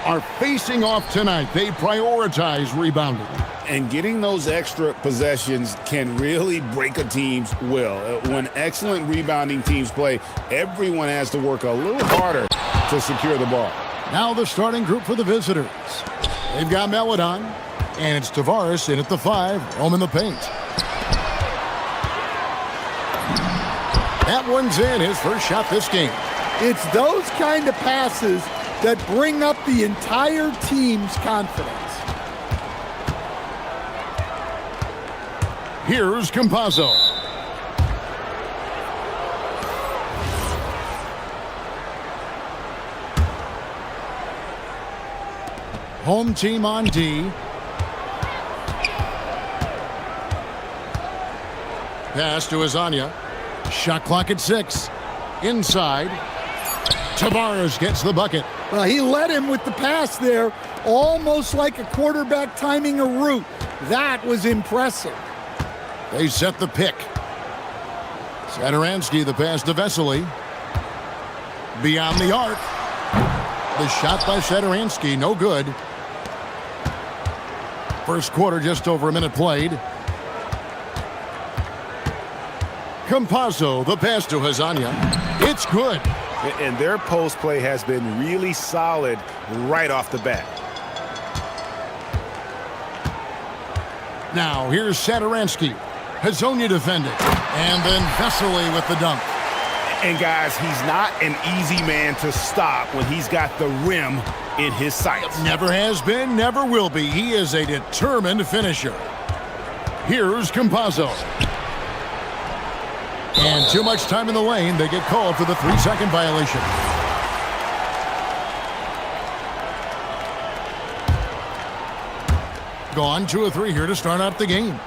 are facing off tonight. They prioritize rebounding. And getting those extra possessions can really break a team's will. When excellent rebounding teams play, everyone has to work a little harder to secure the ball. Now the starting group for the visitors. They've got Melodon, and it's Tavares in at the 5, home in the paint. That one's in, his first shot this game. It's those kind of passes that bring up the entire team's confidence. Here's Campazzo. Home team on D. Pass to Azania. Shot clock at 6. Inside. Tavares gets the bucket. Well, he led him with the pass there, almost like a quarterback timing a route. That was impressive. They set the pick. Sadaransky, the pass to Vesely. Beyond the arc. The shot by Sadaransky, no good. First quarter, just over a minute played. Campazzo, the pass to Hazania. It's good. And their post play has been really solid right off the bat. Now, here's Sadaransky. Hazonia defending. And then Vesely with the dunk. And guys, he's not an easy man to stop when he's got the rim in his sights. Never has been, never will be. He is a determined finisher. Here's Campazzo. And too much time in the lane. They get called for the 3-second violation. Gone 2 of 3 here to start out the game.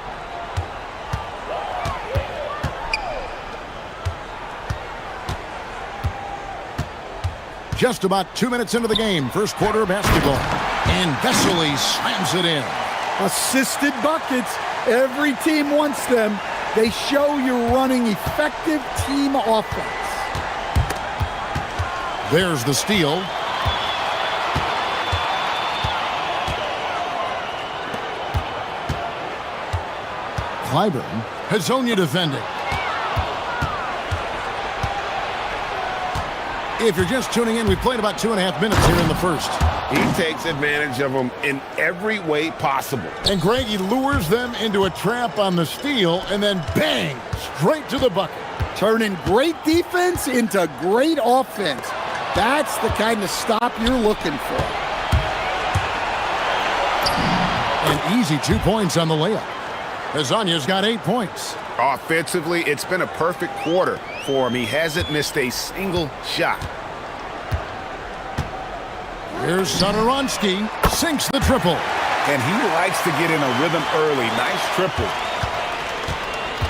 Just about 2 minutes into the game. First quarter of basketball. And Vesely slams it in. Assisted buckets. Every team wants them. They show you're running effective team offense. There's the steal. Clyburn. Hazonia defending. If you're just tuning in, we played about 2.5 minutes here in the first. He takes advantage of them in every way possible. And Greg, he lures them into a trap on the steal, and then bang, straight to the bucket. Turning great defense into great offense. That's the kind of stop you're looking for. An easy 2 points on the layup. Hazania's got 8 points. Offensively, it's been a perfect quarter for him. He hasn't missed a single shot. Here's Sadaransky, sinks the triple. And he likes to get in a rhythm early. Nice triple.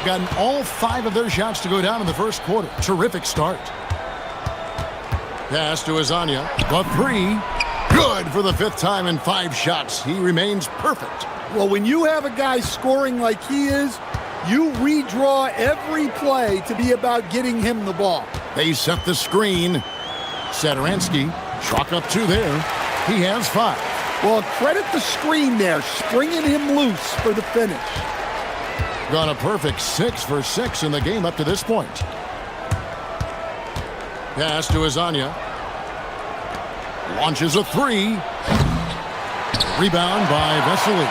Gotten all 5 of their shots to go down in the first quarter. Terrific start. Pass to Azania. The 3. Good for the 5th time in 5 shots. He remains perfect. Well, when you have a guy scoring like he is, you redraw every play to be about getting him the ball. They set the screen. Sadaransky, chalk up 2 there. He has 5. Well, credit the screen there, springing him loose for the finish. Got a perfect 6 for 6 in the game up to this point. Pass to Azania. Launches a 3. Rebound by Vesely.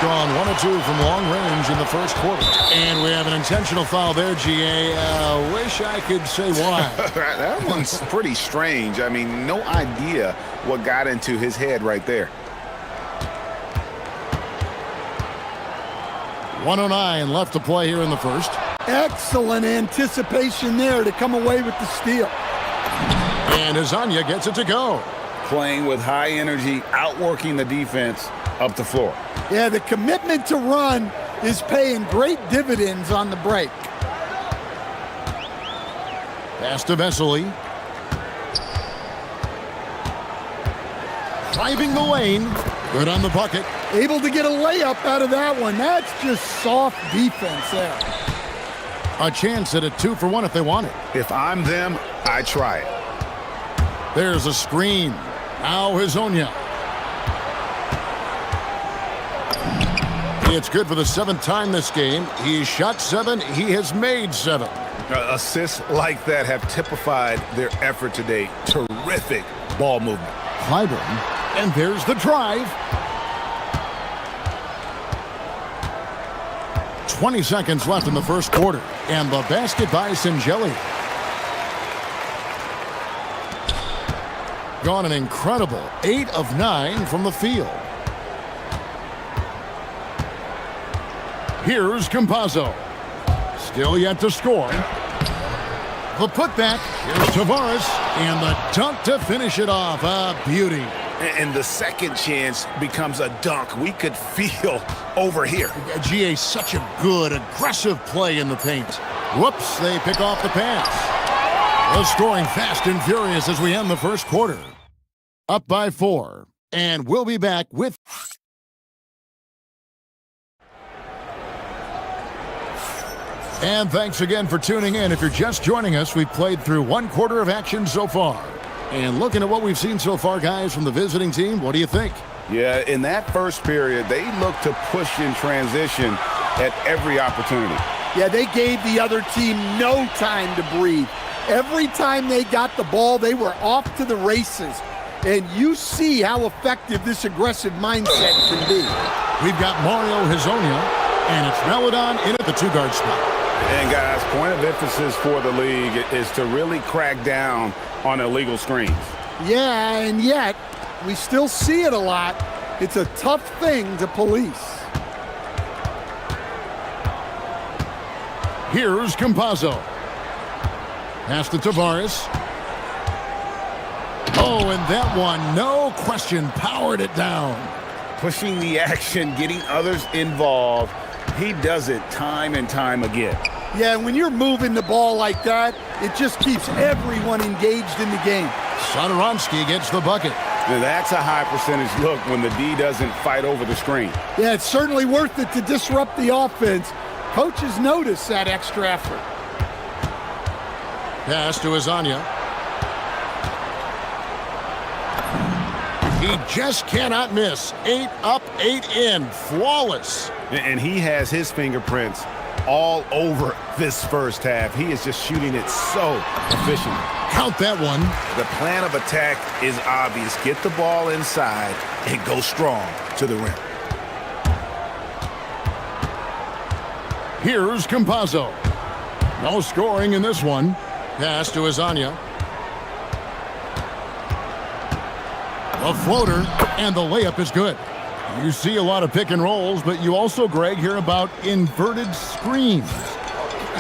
Gone 1 of 2 from long range in the first quarter. And we have an intentional foul there, GA. Wish I could say why. That one's pretty strange. I mean, no idea what got into his head right there. 1:09 left to play here in the first. Excellent anticipation there to come away with the steal. And Azania gets it to go. Playing with high energy, outworking the defense up the floor. Yeah, the commitment to run is paying great dividends on the break. Pass to Vesely. Driving the lane. Good on the bucket. Able to get a layup out of that one. That's just soft defense there. A chance at a 2 for 1 if they want it. If I'm them, I try it. There's a screen. Now Hazonia. It's good for the 7th time this game. He's shot 7. He has made 7. Assists like that have typified their effort today. Terrific ball movement. Clyburn. And there's the drive. 20 seconds left in the first quarter. And the basket by Singelli. Gone an incredible 8 of 9 from the field. Here's Campazzo. Still yet to score. The putback. Here's Tavares. And the dunk to finish it off. A beauty. And the second chance becomes a dunk we could feel over here. GA, such a good, aggressive play in the paint. Whoops, they pick off the pass. The scoring fast and furious as we end the first quarter. Up by 4. And we'll be back with... And thanks again for tuning in. If you're just joining us, we've played through 1 quarter of action so far. And looking at what we've seen so far, guys, from the visiting team, what do you think? Yeah, in that first period, they looked to push in transition at every opportunity. Yeah, they gave the other team no time to breathe. Every time they got the ball, they were off to the races. And you see how effective this aggressive mindset can be. We've got Mario Hazonia, and it's Meladon in at the 2-guard spot. And guys, point of emphasis for the league is to really crack down on illegal screens. Yeah, and yet, we still see it a lot. It's a tough thing to police. Here's Campazzo. Pass to Tavares. Oh, and that one, no question, powered it down. Pushing the action, getting others involved. He does it time and time again. Yeah, when you're moving the ball like that, it just keeps everyone engaged in the game. Satoransky gets the bucket. Now that's a high percentage look when the D doesn't fight over the screen. Yeah, it's certainly worth it to disrupt the offense. Coaches notice that extra effort. Pass to Hazonia. He just cannot miss. 8 up, 8 in. Flawless. And he has his fingerprints all over this first half. He is just shooting it so efficiently. Count that one. The plan of attack is obvious. Get the ball inside and go strong to the rim. Here's Campazzo. No scoring in this one. Pass to Hazonia. A floater, and the layup is good. You see a lot of pick and rolls, but you also, Greg, hear about inverted screens.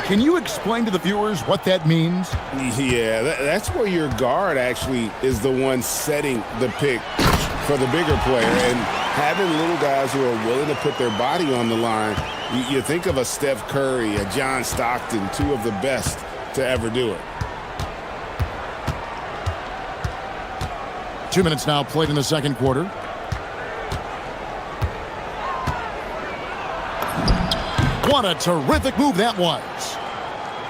Can you explain to the viewers what that means? Yeah, that's where your guard actually is the one setting the pick for the bigger player. And having little guys who are willing to put their body on the line, you think of a Steph Curry, a John Stockton, 2 of the best to ever do it. 2 minutes now played in the second quarter. What a terrific move that was.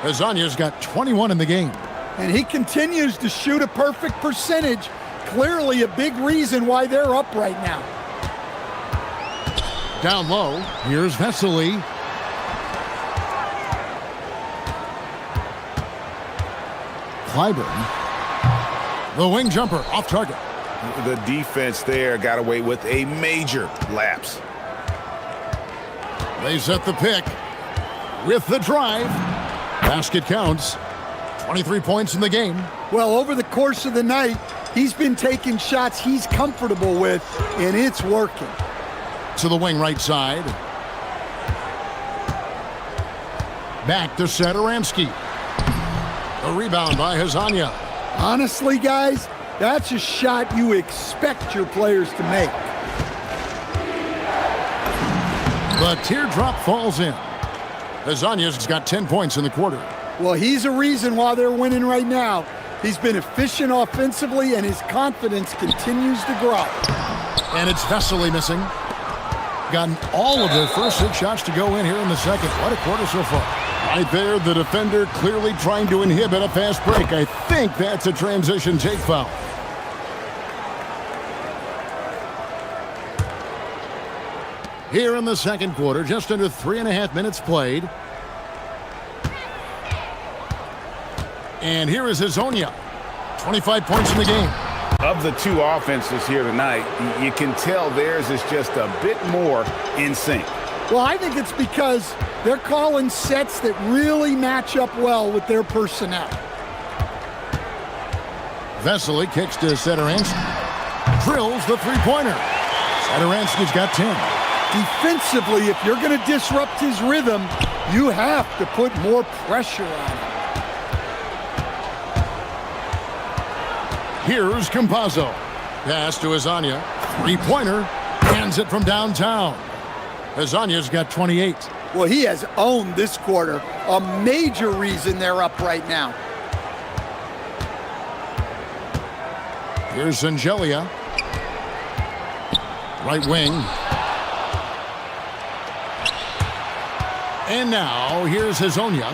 Hazonia's got 21 in the game. And he continues to shoot a perfect percentage. Clearly a big reason why they're up right now. Down low, here's Vesely. Clyburn. The wing jumper off target. The defense there got away with a major lapse. They set the pick with the drive. Basket counts. 23 points in the game. Well, over the course of the night, he's been taking shots he's comfortable with, and it's working. To the wing right side. Back to Satoransky. A rebound by Hazonia. Honestly, guys, that's a shot you expect your players to make. The teardrop falls in. Hazonia's got 10 points in the quarter. Well, he's a reason why they're winning right now. He's been efficient offensively, and his confidence continues to grow. And it's Vesely missing. Gotten all of their first 6 shots to go in here in the second. What a quarter so far. Right there, the defender clearly trying to inhibit a fast break. I think that's a transition take foul. Here in the second quarter, just under 3.5 minutes played. And here is Hazonia. 25 points in the game. Of the two offenses here tonight, you can tell theirs is just a bit more in sync. Well, I think it's because they're calling sets that really match up well with their personnel. Vesely kicks to Sederansky. Drills the three-pointer. Sederansky's got 10. Defensively, if you're going to disrupt his rhythm, you have to put more pressure on him. Here's Campazzo. Pass to Hazonia. Three-pointer. Hands it from downtown. Hazonia's got 28. Well, he has owned this quarter. A major reason they're up right now. Here's Zangelia. Right wing. And now, here's Hazonia.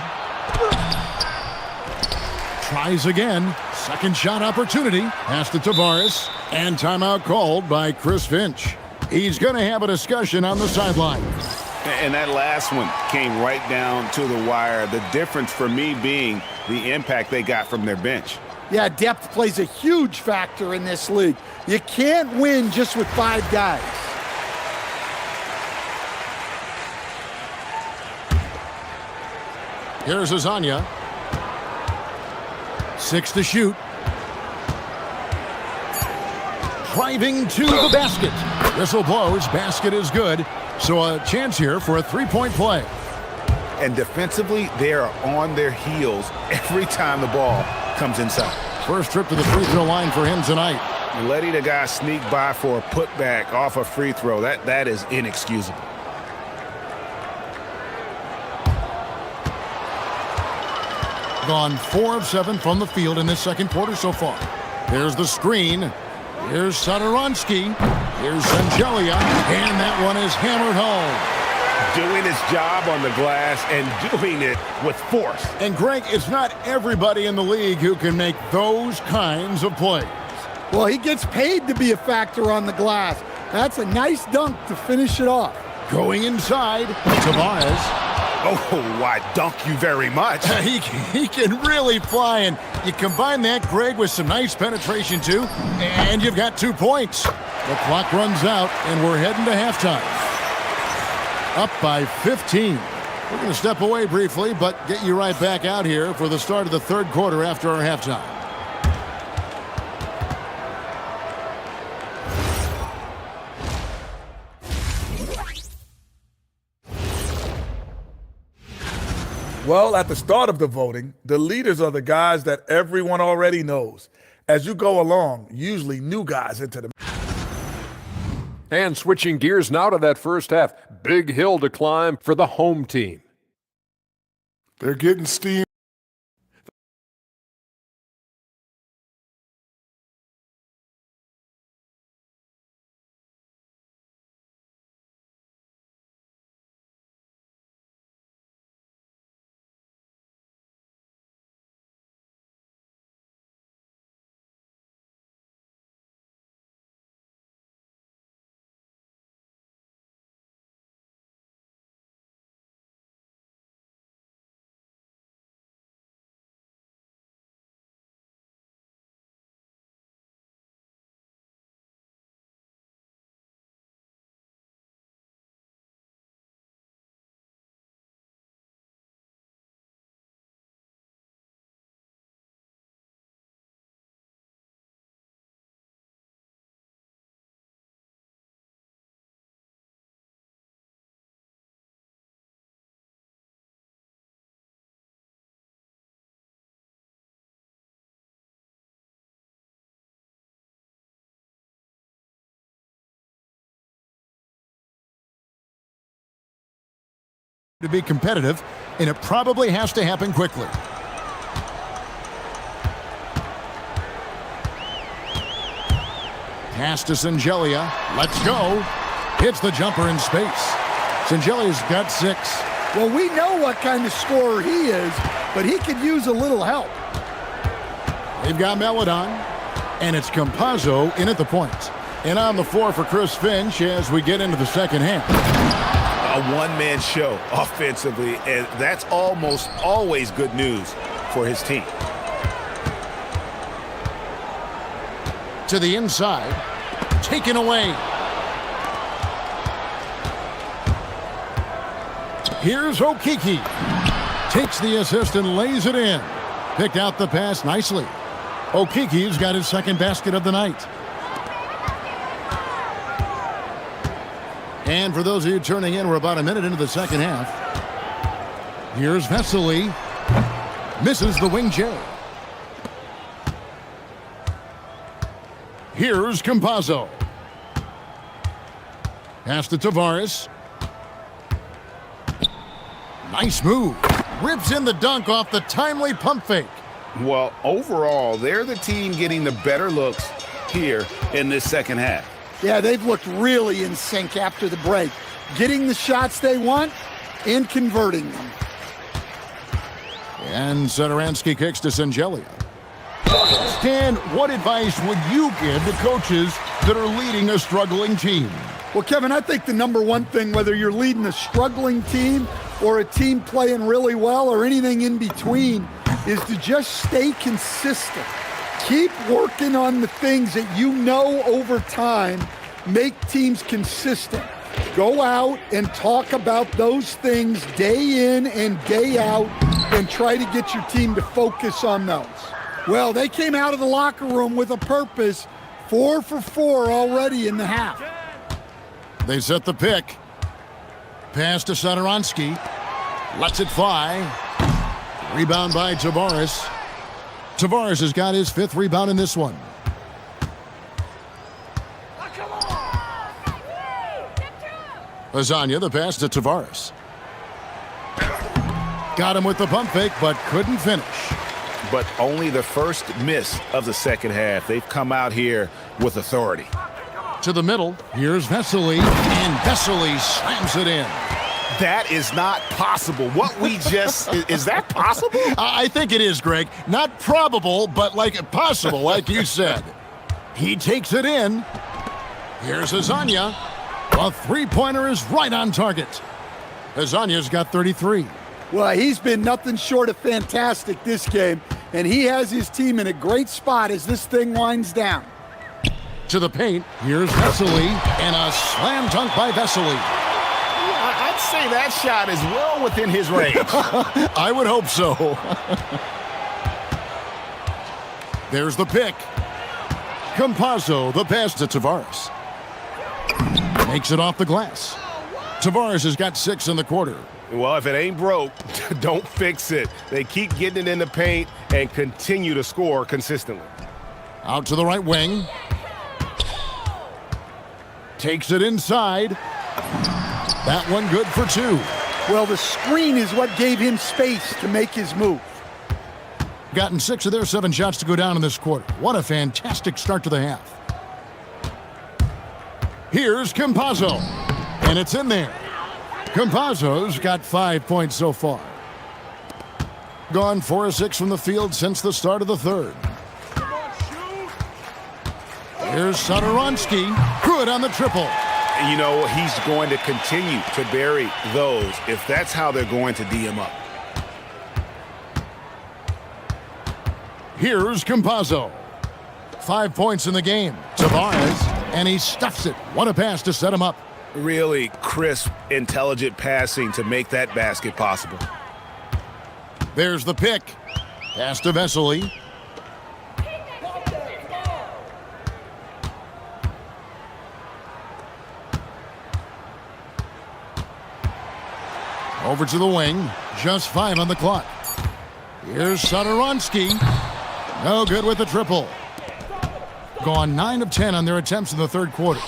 Tries again. Second shot opportunity. Pass to Tavares. And timeout called by Chris Finch. He's going to have a discussion on the sideline. And that last one came right down to the wire. The difference for me being the impact they got from their bench. Yeah, depth plays a huge factor in this league. You can't win just with 5 guys. Here's Hazonia. 6 to shoot. Driving to the basket. Whistle blows. Basket is good. So a chance here for a three-point play. And defensively, they are on their heels every time the ball comes inside. First trip to the free throw line for him tonight. And letting a guy sneak by for a putback off a free throw, that is inexcusable. Gone 4 of 7 from the field in this second quarter so far. Here's the screen. Here's Sederansky. Here's Zangelia. And that one is hammered home. Doing his job on the glass and doing it with force. And Greg, it's not everybody in the league who can make those kinds of plays. Well, he gets paid to be a factor on the glass. That's a nice dunk to finish it off. Going inside, Tavares. Oh, why dunk you very much. He can really fly, and you combine that, Greg, with some nice penetration too, and you've got 2 points. The clock runs out, and we're heading to halftime. Up by 15. We're going to step away briefly, but get you right back out here for the start of the third quarter after our halftime. Well, at the start of the voting, the leaders are the guys that everyone already knows. As you go along, usually new guys enter the... And switching gears now to that first half. Big hill to climb for the home team. They're getting steam. To be competitive, and it probably has to happen quickly. Pass to Zangelia. Let's go. Hits the jumper in space. Zangelia's got 6. Well, we know what kind of scorer he is, but he could use a little help. They've got Melodon, and it's Campazzo in at the point. And on the floor for Chris Finch as we get into the second half. A one-man show offensively, and that's almost always good news for his team. To the inside, taken away. Here's Okiki. Takes the assist and lays it in. Picked out the pass nicely. Okiki's got his second basket of the night. And for those of you turning in, we're about a minute into the second half. Here's Vesely. Misses the wing J. Here's Campazzo. Pass to Tavares. Nice move. Rips in the dunk off the timely pump fake. Well, overall, they're the team getting the better looks here in this second half. Yeah, they've looked really in sync after the break. Getting the shots they want and converting them. And Satoransky kicks to Sangelia. Stan, what advice would you give to coaches that are leading a struggling team? Well, Kevin, I think the number one thing, whether you're leading a struggling team or a team playing really well or anything in between, is to just stay consistent. Keep working on the things that you know over time make teams consistent. Go out and talk about those things day in and day out and try to get your team to focus on those. Well, they came out of the locker room with a purpose. 4 for 4 already in the half. They set the pick. Pass to Satoransky. Lets it fly. Rebound by Tavares. Tavares has got his 5th rebound in this one. Lasagna, the pass to Tavares. Got him with the pump fake, but couldn't finish. But only the first miss of the second half. They've come out here with authority. To the middle, here's Vesely, and Vesely slams it in. That is not possible. What we just, is that possible? I think it is, Greg. Not probable, but like possible, like you said. He takes it in. Here's Lasagna. A three-pointer is right on target. Lasagna's got 33. Well, he's been nothing short of fantastic this game, and he has his team in a great spot as this thing winds down. To the paint, here's Vesely, and a slam dunk by Vesely. I'd say that shot is well within his range. I would hope so. There's the pick. Campazzo, the pass to Tavares. Makes it off the glass. Tavares has got 6 in the quarter. Well, if it ain't broke, don't fix it. They keep getting it in the paint and continue to score consistently. Out to the right wing. Takes it inside. That one good for 2. Well, the screen is what gave him space to make his move. Gotten 6 of their 7 shots to go down in this quarter. What a fantastic start to the half. Here's Campazzo, and it's in there. Campazzo's got 5 points so far. Gone 4 of 6 from the field since the start of the third. Here's Satoransky, good on the triple. You know, he's going to continue to bury those if that's how they're going to D him up. Here's Campazzo. 5 points in the game. Tavares, and he stuffs it. What a pass to set him up. Really crisp, intelligent passing to make that basket possible. There's the pick. Pass to Vesely. Over to the wing. Just 5 on the clock. Here's Satoransky. No good with the triple. Gone 9 of 10 on their attempts in the third quarter.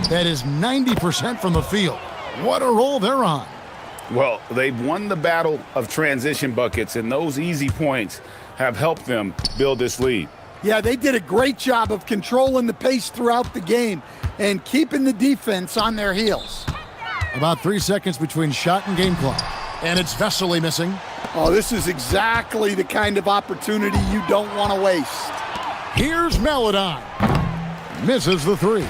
That is 90% from the field. What a roll they're on. Well, they've won the battle of transition buckets, and those easy points have helped them build this lead. Yeah, they did a great job of controlling the pace throughout the game and keeping the defense on their heels. About 3 seconds between shot and game clock. And it's Vesely missing. Oh, this is exactly the kind of opportunity you don't want to waste. Here's Melodon. Misses the 3.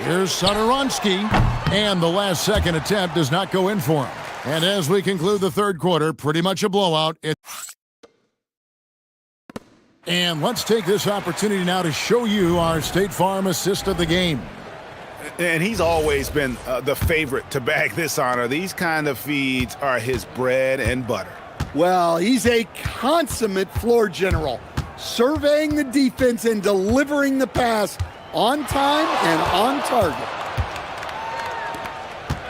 Here's Sotoronsky, and the last second attempt does not go in for him. And as we conclude the third quarter, pretty much a blowout. And let's take this opportunity now to show you our State Farm assist of the game. And he's always been the favorite to bag this honor. These kind of feeds are his bread and butter. Well, he's a consummate floor general, surveying the defense and delivering the pass on time and on target.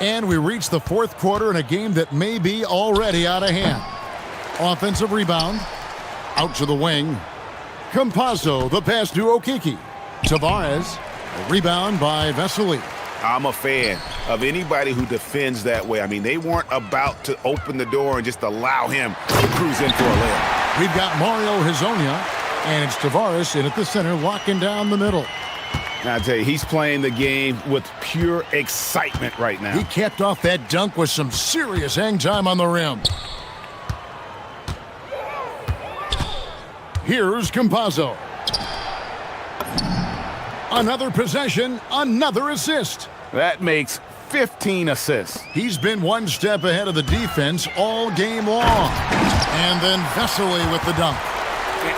And we reach the fourth quarter in a game that may be already out of hand. Offensive rebound, out to the wing. Campazzo, the pass to Okiki. Tavares, a rebound by Vesely. I'm a fan of anybody who defends that way. I mean, they weren't about to open the door and just allow him to cruise in for a layup. We've got Mario Hezonja, and it's Tavares in at the center, locking down the middle. Now, I tell you, he's playing the game with pure excitement right now. He capped off that dunk with some serious hang time on the rim. Here's Campazzo. Another possession, another assist. That makes 15 assists. He's been one step ahead of the defense all game long. And then Vesely with the dunk.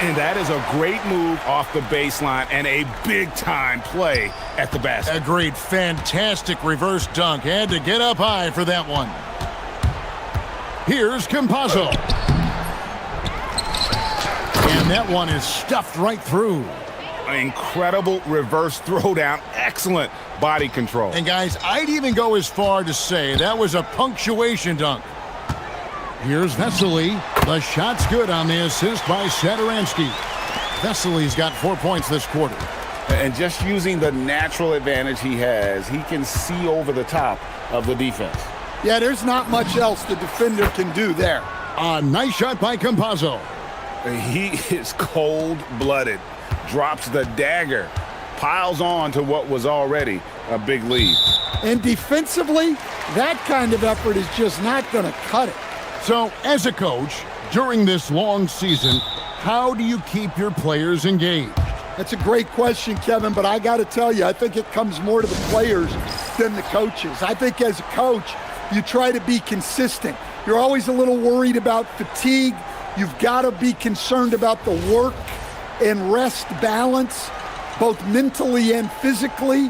And that is a great move off the baseline and a big-time play at the basket. Agreed. Fantastic reverse dunk. Had to get up high for that one. Here's Campazzo. And that one is stuffed right through. An incredible reverse throwdown. Excellent body control. And guys, I'd even go as far to say that was a punctuation dunk. Here's Vesely. The shot's good on the assist by Satoransky. Vesely's got 4 points this quarter. And just using the natural advantage he has, he can see over the top of the defense. Yeah, there's not much else the defender can do there. A nice shot by Campazzo. He is cold-blooded. Drops the dagger. Piles on to what was already a big lead. And defensively, that kind of effort is just not going to cut it. So, as a coach, during this long season, how do you keep your players engaged? That's a great question, Kevin, but I got to tell you, I think it comes more to the players than the coaches. I think as a coach, you try to be consistent. You're always a little worried about fatigue. You've got to be concerned about the work and rest balance, both mentally and physically.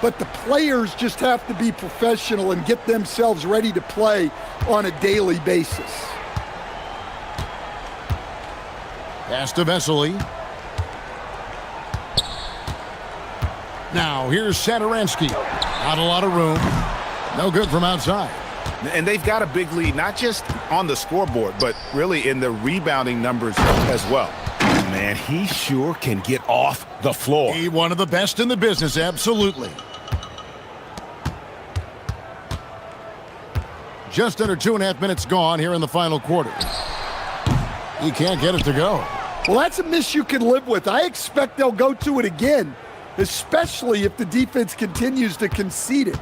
But the players just have to be professional and get themselves ready to play on a daily basis. Pass to Vesely. Now, here's Satoransky. Not a lot of room. No good from outside. And they've got a big lead, not just on the scoreboard, but really in the rebounding numbers as well. Man, he sure can get off the floor. He one of the best in the business, absolutely. Just under 2.5 minutes gone here in the final quarter. He can't get it to go. Well, that's a miss you can live with. I expect they'll go to it again, especially if the defense continues to concede it.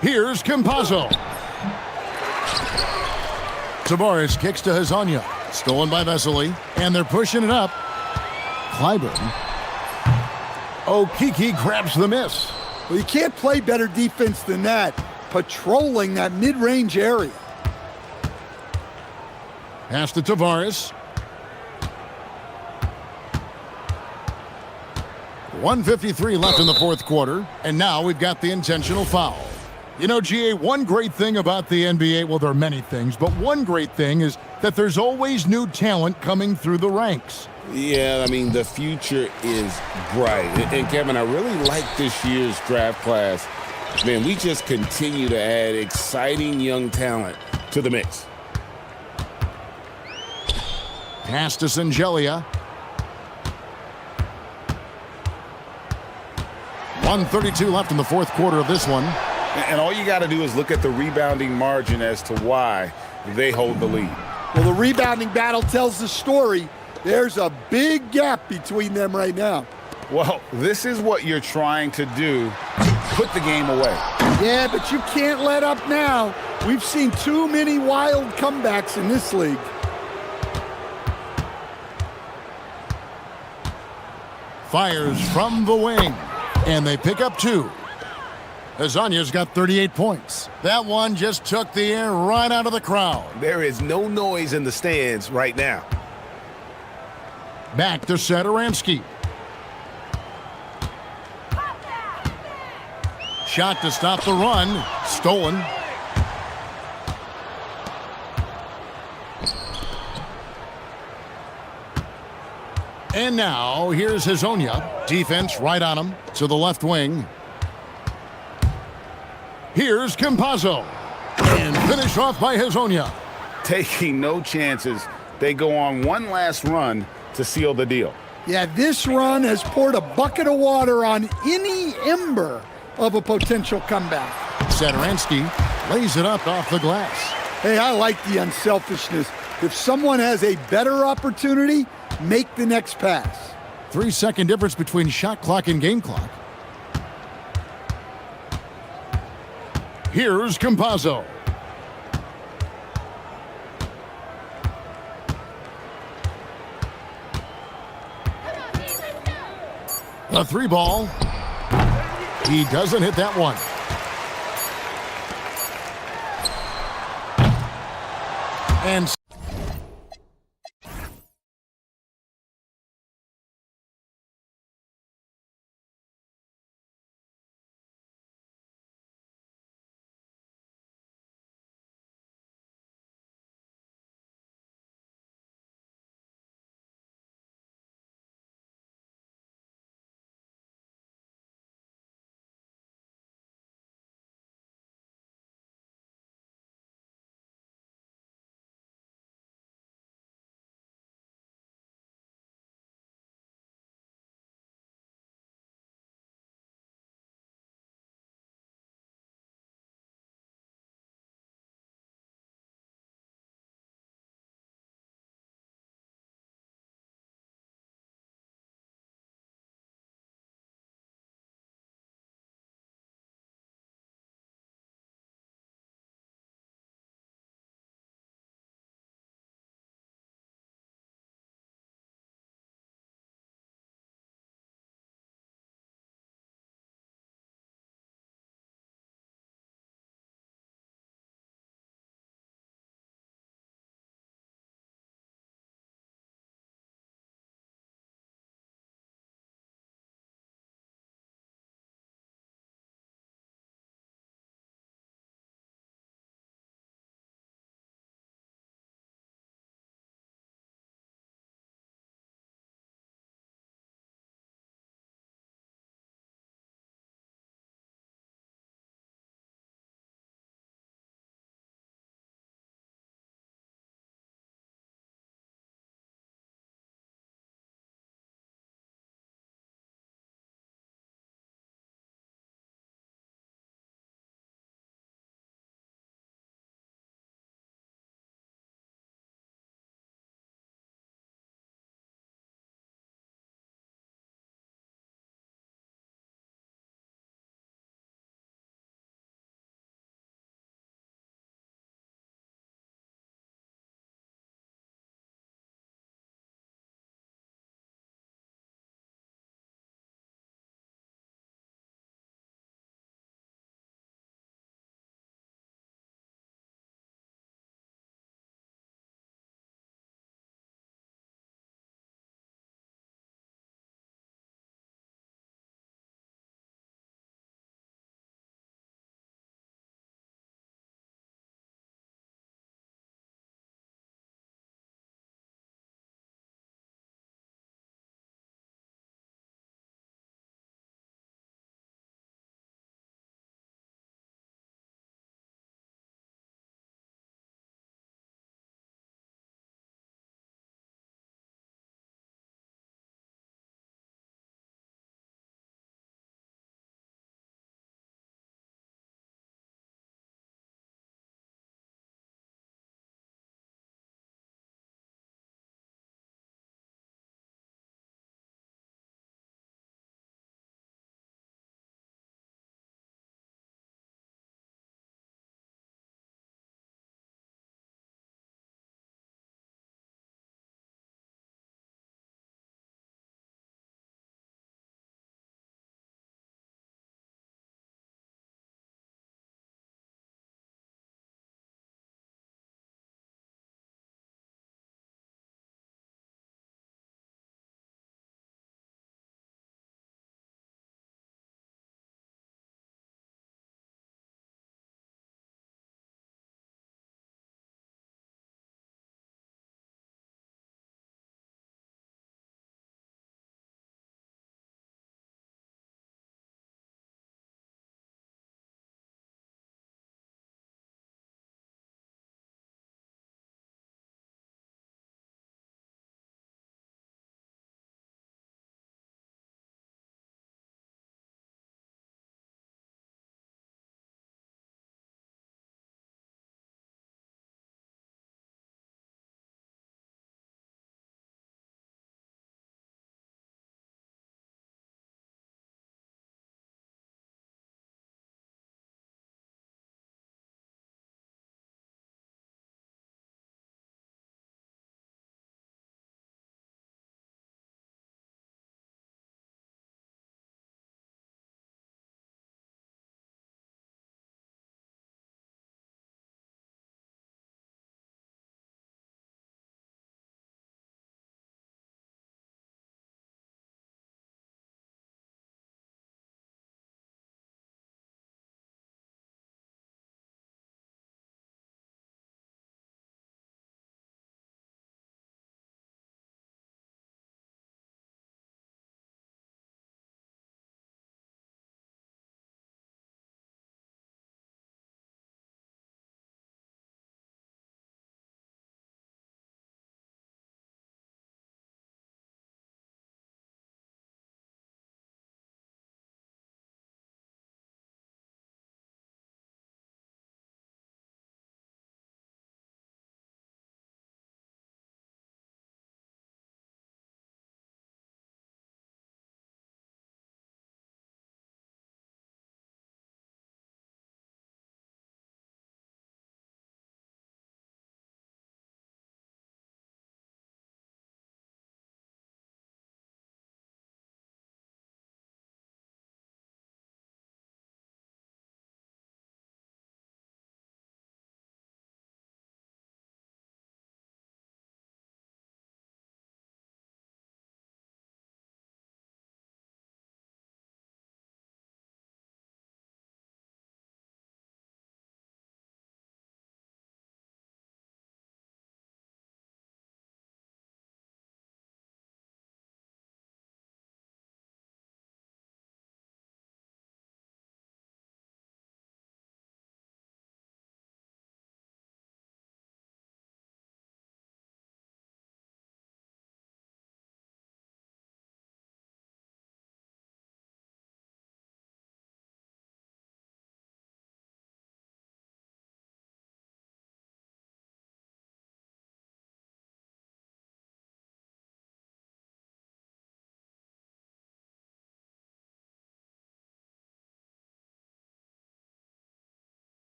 Here's Campazzo. Tavares kicks to Hezonja. Stolen by Vesely. And they're pushing it up. Clyburn. Okiki grabs the miss. Well, you can't play better defense than that, patrolling that mid-range area. Pass to Tavares. 1:53 left in the fourth quarter, and now we've got the intentional foul. You know, GA, one great thing about the NBA, well, there are many things, but one great thing is that there's always new talent coming through the ranks. Yeah, I mean, the future is bright. And Kevin, I really like this year's draft class. Man, we just continue to add exciting young talent to the mix. Pass to Singelia. 1:32 left in the fourth quarter of this one. And all you got to do is look at the rebounding margin as to why they hold the lead. Well, the rebounding battle tells the story. There's a big gap between them right now. Well, this is what you're trying to do, put the game away. Yeah, but you can't let up now. We've seen too many wild comebacks in this league. Fires from the wing. And they pick up 2. Azanya's got 38 points. That one just took the air right out of the crowd. There is no noise in the stands right now. Back to Sadaransky. Shot to stop the run. Stolen. And now, here's Hazonia. Defense right on him to the left wing. Here's Campazzo. And finished off by Hazonia. Taking no chances. They go on one last run to seal the deal. Yeah, this run has poured a bucket of water on any ember of a potential comeback. Sadaransky lays it up off the glass. Hey, I like the unselfishness. If someone has a better opportunity, make the next pass. 3-second difference between shot clock and game clock. Here's Campazzo. The 3-ball. He doesn't hit that one. And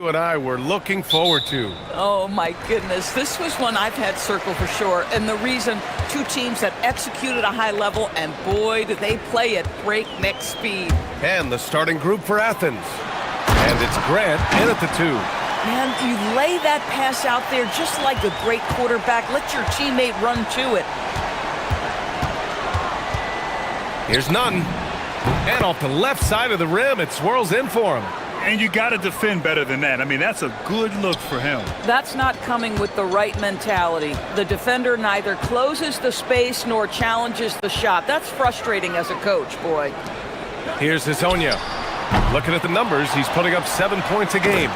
You and I were looking forward to. Oh my goodness, this was one I've had circled for sure, and the reason, two teams that execute at a high level, and boy do they play at breakneck speed. And the starting group for Athens. And it's Grant in at the 2. And you lay that pass out there just like a great quarterback. Let your teammate run to it. Here's Nunn. And off the left side of the rim, it swirls in for him. And you got to defend better than that. I mean, that's a good look for him. That's not coming with the right mentality. The defender neither closes the space nor challenges the shot. That's frustrating as a coach, boy. Here's Hazonia. Looking at the numbers, he's putting up 7 points a game.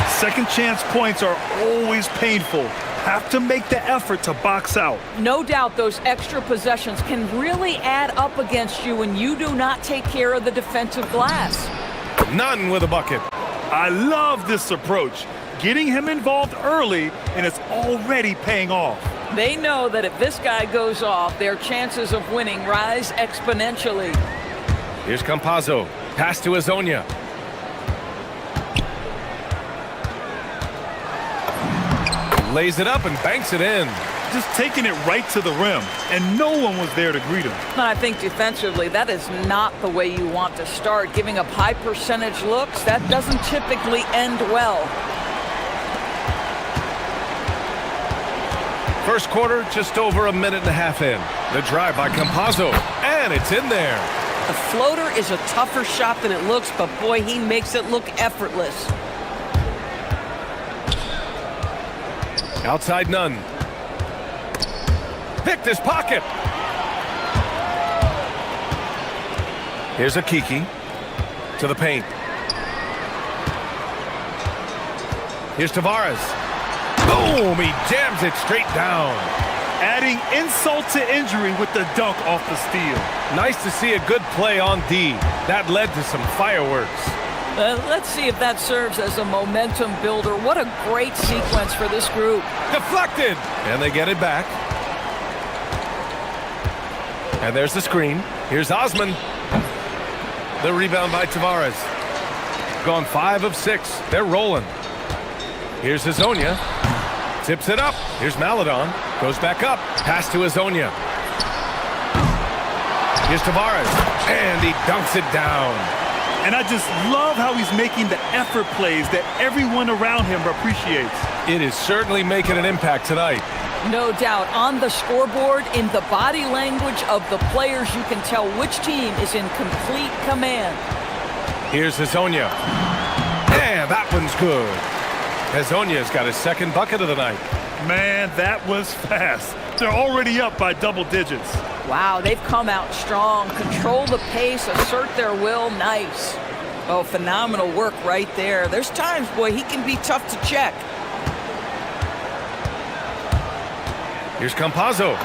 Second chance points are always painful. Have to make the effort to box out. No doubt those extra possessions can really add up against you when you do not take care of the defensive glass. Nunn with a bucket. I love this approach. Getting him involved early, and it's already paying off. They know that if this guy goes off, their chances of winning rise exponentially. Here's Campazzo. Pass to Hazonia. Lays it up and banks it in. Just taking it right to the rim, and no one was there to greet him. And I think defensively, that is not the way you want to start. Giving up high percentage looks, that doesn't typically end well. First quarter, just over a minute and a half in. The drive by Campazzo, and it's in there. The floater is a tougher shot than it looks, but boy, he makes it look effortless. Outside Nunn. Picked his pocket. Here's a Kiki to the paint. Here's Tavares. Boom! He jams it straight down. Adding insult to injury with the dunk off the steal. Nice to see a good play on D. That led to some fireworks. Let's see if that serves as a momentum builder. What a great sequence for this group. Deflected! And they get it back. And there's the screen. Here's Osman. The rebound by Tavares. Gone 5 of 6. They're rolling. Here's Hazonia. Tips it up. Here's Maladon. Goes back up. Pass to Hazonia. Here's Tavares. And he dunks it down. And I just love how he's making the effort plays that everyone around him appreciates. It is certainly making an impact tonight. No doubt. On the scoreboard, in the body language of the players, you can tell which team is in complete command. Here's Hazonia. And that one's good. Hazonia's got his second bucket of the night. Man, that was fast. They're already up by double digits. Wow, they've come out strong. Control the pace, assert their will. Nice. Oh, phenomenal work right there. There's times, boy, he can be tough to check. Here's Campazzo.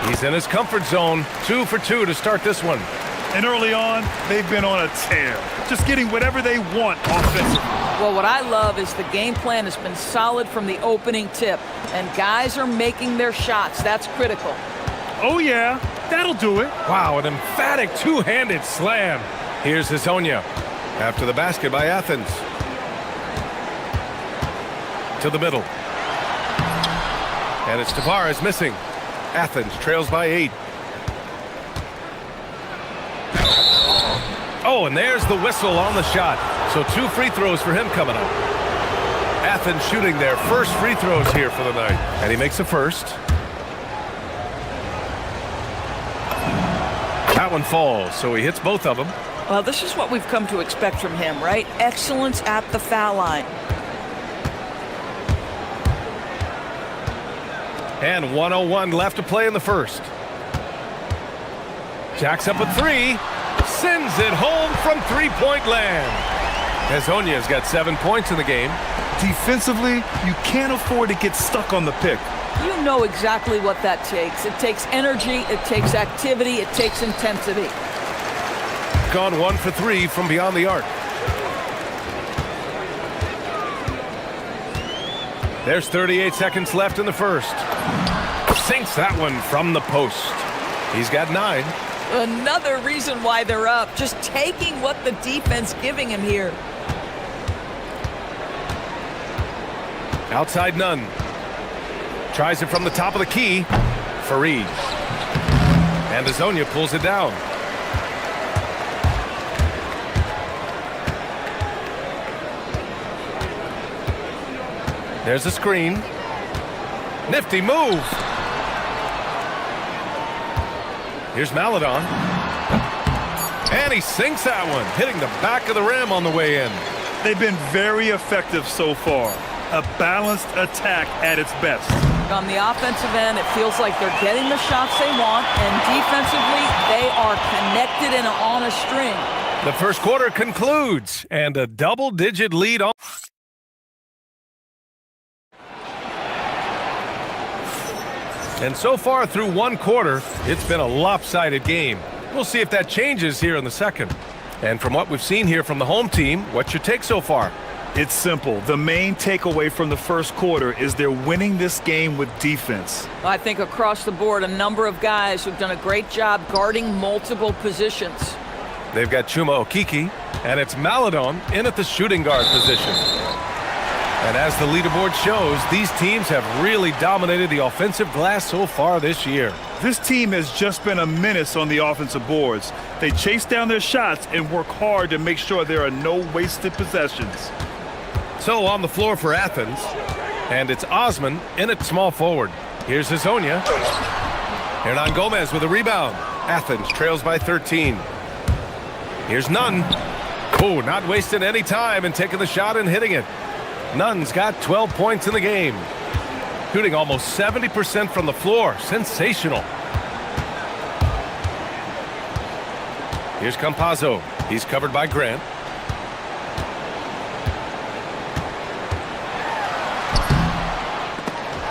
He's in his comfort zone. 2 for 2 to start this one. And early on, they've been on a tear. Just getting whatever they want offensively. Well, what I love is the game plan has been solid from the opening tip. And guys are making their shots. That's critical. Oh, yeah. That'll do it. Wow, an emphatic two-handed slam. Here's Hazonia. After the basket by Athens. To the middle. And it's Tavares missing. Athens trails by 8. Oh, and there's the whistle on the shot. So 2 free throws for him coming up. Athens shooting their first free throws here for the night. And he makes the first. That one falls, so he hits both of them. Well, this is what we've come to expect from him, right? Excellence at the foul line. And 1:01 left to play in the first. Jacks up a 3. Sends it home from three-point land. Hazonia's got 7 points in the game. Defensively, you can't afford to get stuck on the pick. You know exactly what that takes. It takes energy, it takes activity, it takes intensity. Gone 1 for 3 from beyond the arc. There's 38 seconds left in the first. Sinks that one from the post. He's got 9. Another reason why they're up. Just taking what the defense giving him here. Outside Nunn. Tries it from the top of the key. Fareed. And Azonia pulls it down. There's a screen. Nifty move. Here's Maladon. And he sinks that one, hitting the back of the rim on the way in. They've been very effective so far. A balanced attack at its best. On the offensive end, it feels like they're getting the shots they want, and defensively, they are connected and on a string. The first quarter concludes, and a double-digit lead on. And so far through one quarter, it's been a lopsided game. We'll see if that changes here in the second. And from what we've seen here from the home team, what's your take so far? It's simple. The main takeaway from the first quarter is they're winning this game with defense. I think across the board, a number of guys who've done a great job guarding multiple positions. They've got Chuma Okiki, and it's Maladon in at the shooting guard position. And as the leaderboard shows, these teams have really dominated the offensive glass so far this year. This team has just been a menace on the offensive boards. They chase down their shots and work hard to make sure there are no wasted possessions. So on the floor for Athens, and it's Osman in at small forward. Here's Azonia. Hernan Gomez with a rebound. Athens trails by 13. Here's Nunn. Oh, not wasting any time and taking the shot and hitting it. Nunn's got 12 points in the game. Shooting almost 70% from the floor. Sensational. Here's Campazzo. He's covered by Grant.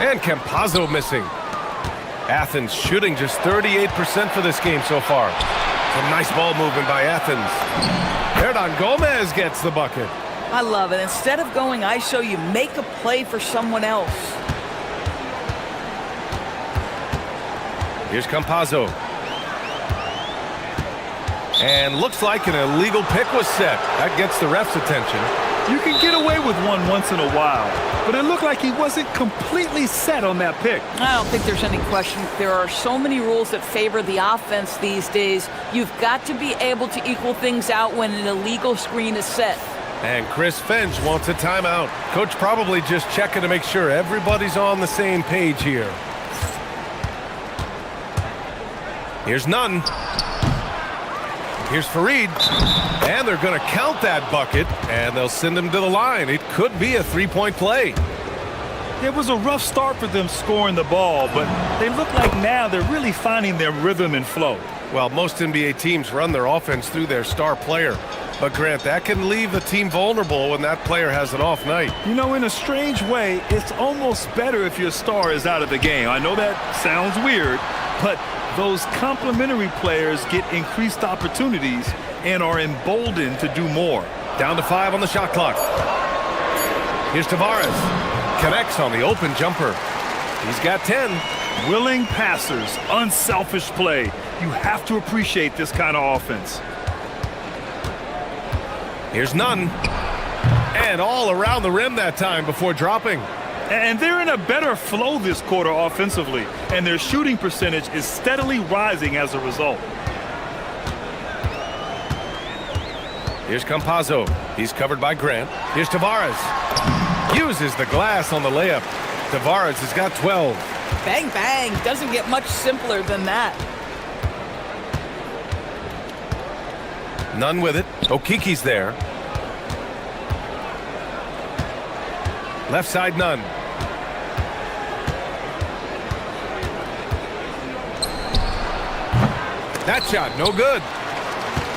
And Campazzo missing. Athens shooting just 38% for this game so far. Some nice ball movement by Athens. Hernan Gomez gets the bucket. I love it. Instead of going ISO, you make a play for someone else. Here's Campazzo. And looks like an illegal pick was set. That gets the ref's attention. You can get away with one once in a while, but it looked like he wasn't completely set on that pick. I don't think there's any question. There are so many rules that favor the offense these days. You've got to be able to equal things out when an illegal screen is set. And Chris Finch wants a timeout. Coach probably just checking to make sure everybody's on the same page here. Here's Nunn. Here's Fareed. And they're going to count that bucket, and they'll send him to the line. It could be a three-point play. It was a rough start for them scoring the ball, but they look like now they're really finding their rhythm and flow. Well, most NBA teams run their offense through their star player. But, Grant, that can leave the team vulnerable when that player has an off night. You know, in a strange way, it's almost better if your star is out of the game. I know that sounds weird, but those complementary players get increased opportunities and are emboldened to do more. Down to 5 on the shot clock. Here's Tavares. Connects on the open jumper. He's got 10. Willing passers, unselfish play. You have to appreciate this kind of offense. Here's Nunn. And all around the rim that time before dropping. And they're in a better flow this quarter offensively, and their shooting percentage is steadily rising as a result. Here's Campazzo. He's covered by Grant. Here's Tavares. Uses the glass on the layup. Tavares has got 12. Bang, bang. Doesn't get much simpler than that. Nunn with it. Okiki's there. Left side, Nunn. That shot, no good.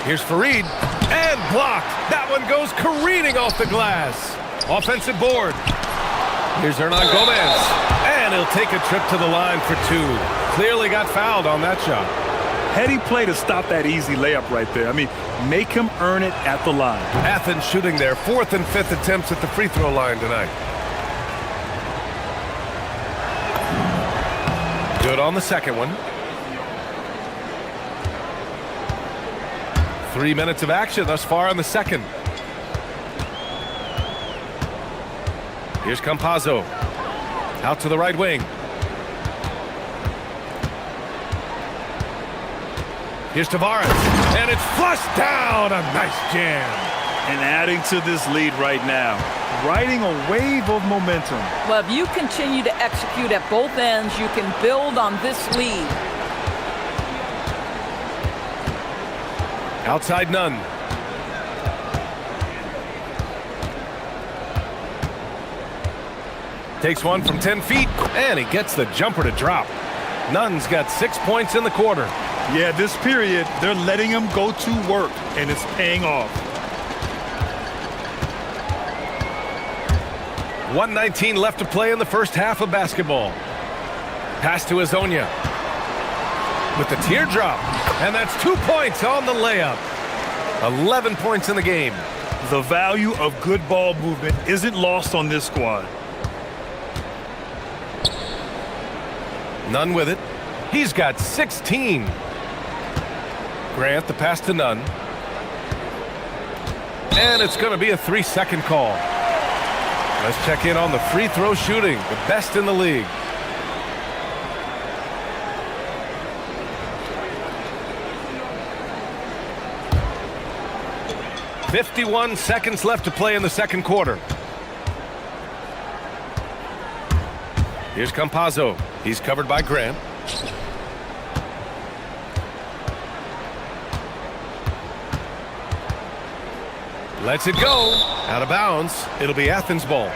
Here's Fareed. And blocked. That one goes careening off the glass. Offensive board. Here's Hernan Gomez. And he'll take a trip to the line for 2. Clearly got fouled on that shot. Heady play to stop that easy layup right there. I mean, make him earn it at the line. Athens shooting their 4th and 5th attempts at the free throw line tonight. Good on the second one. 3 minutes of action thus far in the second. Here's Campazzo. Out to the right wing. Here's Tavares. And it's flushed down. A nice jam. And adding to this lead right now. Riding a wave of momentum. Well, if you continue to execute at both ends, you can build on this lead. Outside Nunn. Takes one from 10 feet, and he gets the jumper to drop. Nunn's got 6 points in the quarter. Yeah, this period, they're letting him go to work, and it's paying off. 1:19 left to play in the first half of basketball. Pass to Azonia. With the teardrop, and that's 2 points on the layup. 11 points in the game. The value of good ball movement isn't lost on this squad. Nunn with it. He's got 16. Grant, the pass to Nunn. And it's going to be a 3-second call. Let's check in on the free throw shooting, the best in the league. "51 seconds left to play in the second quarter. Here's Campazzo. He's covered by Grant. Lets it go. Out of bounds. It'll be Athens ball.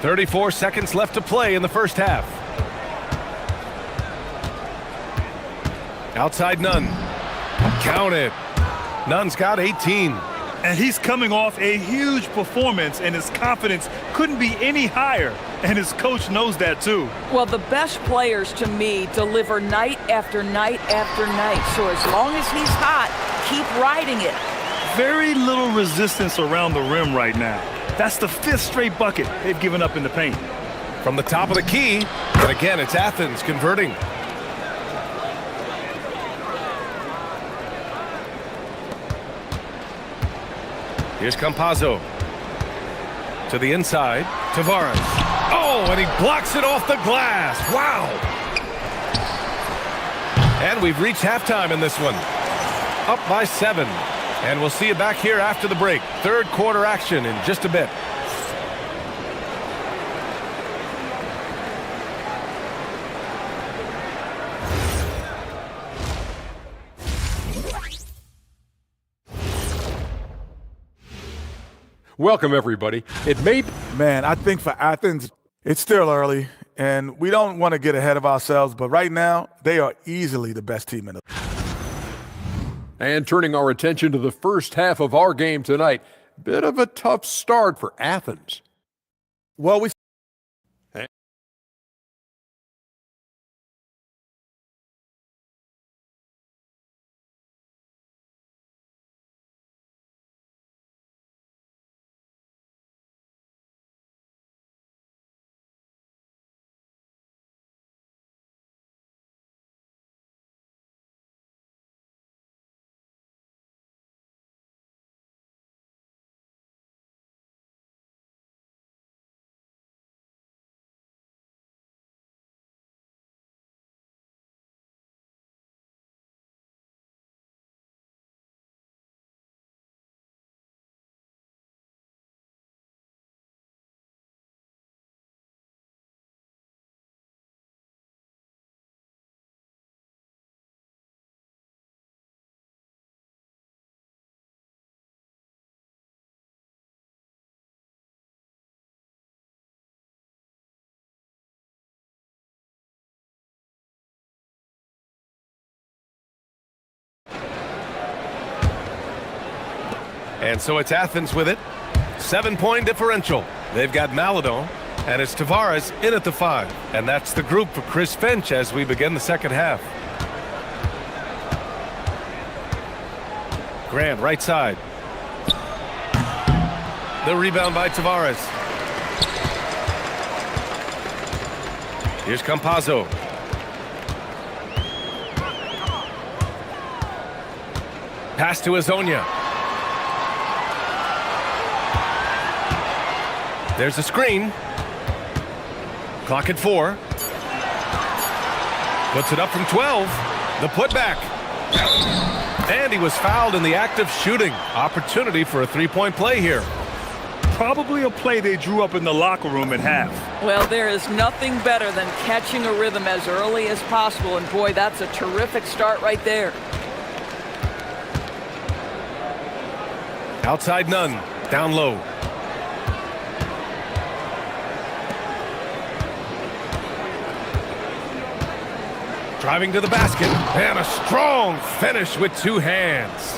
"34 seconds left to play in the first half. Outside Nunn. Count it. Nunn's got 18. And he's coming off a huge performance, and his confidence couldn't be any higher. And his coach knows that, too. Well, the best players, to me, deliver night after night after night. So as long as he's hot, keep riding it. Very little resistance around the rim right now. That's the 5th straight bucket they've given up in the paint. From the top of the key, and again, it's Athens converting. Here's Campazzo. To the inside, Tavares. Oh, and he blocks it off the glass. Wow. And we've reached halftime in this one. Up by 7. And we'll see you back here after the break. Third quarter action in just a bit. Welcome, everybody. It may be Man, I think for Athens, it's still early, and we don't want to get ahead of ourselves, but right now, they are easily the best team in the And turning our attention to the first half of our game tonight, bit of a tough start for Athens. Well, we And so it's Athens with it. 7-point differential. They've got Maladon, and it's Tavares in at the 5. And that's the group for Chris Finch as we begin the second half. Grant, right side. The rebound by Tavares. Here's Campazzo. Pass to Azonia. There's a screen. Clock at 4. Puts it up from 12. The putback. And he was fouled in the act of shooting. Opportunity for a three-point play here. Probably a play they drew up in the locker room at half. Well, there is nothing better than catching a rhythm as early as possible, and boy, that's a terrific start right there. Outside none. Down low. Driving to the basket. And a strong finish with two hands.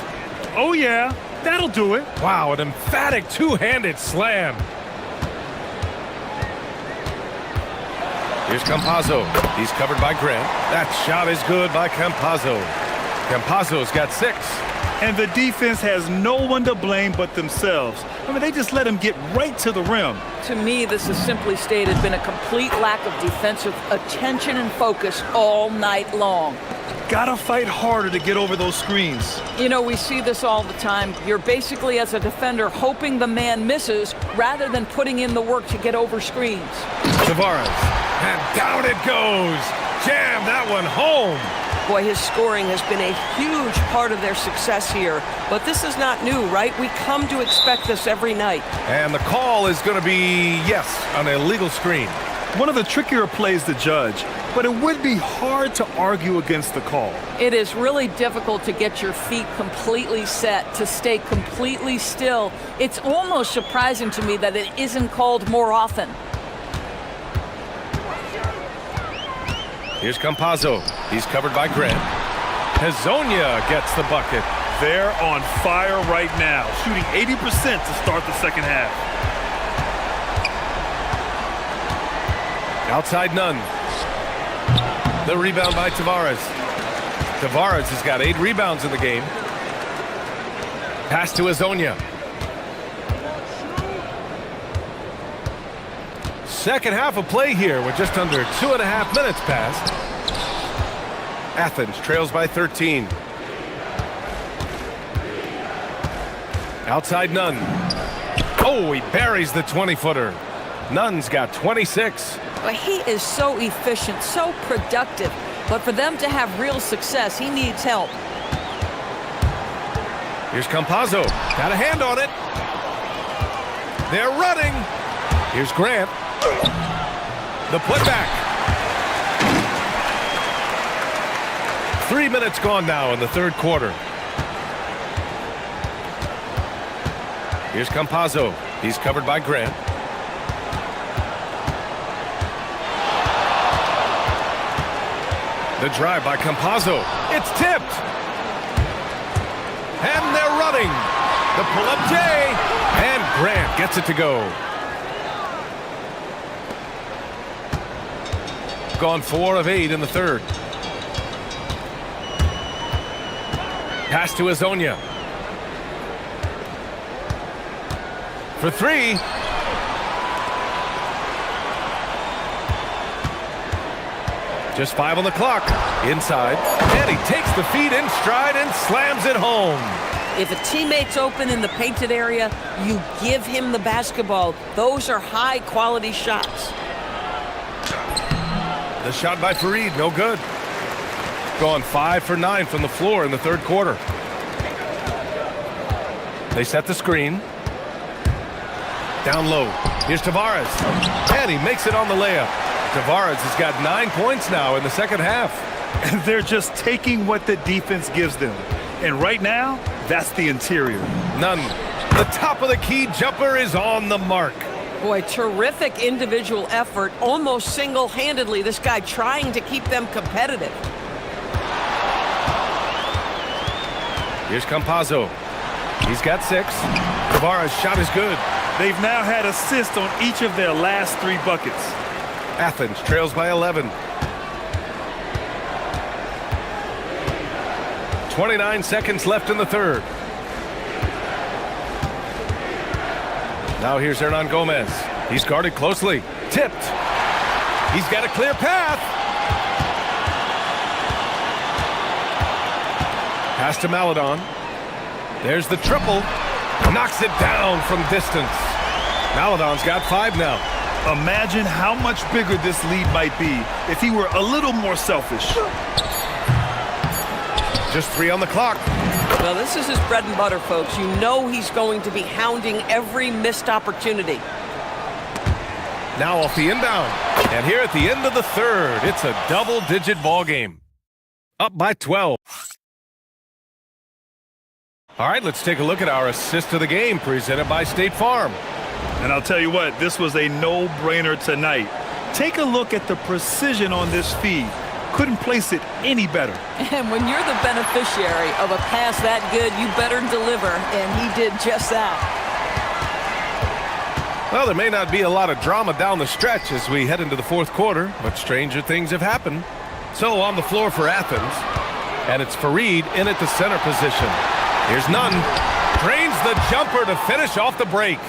Oh, yeah. That'll do it. Wow, an emphatic two-handed slam. Here's Campazzo. He's covered by Grant. That shot is good by Campazzo. Campazzo's got 6. And the defense has no one to blame but themselves. I mean, they just let him get right to the rim. To me, this has simply stated been a complete lack of defensive attention and focus all night long. Gotta fight harder to get over those screens. You know, we see this all the time. You're basically, as a defender, hoping the man misses rather than putting in the work to get over screens. Tavares. And down it goes. Jam that one home. Boy, his scoring has been a huge part of their success here. But this is not new, right? We come to expect this every night. And the call is going to be, yes, an illegal screen. One of the trickier plays to judge, but it would be hard to argue against the call. It is really difficult to get your feet completely set, to stay completely still. It's almost surprising to me that it isn't called more often. Here's Campazzo. He's covered by Grant. Hazonia gets the bucket. They're on fire right now, shooting 80% to start the second half. Outside none. The rebound by Tavares. Tavares has got 8 rebounds in the game. Pass to Azonia. Second half of play here with just under 2.5 minutes passed. Athens trails by 13. Outside Nunn. Oh, he buries the 20-footer. Nunn's got 26. Well, he is so efficient, so productive. But for them to have real success, he needs help. Here's Campazzo. Got a hand on it. They're running. Here's Grant. The putback. 3 minutes gone now in the third quarter. Here's Campazzo. He's covered by Grant. The drive by Campazzo. It's tipped. And they're running. The pull-up J. And Grant gets it to go. Gone 4 of 8 in the third. Pass to Azonia. For 3. Just 5 on the clock. Inside. And he takes the feed in stride and slams it home. If a teammate's open in the painted area, you give him the basketball. Those are high-quality shots. The shot by Fareed, no good. Gone 5 for 9 from the floor in the third quarter. They set the screen. Down low. Here's Tavares. And he makes it on the layup. Tavares has got 9 points now in the second half. And they're just taking what the defense gives them. And right now, that's the interior. None. The top of the key jumper is on the mark. Boy, terrific individual effort, almost single-handedly, this guy trying to keep them competitive. Here's Campazzo. He's got 6. Tavares' shot is good. They've now had assists on each of their last 3 buckets. Athens trails by 11. 29 seconds left in the third. Now here's Hernan Gomez. He's guarded closely. Tipped. He's got a clear path. Pass to Maladon. There's the triple. Knocks it down from distance. Maladon's got 5 now. Imagine how much bigger this lead might be if he were a little more selfish. Just 3 on the clock. Well, this is his bread and butter, folks. You know he's going to be hounding every missed opportunity. Now off the inbound. And here at the end of the third, it's a double-digit ball game. Up by 12. All right, let's take a look at our assist of the game presented by State Farm. And I'll tell you what, this was a no-brainer tonight. Take a look at the precision on this feed. Couldn't place it any better. And when you're the beneficiary of a pass that good, you better deliver, and he did just that. Well, there may not be a lot of drama down the stretch as we head into the fourth quarter, but stranger things have happened. So on the floor for Athens, and it's Fareed in at the center position. Here's Nunn. Drains the jumper to finish off the break.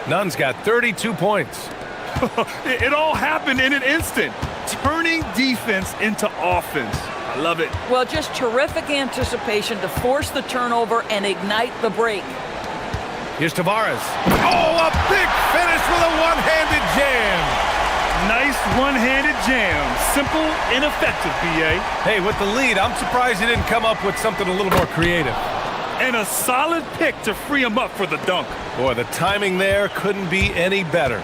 Nunn's got 32 points. It all happened in an instant. Turning defense into offense. I love it. Well, just terrific anticipation to force the turnover and ignite the break. Here's Tavares. Oh, a big finish with a one-handed jam. Nice one-handed jam. Simple and effective, B.A. Hey, with the lead, I'm surprised he didn't come up with something a little more creative. And a solid pick to free him up for the dunk. Boy, the timing there couldn't be any better.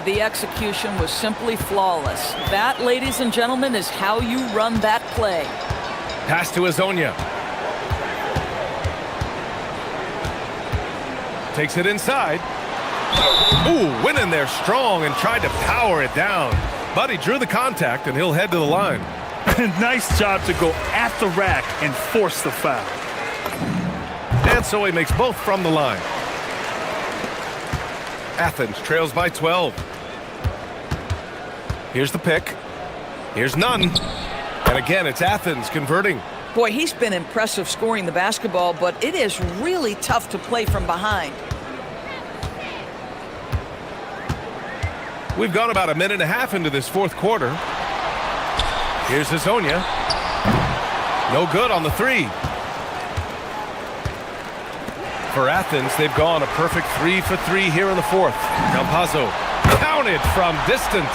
The execution was simply flawless. That, ladies and gentlemen, is how you run that play. Pass to Azonia. Takes it inside. Ooh, went in there strong and tried to power it down. But he drew the contact, and he'll head to the line. Nice job to go at the rack and force the foul. And so he makes both from the line. Athens trails by 12. Here's the pick. Here's Nunn. And again, it's Athens converting. Boy, he's been impressive scoring the basketball, but it is really tough to play from behind. We've gone about a minute and a half into this fourth quarter. Here's Azonia. No good on the 3. For Athens, they've gone a perfect 3 for 3 here in the fourth. Campazzo counted from distance.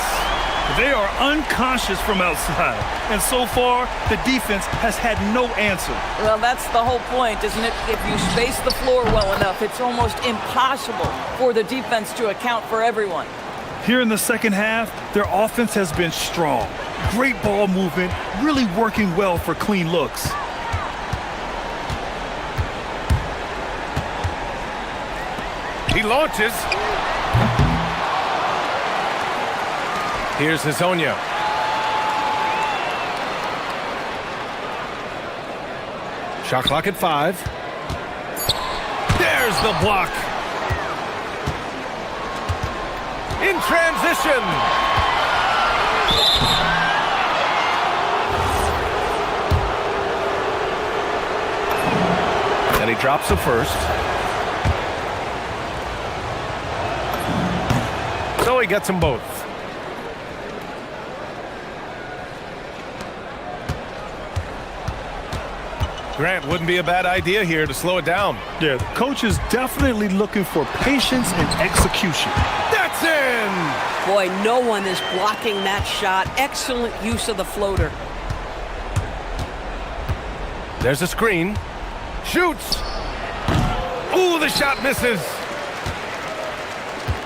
They are unconscious from outside, and so far, the defense has had no answer. Well, that's the whole point, isn't it? If you space the floor well enough, it's almost impossible for the defense to account for everyone. Here in the second half, their offense has been strong. Great ball movement, really working well for clean looks. He launches. Here's Azonia. Shot clock at 5. There's the block. In transition. And he drops the first. So he gets them both. Grant, wouldn't be a bad idea here to slow it down. Yeah, the coach is definitely looking for patience and execution. That's in! Boy, no one is blocking that shot. Excellent use of the floater. There's a screen. Shoots! Ooh, the shot misses!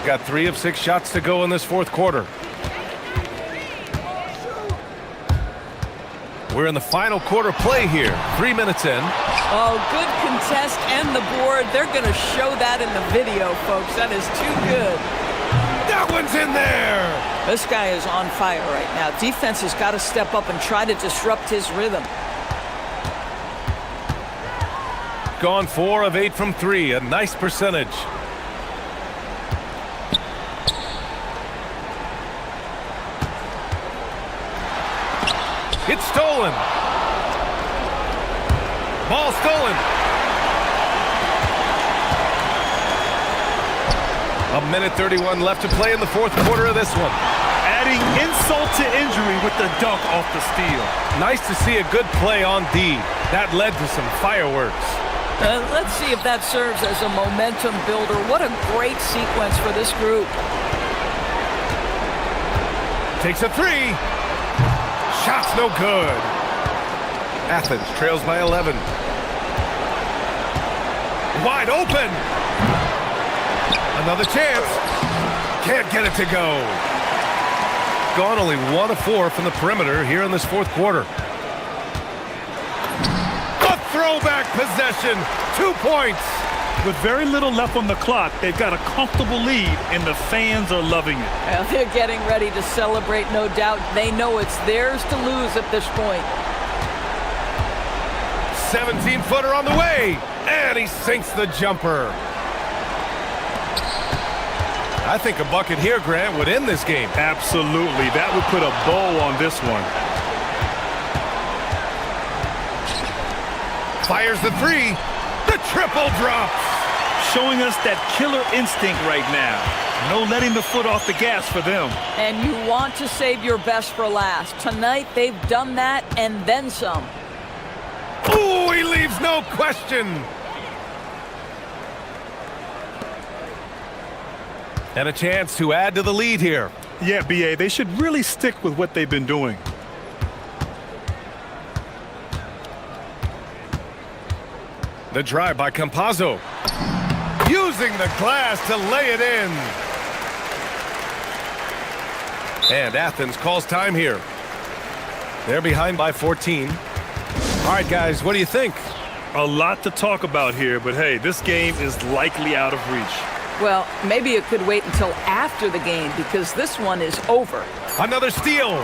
Got 3 of 6 shots to go in this fourth quarter. We're in the final quarter play here. 3 minutes in. Oh, good contest and the board. They're going to show that in the video, folks. That is too good. That one's in there! This guy is on fire right now. Defense has got to step up and try to disrupt his rhythm. Gone 4 of 8 from 3. A nice percentage. It's stolen. Ball stolen. A minute 31 left to play in the fourth quarter of this one. Adding insult to injury with the dunk off the steal. Nice to see a good play on D. That led to some fireworks. Let's see if that serves as a momentum builder. What a great sequence for this group. Takes a three. Shot's no good. Athens trails by 11. Wide open. Another chance. Can't get it to go. Gone only 1 of 4 from the perimeter here in this fourth quarter. A throwback possession. 2 points. With very little left on the clock, they've got a comfortable lead, and the fans are loving it. Well, they're getting ready to celebrate, no doubt. They know it's theirs to lose at this point. 17-footer on the way, and he sinks the jumper. I think a bucket here, Grant, would end this game. Absolutely. That would put a bow on this one. Fires the three. The triple drops. Showing us that killer instinct right now. No letting the foot off the gas for them. And you want to save your best for last. Tonight, they've done that and then some. Ooh, he leaves no question. And a chance to add to the lead here. Yeah, BA, they should really stick with what they've been doing. The drive by Campazzo. Using the glass to lay it in. And Athens calls time here. They're behind by 14. All right, guys, what do you think? A lot to talk about here, but hey, this game is likely out of reach. Well, maybe it could wait until after the game because this one is over. Another steal.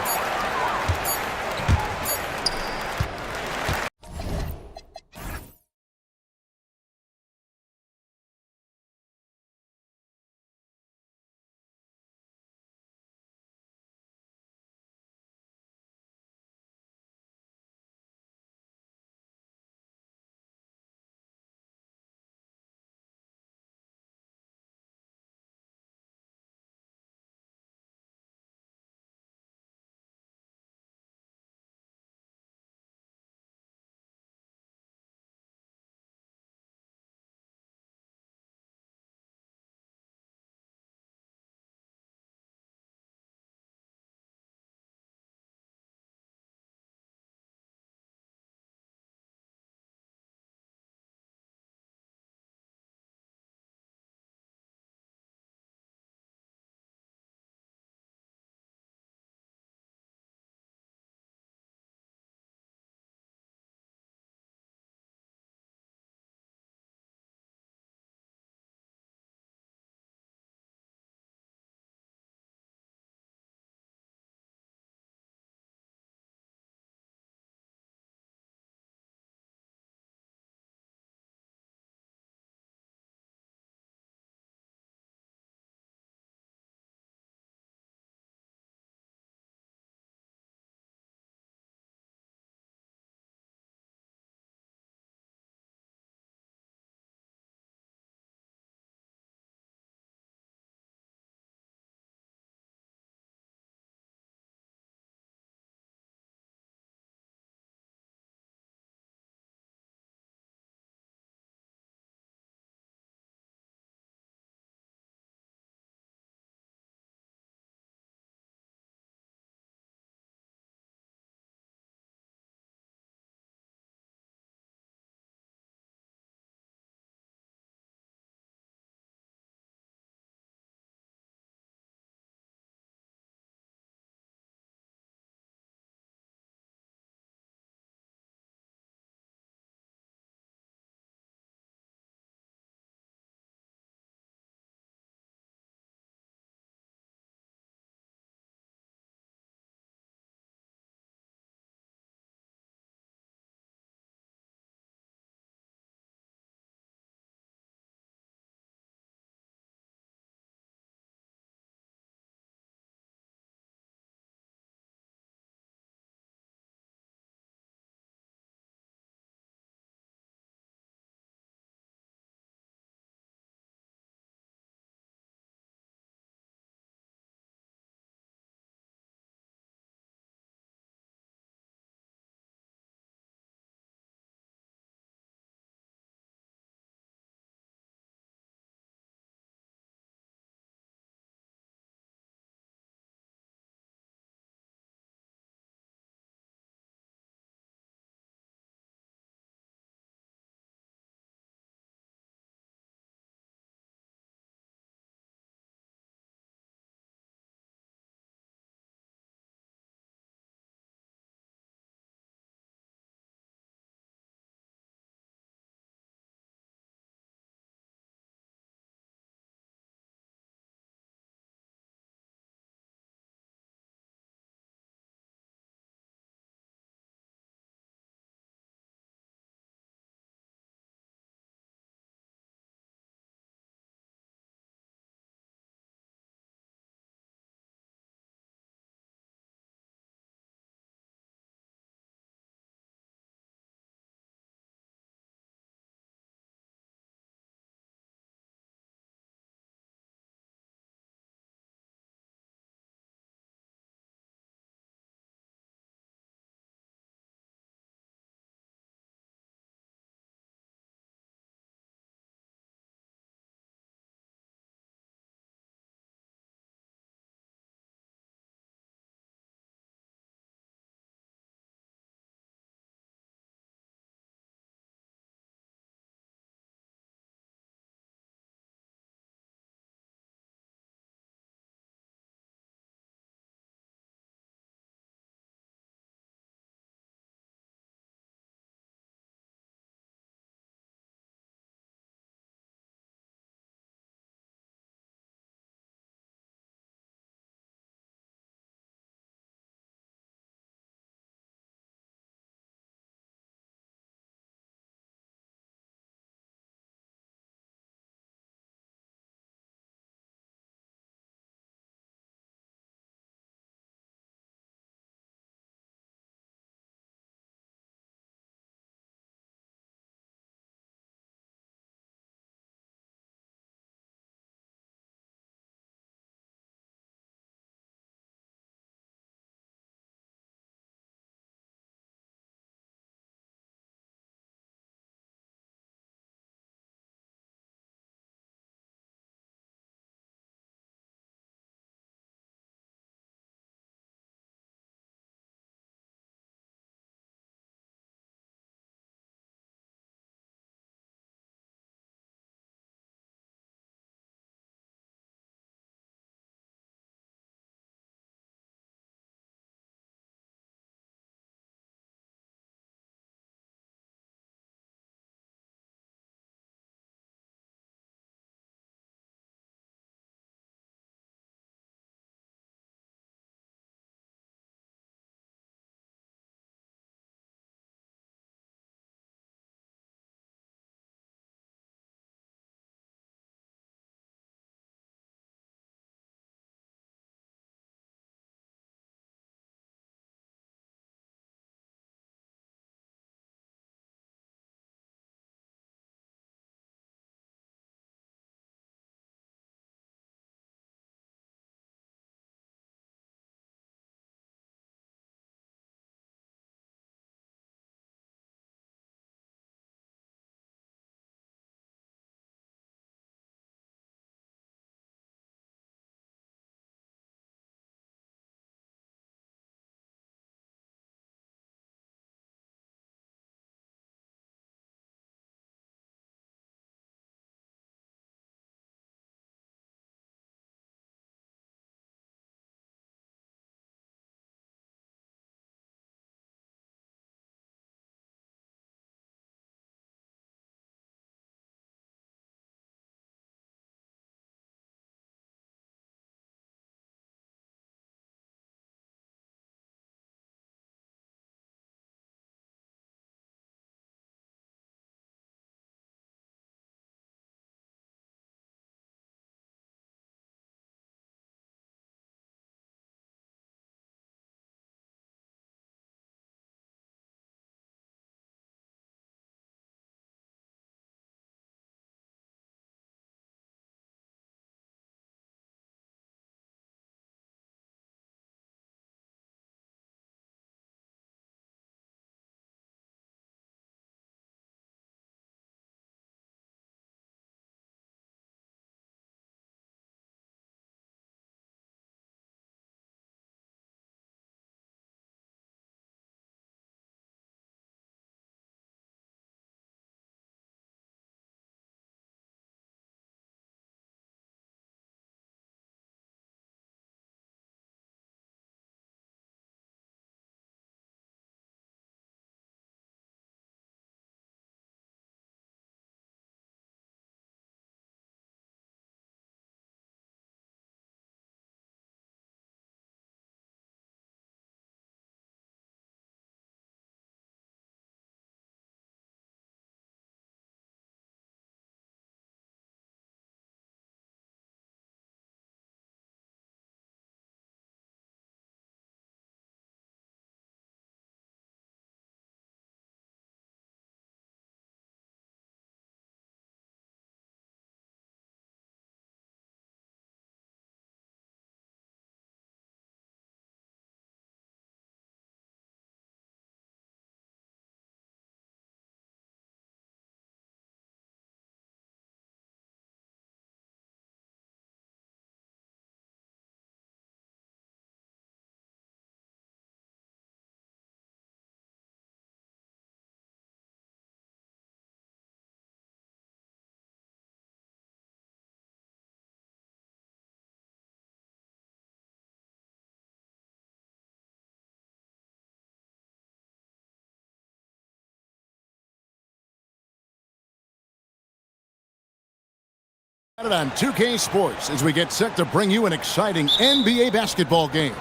On 2K Sports as we get set to bring you an exciting NBA basketball game.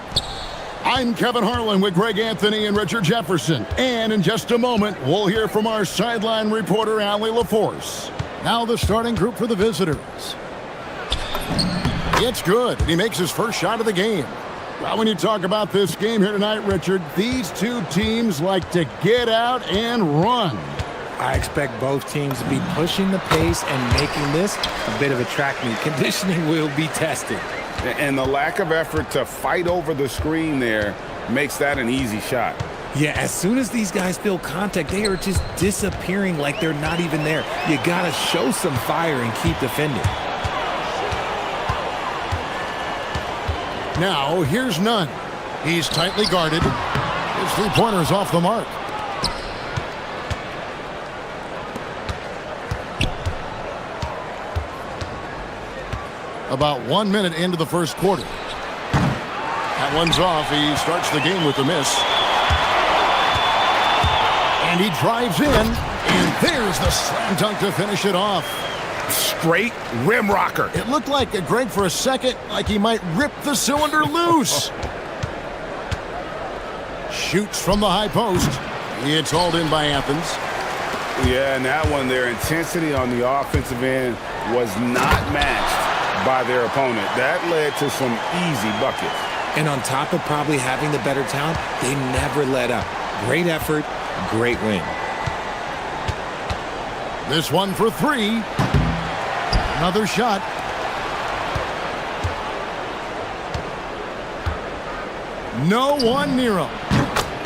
I'm Kevin Harlan with Greg Anthony and Richard Jefferson. And in just a moment, we'll hear from our sideline reporter, Allie LaForce. Now the starting group for the visitors. It's good, and he makes his first shot of the game. Well, when you talk about this game here tonight, Richard, these two teams like to get out and run. I expect both teams to be pushing the pace and making this a bit of a track meet. Conditioning will be tested. And the lack of effort to fight over the screen there makes that an easy shot. Yeah, as soon as these guys feel contact, they are just disappearing like they're not even there. You got to show some fire and keep defending. Now, here's Nunn. He's tightly guarded. His three-pointer is off the mark. About 1 minute into the first quarter. That one's off. He starts the game with a miss. And he drives in. And there's the slam dunk to finish it off. Straight rim rocker. It looked like, Greg, for a second, like he might rip the cylinder loose. Shoots from the high post. It's hauled in by Athens. Yeah, and that one, their intensity on the offensive end was not matched by their opponent. That led to some easy buckets. And on top of probably having the better talent, they never let up. Great effort, great win. This one for three. Another shot. No one near him.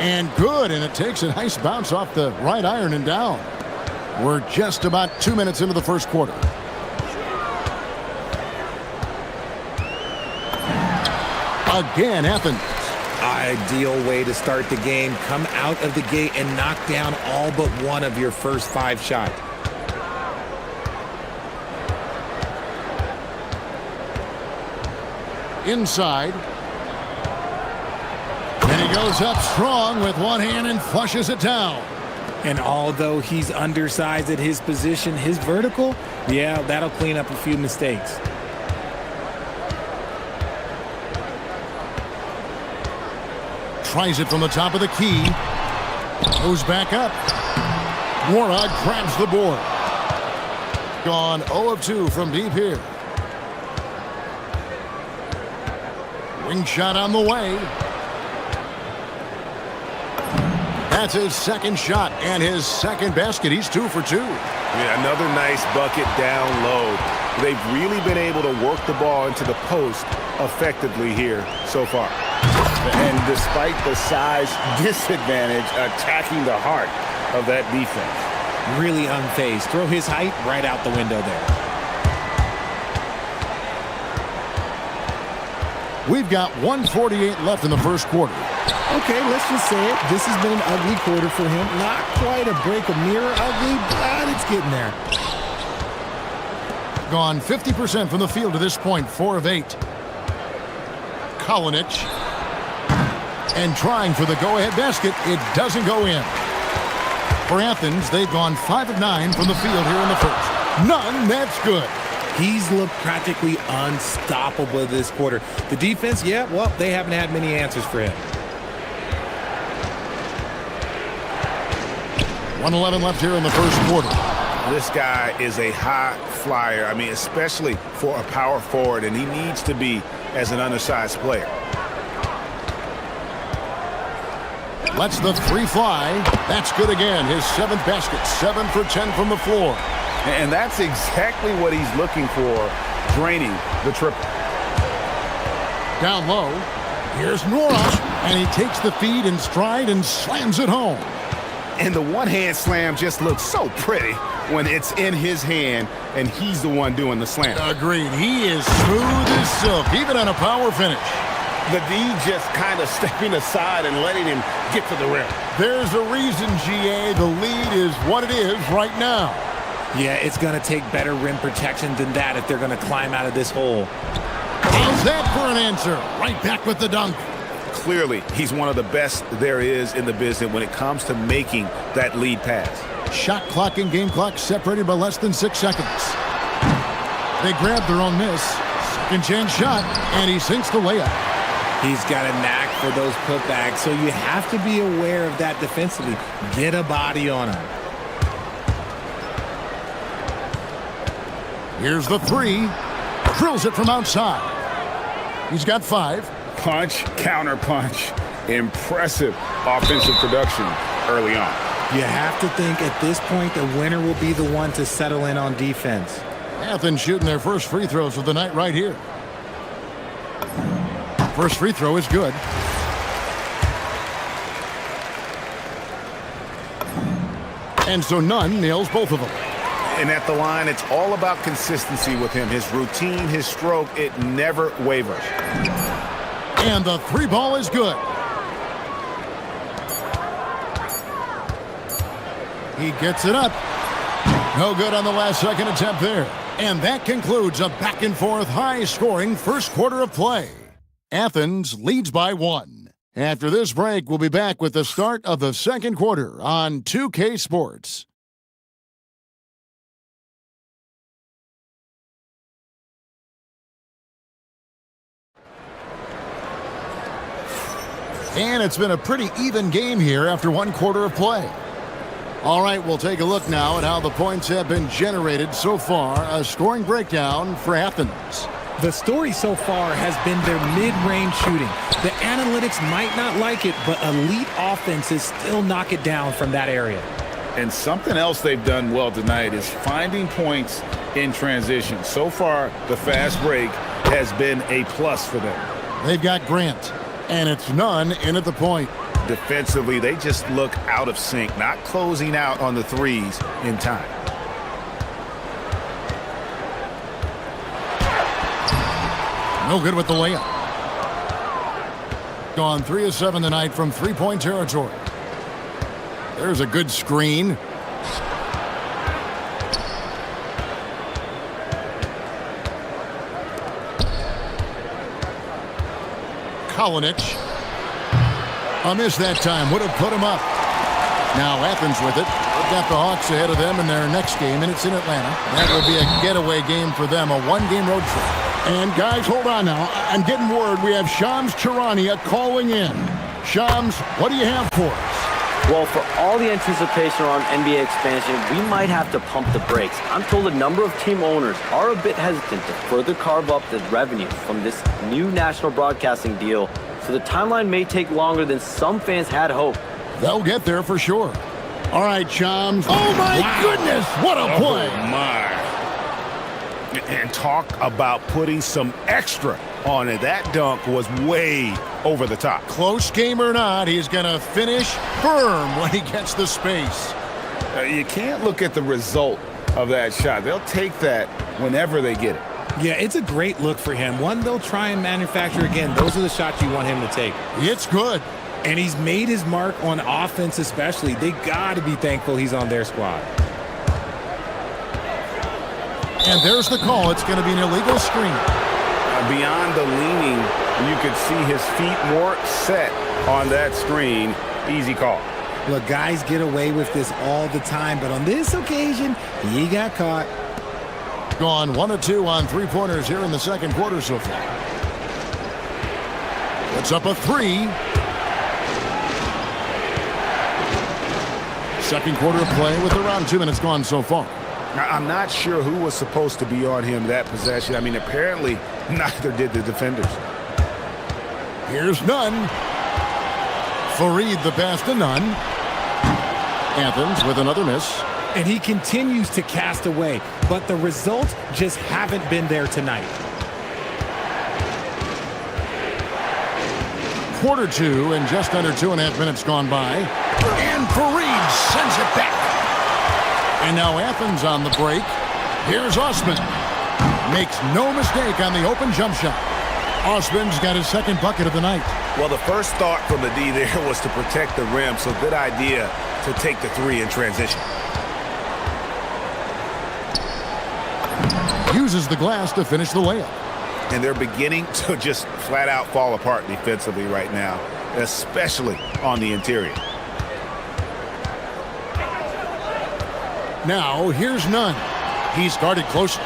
And good, and it takes a nice bounce off the right iron and down. We're just about 2 minutes into the first quarter. Again, Athens. Ideal way to start the game. Come out of the gate and knock down all but one of your first 5 shots. Inside. And he goes up strong with one hand and flushes it down. And although he's undersized at his position, his vertical, yeah, that'll clean up a few mistakes. Tries it from the top of the key. Goes back up. Warnock grabs the board. Gone 0 of 2 from deep here. Wing shot on the way. That's his second shot and his second basket. He's 2 for 2. Yeah, another nice bucket down low. They've really been able to work the ball into the post effectively here so far. And despite the size disadvantage, attacking the heart of that defense. Really unfazed. Throw his height right out the window there. We've got 1:48 left in the first quarter. Okay, let's just say it. This has been an ugly quarter for him. Not quite a break of mirror ugly, but it's getting there. Gone 50% from the field to this point, 4 of 8. Kalinic. And trying for the go-ahead basket, it doesn't go in. For Athens, they've gone 5 of 9 from the field here in the first. None, that's good. He's looked practically unstoppable this quarter. The defense, yeah, well, they haven't had many answers for him. 1:11 left here in the first quarter. This guy is a high flyer. I mean, especially for a power forward, and he needs to be as an undersized player. Lets the 3 fly. That's good again. His 7th basket, 7 for 10 from the floor. And that's exactly what he's looking for, draining the triple. Down low. Here's Norris, and he takes the feed in stride and slams it home. And the one-hand slam just looks so pretty when it's in his hand and he's the one doing the slam. Agreed. He is smooth as silk, even on a power finish. The D just kind of stepping aside and letting him get to the rim. There's a reason, GA, the lead is what it is right now. Yeah, it's going to take better rim protection than that if they're going to climb out of this hole. How's that for an answer? Right back with the dunk. Clearly, he's one of the best there is in the business when it comes to making that lead pass. Shot clock and game clock separated by less than 6 seconds. They grab their own miss. Second chance shot, and he sinks the layup. He's got a knack for those putbacks, so you have to be aware of that defensively. Get a body on him. Here's the three. Drills it from outside. He's got 5. Punch, counter punch. Impressive offensive production early on. You have to think at this point the winner will be the one to settle in on defense. Athens shooting their first free throws of the night right here. First free throw is good. And so none nails both of them. And at the line, it's all about consistency with him. His routine, his stroke, it never wavers. And the 3 ball is good. He gets it up. No good on the last second attempt there. And that concludes a back-and-forth, high-scoring first quarter of play. Athens leads by 1. After this break, we'll be back with the start of the second quarter on 2K Sports. And it's been a pretty even game here after 1 quarter of play. All right, we'll take a look now at how the points have been generated so far. A scoring breakdown for Athens. The story so far has been their mid-range shooting. The analytics might not like it, but elite offenses still knock it down from that area. And something else they've done well tonight is finding points in transition. So far, the fast break has been a plus for them. They've got Grant, and it's none in at the point. Defensively, they just look out of sync, not closing out on the threes in time. No good with the layup. Gone 3 of 7 tonight from three-point territory. There's a good screen. Kalinic. A miss that time. Would have put him up. Now Athens with it. They've got the Hawks ahead of them in their next game, and it's in Atlanta. That will be a getaway game for them, a 1-game road trip. And guys, hold on now. I'm getting word we have Shams Charania calling in. Shams, what do you have for us? Well, for all the anticipation around NBA expansion, we might have to pump the brakes. I'm told a number of team owners are a bit hesitant to further carve up the revenue from this new national broadcasting deal, so the timeline may take longer than some fans had hoped. They'll get there for sure. All right, Shams. Oh, my goodness. What a play. Oh, my. And talk about putting some extra on it. That dunk was way over the top. Close game or not, he's going to finish firm when he gets the space. You can't look at the result of that shot. They'll take that whenever they get it. Yeah, it's a great look for him. One they'll try and manufacture again. Those are the shots you want him to take. It's good. And he's made his mark on offense especially. They got to be thankful he's on their squad. And there's the call. It's going to be an illegal screen. Beyond the leaning, you could see his feet more set on that screen. Easy call. Look, guys get away with this all the time, but on this occasion, he got caught. Gone 1 of 2 on three-pointers here in the second quarter so far. Puts up a 3. Second quarter of play with around 2 minutes gone so far. Now, I'm not sure who was supposed to be on him that possession. I mean, apparently neither did the defenders. Here's none. Fareed the pass to none. Athens with another miss. And he continues to cast away, but the results just haven't been there tonight. Quarter 2 and just under 2.5 minutes gone by. And Fareed sends it back. And now Athens on the break. Here's Osman. Makes no mistake on the open jump shot. Osman's got his second bucket of the night. Well, the first thought from the D there was to protect the rim, so good idea to take the 3 in transition. Uses the glass to finish the layup. And they're beginning to just flat out fall apart defensively right now, especially on the interior. Now, here's none. He started close.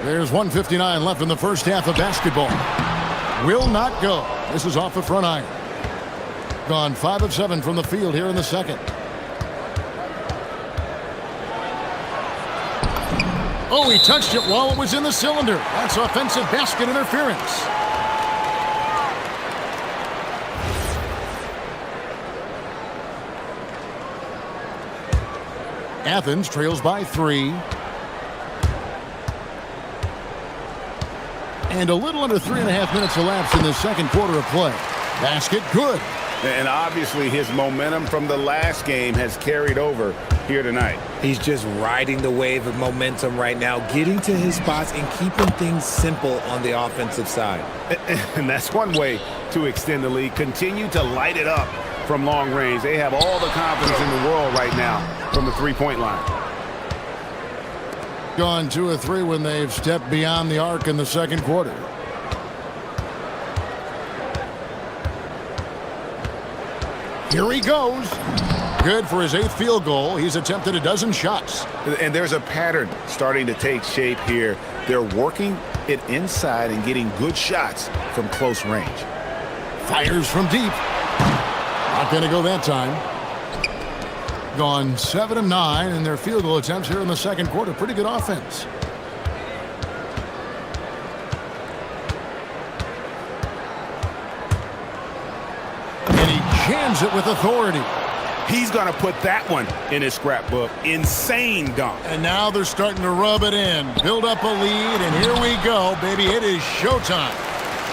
There's 1:59 left in the first half of basketball. Will not go. This is off the front iron. Gone 5 of 7 from the field here in the second. Oh, he touched it while it was in the cylinder. That's offensive basket interference. Athens trails by 3. And a little under 3.5 minutes elapsed in the second quarter of play. Basket good. And obviously his momentum from the last game has carried over here tonight. He's just riding the wave of momentum right now, getting to his spots and keeping things simple on the offensive side. And that's one way to extend the lead. Continue to light it up from long range. They have all the confidence in the world right now from the three-point line. Gone 2 of 3 when they've stepped beyond the arc in the second quarter. Here he goes. Good for his 8th field goal. He's attempted a dozen shots. And there's a pattern starting to take shape here. They're working it inside and getting good shots from close range. Fires from deep. Not going to go that time. Gone 7 of 9 in their field goal attempts here in the second quarter. Pretty good offense. And he jams it with authority. He's going to put that one in his scrapbook. Insane dunk. And now they're starting to rub it in. Build up a lead, and here we go, baby. It is showtime.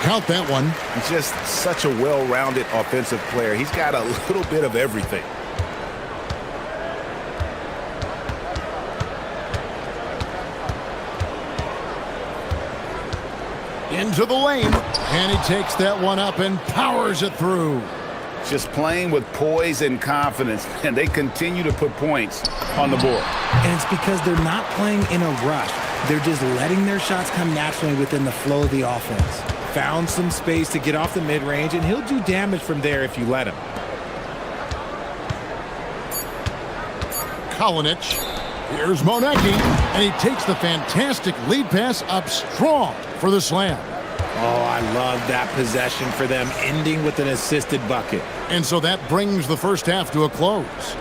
Count that one. He's just such a well-rounded offensive player. He's got a little bit of everything. Into the lane, and he takes that one up and powers it through. Just playing with poise and confidence, and they continue to put points on the board. And it's because they're not playing in a rush. They're just letting their shots come naturally within the flow of the offense. Found some space to get off the mid-range, and he'll do damage from there if you let him. Kalinic. Here's Monecki, and he takes the fantastic lead pass up strong for the slam. Oh, I love that possession for them, ending with an assisted bucket. And so that brings the first half to a close.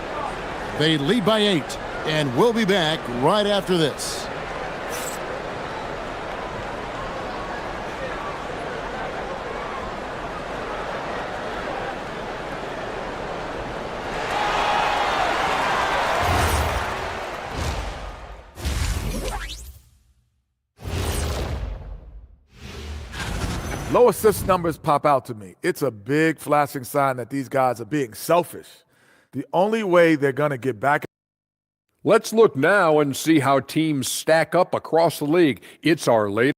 They lead by 8, and we'll be back right after this. Low assist numbers pop out to me. It's a big flashing sign that these guys are being selfish. The only way they're going to get back. Let's look now and see how teams stack up across the league. It's our latest.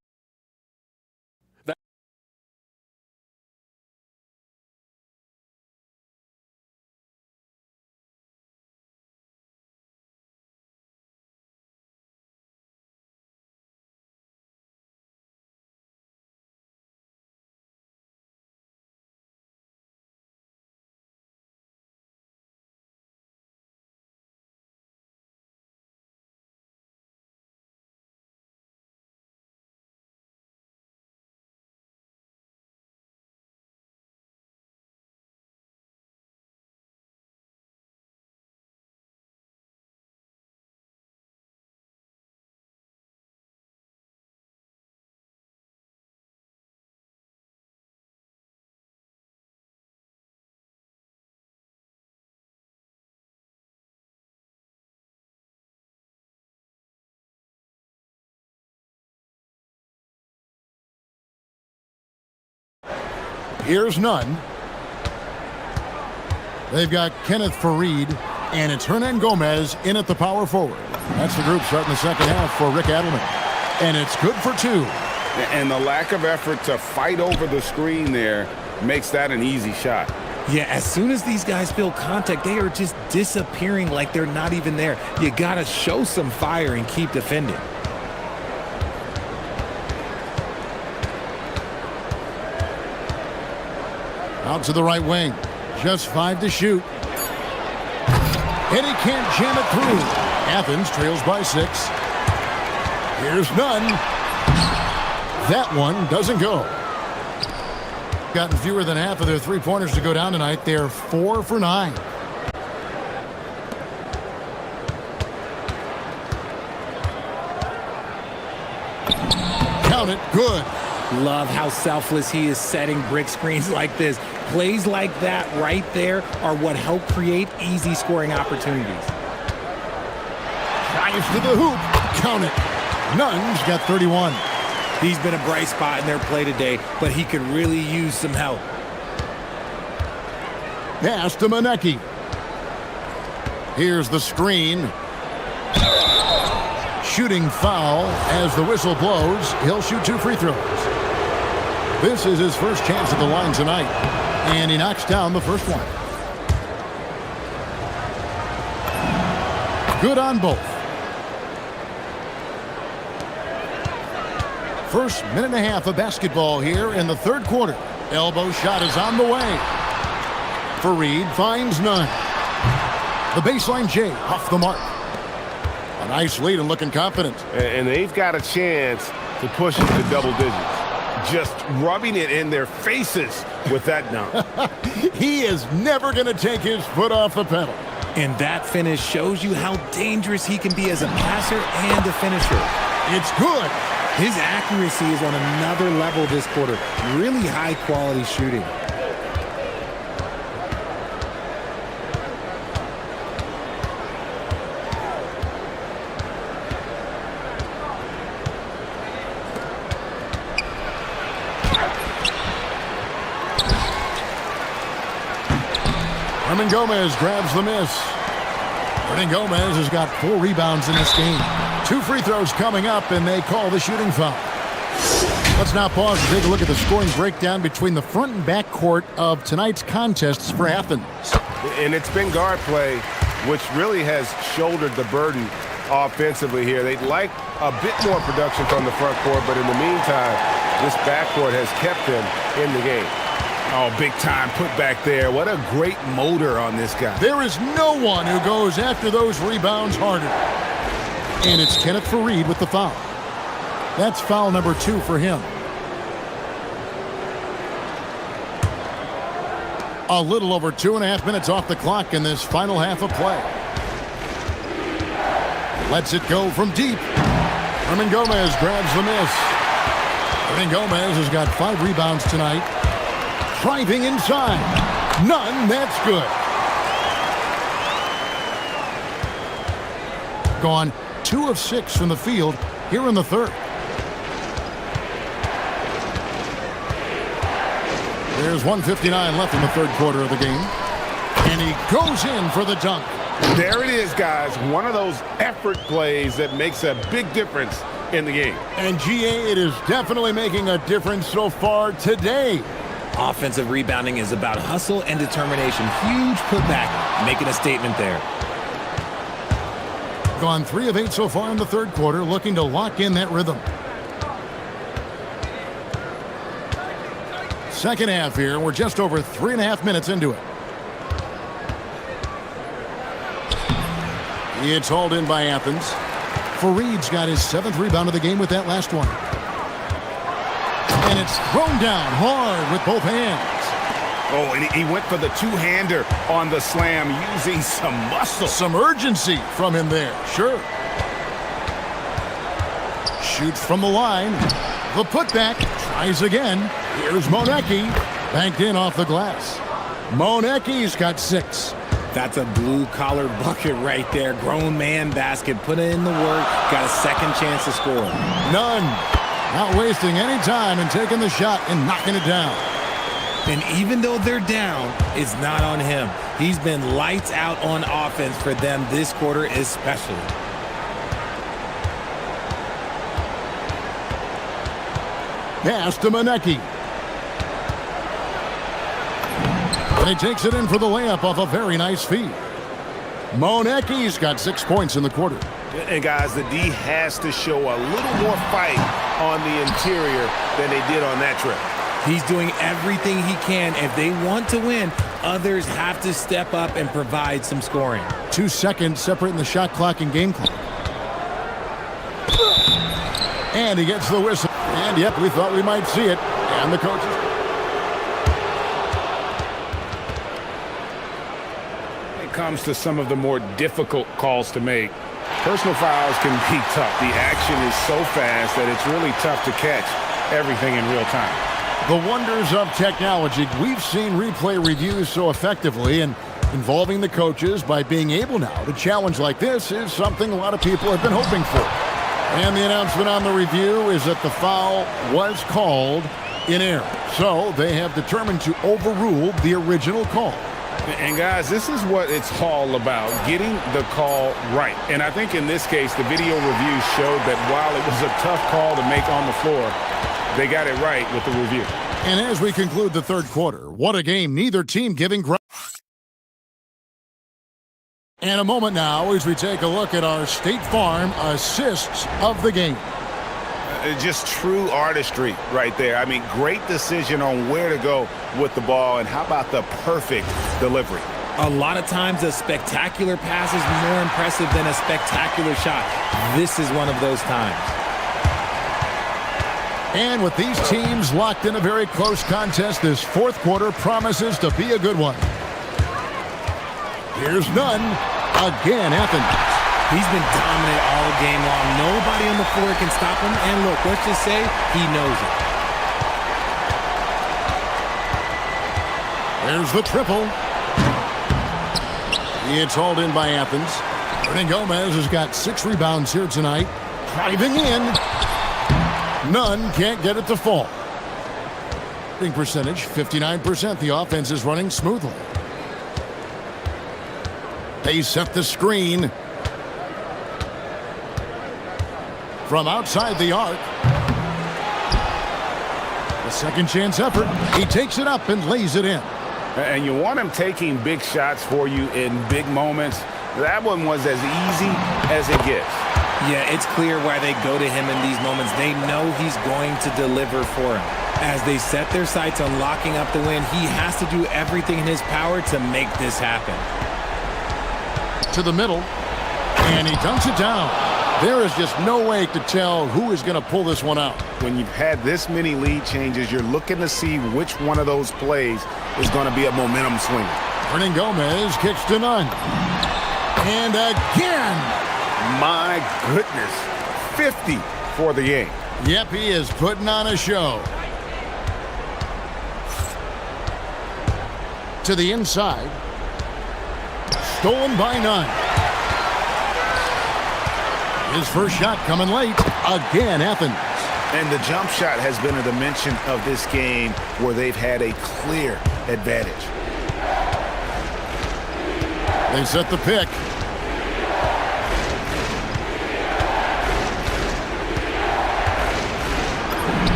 Here's none. They've got Kenneth Farid, and it's Hernan Gomez in at the power forward. That's the group starting the second half for Rick Adelman. And it's good for 2. And the lack of effort to fight over the screen there makes that an easy shot. Yeah, as soon as these guys feel contact, they are just disappearing like they're not even there. You got to show some fire and keep defending. Out to the right wing. Just 5 to shoot. And he can't jam it through. Athens trails by 6. Here's none. That one doesn't go. Gotten fewer than half of their three-pointers to go down tonight. They're 4 for 9. Count it. Good. Love how selfless he is setting brick screens like this. Plays like that right there are what help create easy scoring opportunities. Drives to the hoop. Count it. Nunn's got 31. He's been a bright spot in their play today, but he could really use some help. Pass to Monecki. Here's the screen. Shooting foul as the whistle blows. He'll shoot 2 free throws. This is his first chance at the line tonight, and he knocks down the first one. Good on both. First minute and a half of basketball here in the third quarter. Elbow shot is on the way. Fareed finds none. The baseline J off the mark. A nice lead and looking confident. And they've got a chance to push it to double digits. Just rubbing it in their faces with that dunk. He is never going to take his foot off the pedal. And that finish shows you how dangerous he can be as a passer and a finisher. It's good. His accuracy is on another level this quarter. Really high quality shooting. Hernan Gomez grabs the miss. Hernan Gomez has got 4 rebounds in this game. 2 free throws coming up, and they call the shooting foul. Let's now pause and take a look at the scoring breakdown between the front and back court of tonight's contests for Athens. And it's been guard play, which really has shouldered the burden offensively here. They'd like a bit more production from the front court, but in the meantime, this backcourt has kept them in the game. Oh, big time put back there. What a great motor on this guy. There is no one who goes after those rebounds harder. And it's Kenneth Fareed with the foul. That's foul number 2 for him. A little over 2.5 minutes off the clock in this final half of play. Lets it go from deep. Hernan Gomez grabs the miss. Hernan Gomez has got 5 rebounds tonight. Driving inside. None. That's good. Gone 2 of 6 from the field here in the third. There's 1:59 left in the third quarter of the game. And he goes in for the dunk. There it is, guys. One of those effort plays that makes a big difference in the game. And GA, it is definitely making a difference so far today. Offensive rebounding is about hustle and determination. Huge putback, making a statement there. Gone 3 of 8 so far in the third quarter, looking to lock in that rhythm. Second half here, we're just over 3.5 minutes into it. It's hauled in by Athens. Fareed's got his 7th rebound of the game with that last one. And it's thrown down hard with both hands. Oh, and he went for the two-hander on the slam, using some muscle. Some urgency from him there, sure. Shoots from the line. The putback, tries again. Here's Monecki, banked in off the glass. Monecki's got 6. That's a blue-collar bucket right there. Grown man basket. Put in the work. Got a second chance to score. None. Not wasting any time and taking the shot and knocking it down. And even though they're down, it's not on him. He's been lights out on offense for them this quarter especially. Pass to Monecki. And he takes it in for the layup off a very nice feed. Monecki's got 6 points in the quarter. And guys, the D has to show a little more fight on the interior than they did on that trip. He's doing everything he can. If they want to win, others have to step up and provide some scoring. 2 seconds separating the shot clock and game clock. And he gets the whistle. And yep, we thought we might see it. And the coaches. It comes to some of the more difficult calls to make. Personal fouls can be tough. The action is so fast that it's really tough to catch everything in real time. The wonders of technology. We've seen replay reviews so effectively, and involving the coaches by being able now to challenge like this is something a lot of people have been hoping for. And the announcement on the review is that the foul was called in error. So they have determined to overrule the original call. And guys, this is what it's all about, getting the call right. And I think in this case, the video review showed that while it was a tough call to make on the floor, they got it right with the review. And as we conclude the third quarter, what a game, neither team giving ground. And a moment now as we take a look at our State Farm assists of the game. Just true artistry right there. I mean, great decision on where to go with the ball, and how about the perfect delivery? A lot of times a spectacular pass is more impressive than a spectacular shot. This is one of those times. And with these teams locked in a very close contest, this fourth quarter promises to be a good one. Here's Nunn. Again, Athens. He's been dominant all game long. Nobody on the floor can stop him. And look, let's just say he knows it. There's the triple. It's hauled in by Athens. Hernan Gomez has got 6 rebounds here tonight. Driving in. Nunn can't get it to fall. Shooting percentage, 59%. The offense is running smoothly. They set the screen. From outside the arc. The second chance effort. He takes it up and lays it in. And you want him taking big shots for you in big moments. That one was as easy as it gets. Yeah, it's clear why they go to him in these moments. They know he's going to deliver for him. As they set their sights on locking up the win, he has to do everything in his power to make this happen. To the middle. And he dunks it down. There is just no way to tell who is going to pull this one out. When you've had this many lead changes, you're looking to see which one of those plays is going to be a momentum swinger. Hernan Gomez kicks to Nunn. And again. My goodness. 50 for the game. Yep, he is putting on a show. To the inside. Stolen by Nunn. His first shot coming late. Again, Athens. And the jump shot has been a dimension of this game where they've had a clear advantage. They set the pick.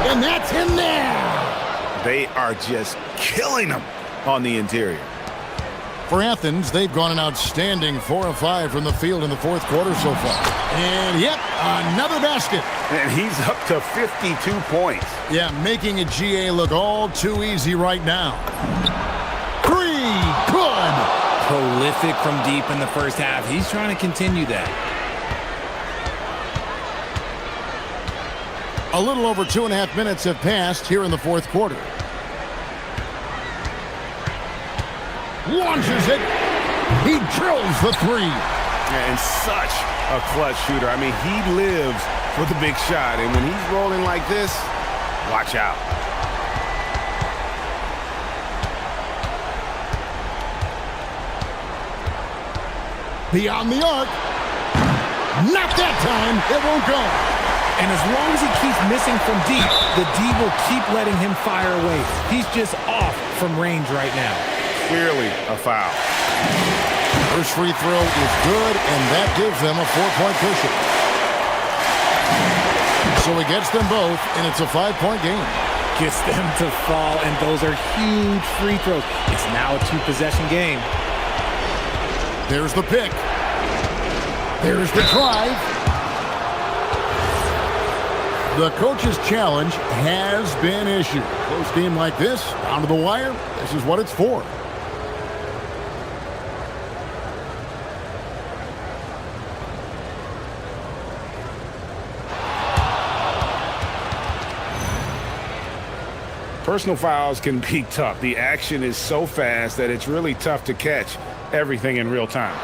And that's in there. They are just killing them on the interior. For Athens, they've gone an outstanding 4 of 5 from the field in the fourth quarter so far. And yep, another basket. And he's up to 52 points. Yeah, making a GA look all too easy right now. 3, good. Prolific from deep in the first half. He's trying to continue that. A little over 2.5 minutes have passed here in the fourth quarter. Launches it. He drills the 3. And such a clutch shooter. I mean, he lives for the big shot. And when he's rolling like this, watch out. Beyond the arc. Not that time. It won't go. And as long as he keeps missing from deep, the D will keep letting him fire away. He's just off from range right now. Clearly a foul. First free throw is good, and that gives them a 4-point cushion. So he gets them both, and it's a 5-point game. Gets them to fall, and those are huge free throws. It's now a 2-possession game. There's the pick. There's the drive. The coach's challenge has been issued. Close game like this, down to the wire, this is what it's for. Personal fouls can be tough. The action is so fast that it's really tough to catch everything in real time.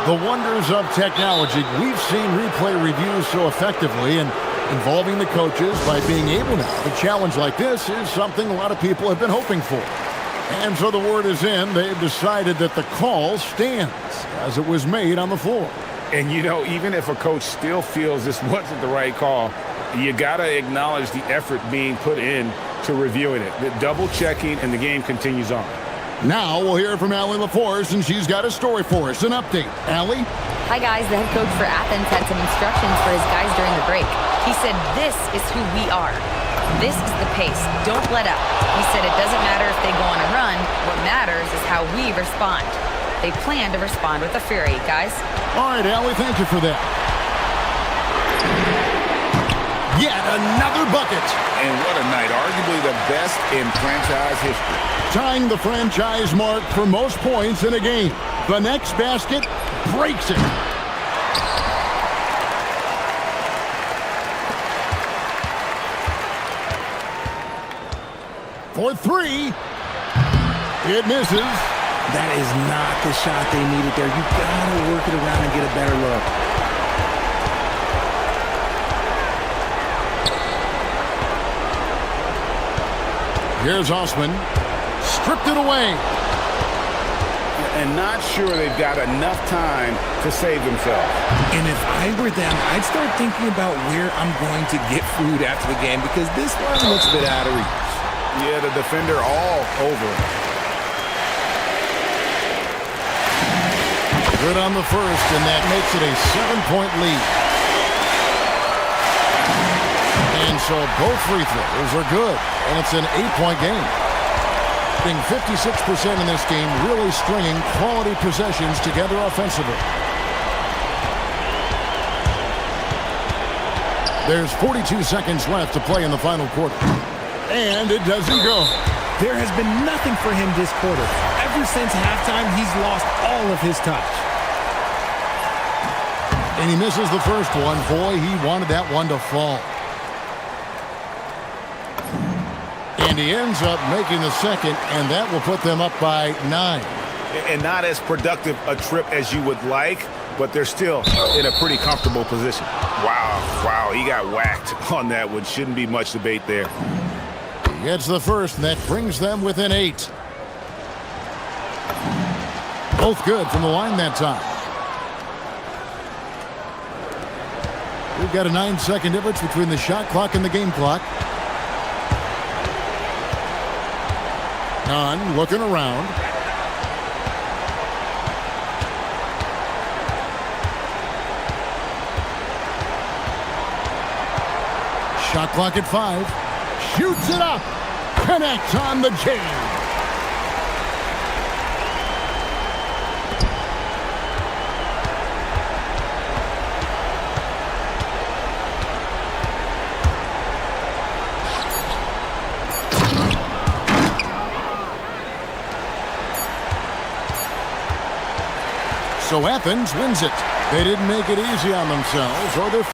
The wonders of technology. We've seen replay reviews so effectively, and involving the coaches by being able now to challenge like this is something a lot of people have been hoping for. And so the word is in. They've decided that the call stands as it was made on the floor. And, you know, even if a coach still feels this wasn't the right call, you got to acknowledge the effort being put in to reviewing it. The double checking, and the game continues on. Now we'll hear from Allie LaForce, and she's got a story for us. An update. Allie? Hi, guys. The head coach for Athens had some instructions for his guys during the break. He said, this is who we are. This is the pace. Don't let up. He said it doesn't matter if they go on a run. What matters is how we respond. They plan to respond with a fury, guys. All right, Allie, thank you for that. Yet another bucket. And what a night. Arguably the best in franchise history. Tying the franchise mark for most points in a game. The next basket breaks it. For three. It misses. That is not the shot they needed there. You gotta work it around and get a better look. Here's Osman. Stripped it away. And not sure they've got enough time to save themselves. And if I were them, I'd start thinking about where I'm going to get food after the game, because this one looks a bit out of reach. Yeah, the defender all over him. Good on the first, and that makes it a 7-point lead. And so both free throws are good, and it's an 8-point game. Being 56% in this game, really stringing quality possessions together offensively. There's 42 seconds left to play in the final quarter. And it doesn't go. There has been nothing for him this quarter. Ever since halftime, he's lost all of his touch. And he misses the first one. Boy, he wanted that one to fall. And he ends up making the second, and that will put them up by 9. And not as productive a trip as you would like, but they're still in a pretty comfortable position. Wow, he got whacked on that one. Shouldn't be much debate there. He gets the first, and that brings them within 8. Both good from the line that time. We've got a 9-second difference between the shot clock and the game clock. Nunn looking around. Shot clock at 5. Shoots it up. Connect on the jam. So Athens wins it. They didn't make it easy on themselves or their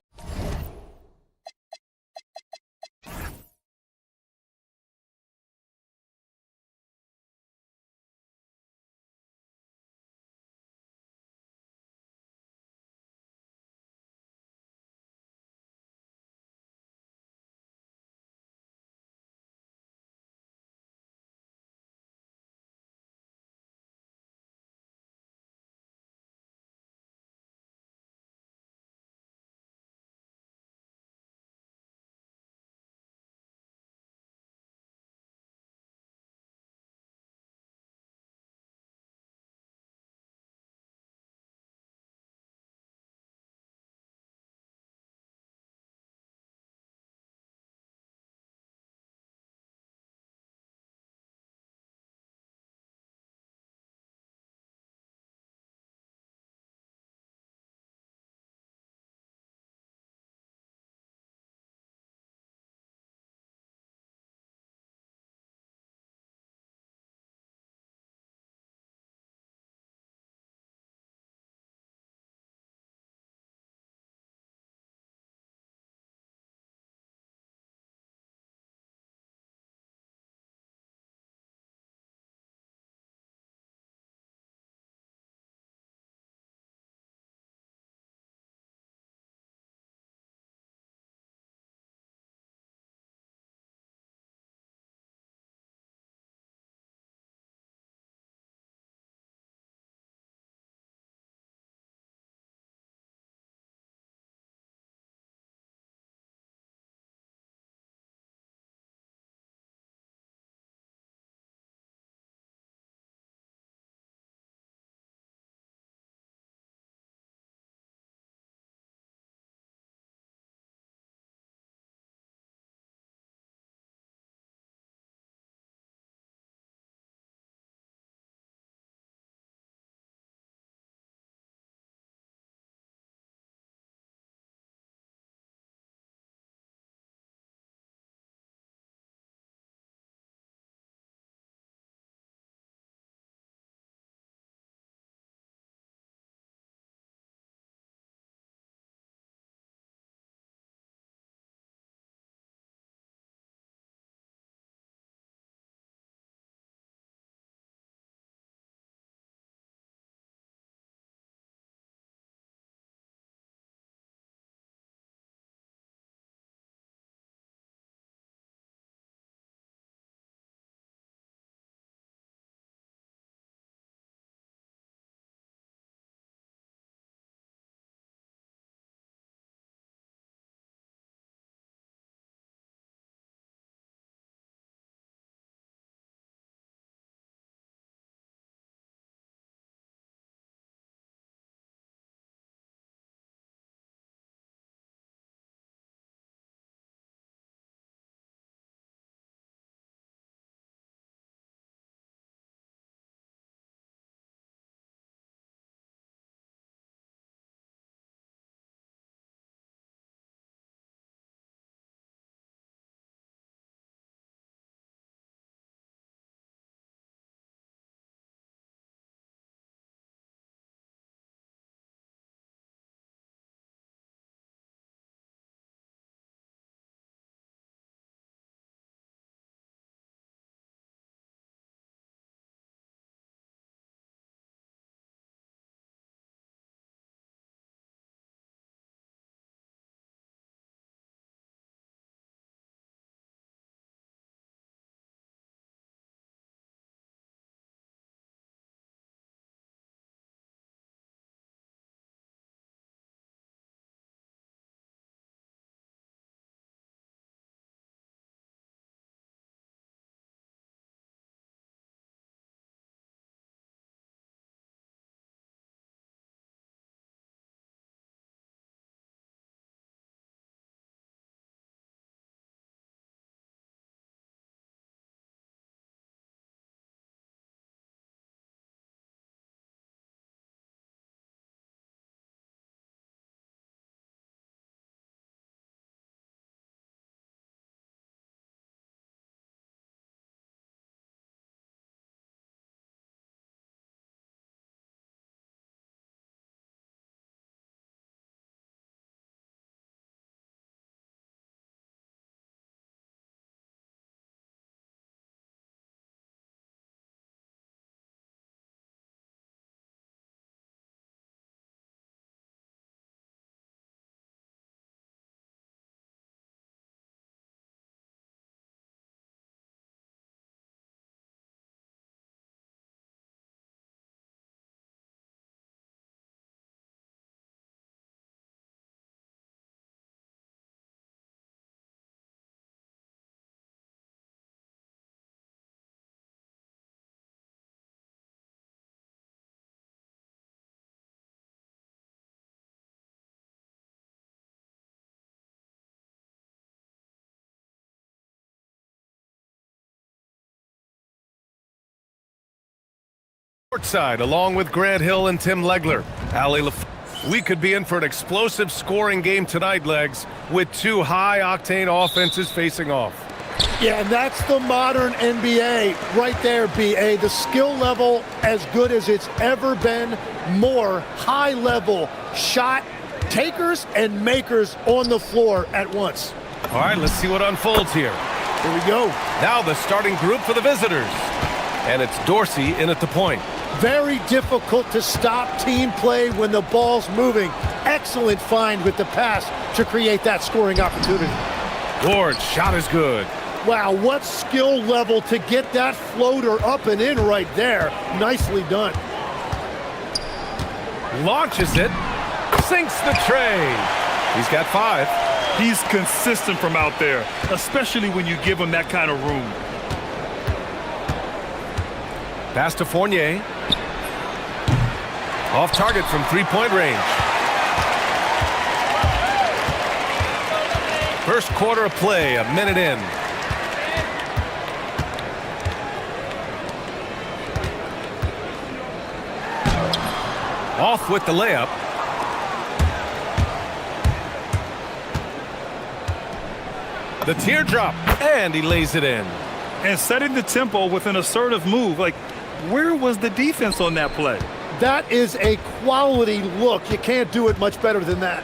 Side, along with Grant Hill and Tim Legler. We could be in for an explosive scoring game tonight, Legs, with two high-octane offenses facing off. Yeah, and that's the modern NBA right there, B.A. The skill level as good as it's ever been. More high-level shot takers and makers on the floor at once. All right, let's see what unfolds here. Here we go. Now the starting group for the visitors. And it's Dorsey in at the point. Very difficult to stop team play when the ball's moving. Excellent find with the pass to create that scoring opportunity. Ward's shot is good. Wow, what skill level to get that floater up and in right there. Nicely done. Launches it. Sinks the tray. He's got 5. He's consistent from out there, especially when you give him that kind of room. Pass to Fournier. Off target from three-point range. First quarter of play, a minute in. Off with the layup. The teardrop, and he lays it in. And setting the tempo with an assertive move. Like, where was the defense on that play? That is a quality look. You can't do it much better than that.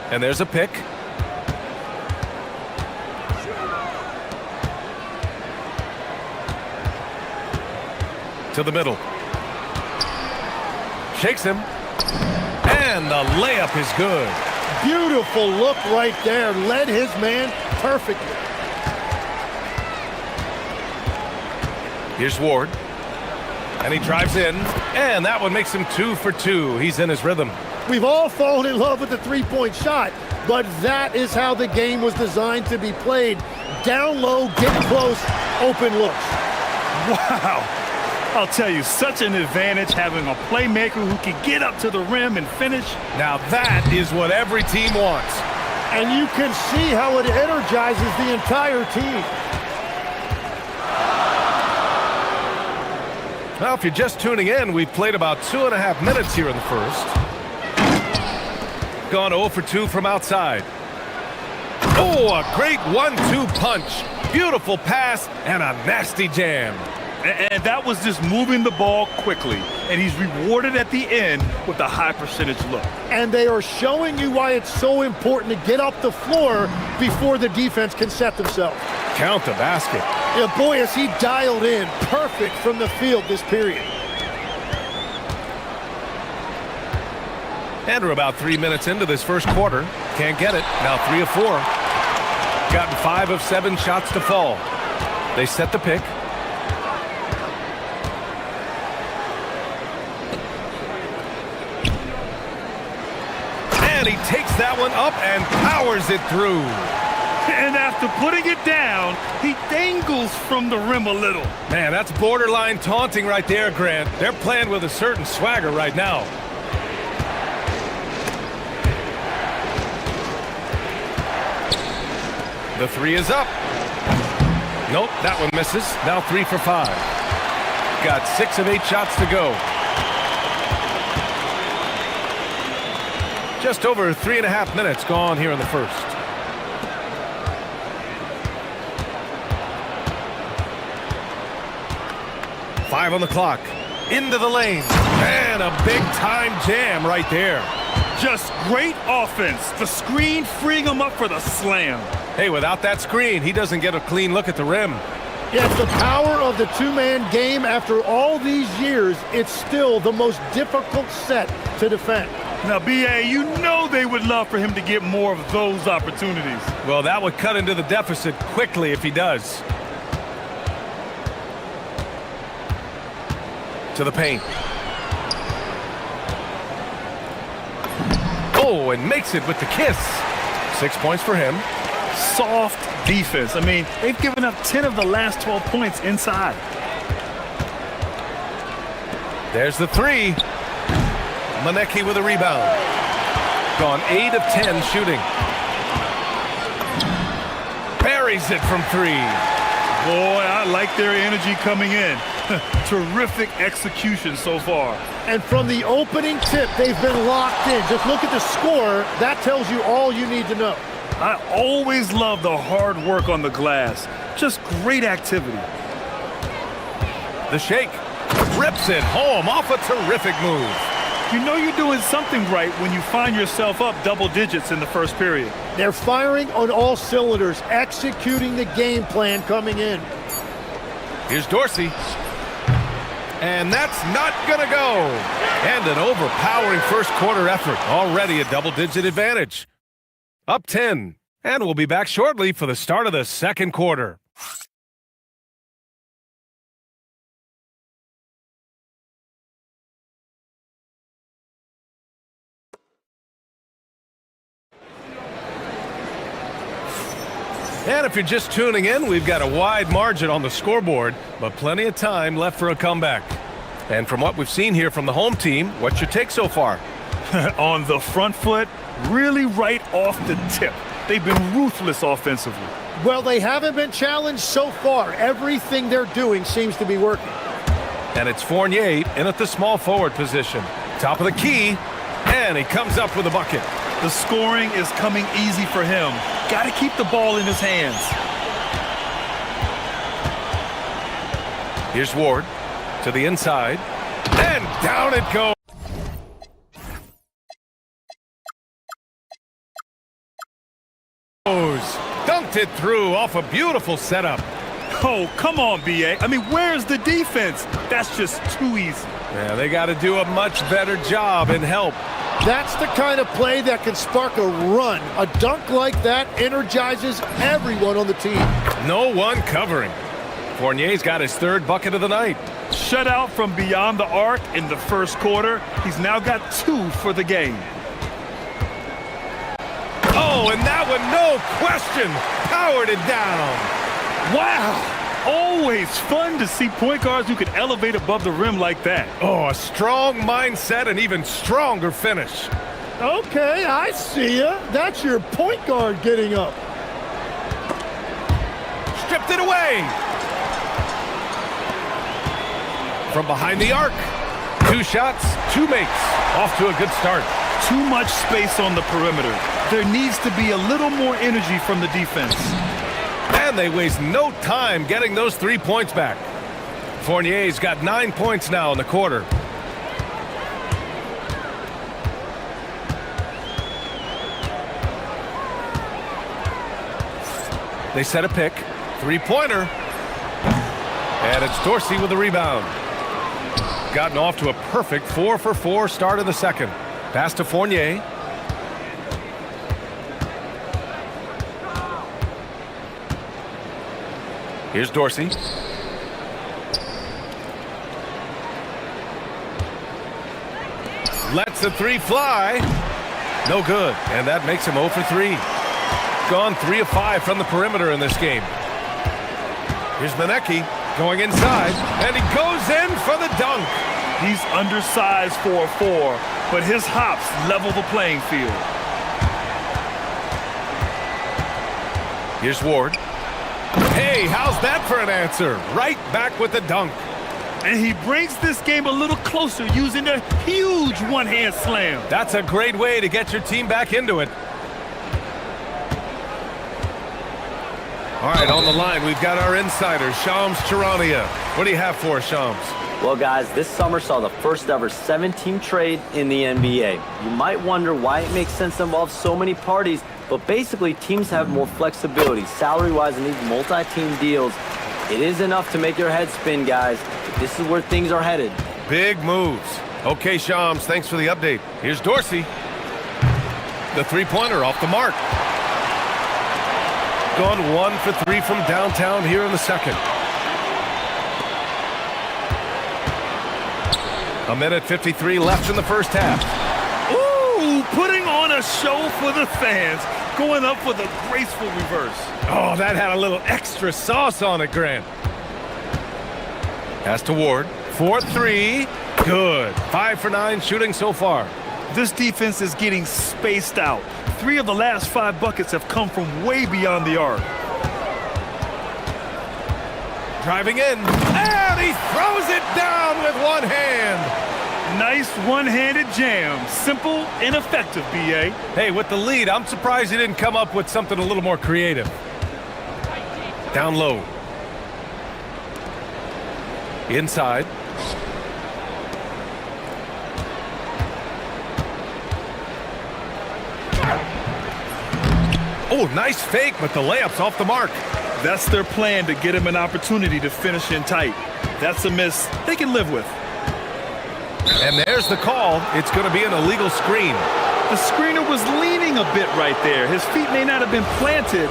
And there's a pick. To the middle. Shakes him. And the layup is good. Beautiful look right there. Led his man perfectly. Here's Ward. And he drives in. And that one makes him 2 for 2. He's in his rhythm. We've all fallen in love with the three-point shot, but that is how the game was designed to be played. Down low, get close, open looks. Wow. I'll tell you, such an advantage having a playmaker who can get up to the rim and finish. Now that is what every team wants. And you can see how it energizes the entire team. Well, if you're just tuning in, we've played about 2.5 minutes here in the first. Gone 0 for 2 from outside. Oh, a great 1-2 punch. Beautiful pass and a nasty jam. And that was just moving the ball quickly. And he's rewarded at the end with a high percentage look. And they are showing you why it's so important to get up the floor before the defense can set themselves. Count the basket. Yeah, boy, is he dialed in. Perfect from the field this period. And we're about 3 minutes into this first quarter. Can't get it. Now 3 of 4. Gotten 5 of 7 shots to fall. They set the pick. And he takes that one up and powers it through. And after putting it down, he dangles from the rim a little. Man, that's borderline taunting right there, Grant. They're playing with a certain swagger right now. The 3 is up. Nope, that one misses. Now 3 for 5. Got 6 of 8 shots to go. Just over 3.5 minutes gone here in the first. 5 on the clock. Into the lane. And a big-time jam right there. Just great offense. The screen freeing him up for the slam. Hey, without that screen, he doesn't get a clean look at the rim. Yes, the power of the two-man game after all these years, it's still the most difficult set to defend. Now, B.A., you know they would love for him to get more of those opportunities. Well, that would cut into the deficit quickly if he does. To the paint. Oh, and makes it with the kiss. 6 points for him. Soft defense. I mean, they've given up 10 of the last 12 points inside. There's the 3. Manecki with a rebound. Gone 8 of 10 shooting. Buries it from 3. Boy, I like their energy coming in. Terrific execution so far. And from the opening tip, they've been locked in. Just look at the score. That tells you all you need to know. I always love the hard work on the glass. Just great activity. The shake. Rips it home off a terrific move. You know you're doing something right when you find yourself up double digits in the first period. They're firing on all cylinders, executing the game plan coming in. Here's Dorsey. And that's not going to go. And an overpowering first quarter effort. Already a double-digit advantage. Up 10. And we'll be back shortly for the start of the second quarter. And if you're just tuning in, we've got a wide margin on the scoreboard, but plenty of time left for a comeback. And from what we've seen here from the home team, what's your take so far? On the front foot, really right off the tip. They've been ruthless offensively. Well, they haven't been challenged so far. Everything they're doing seems to be working. And it's Fournier in at the small forward position. Top of the key, and he comes up with a bucket. The scoring is coming easy for him. Got to keep the ball in his hands. Here's Ward to the inside, and down it goes. Dunked it through off a beautiful setup. Oh, come on, B.A. I mean, where's the defense? That's just too easy. Yeah, they got to do a much better job and help. That's the kind of play that can spark a run. A dunk like that energizes everyone on the team. No one covering. Fournier's got his third bucket of the night. Shutout from beyond the arc in the first quarter. He's now got 2 for the game. Oh, and that one, no question, powered it down. Wow. Always fun to see point guards who can elevate above the rim like that. Oh, a strong mindset and even stronger finish. Okay, I see ya. That's your point guard getting up. Stripped it away. From behind the arc. 2 shots, 2 makes. Off to a good start. Too much space on the perimeter. There needs to be a little more energy from the defense. And they waste no time getting those 3 points back. Fournier's got 9 points now in the quarter. They set a pick. 3-pointer. And it's Dorsey with the rebound. Gotten off to a perfect 4-for-4 start in the second. Pass to Fournier. Here's Dorsey. Lets the 3 fly. No good. And that makes him 0 for 3. Gone 3 of 5 from the perimeter in this game. Here's Manecki going inside. And he goes in for the dunk. He's undersized for a 4, but his hops level the playing field. Here's Ward. Hey, how's that for an answer? Right back with the dunk. And he brings this game a little closer using a huge one-hand slam. That's a great way to get your team back into it. All right, on the line, we've got our insider, Shams Charania. What do you have for us, Shams? Well, guys, this summer saw the first ever 7-team trade in the NBA. You might wonder why it makes sense to involve so many parties, but basically teams have more flexibility salary-wise in these multi-team deals. It is enough to make your head spin, guys. This is where things are headed. Big moves. Okay, Shams, thanks for the update. Here's Dorsey. The 3-pointer off the mark. Gone 1 for 3 from downtown here in the second. 1:53 left in the first half. Ooh, putting on a show for the fans. Going up with a graceful reverse. Oh, that had a little extra sauce on it, Grant. Pass to Ward. 4-3. Good. 5 for 9 shooting so far. This defense is getting spaced out. 3 of the last 5 buckets have come from way beyond the arc. driving in, and he throws it down with one hand. Nice one-handed jam. Simple and effective, B.A. Hey, with the lead, I'm surprised he didn't come up with something a little more creative. Down low. Inside. Oh, nice fake, but the layup's off the mark. That's their plan, to get him an opportunity to finish in tight. That's a miss they can live with. And there's the call. It's going to be an illegal screen. The screener was leaning a bit right there. His feet may not have been planted.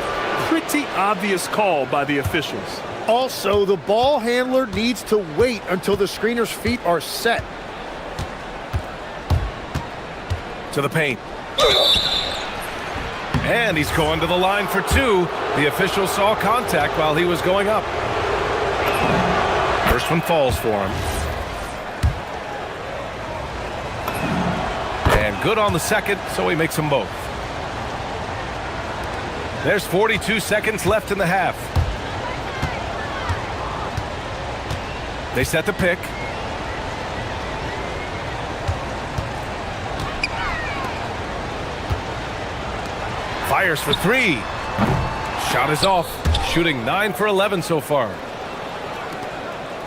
Pretty obvious call by the officials. Also, the ball handler needs to wait until the screener's feet are set. To the paint. And he's going to the line for two. The official saw contact while he was going up. First one falls for him. And good on the second, so he makes them both. There's 42 seconds left in the half. They set the pick. Fires for three. Shot is off. Shooting 9 for 11 so far.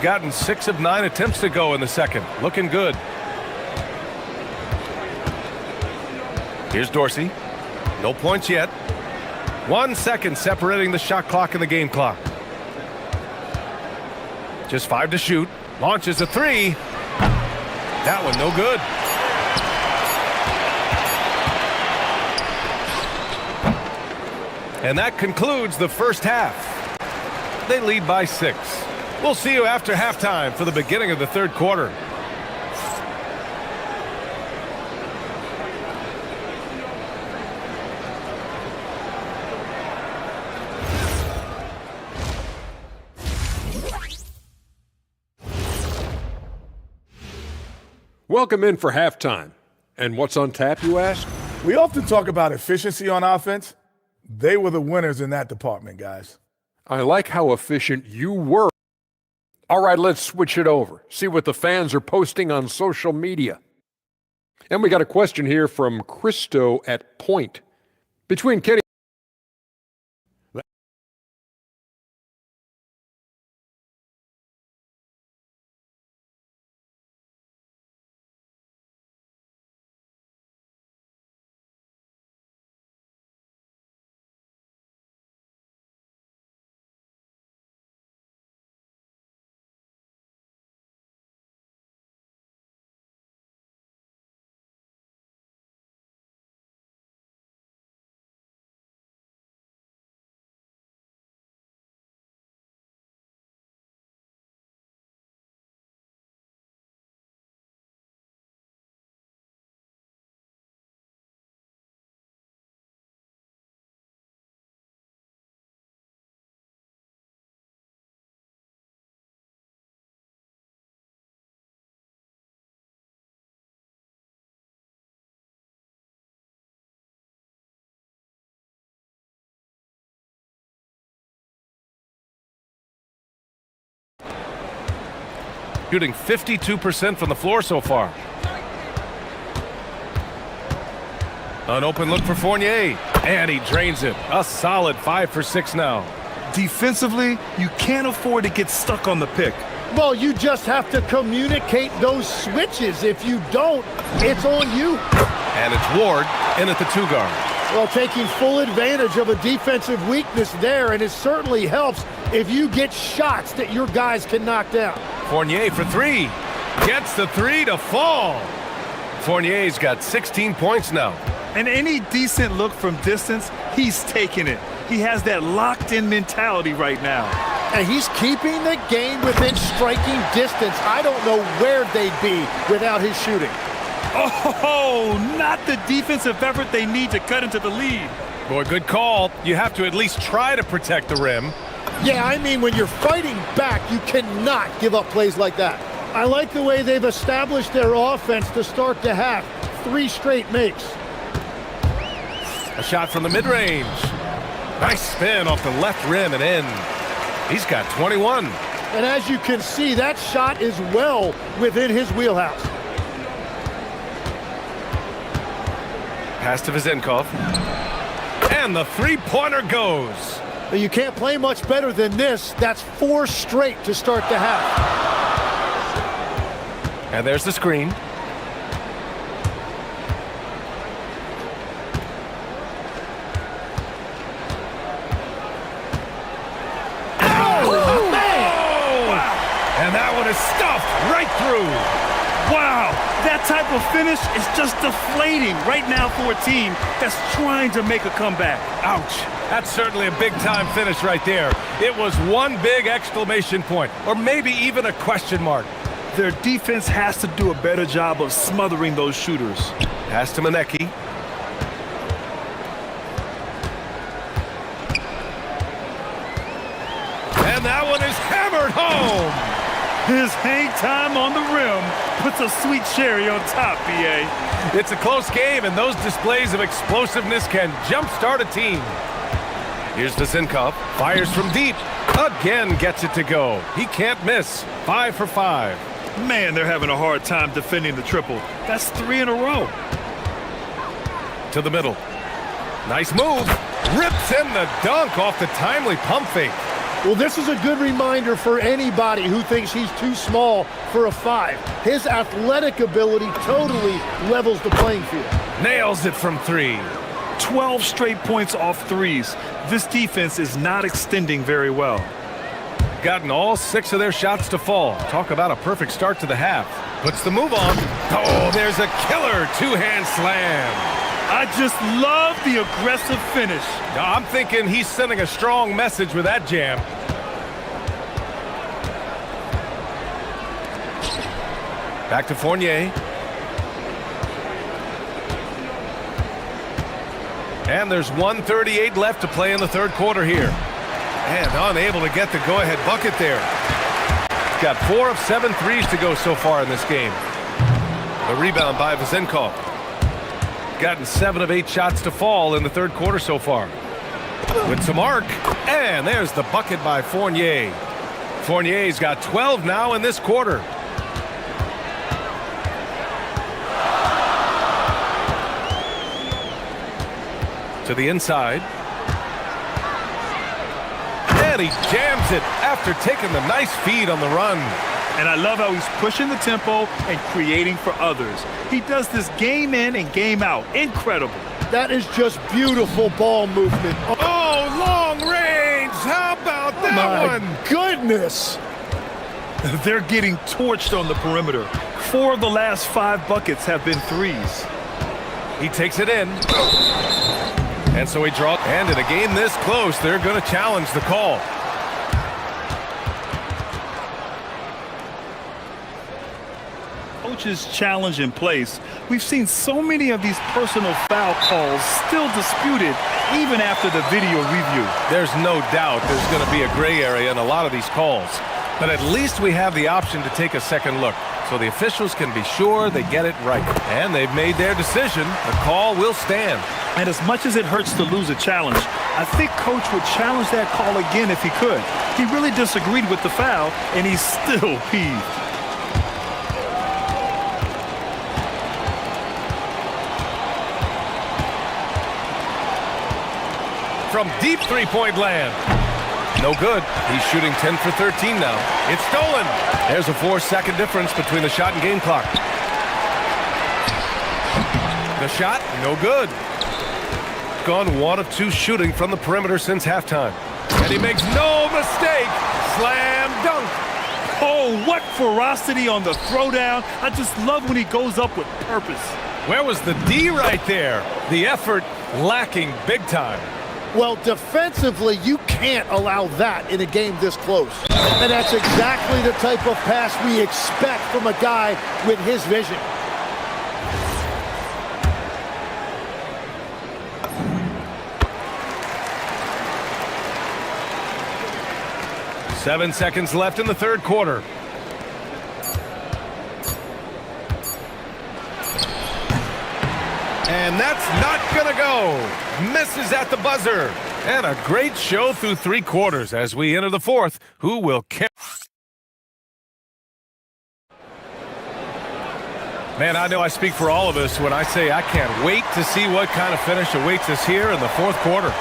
Gotten 6 of 9 attempts to go in the second. Looking good. Here's Dorsey. No points yet. 1 second separating the shot clock and the game clock. Just 5 to shoot. Launches a three. That one no good. And that concludes the first half. They lead by 6. We'll see you after halftime for the beginning of the third quarter. Welcome in for halftime. And what's on tap, you ask? We often talk about efficiency on offense. They were the winners in that department, guys. I like how efficient you were. All right, let's switch it over. See what the fans are posting on social media. And we got a question here from Christo at Point. Between Kenny... Shooting 52% from the floor so far. An open look for Fournier. And he drains it. A solid 5 for 6 now. Defensively, you can't afford to get stuck on the pick. Well, you just have to communicate those switches. If you don't, it's on you. And it's Ward in at the 2 guard. Well, taking full advantage of a defensive weakness there, and it certainly helps if you get shots that your guys can knock down. Fournier for 3. Gets the 3 to fall. Fournier's got 16 points now. And any decent look from distance, he's taking it. He has that locked-in mentality right now. And he's keeping the game within striking distance. I don't know where they'd be without his shooting. Oh, not the defensive effort they need to cut into the lead. Boy, good call. You have to at least try to protect the rim. Yeah, I mean, when you're fighting back, you cannot give up plays like that. I like the way they've established their offense to start the half. 3 straight makes. A shot from the mid-range. Nice spin off the left rim and in. He's got 21. And as you can see, that shot is well within his wheelhouse. Pass to Vizenkov. And the three-pointer goes. You can't play much better than this. That's 4 straight to start the half. And there's the screen. And that one is stuffed right through. Wow, that type of finish is just deflating right now for a team that's trying to make a comeback. Ouch. That's certainly a big-time finish right there. It was one big exclamation point, or maybe even a question mark. Their defense has to do a better job of smothering those shooters. Pass to Manecki. And that one is hammered home. His hang time on the rim puts a sweet cherry on top, BA. It's a close game, and those displays of explosiveness can jumpstart a team. Here's Vizenkov. Fires from deep. Again gets it to go. He can't miss. 5 for 5. Man, they're having a hard time defending the triple. That's 3 in a row. To the middle. Nice move. Rips in the dunk off the timely pump fake. Well, this is a good reminder for anybody who thinks he's too small for a 5. His athletic ability totally levels the playing field. Nails it from 3. 12 straight points off threes. This defense is not extending very well. Gotten all 6 of their shots to fall. Talk about a perfect start to the half. Puts the move on. Oh, there's a killer two-hand slam. I just love the aggressive finish. Now, I'm thinking he's sending a strong message with that jam. Back to Fournier. And there's 1:38 left to play in the third quarter here. And unable to get the go-ahead bucket there. Got 4 of 7 threes to go so far in this game. The rebound by Vizenkov. Gotten 7 of 8 shots to fall in the third quarter so far. With some arc. And there's the bucket by Fournier. Fournier's got 12 now in this quarter. To the inside. And he jams it after taking the nice feed on the run. And I love how he's pushing the tempo and creating for others. He does this game in and game out. Incredible. That is just beautiful ball movement. Oh, long range. How about that one? My goodness. They're getting torched on the perimeter. 4 of the last 5 buckets have been threes. He takes it in. And so he draws. And in a game this close, they're going to challenge the call. Coach's challenge in place. We've seen so many of these personal foul calls still disputed even after the video review. There's no doubt there's going to be a gray area in a lot of these calls. But at least we have the option to take a second look, so the officials can be sure they get it right. And they've made their decision. The call will stand. And as much as it hurts to lose a challenge, I think Coach would challenge that call again if he could. He really disagreed with the foul, and he's still peeved. From deep three-point land. No good. He's shooting 10 for 13 now. It's stolen. There's a 4-second difference between the shot and game clock. The shot, no good. Gone 1 of 2 shooting from the perimeter since halftime. And he makes no mistake. Slam dunk. Oh, what ferocity on the throwdown. I just love when he goes up with purpose. Where was the D right there? The effort lacking big time. Well, defensively, you can't allow that in a game this close. And that's exactly the type of pass we expect from a guy with his vision. Seven seconds left in the third quarter. And that's not gonna go. Misses at the buzzer. And a great show through 3 quarters as we enter the fourth. Who will carry? Man, I know I speak for all of us when I say I can't wait to see what kind of finish awaits us here in the fourth quarter.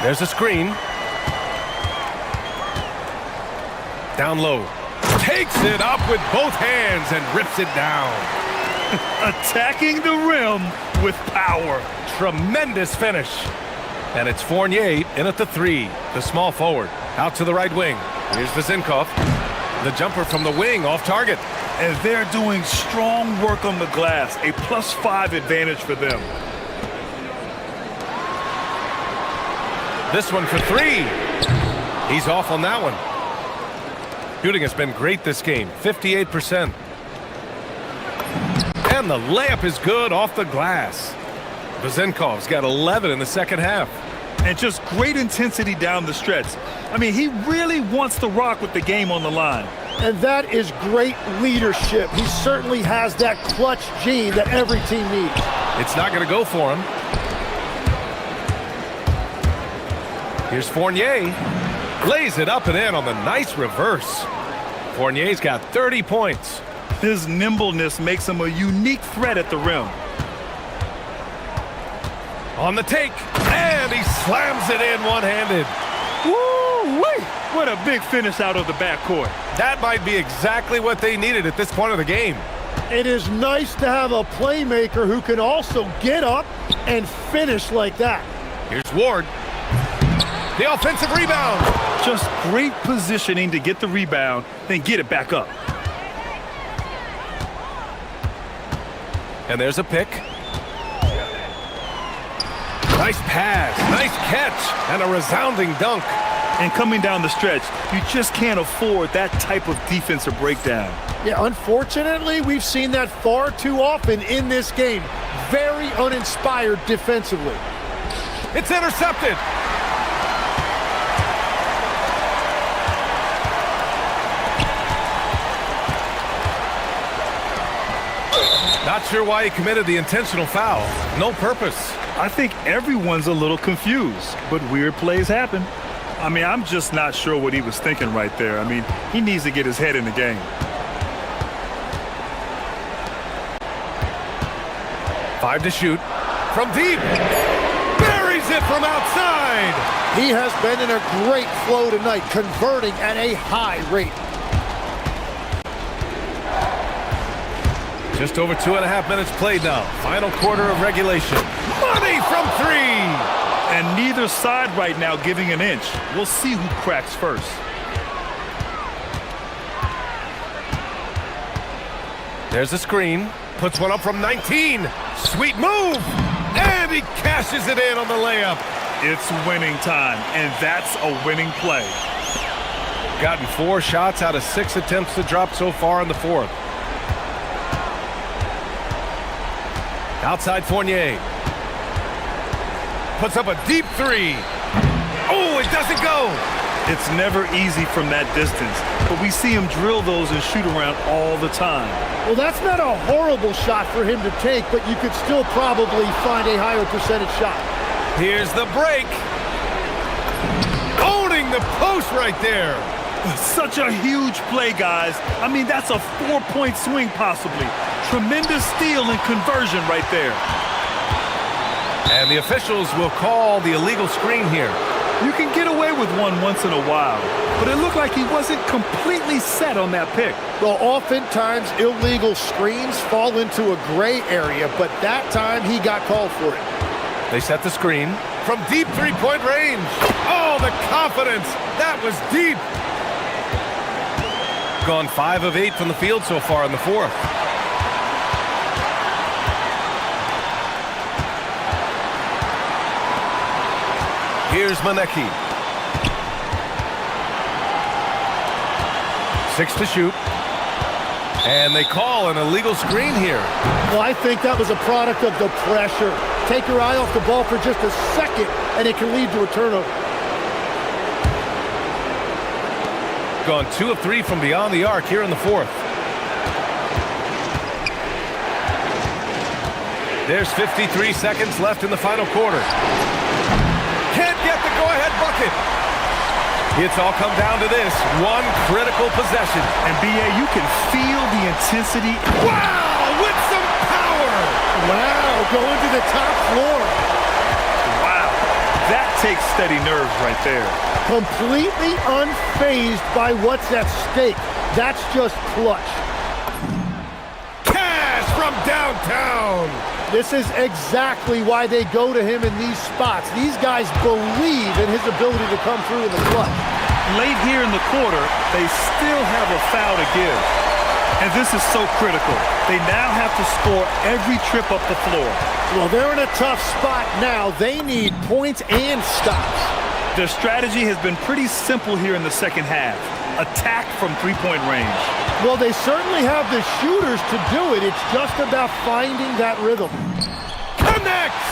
There's a screen. Down low. Takes it up with both hands and rips it down. Attacking the rim with power. Tremendous finish. And it's Fournier in at the three, the small forward. Out to the right wing. Here's Vezinkov. The jumper from the wing off target. And they're doing strong work on the glass. A +5 advantage for them. This one for three. He's off on that one. Shooting has been great this game, 58%. And the layup is good off the glass. Vezinkov's got 11 in the second half. And just great intensity down the stretch. I mean, he really wants to rock with the game on the line. And that is great leadership. He certainly has that clutch gene that every team needs. It's not going to go for him. Here's Fournier. Lays it up and in on the nice reverse. Fournier's got 30 points. His nimbleness makes him a unique threat at the rim. On the take, and he slams it in one-handed. Woo-wee! What a big finish out of the backcourt. That might be exactly what they needed at this point of the game. It is nice to have a playmaker who can also get up and finish like that. Here's Ward. The offensive rebound. Just great positioning to get the rebound, then get it back up. And there's a pick. Nice pass, nice catch, and a resounding dunk. And coming down the stretch, you just can't afford that type of defensive breakdown. Yeah, unfortunately, we've seen that far too often in this game. Very uninspired defensively. It's intercepted. Not sure why he committed the intentional foul. No purpose. I think everyone's a little confused, but weird plays happen. I mean, I'm just not sure what he was thinking right there. I mean, he needs to get his head in the game. 5 to shoot. From deep. Buries it from outside. He has been in a great flow tonight, converting at a high rate. Just over 2.5 minutes played now. Final quarter of regulation. Money from three. And neither side right now giving an inch. We'll see who cracks first. There's a screen. Puts one up from 19. Sweet move. And he cashes it in on the layup. It's winning time, and that's a winning play. Gotten 4 shots out of 6 attempts to drop so far in the fourth. Outside Fournier. Puts up a deep three. Oh, it doesn't go. It's never easy from that distance, but we see him drill those and shoot around all the time. Well, that's not a horrible shot for him to take, but you could still probably find a higher percentage shot. Here's the break. Owning the post right there. Such a huge play, guys. I mean, that's a 4-point swing possibly. Tremendous steal and conversion right there. And the officials will call the illegal screen here. You can get away with one once in a while, but it looked like he wasn't completely set on that pick. Well, oftentimes illegal screens fall into a gray area, but that time he got called for it. They set the screen from deep three-point range. Oh, the confidence. That was deep. Gone 5 of 8 from the field so far in the fourth. Here's Manecki. 6 to shoot. And they call an illegal screen here. Well, I think that was a product of the pressure. Take your eye off the ball for just a second, and it can lead to a turnover. Gone 2 of 3 from beyond the arc here in the fourth. There's 53 seconds left in the final quarter. Can't get the go-ahead bucket. It's all come down to this one critical possession. And BA, you can feel the intensity. Wow, with some power. Wow, going to the top floor. Wow, that takes steady nerves right there. Completely unfazed by what's at stake. That's just clutch. Cash from downtown. This is exactly why they go to him in these spots. These guys believe in his ability to come through in the clutch. Late here in the quarter, they still have a foul to give. And this is so critical. They now have to score every trip up the floor. Well, they're in a tough spot now. They need points and stops. Their strategy has been pretty simple here in the second half. Attack from three-point range. Well, they certainly have the shooters to do it. It's just about finding that rhythm. Connects!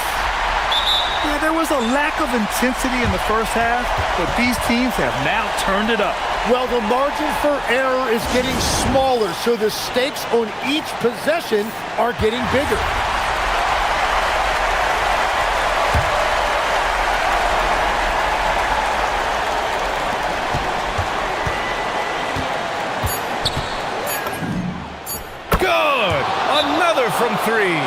Yeah, there was a lack of intensity in the first half, but these teams have now turned it up. Well, the margin for error is getting smaller, so the stakes on each possession are getting bigger. Good! Another from three.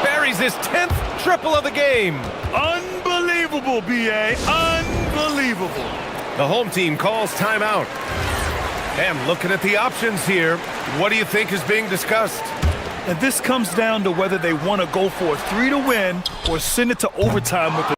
Buries his 10th triple of the game. Unbelievable, BA. Unbelievable. The home team calls timeout. And looking at the options here, what do you think is being discussed? And this comes down to whether they want to go for a 3 to win or send it to overtime with the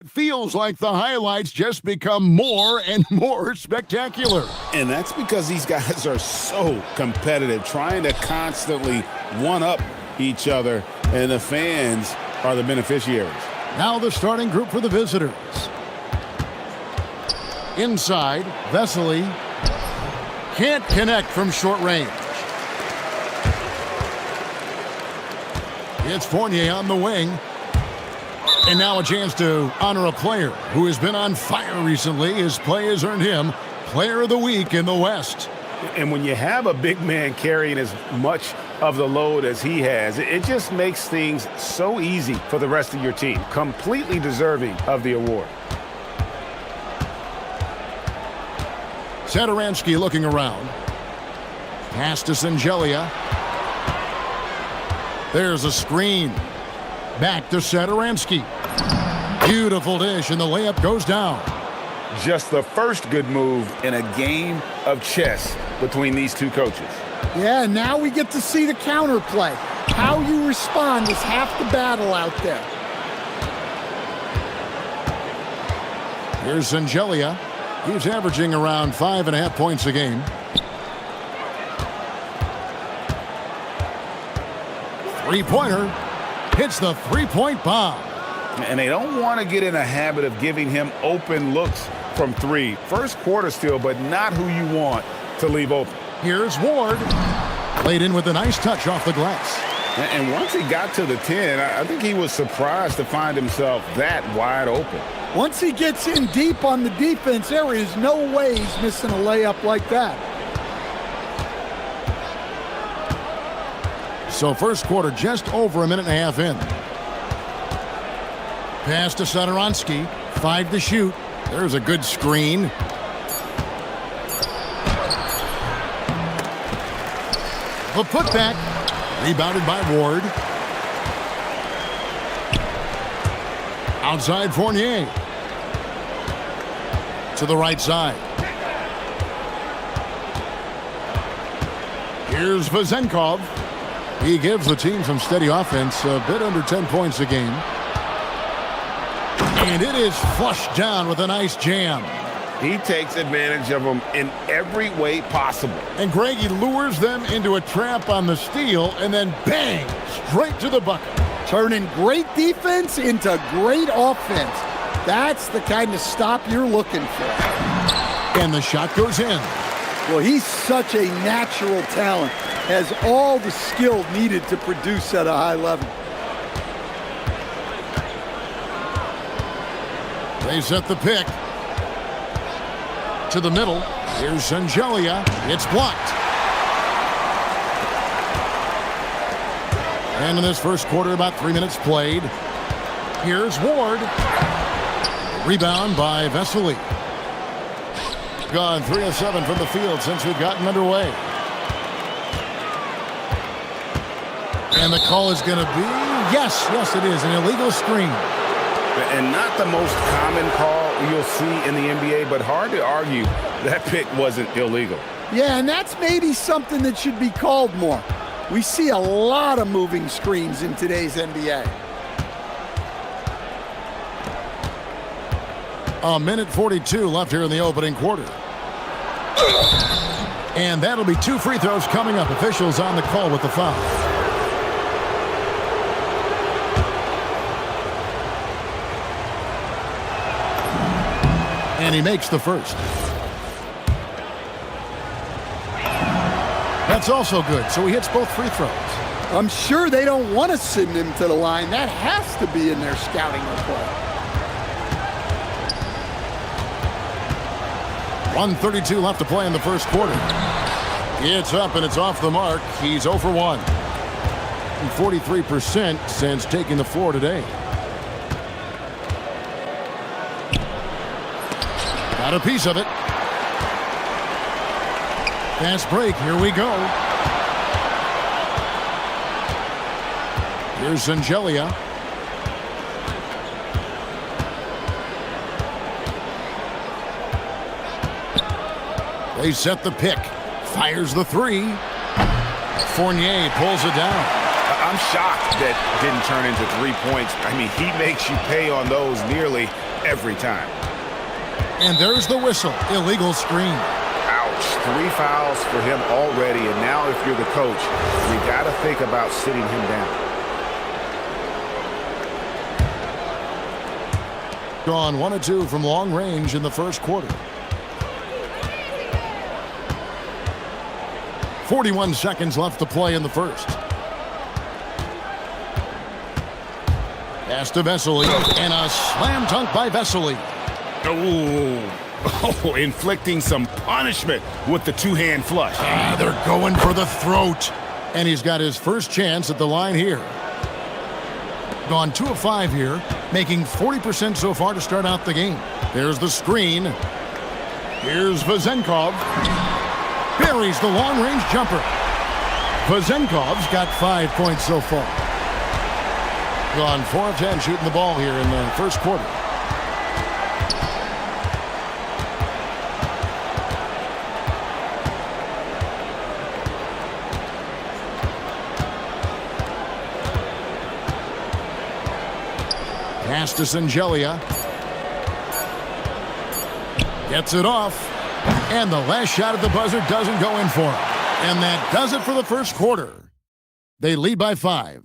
feels like the highlights just become more and more spectacular. And that's because these guys are so competitive, trying to constantly one-up each other, and the fans are the beneficiaries. Now the starting group for the visitors. Inside, Vesely can't connect from short range. It's Fournier on the wing. And now a chance to honor a player who has been on fire recently. His play has earned him Player of the Week in the West. And when you have a big man carrying as much of the load as he has, it just makes things so easy for the rest of your team. Completely deserving of the award. Satoransky looking around. Pass to Singelia. There's a screen. Back to Satoransky. Beautiful dish, and the layup goes down. Just the first good move in a game of chess between these two coaches. Yeah, now we get to see the counterplay. How you respond is half the battle out there. Here's Singelia. He's averaging around 5.5 points a game. Three-pointer. Hits the three-point bomb. And they don't want to get in a habit of giving him open looks from three. First quarter still, but not who you want to leave open. Here's Ward. Laid in with a nice touch off the glass. And once he got to the 10, I think he was surprised to find himself that wide open. Once he gets in deep on the defense, there is no way he's missing a layup like that. So first quarter just over a minute and a half in. Pass to Satoransky. 5 to shoot. There's a good screen. The putback. Rebounded by Ward. Outside Fournier. To the right side. Here's Vezenkov. He gives the team some steady offense, a bit under 10 points a game. And it is flushed down with a nice jam. He takes advantage of them in every way possible. And Greg, he lures them into a trap on the steal, and then bang, straight to the bucket. Turning great defense into great offense. That's the kind of stop you're looking for. And the shot goes in. Well, he's such a natural talent. Has all the skill needed to produce at a high level. They set the pick. To the middle. Here's Singelia. It's blocked. And in this first quarter, about 3 minutes played. Here's Ward. Rebound by Vesely. Gone 3 of 7 from the field since we've gotten underway. And the call is going to be, yes, it is, an illegal screen. And not the most common call you'll see in the NBA, but hard to argue that pick wasn't illegal. Yeah, and that's maybe something that should be called more. We see a lot of moving screens in today's NBA. A minute 42 left here in the opening quarter. And that'll be 2 free throws coming up. Officials on the call with the foul. And he makes the first. That's also good. So he hits both free throws. I'm sure they don't want to send him to the line. That has to be in their scouting report. 1:32 left to play in the first quarter. It's up and it's off the mark. He's 0 for 1. And 43% since taking the floor today. Got a piece of it. Fast break. Here we go. Here's Singelia. They set the pick. Fires the 3. Fournier pulls it down. I'm shocked that didn't turn into 3 points. I mean, he makes you pay on those nearly every time. And there's the whistle. Illegal screen. Ouch. 3 fouls for him already. And now if you're the coach, you got to think about sitting him down. Gone 1 of 2 from long range in the first quarter. 41 seconds left to play in the first. Pass to Vesely, and a slam dunk by Vesely. Oh, inflicting some punishment with the two-hand flush. They're going for the throat. And he's got his first chance at the line here. Gone 2 of 5 here, making 40% so far to start out the game. There's the screen. Here's Vezenkov. Buries the long-range jumper. Vezenkov's got 5 points so far. Gone 4 of 10 shooting the ball here in the first quarter. Pass to Singelia. Gets it off. And the last shot at the buzzer doesn't go in for him. And that does it for the first quarter. They lead by 5.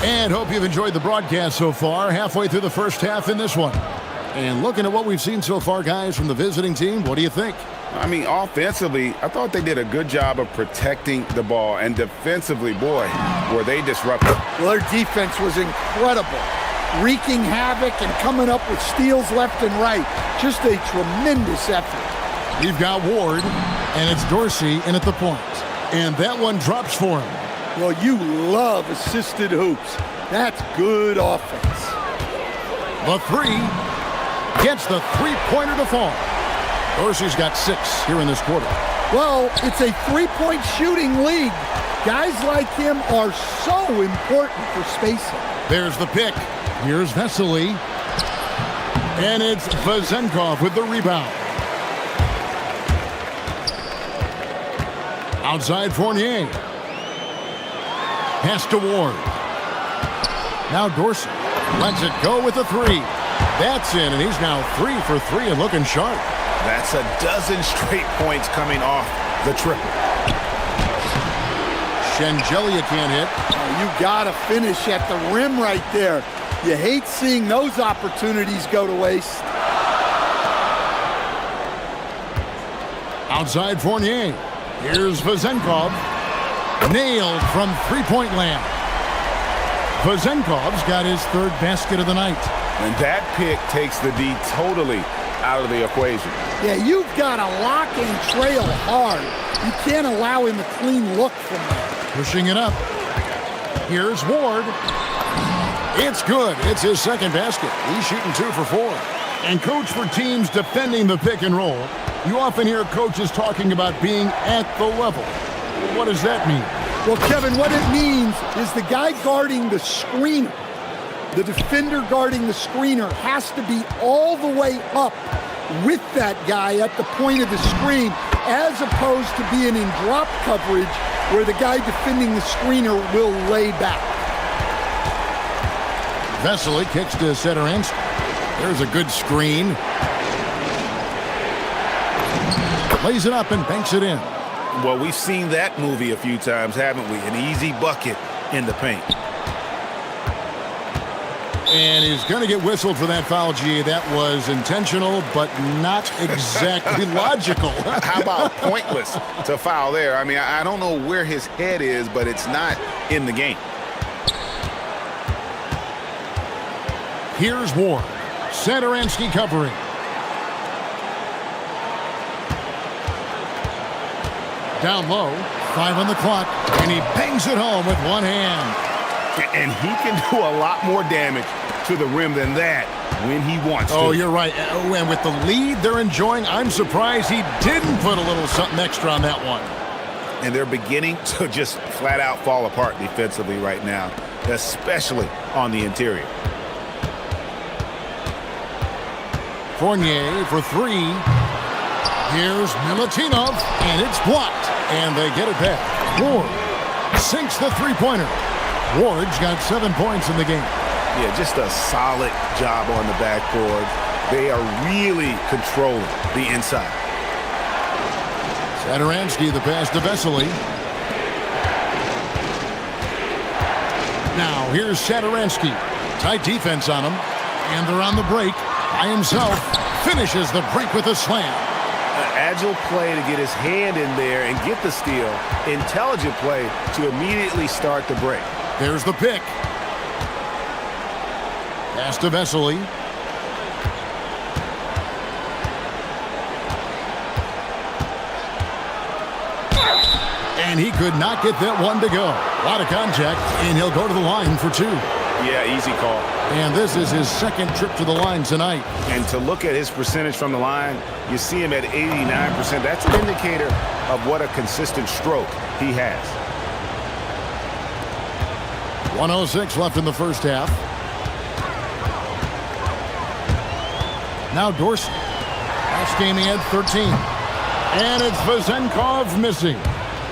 And hope you've enjoyed the broadcast so far. Halfway through the first half in this one. And looking at what we've seen so far, guys, from the visiting team, what do you think? I mean, offensively, I thought they did a good job of protecting the ball. And defensively, boy, were they disruptive. Well, their defense was incredible. Wreaking havoc and coming up with steals left and right. Just a tremendous effort. We've got Ward, and it's Dorsey in at the point. And that one drops for him. Well, you love assisted hoops. That's good offense. The 3 gets the three-pointer to fall. Dorsey's got 6 here in this quarter. Well, it's a three-point shooting league. Guys like him are so important for spacing. There's the pick. Here's Vesely. And it's Vezenkov with the rebound. Outside Fournier. Pass to Ward. Now Dorsey lets it go with the 3. That's in, and he's now 3 for 3 and looking sharp. That's a dozen straight points coming off the triple. Shengelia can't hit. Oh, you gotta finish at the rim right there. You hate seeing those opportunities go to waste. Outside Fournier. Here's Vezenkov. Nailed from three-point land. Vezenkov's got his 3rd basket of the night. And that pick takes the D totally out of the equation. Yeah, you've got to lock and trail hard. You can't allow him a clean look from there. Pushing it up. Here's Ward. It's good. It's his 2nd basket. He's shooting 2 for 4. And coach, for teams defending the pick and roll, you often hear coaches talking about being at the level. What does that mean? Well, Kevin, what it means is the guy guarding the screener, the defender guarding the screener, has to be all the way up with that guy at the point of the screen, as opposed to being in drop coverage where the guy defending the screener will lay back. Vesely kicks to Setoransky. There's a good screen. Lays it up and banks it in. Well, we've seen that movie a few times, haven't we? An easy bucket in the paint. And he's going to get whistled for that foul, G. That was intentional, but not exactly logical. How about pointless to foul there? I mean, I don't know where his head is, but it's not in the game. Here's Ward. Setoransky covering. Down low, 5 on the clock, and he bangs it home with one hand. And he can do a lot more damage to the rim than that when he wants to. Oh, you're right. Oh, and with the lead they're enjoying, I'm surprised he didn't put a little something extra on that one. And they're beginning to just flat out fall apart defensively right now, especially on the interior. Fournier for 3. Here's Milutinov, and it's blocked. And they get it back. Ward sinks the three-pointer. Ward's got 7 points in the game. Yeah, just a solid job on the backboard. They are really controlling the inside. Sadaransky, the pass to Vesely. Now, here's Sadaransky. Tight defense on him. And they're on the break. By himself. Finishes the break with a slam. An agile play to get his hand in there and get the steal. Intelligent play to immediately start the break. There's the pick. Pass to Vesely. And he could not get that one to go. A lot of contact, and he'll go to the line for 2. Yeah, easy call. And this is his second trip to the line tonight. And to look at his percentage from the line, you see him at 89%. That's an indicator of what a consistent stroke he has. 1:06 left in the first half. Now Dorsey. Last game he had 13. And it's Vezenkov missing.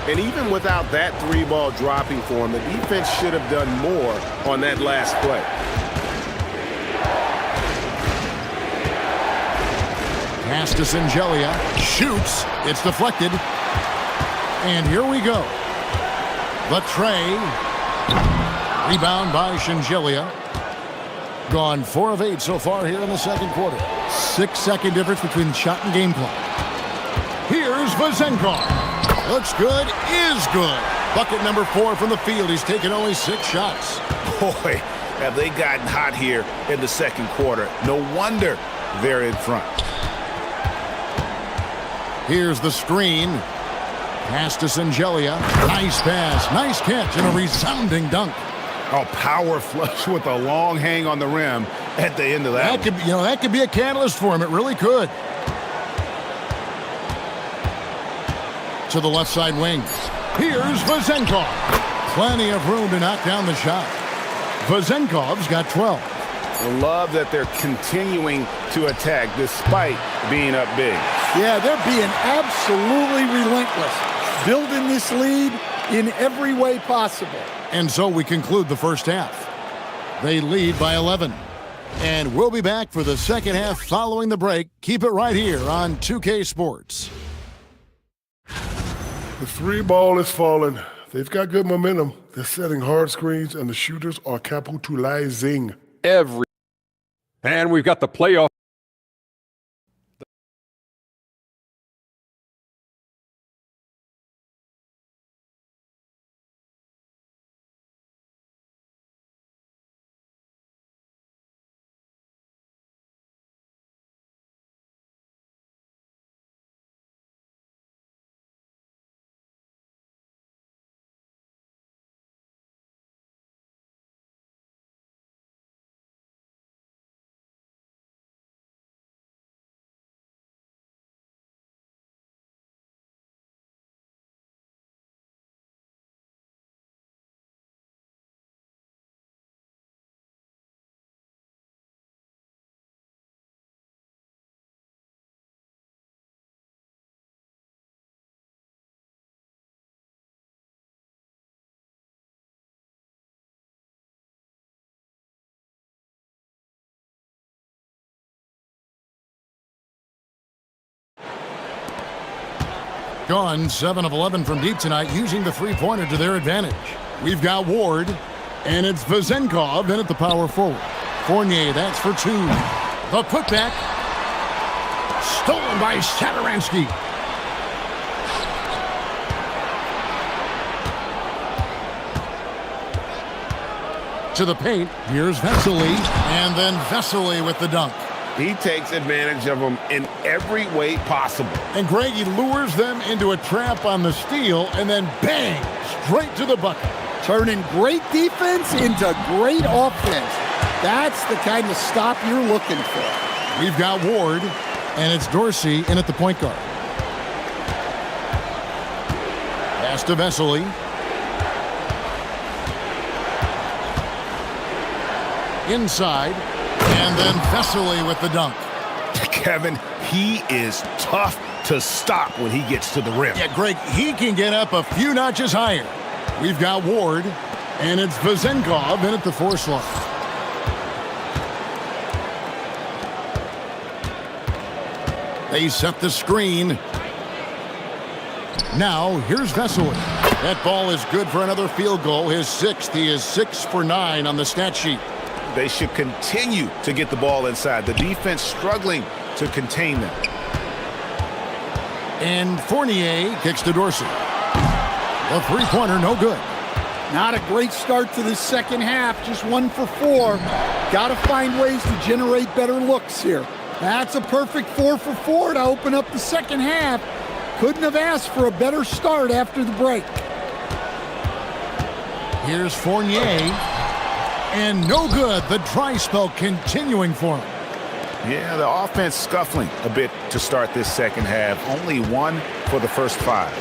And even without that 3-ball dropping for him, the defense should have done more on that last play. Pass to Singelia. Shoots. It's deflected. And here we go. The tray. Rebound by Singelia. Gone 4 of 8 so far here in the second quarter. 6-second difference between shot and game clock. Here's Vezenkov. Looks good, is good. Bucket number 4 from the field. He's taken only 6 shots. Boy, have they gotten hot here in the second quarter. No wonder they're in front. Here's the screen. Pass to Singelia. Nice pass, nice catch, and a resounding dunk. Oh, power flush with a long hang on the rim at the end of that. That could be a catalyst for him. It really could. To the left side wing. Here's Vezenkov. Plenty of room to knock down the shot. Vezenkov's got 12. I love that they're continuing to attack despite being up big. Yeah, they're being absolutely relentless. Building this lead in every way possible. And so we conclude the first half. They lead by 11. And we'll be back for the second half following the break. Keep it right here on 2K Sports. The 3-ball is falling. They've got good momentum. They're setting hard screens, and the shooters are capitalizing. And we've got the playoff. Gone 7 of 11 from deep tonight, using the three-pointer to their advantage. We've got Ward, and it's Vezenkov in at the power forward. Fournier, that's for 2. The putback, stolen by Sadaransky. To the paint, here's Vesely, and then Vesely with the dunk. He takes advantage of them in every way possible. And Greg, he lures them into a trap on the steal, and then bang, straight to the bucket. Turning great defense into great offense. That's the kind of stop you're looking for. We've got Ward, and it's Dorsey in at the point guard. Pass to Vesely. Inside, and then Vesely with the dunk. Kevin, he is tough to stop when he gets to the rim. Yeah, Greg, he can get up a few notches higher. We've got Ward, and it's Vezenkov in at the 4 slot. They set the screen. Now, here's Vesely. That ball is good for another field goal, his 6th. He is 6 for 9 on the stat sheet. They should continue to get the ball inside. The defense struggling to contain them. And Fournier kicks to Dorsey. The three-pointer, no good. Not a great start to the second half, just 1 for 4. Got to find ways to generate better looks here. That's a perfect 4 for 4 to open up the second half. Couldn't have asked for a better start after the break. Here's Fournier. And no good. The dry spell continuing for him. Yeah, the offense scuffling a bit to start this second half. Only 1 for the first 5.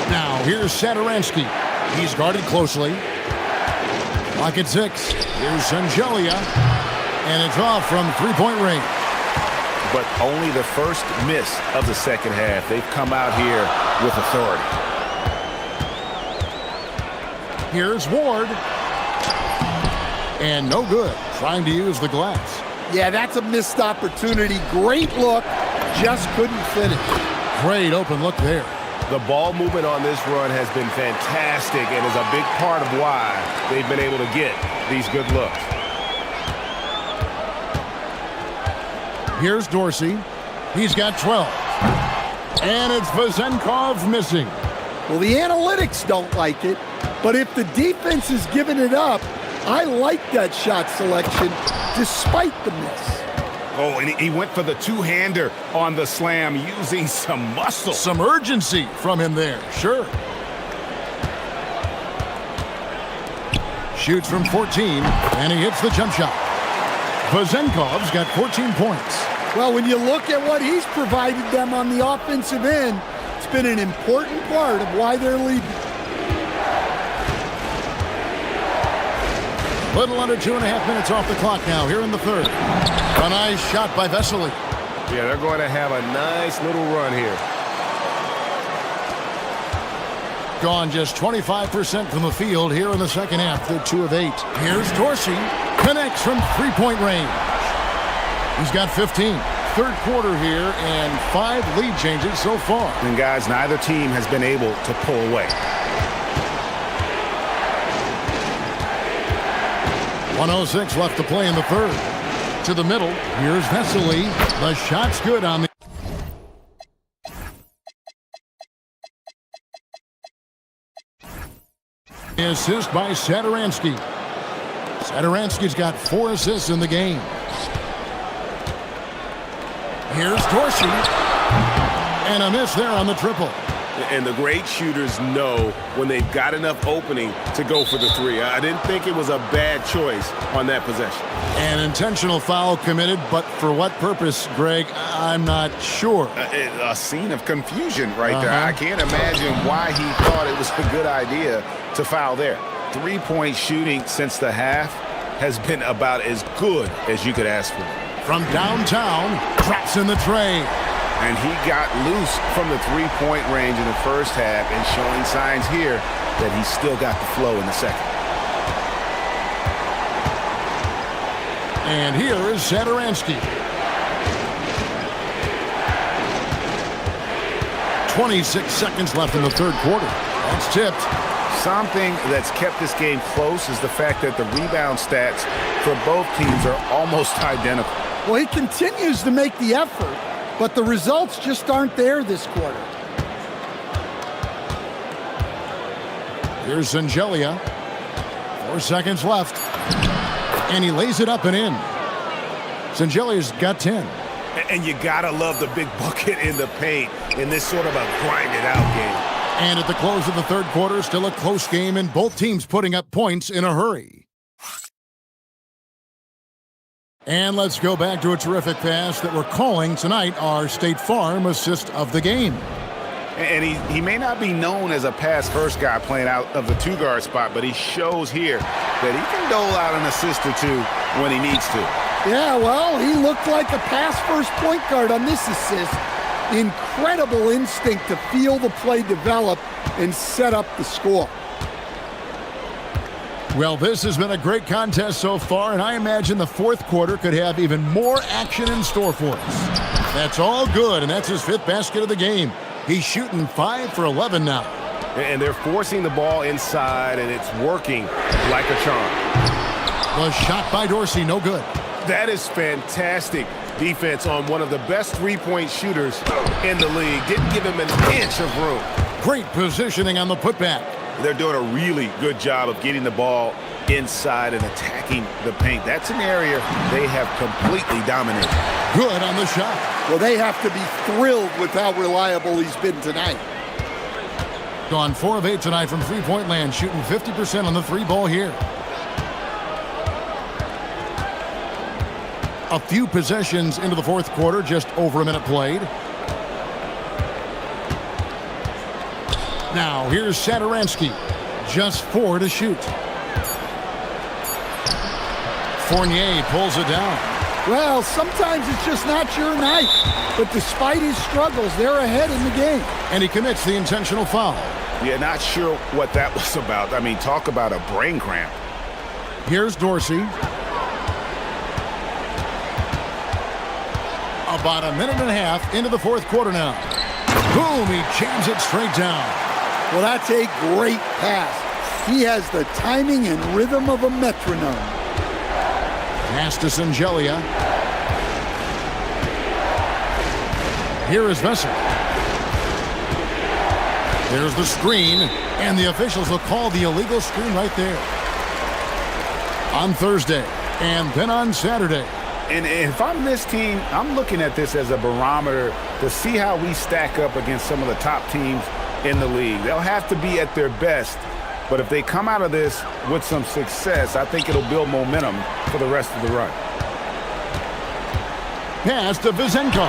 Now, here's Satoransky. He's guarded closely. Lock at 6. Here's Sangelia. And it's off from three-point range. But only the first miss of the second half. They've come out here with authority. Here's Ward. And no good. Trying to use the glass. Yeah, that's a missed opportunity. Great look. Just couldn't finish. Great open look there. The ball movement on this run has been fantastic and is a big part of why they've been able to get these good looks. Here's Dorsey. He's got 12. And it's Vezenkov missing. Well, the analytics don't like it, but if the defense is giving it up, I like that shot selection despite the miss. Oh, and he went for the two-hander on the slam using some muscle. Some urgency from him there, sure. Shoots from 14, and he hits the jump shot. Vezenkov's got 14 points. Well, when you look at what he's provided them on the offensive end, it's been an important part of why they're leading. Little under 2.5 minutes off the clock now here in the third. A nice shot by Vesely. Yeah, they're going to have a nice little run here. Gone just 25% from the field here in the second half. They're 2 of 8. Here's Dorsey. Connects from three-point range. He's got 15. Third quarter here and 5 lead changes so far. And guys, neither team has been able to pull away. 1:06 left to play in the third. To the middle. Here's Vesely. The shot's good on the assist by Satoransky. Satoransky's got 4 assists in the game. Here's Dorsey. And a miss there on the triple. And the great shooters know when they've got enough opening to go for the 3. I didn't think it was a bad choice on that possession. An intentional foul committed, but for what purpose, Greg, I'm not sure. A scene of confusion right there. I can't imagine why he thought it was a good idea to foul there. 3-point shooting since the half has been about as good as you could ask for. From downtown, drops in the tray. And he got loose from the 3-point range in the first half and showing signs here that he's still got the flow in the second. And here is Satoransky. 26 seconds left in the third quarter. That's tipped. Something that's kept this game close is the fact that the rebound stats for both teams are almost identical. Well, he continues to make the effort, but the results just aren't there this quarter. Here's Sangelia. 4 seconds left. And he lays it up and in. Sangelia's got 10. And you gotta love the big bucket in the paint in this sort of a grinded-out game. And at the close of the third quarter, still a close game, and both teams putting up points in a hurry. And let's go back to a terrific pass that we're calling tonight our State Farm assist of the game. And he may not be known as a pass-first guy playing out of the two-guard spot, but he shows here that he can dole out an assist or two when he needs to. Yeah, well, he looked like a pass-first point guard on this assist. Incredible instinct to feel the play develop and set up the score. Well, this has been a great contest so far, and I imagine the fourth quarter could have even more action in store for us. That's all good, and that's his 5th basket of the game. He's shooting 5 for 11 now. And they're forcing the ball inside, and it's working like a charm. The shot by Dorsey, no good. That is fantastic defense on one of the best three-point shooters in the league. Didn't give him an inch of room. Great positioning on the putback. They're doing a really good job of getting the ball inside and attacking the paint. That's an area they have completely dominated. Good on the shot. Well, they have to be thrilled with how reliable he's been tonight. Gone 4 of 8 tonight from three-point land, shooting 50% on the 3-ball here. A few possessions into the fourth quarter, just over a minute played. Now, here's Satoransky. Just 4 to shoot. Fournier pulls it down. Well, sometimes it's just not your night. But despite his struggles, they're ahead in the game. And he commits the intentional foul. Yeah, not sure what that was about. I mean, talk about a brain cramp. Here's Dorsey. About a minute and a half into the fourth quarter now. Boom, he jams it straight down. Well, that's a great pass. He has the timing and rhythm of a metronome. Pass to Singelia. Here is Vesser. There's the screen, and the officials will call the illegal screen right there. On Thursday, and then on Saturday. And if I'm this team, I'm looking at this as a barometer to see how we stack up against some of the top teams in the league. They'll have to be at their best, but if they come out of this with some success, I think it'll build momentum for the rest of the run. Pass to Vizenko.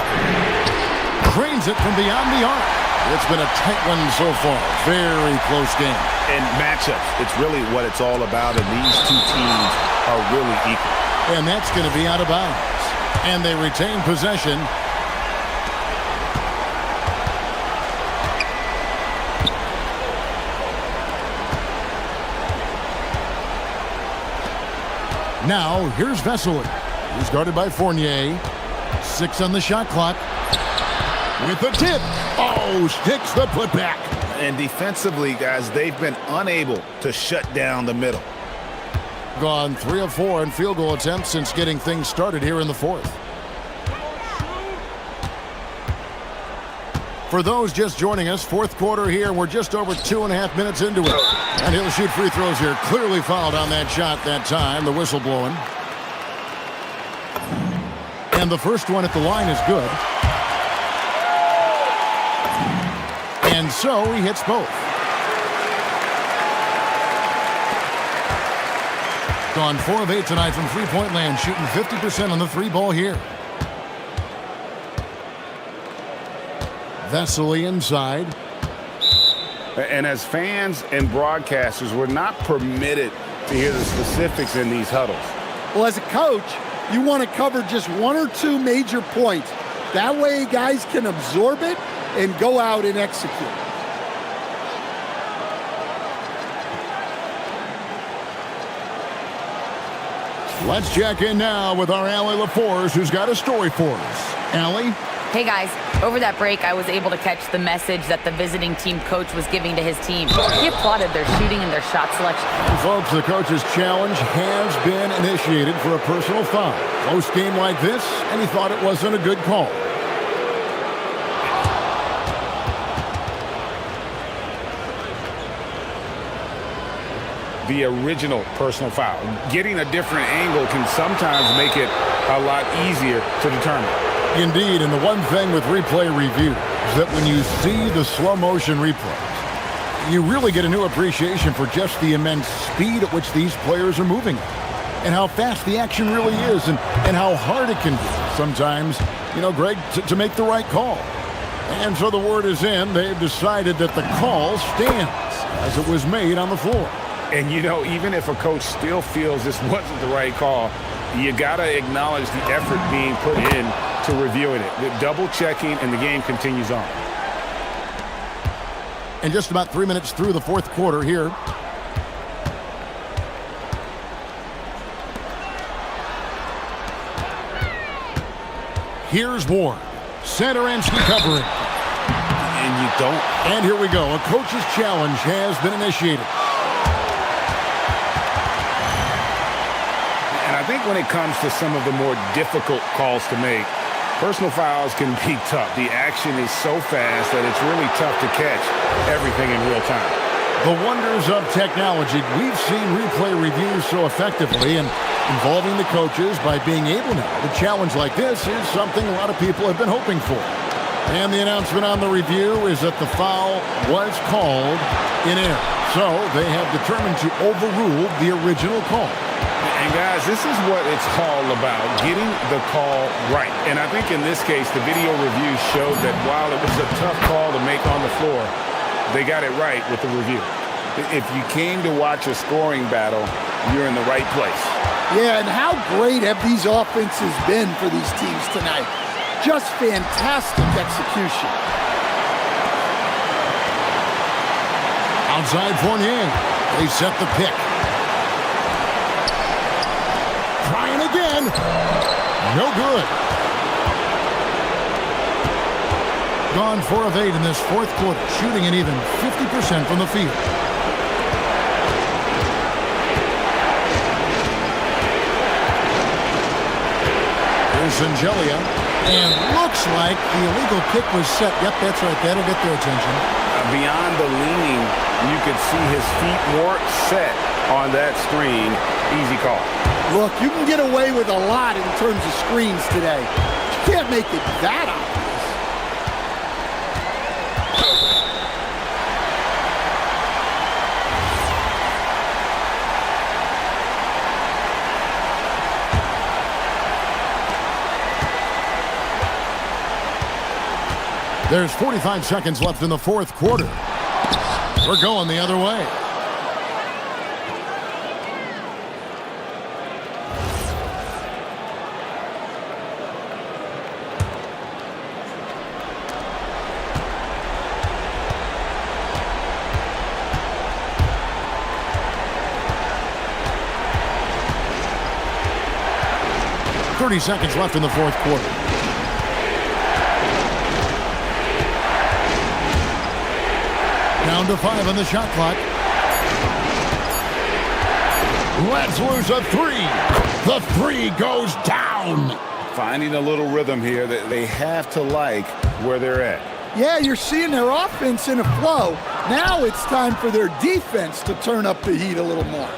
Cranes it from beyond the arc. It's been a tight one so far. Very close game. And matchups, it's really what it's all about, and these two teams are really equal. And that's going to be out of bounds. And they retain possession. Now, here's Vesely. He's guarded by Fournier. 6 on the shot clock. With the tip. Oh, sticks the putback. And defensively, guys, they've been unable to shut down the middle. Gone 3 of 4 in field goal attempts since getting things started here in the fourth. For those just joining us, fourth quarter here, we're just over 2.5 minutes into it. And he'll shoot free throws here. Clearly fouled on that shot that time. The whistle blowing. And the first one at the line is good. And so he hits both. Gone 4 of 8 tonight from three-point land, shooting 50% on the 3-ball here. Vesely inside. And as fans and broadcasters, we're not permitted to hear the specifics in these huddles. Well, as a coach, you want to cover just 1 or 2 major points. That way guys can absorb it and go out and execute. Let's check in now with our Allie LaForce, who's got a story for us. Allie? Hey guys, over that break I was able to catch the message that the visiting team coach was giving to his team. He applauded their shooting and their shot selection. And folks, the coach's challenge has been initiated for a personal foul. Close game like this, and he thought it wasn't a good call. The original personal foul. Getting a different angle can sometimes make it a lot easier to determine. Indeed, and the one thing with replay review is that when you see the slow motion replays, you really get a new appreciation for just the immense speed at which these players are moving and how fast the action really is and how hard it can be sometimes, Greg, to make the right call. And so the word is in. They've decided that the call stands as it was made on the floor. And, you know, even if a coach still feels this wasn't the right call, you got to acknowledge the effort being put in to reviewing it. The double checking, and the game continues on. And just about 3 minutes through the fourth quarter here. Here's Ward. Center and covering. And you don't. And here we go. A coach's challenge has been initiated. And I think when it comes to some of the more difficult calls to make, personal fouls can be tough. The action is so fast that it's really tough to catch everything in real time. The wonders of technology. We've seen replay reviews so effectively, and involving the coaches by being able now to challenge like this is something a lot of people have been hoping for. And the announcement on the review is that the foul was called in error. So they have determined to overrule the original call. And guys, this is what it's all about, getting the call right. And I think in this case, the video review showed that while it was a tough call to make on the floor, they got it right with the review. If you came to watch a scoring battle, you're in the right place. Yeah, and how great have these offenses been for these teams tonight? Just fantastic execution. Outside Fournier. They set the pick. Trying again. No good. Gone 4 of 8 in this fourth quarter, shooting an even 50% from the field. Here's Angelia. And looks like the illegal kick was set. Yep, that's right. That'll get their attention. Beyond the leaning, you could see his feet more set on that screen. Easy call. Look, you can get away with a lot in terms of screens today. You can't make it that obvious. There's 45 seconds left in the fourth quarter. We're going the other way. .30 seconds left in the fourth quarter. Down to 5 on the shot clock. Let's lose a 3. The 3 goes down. Finding a little rhythm here that they have to like where they're at. Yeah, you're seeing their offense in a flow. Now it's time for their defense to turn up the heat a little more.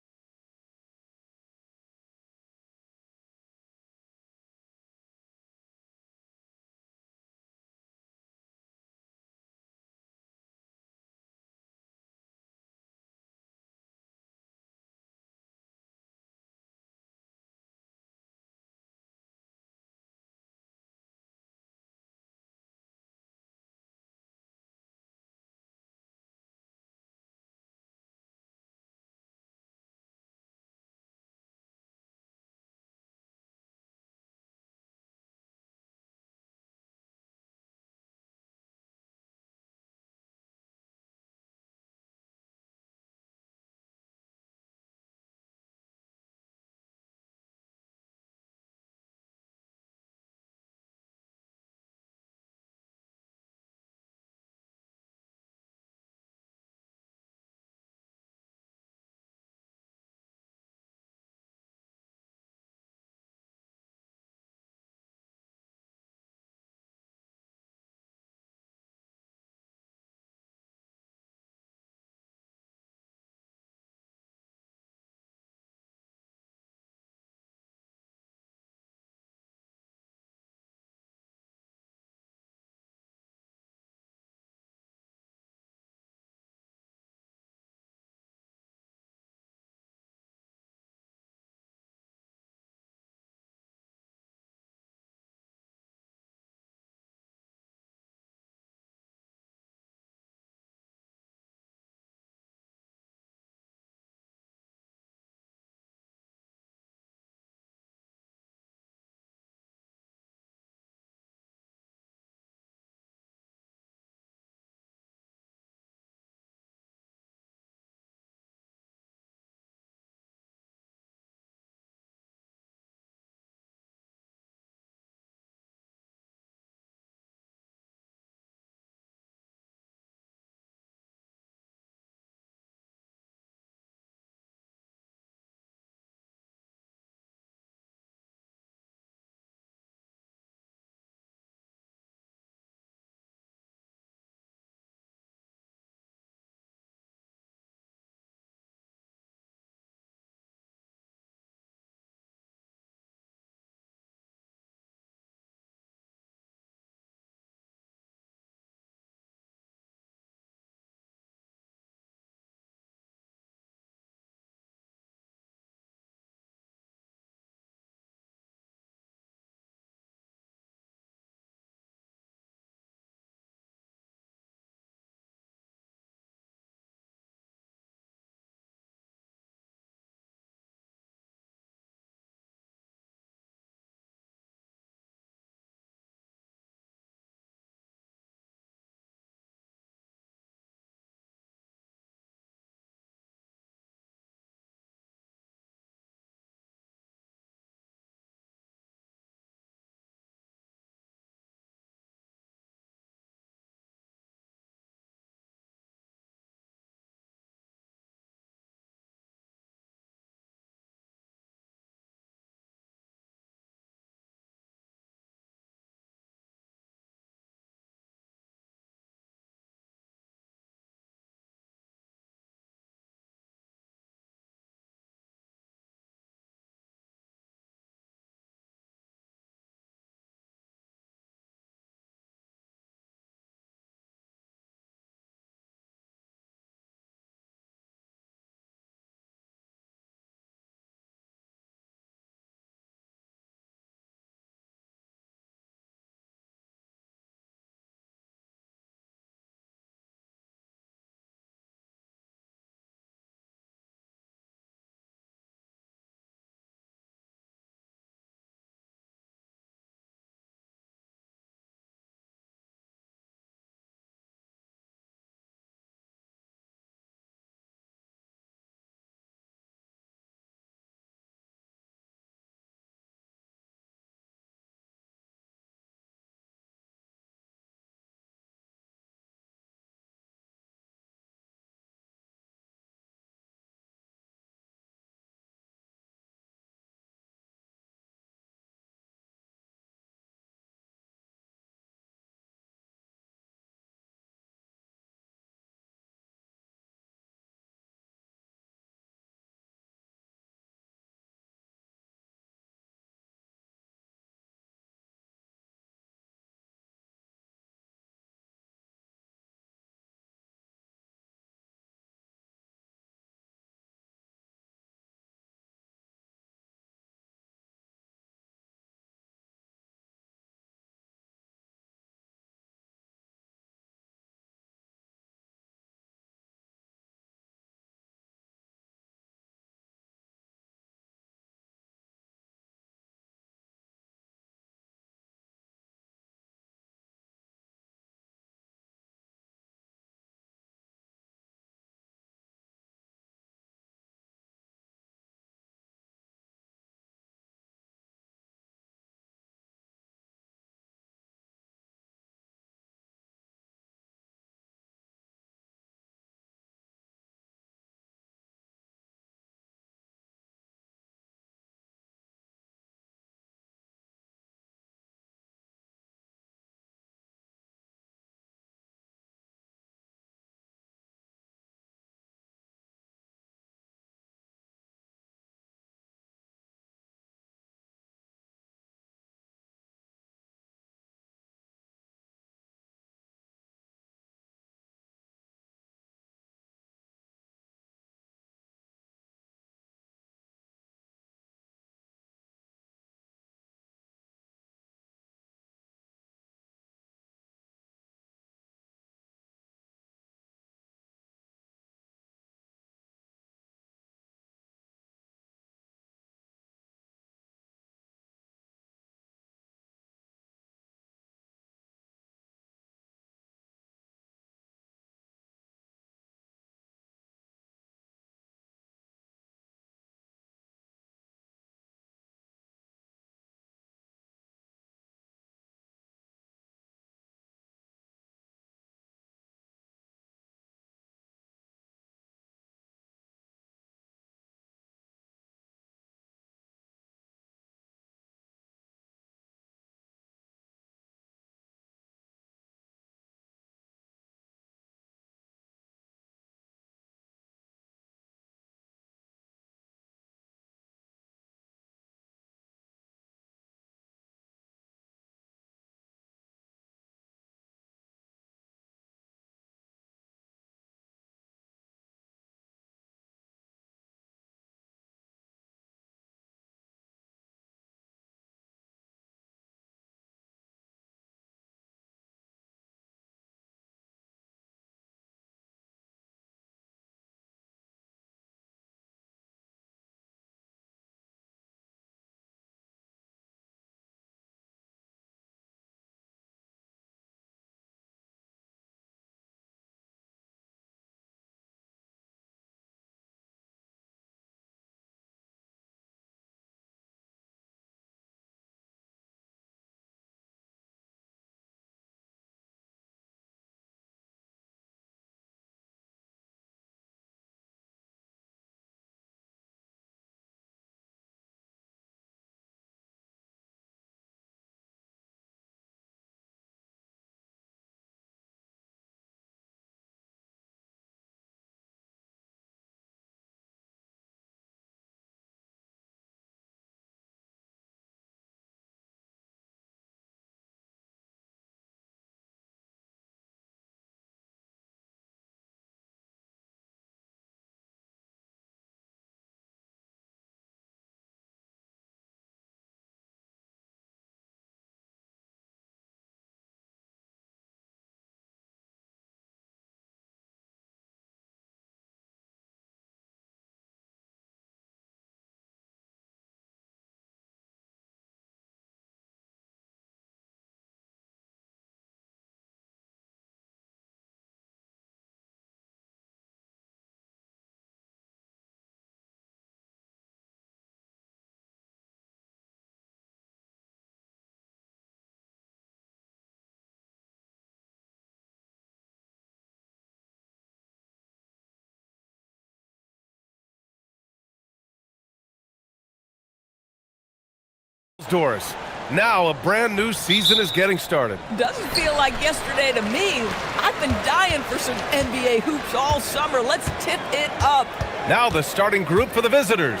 Doors. Now a brand new season is getting started. Doesn't feel like yesterday to me. I've been dying for some NBA hoops all summer. Let's tip it up. Now the starting group for the visitors.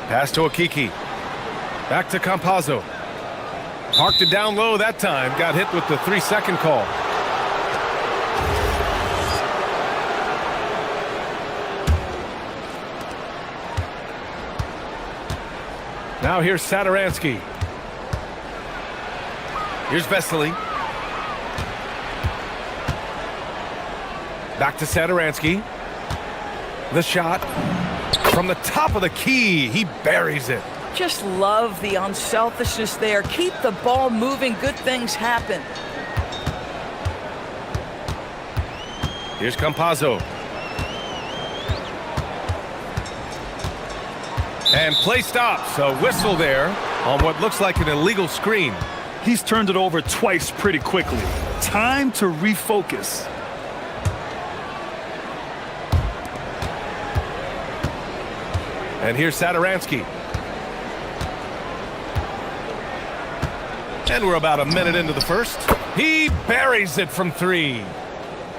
Pass to Okiki. Back to Campazzo. Parked it down low that time. Got hit with the 3-second call. Now here's Sadaransky. Here's Vesely. Back to Sadaransky. The shot from the top of the key. He buries it. Just love the unselfishness there. Keep the ball moving. Good things happen. Here's Campazzo. And play stops. A whistle there on what looks like an illegal screen. He's turned it over twice pretty quickly. Time to refocus. And here's Sadaransky. And we're about a minute into the first. He buries it from 3.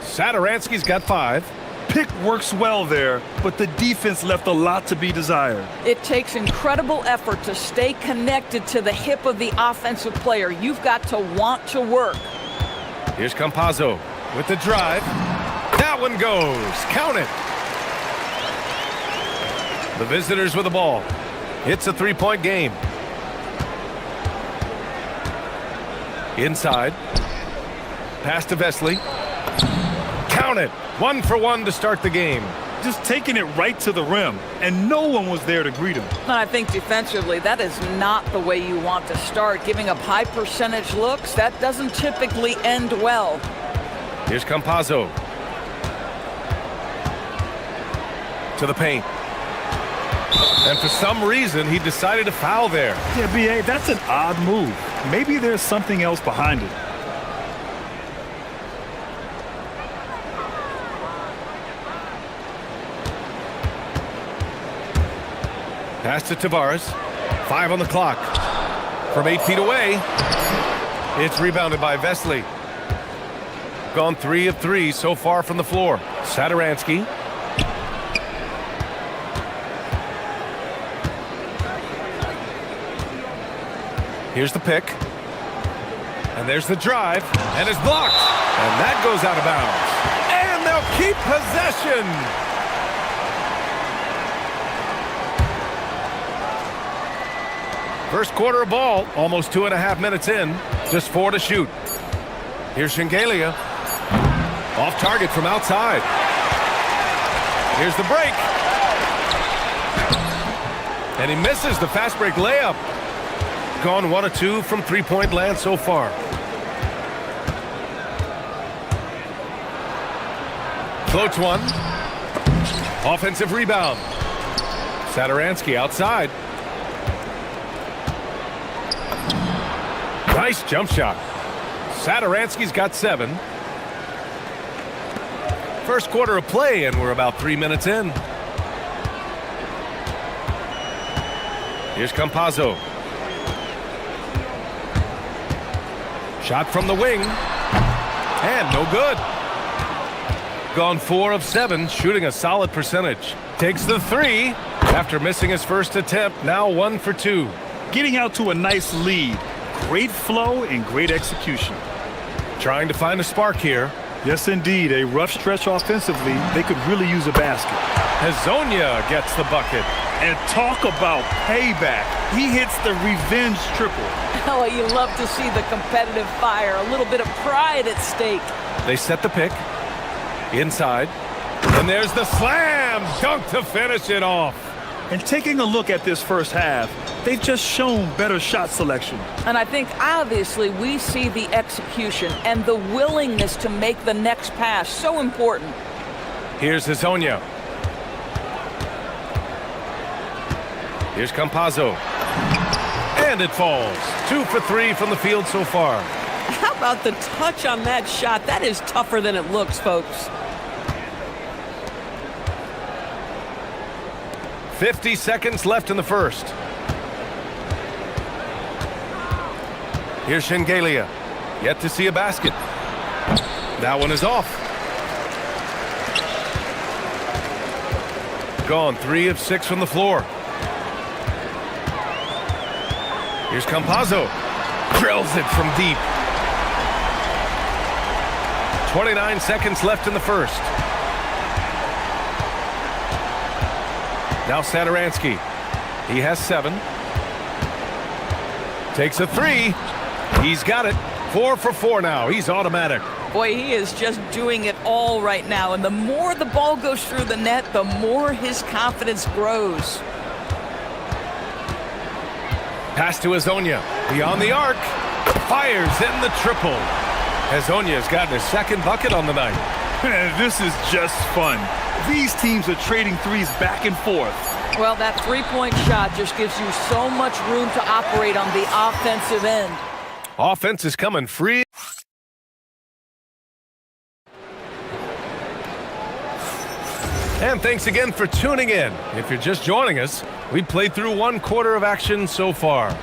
Sadaransky's got 5. Pick works well there, but the defense left a lot to be desired. It takes incredible effort to stay connected to the hip of the offensive player. You've got to want to work. Here's Campazzo with the drive. That one goes. Count it. The visitors with the ball. It's a 3-point game. Inside. Pass to Vesely. Count it. 1 for 1 to start the game. Just taking it right to the rim, and no one was there to greet him. And I think defensively, that is not the way you want to start. Giving up high percentage looks, that doesn't typically end well. Here's Campazzo. To the paint. And for some reason, he decided to foul there. Yeah, B.A., that's an odd move. Maybe there's something else behind it. Pass to Tavares. 5 on the clock. From 8 feet away. It's rebounded by Vesely. Gone 3 of 3 so far from the floor. Sadaransky. Here's the pick. And there's the drive. And it's blocked. And that goes out of bounds. And they'll keep possession. First quarter of ball, almost 2.5 minutes in. Just 4 to shoot. Here's Shengelia. Off target from outside. Here's the break. And he misses the fast break layup. Gone 1 of 2 from 3-point land so far. Floats one. Offensive rebound. Sadaransky outside. Nice jump shot. Sadaransky's got 7. First quarter of play, and we're about 3 minutes in. Here's Campazzo. Shot from the wing. And no good. Gone 4 of 7, shooting a solid percentage. Takes the 3 after missing his first attempt. Now 1 for 2. Getting out to a nice lead. Great flow and great execution. Trying to find a spark here. Yes, indeed. A rough stretch offensively. They could really use a basket. Hazonia gets the bucket. And talk about payback. He hits the revenge triple. Oh, you love to see the competitive fire. A little bit of pride at stake. They set the pick. Inside. And there's the slam dunk to finish it off. And taking a look at this first half, they've just shown better shot selection. And I think obviously we see the execution and the willingness to make the next pass so important. Here's Hazonia. Here's Campazzo. And it falls. 2 for 3 from the field so far. How about the touch on that shot? That is tougher than it looks, folks. 50 seconds left in the first. Here's Shengelia. Yet to see a basket. That one is off. Gone 3 of 6 from the floor. Here's Campazzo. Drills it from deep. 29 seconds left in the first. Now Satoransky. He has 7. Takes a 3. He's got it. 4 for 4 now. He's automatic. Boy, he is just doing it all right now. And the more the ball goes through the net, the more his confidence grows. Pass to Hezonja. Beyond the arc. Fires in the triple. Hezonja's gotten his second bucket on the night. This is just fun. These teams are trading threes back and forth. Well, that three-point shot just gives you so much room to operate on the offensive end. Offense is coming free. And thanks again for tuning in. If you're just joining us, we played through 1 quarter of action so far.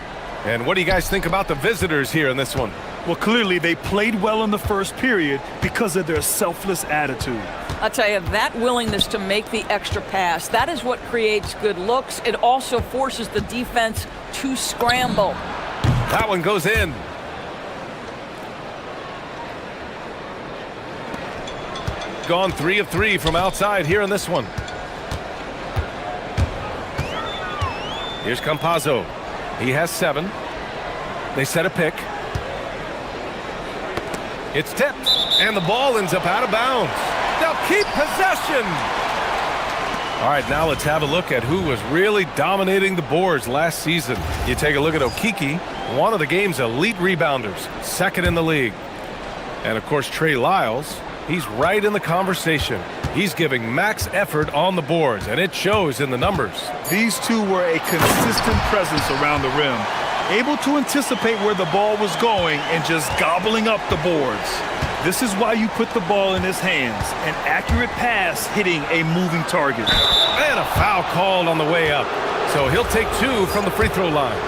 And what do you guys think about the visitors here in this one? Well, clearly they played well in the first period because of their selfless attitude. I'll tell you, that willingness to make the extra pass, that is what creates good looks. It also forces the defense to scramble. That one goes in. Gone 3 of 3 from outside here in this one. Here's Campazzo. He has 7. They set a pick. It's tipped, and the ball ends up out of bounds. They'll keep possession. All right, now let's have a look at who was really dominating the boards last season. You take a look at Okiki, one of the game's elite rebounders, 2nd in the league. And of course, Trey Lyles, he's right in the conversation. He's giving max effort on the boards, and it shows in the numbers. These two were a consistent presence around the rim, able to anticipate where the ball was going and just gobbling up the boards. This is why you put the ball in his hands, an accurate pass hitting a moving target. And a foul called on the way up. So he'll take 2 from the free throw line.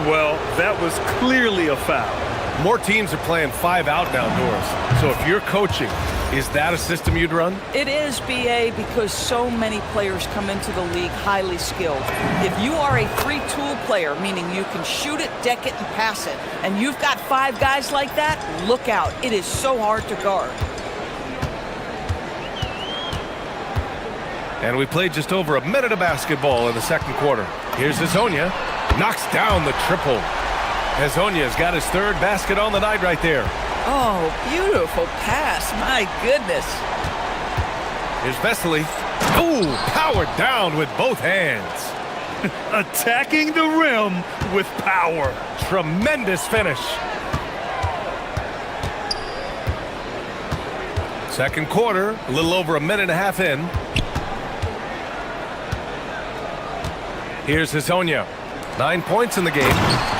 Well, that was clearly a foul. More teams are playing 5 out outdoors. So if you're coaching, is that a system you'd run? It is, BA, because so many players come into the league highly skilled. If you are a free-tool player, meaning you can shoot it, deck it, and pass it, and you've got 5 guys like that, look out. It is so hard to guard. And we played just over a minute of basketball in the second quarter. Here's Hezonja. Knocks down the triple. Hezonja's got his 3rd basket on the night right there. Oh, beautiful pass. My goodness. Here's Vesely. Ooh, powered down with both hands. Attacking the rim with power. Tremendous finish. Second quarter, a little over a minute and a half in. Here's Hezonja. 9 points in the game.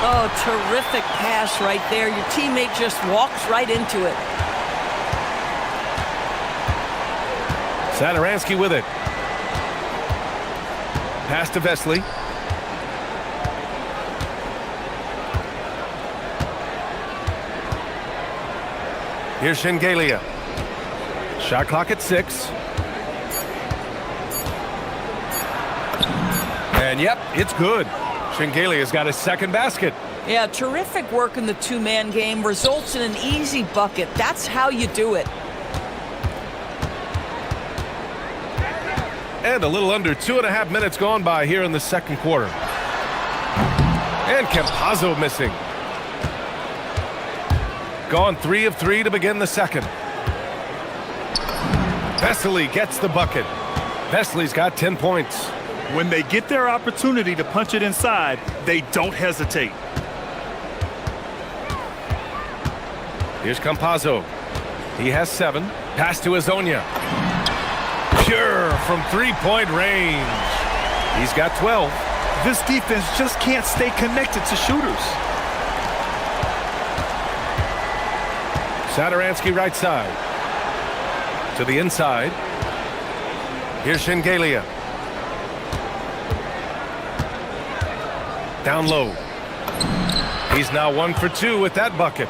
Oh, terrific pass right there. Your teammate just walks right into it. Satoransky with it. Pass to Vesely. Here's Shengelia. Shot clock at 6. And yep, it's good. Shengelia's got his 2nd basket. Yeah, terrific work in the 2-man game results in an easy bucket. That's how you do it. And a little under 2.5 minutes gone by here in the second quarter. And Campazzo missing. Gone 3 of 3 to begin the second. Vesely gets the bucket. Vesely's got 10 points. When they get their opportunity to punch it inside, they don't hesitate. Here's Campazzo. He has 7. Pass to Hezonja. Pure from 3-point range. He's got 12. This defense just can't stay connected to shooters. Satoransky right side. To the inside. Here's Shengelia. Down low. He's now 1 for 2 with that bucket.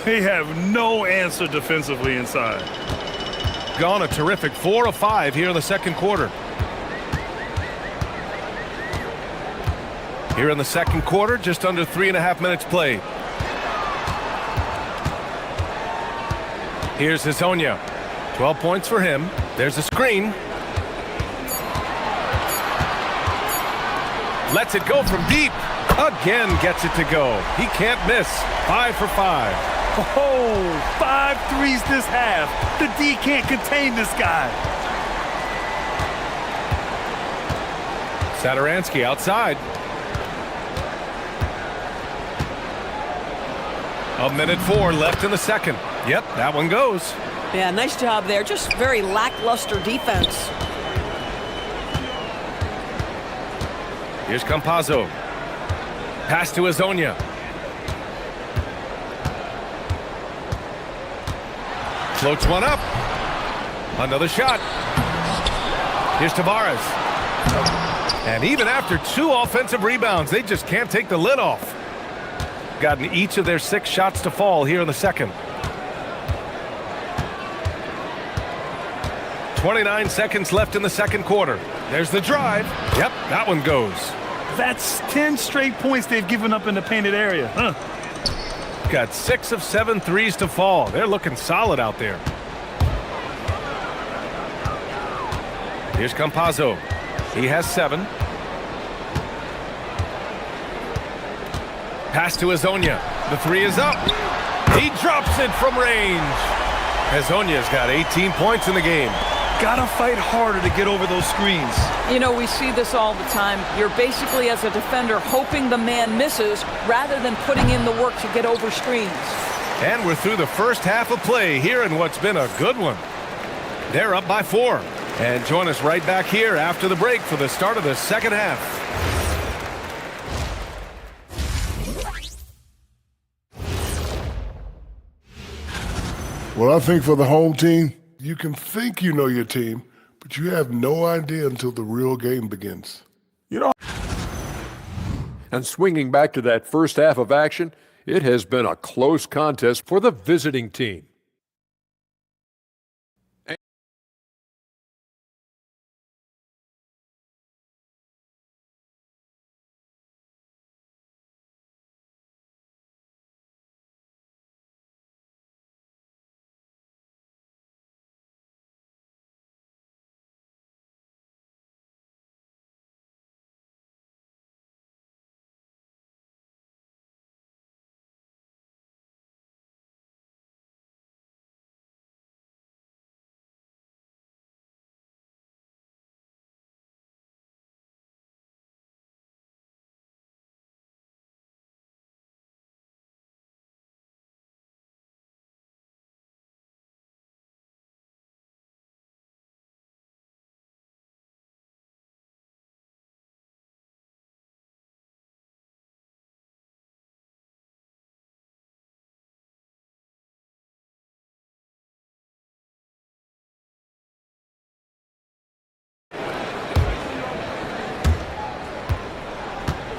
They have no answer defensively inside. Gone a terrific 4 of 5 here in the second quarter. Here in the second quarter, just under 3.5 minutes played. Here's Hazonia. 12 points for him. There's a screen. Lets it go from deep. Again gets it to go. He can't miss. 5 for 5. Oh, 5 threes this half. The D can't contain this guy. Satoransky outside. A minute 4 left in the second. Yep, that one goes. Yeah, nice job there. Just very lackluster defense. Here's Campazzo. Pass to Hazonia. Floats one up. Another shot. Here's Tavares. And even after 2 offensive rebounds, they just can't take the lid off. Gotten each of their 6 shots to fall here in the second. 29 seconds left in the second quarter. There's the drive. Yep, that one goes. That's 10 straight points they've given up in the painted area. Huh? Got 6 of 7 threes to fall. They're looking solid out there. Here's Campazzo. He has 7. Pass to Hazonia. The 3 is up. He drops it from range. Hazonia's got 18 points in the game. Gotta fight harder to get over those screens. You know, we see this all the time. You're basically, as a defender, hoping the man misses rather than putting in the work to get over screens. And we're through the first half of play here in what's been a good one. They're up by 4. And join us right back here after the break for the start of the second half. Well, I think for the home team, you can think you know your team, but you have no idea until the real game begins. You know, and swinging back to that first half of action, it has been a close contest for the visiting team.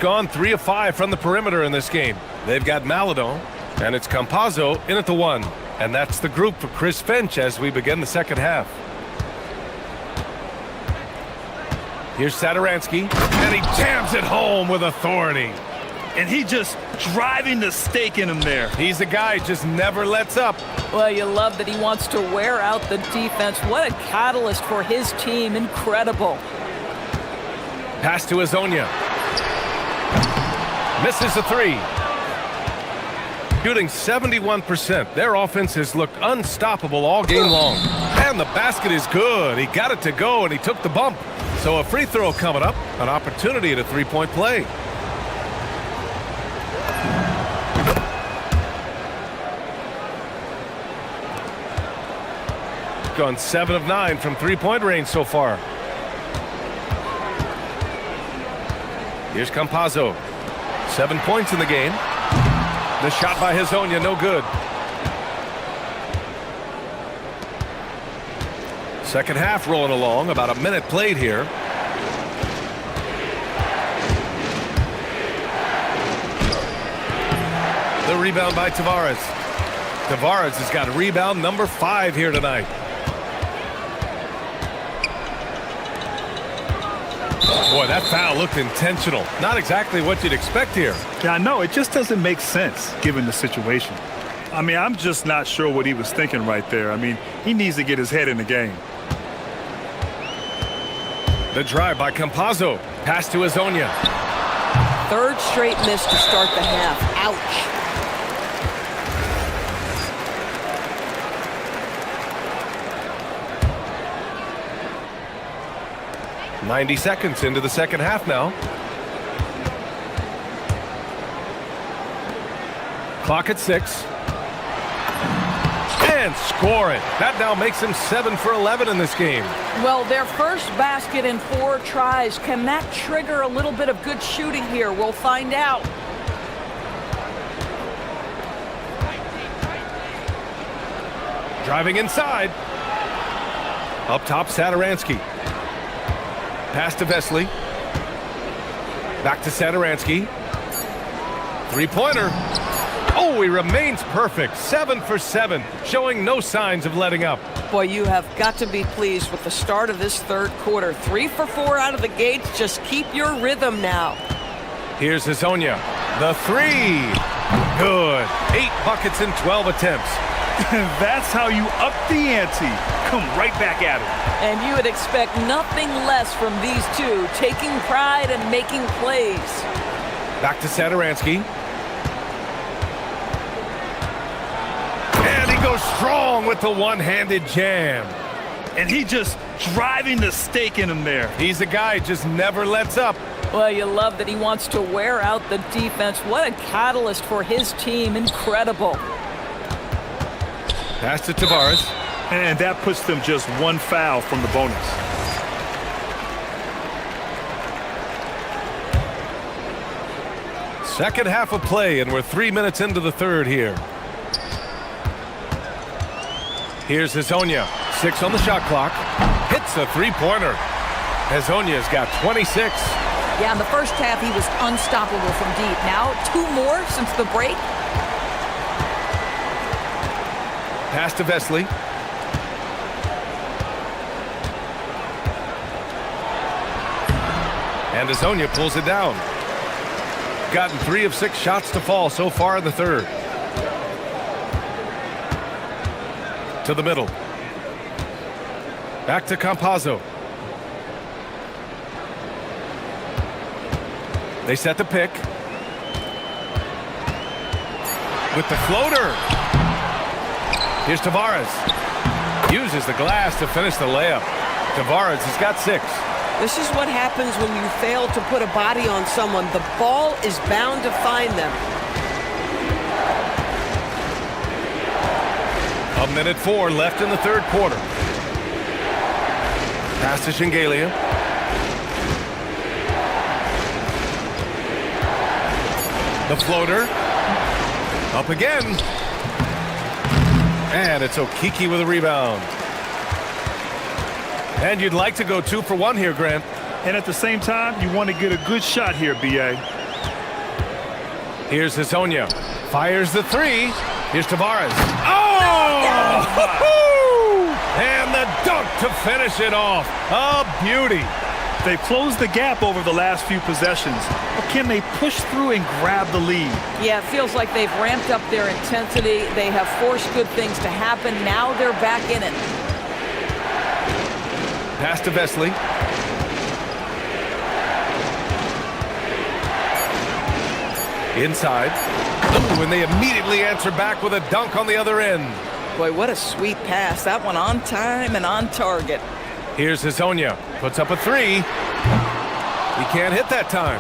Gone 3 of 5 from the perimeter in this game. They've got Maladon, and it's Campazzo in at the 1. And that's the group for Chris Finch as we begin the second half. Here's Satoransky, and he jams it home with authority. And he just driving the stake in him there. He's a guy who just never lets up. Well, you love that he wants to wear out the defense. What a catalyst for his team. Incredible. Pass to Hazonia. Misses the 3. Shooting 71%. Their offense has looked unstoppable all game long. And the basket is good. He got it to go, and he took the bump. So a free throw coming up. An opportunity at a 3-point play. Gone 7 of 9 from 3-point range so far. Here's Campazzo. 7 points in the game. The shot by Hazonia, no good. Second half rolling along, about a minute played here. The rebound by Tavares. Tavares has got rebound number 5 here tonight. Boy, that foul looked intentional. Not exactly what you'd expect here. Yeah, I know. It just doesn't make sense given the situation. I mean, I'm just not sure what he was thinking right there. I mean, he needs to get his head in the game. The drive by Campazzo. Pass to Azonia. Third straight miss to start the half. Ouch. 90 seconds into the second half now. Clock at 6. And score it. That now makes him 7 for 11 in this game. Well, their first basket in 4 tries. Can that trigger a little bit of good shooting here? We'll find out. Driving inside. Up top, Satoransky. Pass to Vesely. Back to Satoransky. Three-pointer. Oh, he remains perfect. 7 for 7, showing no signs of letting up. Boy, you have got to be pleased with the start of this third quarter. 3 for 4 out of the gates. Just keep your rhythm now. Here's Hazonia. The 3. Good. 8 buckets in 12 attempts. That's how you up the ante. Come right back at it. And you would expect nothing less from these two, taking pride and making plays. Back to Satoransky. And he goes strong with the one-handed jam. And he just driving the stake in him there. He's a guy who just never lets up. Well, you love that he wants to wear out the defense. What a catalyst for his team. Incredible. Pass to Tavares. And that puts them just 1 foul from the bonus. Second half of play, and we're 3 minutes into the third here. Here's Hazonia. 6 on the shot clock. Hits a three-pointer. Hazonia's got 26. Yeah, in the first half, he was unstoppable from deep. Now, 2 more since the break. Pass to Vesely. And Hazonia pulls it down. Gotten 3 of 6 shots to fall so far in the third. To the middle. Back to Campazzo. They set the pick. With the floater. Here's Tavares. Uses the glass to finish the layup. Tavares has got 6. This is what happens when you fail to put a body on someone. The ball is bound to find them. 1:04 left in the third quarter. Pass to Shingalia. The floater. Up again. And it's Okiki with a rebound. And you'd like to go 2 for 1 here, Grant. And at the same time, you want to get a good shot here, B.A. Here's Hazonia. Fires the 3. Here's Tavares. Oh! And the dunk to finish it off. A beauty. They've closed the gap over the last few possessions. But can they push through and grab the lead? Yeah, it feels like they've ramped up their intensity. They have forced good things to happen. Now they're back in it. Pass to Vesely. Inside. Ooh, and they immediately answer back with a dunk on the other end. Boy, what a sweet pass. That one on time and on target. Here's Hazonia. Puts up a 3. He can't hit that time.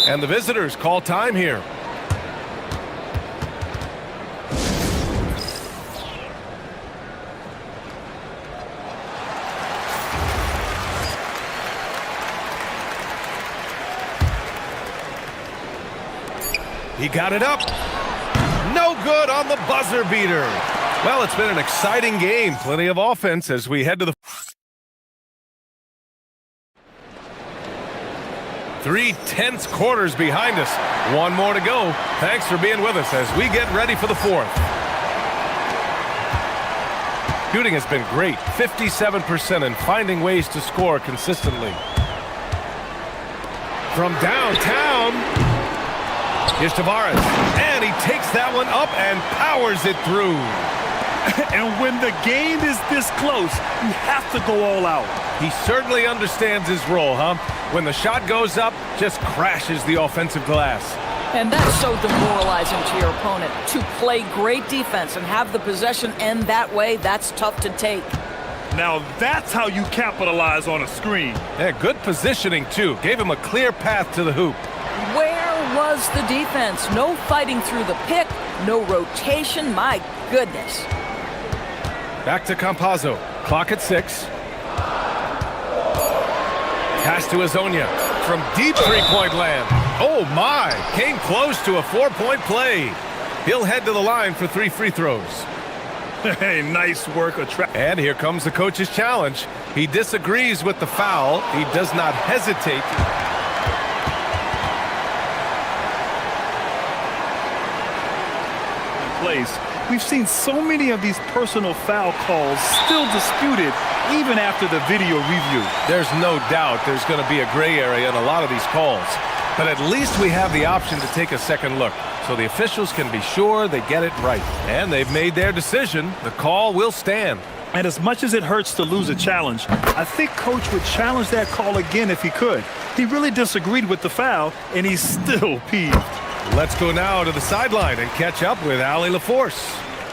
And the visitors call time here. He got it up. No good on the buzzer beater. Well, it's been an exciting game. Plenty of offense as we head to the 3 tense quarters behind us. One more to go. Thanks for being with us as we get ready for the fourth. Shooting has been great, 57%, and finding ways to score consistently. From downtown, here's Tavares, and he takes that one up and powers it through. And when the game is this close, you have to go all out. He certainly understands his role, huh? When the shot goes up, just crashes the offensive glass. And that's so demoralizing to your opponent. To play great defense and have the possession end that way, that's tough to take. Now that's how you capitalize on a screen. Yeah, good positioning, too. Gave him a clear path to the hoop. Where was the defense? No fighting through the pick, no rotation. My goodness. Back to Campazzo. Clock at 6. Pass to Azonia from deep three-point land. Oh, my. Came close to a 4-point play. He'll head to the line for 3 free throws. Hey, nice work. And here comes the coach's challenge. He disagrees with the foul. He does not hesitate. Place. We've seen so many of these personal foul calls still disputed even after the video review. There's no doubt there's going to be a gray area in a lot of these calls. But at least we have the option to take a second look, so the officials can be sure they get it right. And they've made their decision. The call will stand. And as much as it hurts to lose a challenge, I think Coach would challenge that call again if he could. He really disagreed with the foul, and he's still peeved. Let's go now to the sideline and catch up with Allie LaForce.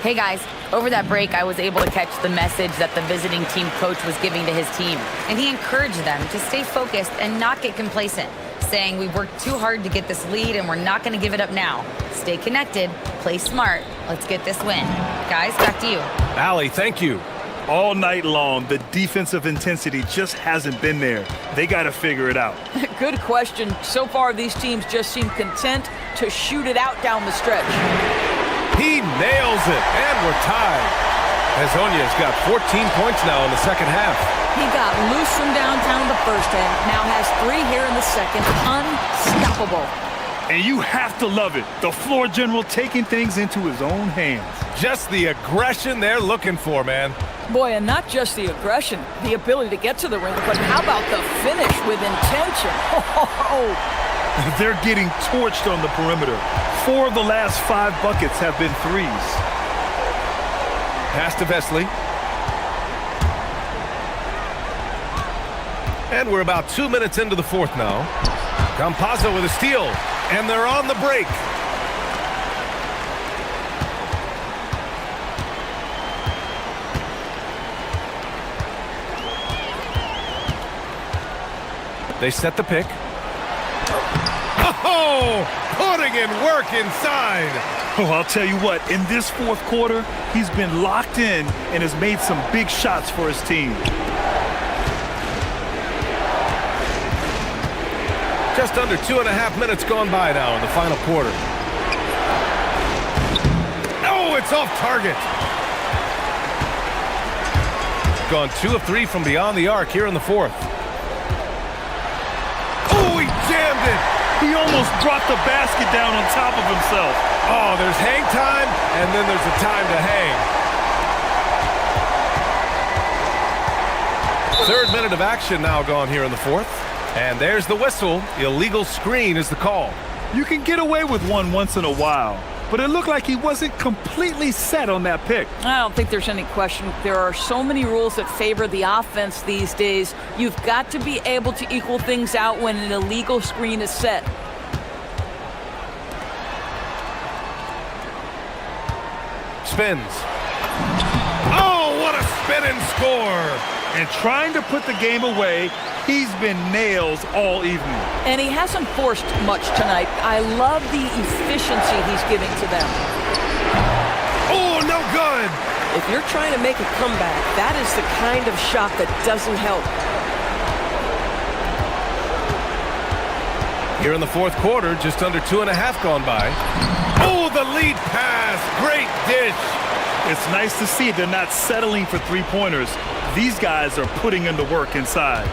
Hey guys, over that break, I was able to catch the message that the visiting team coach was giving to his team. And he encouraged them to stay focused and not get complacent, saying we've worked too hard to get this lead and we're not going to give it up now. Stay connected, play smart, let's get this win. Guys, back to you. Allie, thank you. All night long, the defensive intensity just hasn't been there. They got to figure it out. Good question. So far, these teams just seem content to shoot it out down the stretch. He nails it, and we're tied. Azonia's got 14 points now in the second half. He got loose from downtown the first half, now has 3 here in the second. Unstoppable. And you have to love it. The floor general taking things into his own hands. Just the aggression they're looking for, man. Boy, and not just the aggression, the ability to get to the ring, but how about the finish with intention? They're getting torched on the perimeter. 4 of the last 5 buckets have been threes. Pass to Vesely. And we're about 2 minutes into the fourth now. Campazzo with a steal, and they're on the break. They set the pick. Oh, putting in work inside. Oh, I'll tell you what, in this fourth quarter, he's been locked in and has made some big shots for his team. Just under 2.5 minutes gone by now in the final quarter. Oh, it's off target. Gone 2 of 3 from beyond the arc here in the fourth. Oh, he jammed it. He almost brought the basket down on top of himself. Oh, there's hang time, and then there's a time to hang. 3rd minute of action now gone here in the fourth. And there's the whistle. Illegal screen is the call. You can get away with one once in a while, but it looked like he wasn't completely set on that pick. I don't think there's any question. There are so many rules that favor the offense these days. You've got to be able to equal things out when an illegal screen is set. Spins. Oh, what a spin and score. And trying to put the game away, he's been nails all evening. And he hasn't forced much tonight. I love the efficiency he's giving to them. Oh, no good. If you're trying to make a comeback, that is the kind of shot that doesn't help. Here in the fourth quarter, just under 2.5 gone by. Oh, the lead pass. Great dish. It's nice to see they're not settling for three-pointers. These guys are putting in the work inside.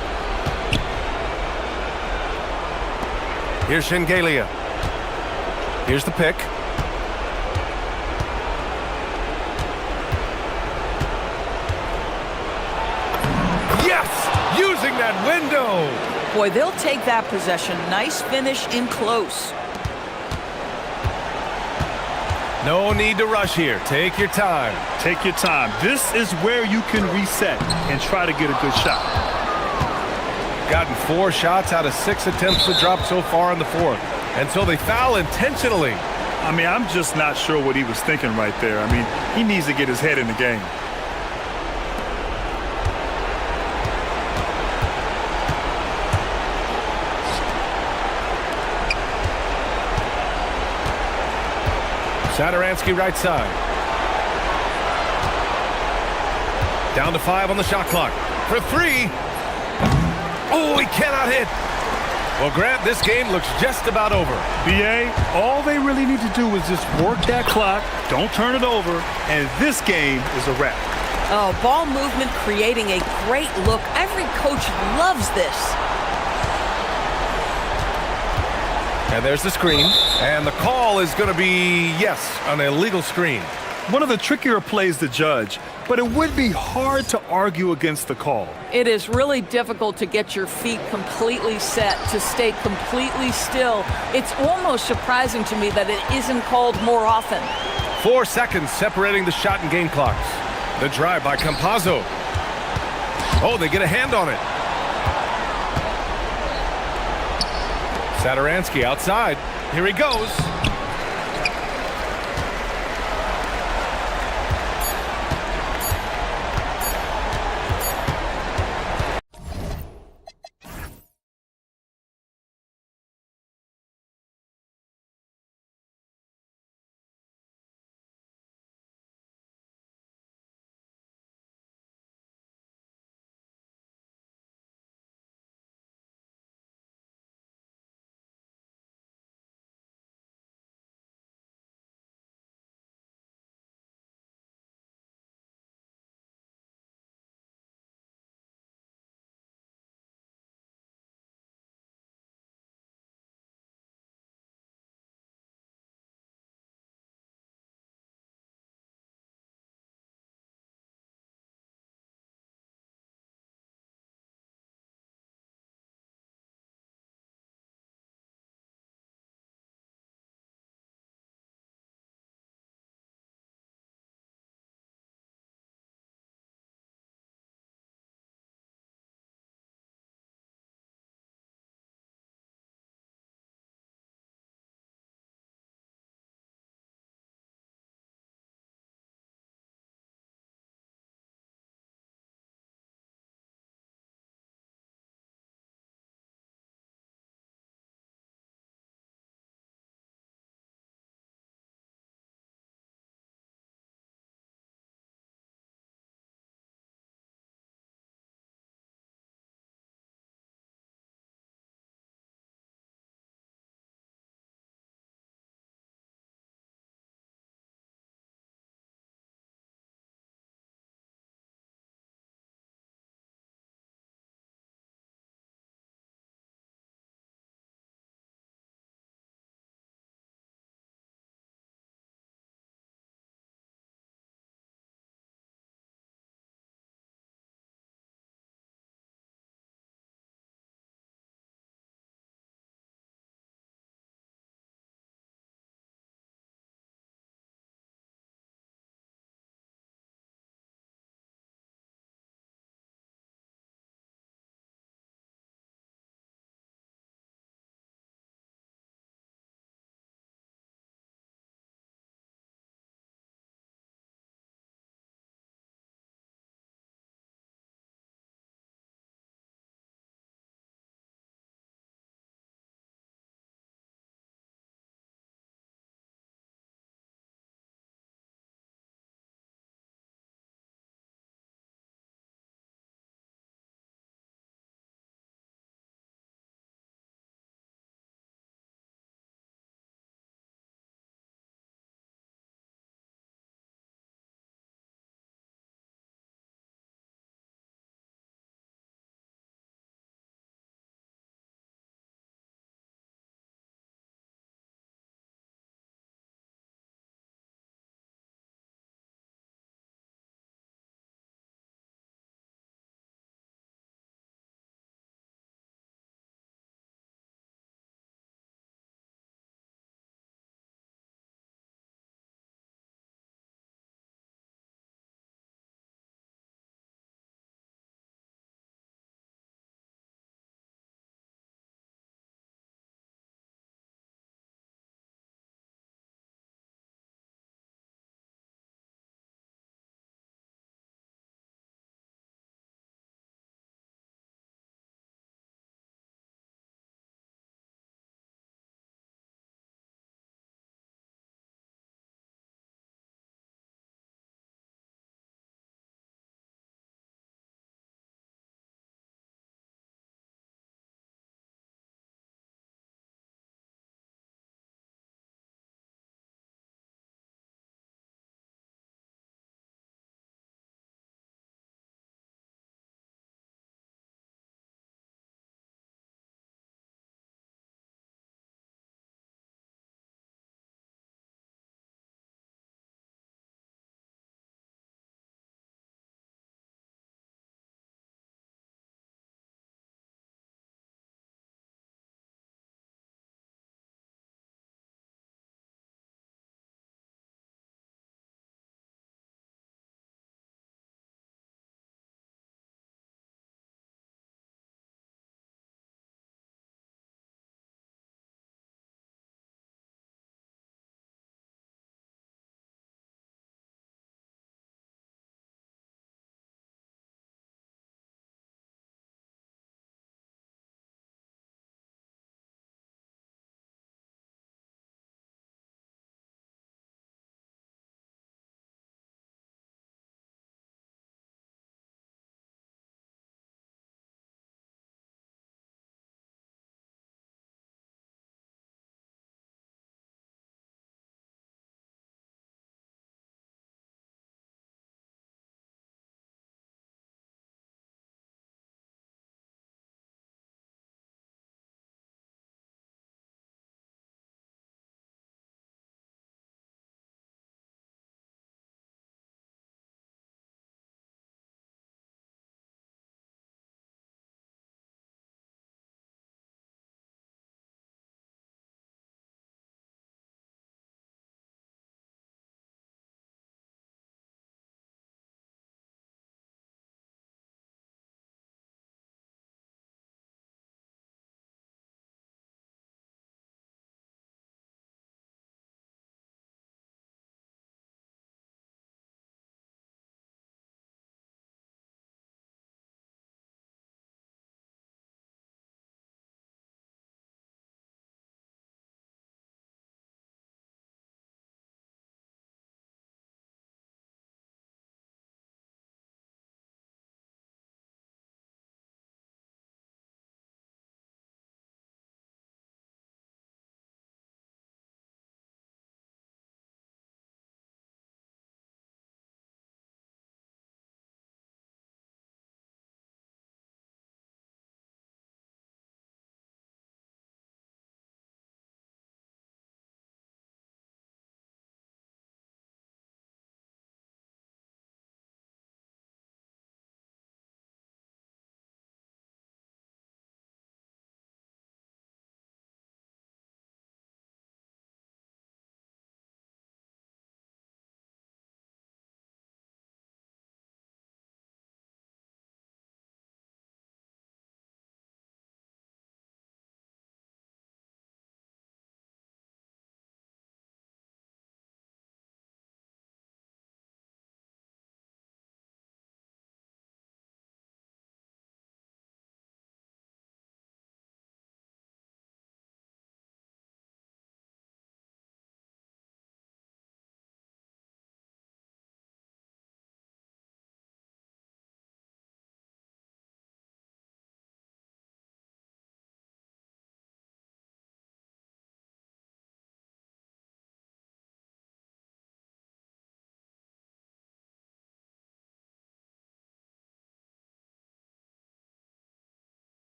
Here's Shengelia. Here's the pick. Yes! Using that window! Boy, they'll take that possession. Nice finish in close. No need to rush here. Take your time. Take your time. This is where you can reset and try to get a good shot. Gotten 4 shots out of 6 attempts to drop so far in the fourth. And so they foul intentionally. I mean, I'm just not sure what he was thinking right there. I mean, he needs to get his head in the game. Sadaransky right side. Down to 5 on the shot clock. For 3. Oh, he cannot hit. Well, Grant, this game looks just about over. BA, all they really need to do is just work that clock, don't turn it over, and this game is a wrap. Oh, ball movement creating a great look. Every coach loves this. And there's the screen. And the call is going to be, yes, an illegal screen. One of the trickier plays to judge, but it would be hard to argue against the call. It is really difficult to get your feet completely set, to stay completely still. It's almost surprising to me that it isn't called more often. 4 seconds separating the shot and game clocks. The drive by Campazzo. Oh, they get a hand on it. Sadaransky outside. Here he goes.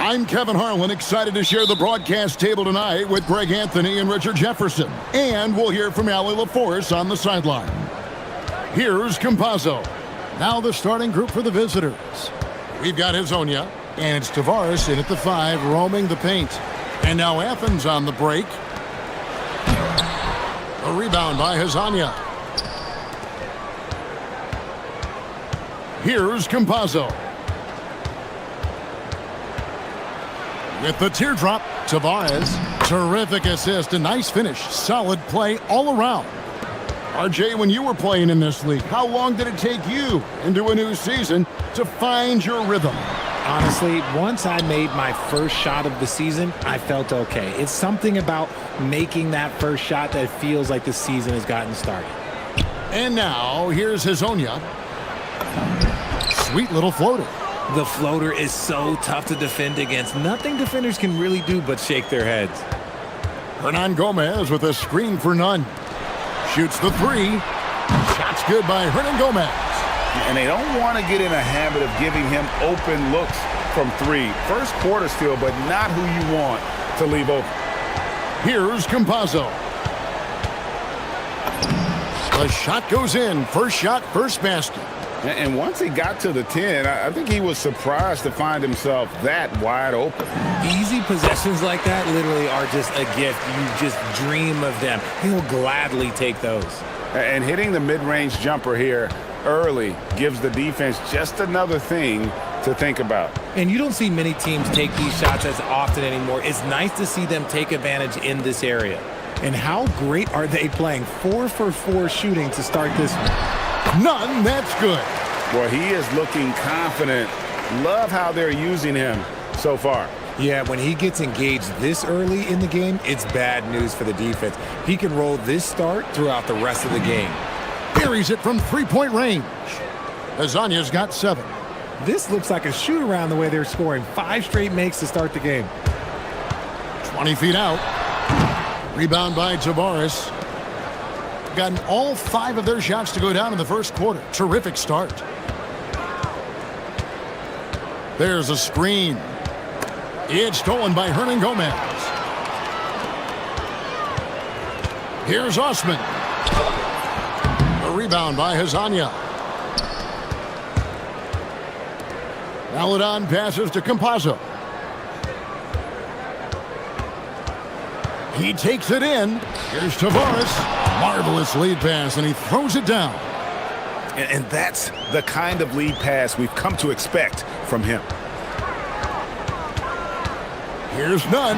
I'm Kevin Harlan, excited to share the broadcast table tonight with Greg Anthony and Richard Jefferson. And we'll hear from Allie LaForce on the sideline. Here's Campazzo. Now the starting group for the visitors. We've got Hezonja, and it's Tavares in at the 5, roaming the paint. And now Athens on the break. A rebound by Hezonja. Here's Campazzo. With the teardrop, Tavares. Terrific assist, a nice finish, solid play all around. RJ, when you were playing in this league, how long did it take you into a new season to find your rhythm? Honestly, once I made my first shot of the season, I felt okay. It's something about making that first shot that feels like the season has gotten started. And now, here's Hezonja. Sweet little floater. The floater is so tough to defend against. Nothing defenders can really do but shake their heads. Hernan Gomez with a screen for none. Shoots the 3. Shot's good by Hernan Gomez. And they don't want to get in a habit of giving him open looks from 3. First quarter still, but not who you want to leave open. Here's Campazzo. The shot goes in. First shot, first basket. And once he got to the 10, I think he was surprised to find himself that wide open. Easy possessions like that literally are just a gift. You just dream of them. He'll gladly take those. And hitting the mid-range jumper here early gives the defense just another thing to think about. And you don't see many teams take these shots as often anymore. It's nice to see them take advantage in this area. And how great are they playing? 4 for 4 shooting to start this one. None, that's good. Well, he is looking confident. Love how they're using him so far. Yeah, when he gets engaged this early in the game, it's bad news for the defense. He can roll this start throughout the rest of the game. Buries it from 3-point range. Hezonja's got 7. This looks like a shoot-around the way they're scoring. 5 straight makes to start the game. 20 feet out. Rebound by Tavares. Gotten all 5 of their shots to go down in the first quarter. Terrific start. There's a screen. It's stolen by Hernan Gomez. Here's Osman. A rebound by Hezonja. Maladon passes to Campazzo. He takes it in. Here's Tavares. Marvelous lead pass, and he throws it down. And that's the kind of lead pass we've come to expect from him. Here's Nunn.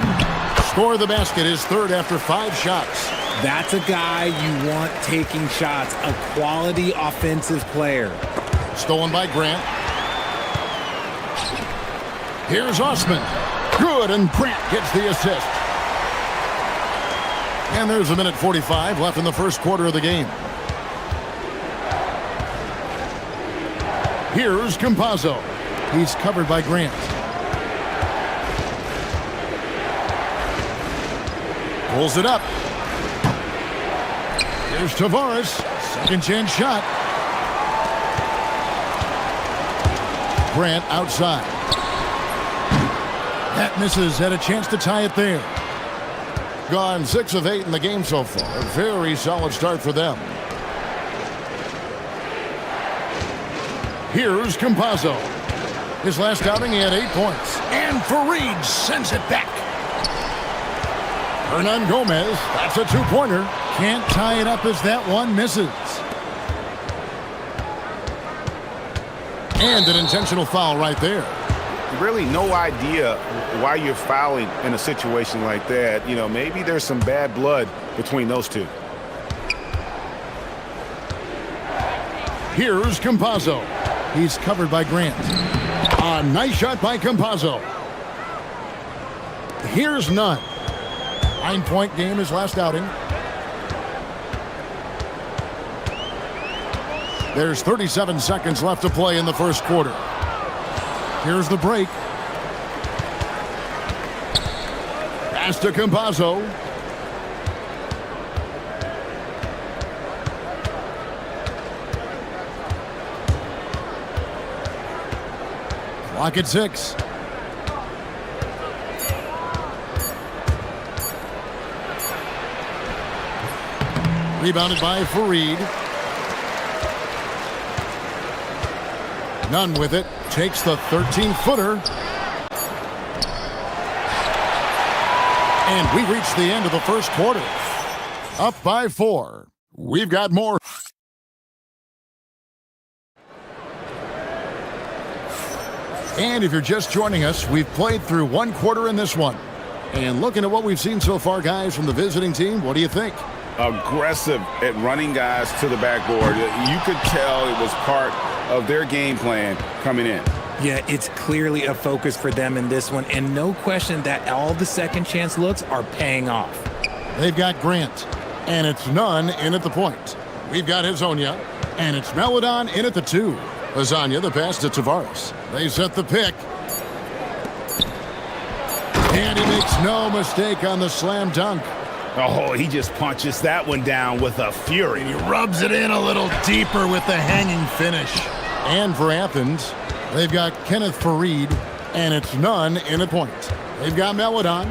Score the basket, his 3rd after 5 shots. That's a guy you want taking shots, a quality offensive player. Stolen by Grant. Here's Osman. Good, and Grant gets the assist. And there's a minute 45 left in the first quarter of the game. Here's Campazzo. He's covered by Grant. Pulls it up. Here's Tavares. Second chance shot. Grant outside. That misses. Had a chance to tie it there. Gone 6 of 8 in the game so far. Very solid start for them. Here's Campazzo. His last outing, he had 8 points. And Fareed sends it back. Hernan Gomez, that's a 2-pointer. Can't tie it up as that one misses. And an intentional foul right there. Really no idea why you're fouling in a situation like that. You know, maybe there's some bad blood between those two. Here's Campazzo. He's covered by Grant. A nice shot by Campazzo. Here's Nunn. 9-point game his last outing. There's 37 seconds left to play in the first quarter. Here's the break. Pass to Campazzo. Clock at 6. Rebounded by Fareed. Nunn with it. Takes the 13-footer. And we reach the end of the first quarter. Up by 4. We've got more. And if you're just joining us, we've played through one quarter in this one. And looking at what we've seen so far, guys, from the visiting team, what do you think? Aggressive at running guys to the backboard. You could tell it was part of their game plan coming in. Yeah, it's clearly a focus for them in this one, and no question that all the second chance looks are paying off. They've got Grant, and it's Nunn in at the point. We've got Hezonja, and it's Melodon in at the 2. Hezonja, the pass to Tavares. They set the pick. And he makes no mistake on the slam dunk. Oh, he just punches that one down with a fury. He rubs it in a little deeper with the hanging finish. And for Athens, they've got Kenneth Fareed, and it's Nunn in at point. They've got Melodon,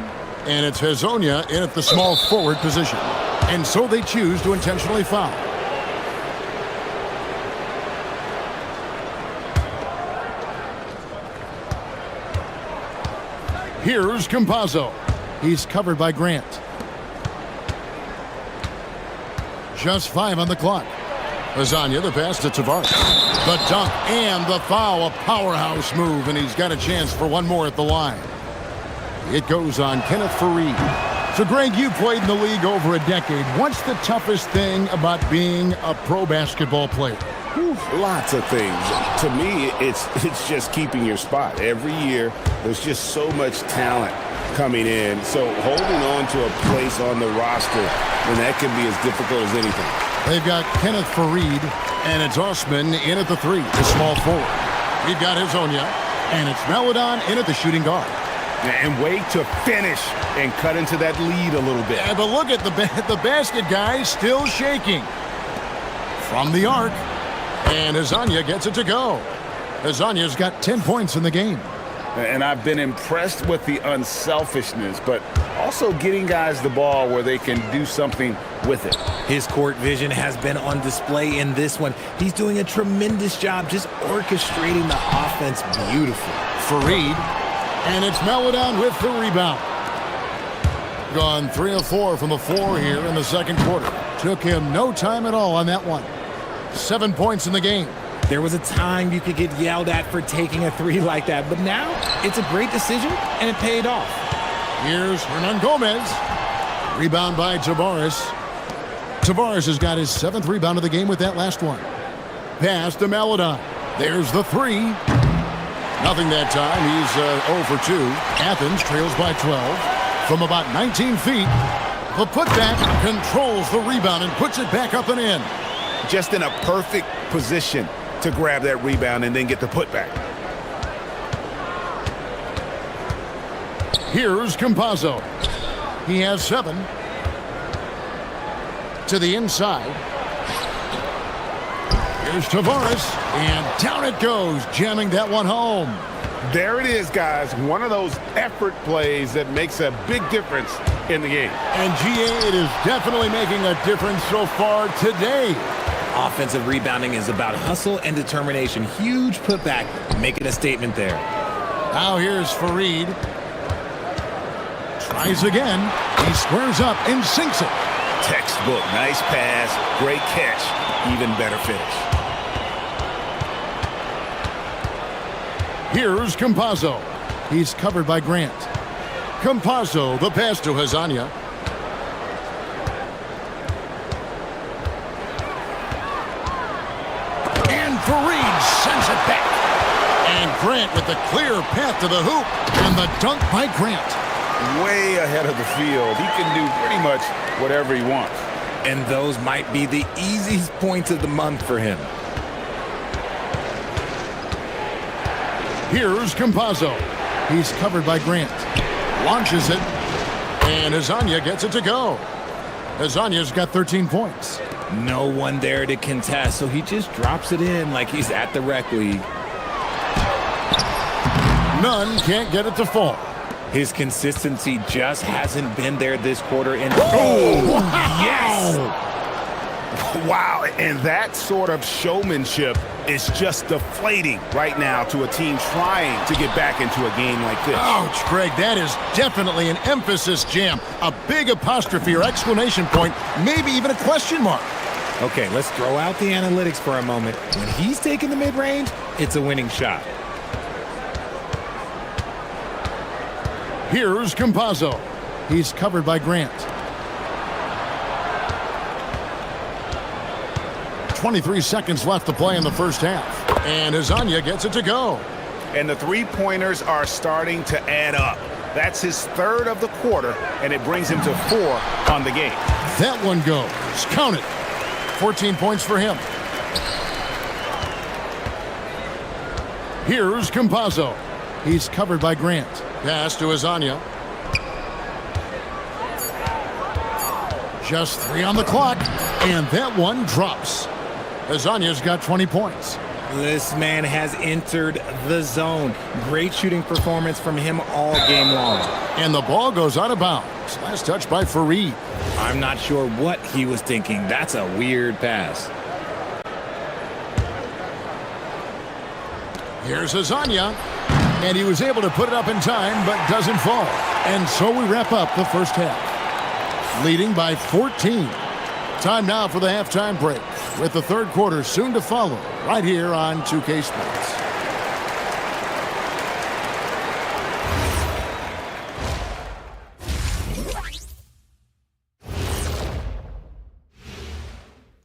and it's Hezonja in at the small forward position. And so they choose to intentionally foul. Here's Campazzo. He's covered by Grant. Just 5 on the clock. Hezonja, the pass to Tavares. The dunk and the foul, a powerhouse move, and he's got a chance for one more at the line. It goes on Kenneth Fareed. So, Greg, you played in the league over a decade. What's the toughest thing about being a pro basketball player? Lots of things. To me, it's just keeping your spot. Every year, there's just so much talent coming in. So holding on to a place on the roster, and that can be as difficult as anything. They've got Kenneth Fareed, and it's Osman in at the 3, the small forward. We've got Hezonja, and it's Melodon in at the shooting guard. And wait to finish and cut into that lead a little bit. Yeah, but look at the basket guy still shaking. From the arc, and Hezonja gets it to go. Hezonja's got 10 points in the game. And I've been impressed with the unselfishness, but also getting guys the ball where they can do something with it. His court vision has been on display in this one. He's doing a tremendous job just orchestrating the offense beautifully. Fareed, and it's Melodon with the rebound. Gone 3 of 4 from the floor here in the second quarter. Took him no time at all on that one. 7 points in the game. There was a time you could get yelled at for taking a 3 like that, but now it's a great decision, and it paid off. Here's Hernan Gomez. Rebound by Tavares. Tavares has got his 7th rebound of the game with that last one. Pass to Melodon. There's the 3. Nothing that time. He's 0 for 2. Athens trails by 12. From about 19 feet, the putback controls the rebound and puts it back up and in. Just in a perfect position to grab that rebound and then get the putback. Here's Campazzo. He has 7. To the inside. Here's Tavares, and down it goes, jamming that one home. There it is, guys. One of those effort plays that makes a big difference in the game. And GA, it is definitely making a difference so far today. Offensive rebounding is about hustle and determination. Huge putback, making a statement there. Now here's Fareed. Tries again. He squares up and sinks it. Textbook. Nice pass. Great catch. Even better finish. Here's Campazzo. He's covered by Grant. Campazzo, the pass to Hezonja. And Fareed sends it back. And Grant with the clear path to the hoop. And the dunk by Grant. Way ahead of the field. He can do pretty much whatever he wants. And those might be the easiest points of the month for him. Here's Campazzo. He's covered by Grant. Launches it. And Hezonja gets it to go. Hezonja's got 13 points. No one there to contest, so he just drops it in like he's at the rec league. Nunn can't get it to fall. His consistency just hasn't been there this quarter. And oh, yes! Wow, and that sort of showmanship is just deflating right now to a team trying to get back into a game like this. Ouch, Greg, that is definitely an emphasis jam. A big apostrophe or exclamation point, maybe even a question mark. Okay, let's throw out the analytics for a moment. When he's taking the mid-range, it's a winning shot. Here's Campazzo. He's covered by Grant. 23 seconds left to play in the first half. And Azania gets it to go. And the three-pointers are starting to add up. That's his third of the quarter, and it brings him to 4 on the game. That one goes. Count it. 14 points for him. Here's Campazzo. He's covered by Grant. Pass to Azania. Just 3 on the clock, and that one drops. Azania's got 20 points. This man has entered the zone. Great shooting performance from him all game long. And the ball goes out of bounds. Last touch by Fareed. I'm not sure what he was thinking. That's a weird pass. Here's Azania. And he was able to put it up in time, but doesn't fall. And so we wrap up the first half. Leading by 14. Time now for the halftime break, with the third quarter soon to follow, right here on 2K Sports.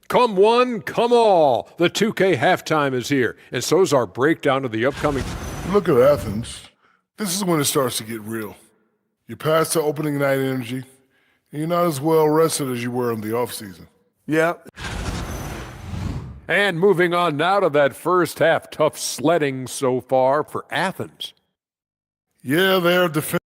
Come one, come all. The 2K halftime is here, and so's our breakdown of the upcoming. Look at Athens. This is when it starts to get real. You're past the opening night energy, and you're not as well rested as you were in the offseason. Yeah. And moving on now to that first half, tough sledding so far for Athens. Yeah, they're defending.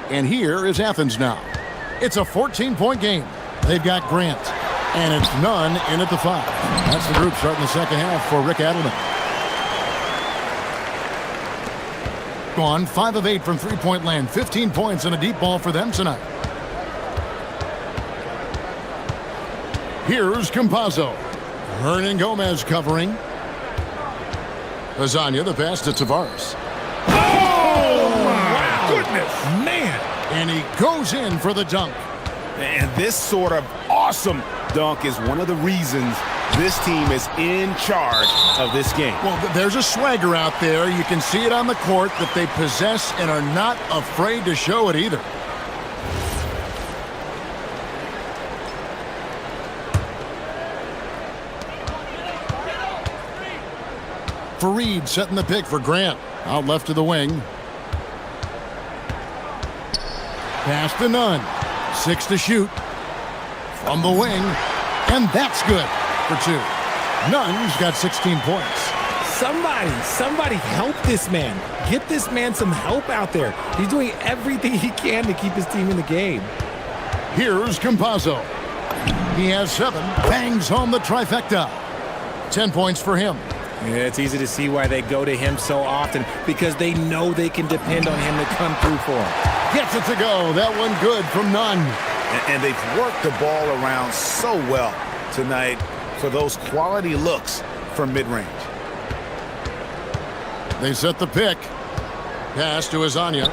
And here is Athens now. It's a 14-point game. They've got Grant, and it's none in at the 5. That's the group starting the second half for Rick Adelman. Gone 5 of 8 from three-point land, 15 points and a deep ball for them tonight. Here's Campazzo. Hernan Gomez covering. Azania, the pass to Tavares. Oh, my goodness. Man. And he goes in for the dunk. And this sort of awesome dunk is one of the reasons this team is in charge of this game. Well, there's a swagger out there. You can see it on the court that they possess and are not afraid to show it either. Fareed setting the pick for Grant. Out left to the wing. Pass to Nunn. 6 to shoot. From the wing. And that's good for 2. Nunn's got 16 points. Somebody help this man. Get this man some help out there. He's doing everything he can to keep his team in the game. Here's Campazzo. He has 7. Bangs home the trifecta. 10 points for him. Yeah, it's easy to see why they go to him so often, because they know they can depend on him to come through for them. Gets it to go. That one good from Nunn. And they've worked the ball around so well tonight for those quality looks from mid-range. They set the pick. Pass to Azania.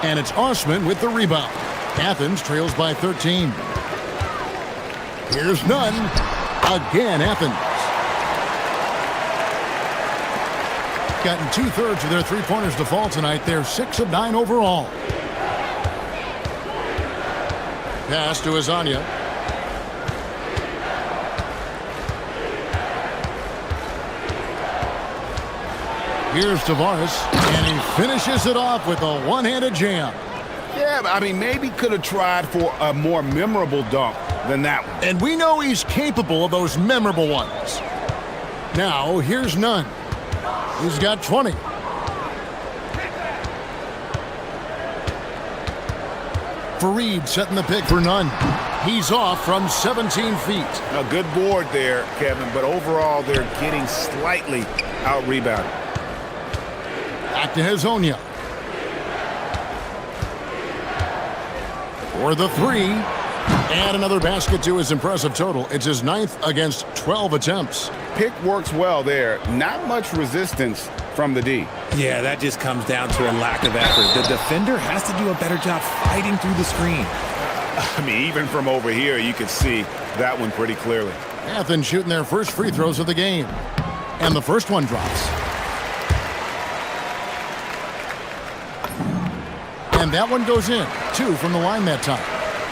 And it's Osman with the rebound. Athens trails by 13. Here's Nunn. Again, Athens. Gotten 2/3 of their three-pointers to fall tonight. They're 6 of 9 overall. Pass to Azania. Here's Tavares, and he finishes it off with a one-handed jam. Yeah, I mean, maybe could have tried for a more memorable dunk than that one. And we know he's capable of those memorable ones. Now, here's Nunn. He's got 20. Fareed setting the pick for Nunn. He's off from 17 feet. A good board there, Kevin, but overall they're getting slightly out-rebounded. Back to Hazonia. For the three. And another basket to his impressive total. It's his 9th against 12 attempts. Pick works well there. Not much resistance from the D. Yeah, that just comes down to a lack of effort. The defender has to do a better job fighting through the screen. I mean, even from over here, you can see that one pretty clearly. Athens shooting their first free throws of the game. And the first one drops. And that one goes in. 2 from the line that time.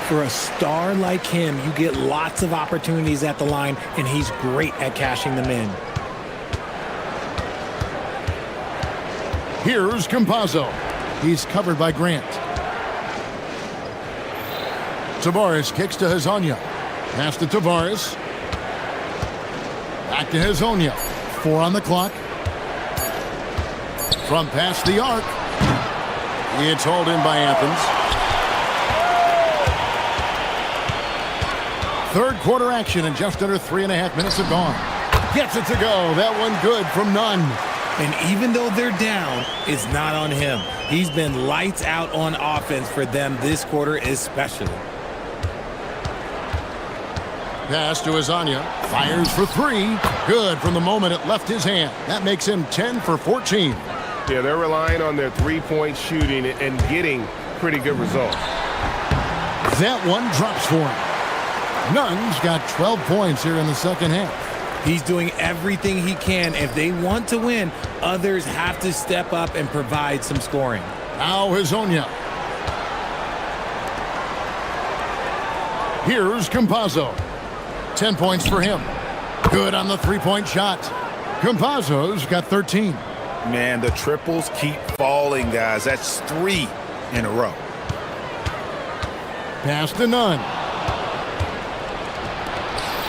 For a star like him, you get lots of opportunities at the line, and he's great at cashing them in. Here's Campazzo. He's covered by Grant. Tavares kicks to Hazonia. Pass to Tavares. Back to Hazonia. 4 on the clock. From past the arc. It's hauled in by Athens. Third quarter action, and just under 3.5 minutes have gone. Gets it to go. That one good from Nunn. And even though they're down, it's not on him. He's been lights out on offense for them this quarter especially. Pass to Azania. Fires for 3. Good from the moment it left his hand. That makes him 10 for 14. Yeah, they're relying on their three-point shooting and getting pretty good results. That one drops for him. Nunn's got 12 points here in the second half. He's doing everything he can. If they want to win, others have to step up and provide some scoring. Now Hazonia. Here's Campazzo. 10 points for him. Good on the three-point shot. Campazzo's got 13. Man, the triples keep falling, guys. That's 3 in a row. Pass to Nunn.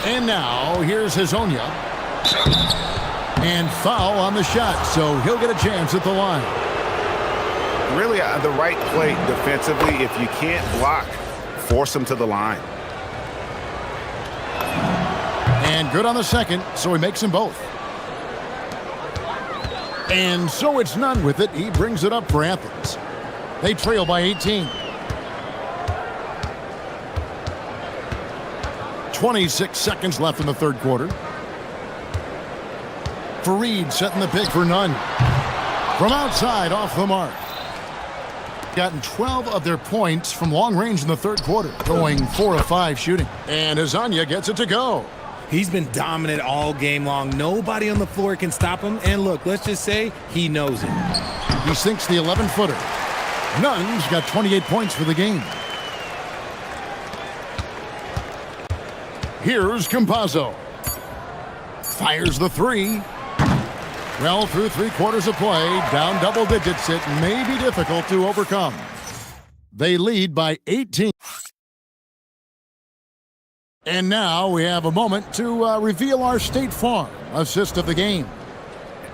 And now, here's Hazonia. And foul on the shot, so he'll get a chance at the line. Really, the right play defensively. If you can't block, force him to the line. And good on the second, so he makes them both. And so it's Nunn with it. He brings it up for Athens. They trail by 18. 26 seconds left in the third quarter. Fareed setting the pick for Nunn. From outside, off the mark. Gotten 12 of their points from long range in the third quarter, going 4 of 5 shooting. And Hazonia gets it to go. He's been dominant all game long. Nobody on the floor can stop him. And look, let's just say he knows it. He sinks the 11-footer. Nunn's got 28 points for the game. Here's Campazzo. Fires the 3. Well, through 3 quarters of play, down double digits, it may be difficult to overcome. They lead by 18. And now we have a moment to reveal our State Farm assist of the game.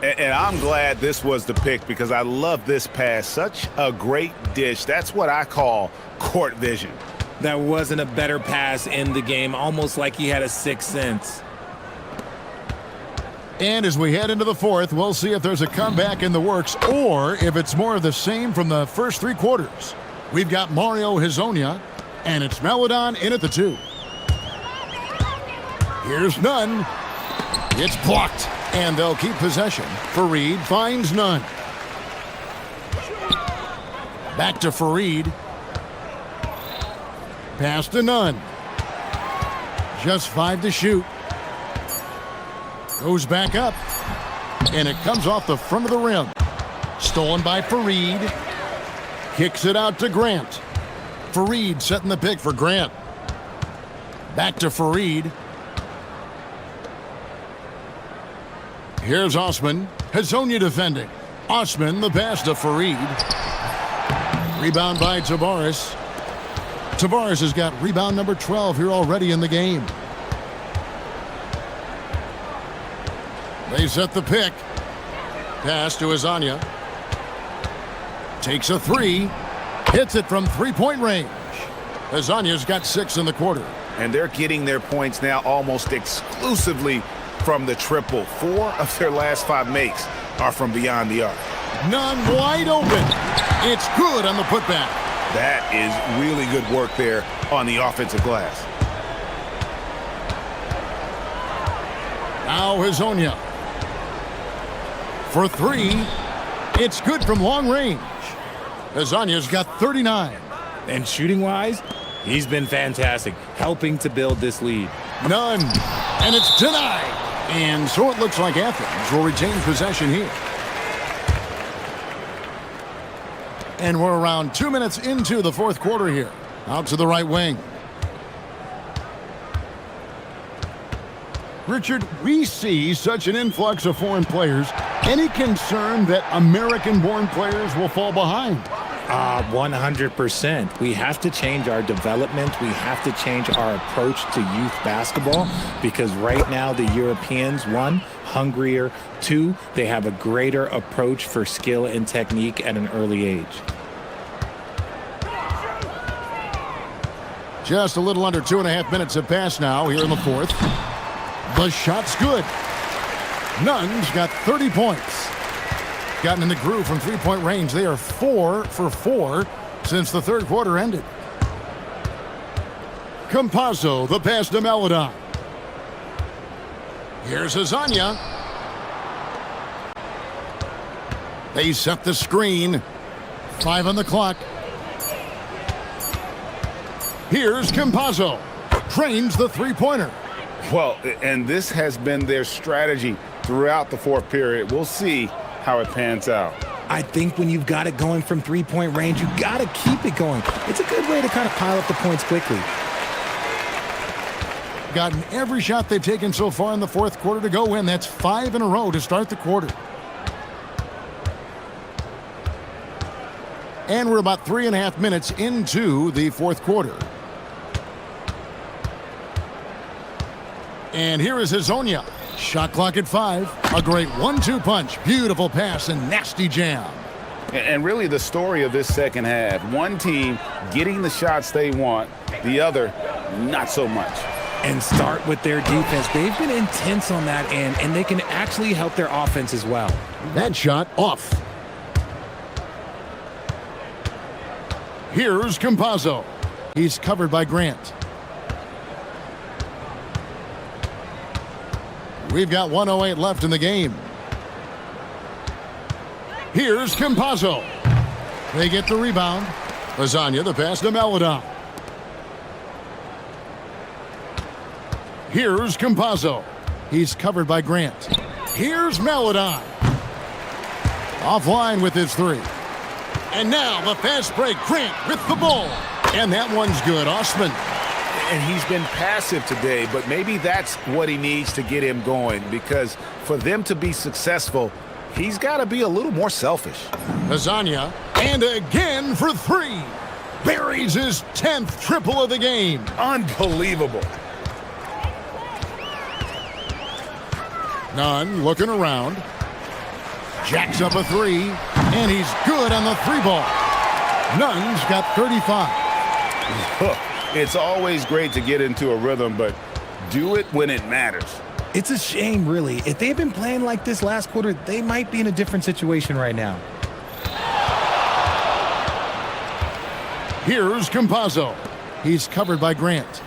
And I'm glad this was the pick because I love this pass. Such a great dish. That's what I call court vision. That wasn't a better pass in the game, almost like he had a sixth sense. And as we head into the fourth, we'll see if there's a comeback in the works or if it's more of the same from the first 3 quarters. We've got Mario Hazonia. And it's Melodon in at the 2. Here's Nunn. It's blocked, and they'll keep possession. Fareed finds Nunn. Back to Fareed. Pass to Nunn. Just 5 to shoot. Goes back up, and it comes off the front of the rim. Stolen by Fareed. Kicks it out to Grant. Fareed setting the pick for Grant. Back to Fareed. Here's Osman. Hazonia defending. Osman, the pass to Fareed. Rebound by Tavares. Tavares has got rebound number 12 here already in the game. They set the pick. Pass to Hazonia. Takes a 3. Hits it from three-point range. Hazonia's got 6 in the quarter. And they're getting their points now almost exclusively from the triple. 4 of their last 5 makes are from beyond the arc. Nunn wide open. It's good on the putback. That is really good work there on the offensive glass. Now Hazonia. For 3. It's good from long range. Hazonia's got 39. And shooting-wise, he's been fantastic, helping to build this lead. Nunn. And it's denied. And so it looks like Athens will retain possession here. And we're around 2 minutes into the fourth quarter here. Out to the right wing. Richard, we see such an influx of foreign players. Any concern that American-born players will fall behind? 100%. We have to change our development. We have to change our approach to youth basketball because right now the Europeans, 1, hungrier, 2, they have a greater approach for skill and technique at an early age. Just a little under 2.5 minutes have passed now here in the fourth. The shot's good. Nunn's got 30 points. Gotten in the groove from three-point range. They are 4 for 4 since the third quarter ended. Campazzo, the pass to Melodon. Here's Hazonia. They set the screen. 5 on the clock. Here's Campazzo. Trains the three-pointer. Well, and this has been their strategy throughout the fourth period. We'll see how it pans out. I think when you've got it going from three-point range, you got to keep it going. It's a good way to kind of pile up the points quickly. Gotten every shot they've taken so far in the fourth quarter to go in. That's 5 in a row to start the quarter. And we're about 3.5 minutes into the fourth quarter. And here is Hazonia. Shot clock at 5. A great 1-2 punch. Beautiful pass and nasty jam. And really the story of this second half. One team getting the shots they want. The other, not so much. And start with their defense. They've been intense on that end, and they can actually help their offense as well. That shot off. Here's Campazzo. He's covered by Grant. We've got 1:08 left in the game. Here's Campazzo. They get the rebound. Hazonia, the pass to Melodon. Here's Campazzo. He's covered by Grant. Here's Melodon. Offline with his 3. And now the fast break. Grant with the ball. And that one's good. Osman. And he's been passive today, but maybe that's what he needs to get him going, because for them to be successful, he's got to be a little more selfish. Hazonia, and again for 3. Buries his 10th triple of the game. Unbelievable. Nunn looking around. Jacks up a 3, and he's good on the 3 ball. Nunn's got 35. It's always great to get into a rhythm, but do it when it matters. It's a shame, really. If they've been playing like this last quarter, they might be in a different situation right now. Here's Campazzo. He's covered by Grant.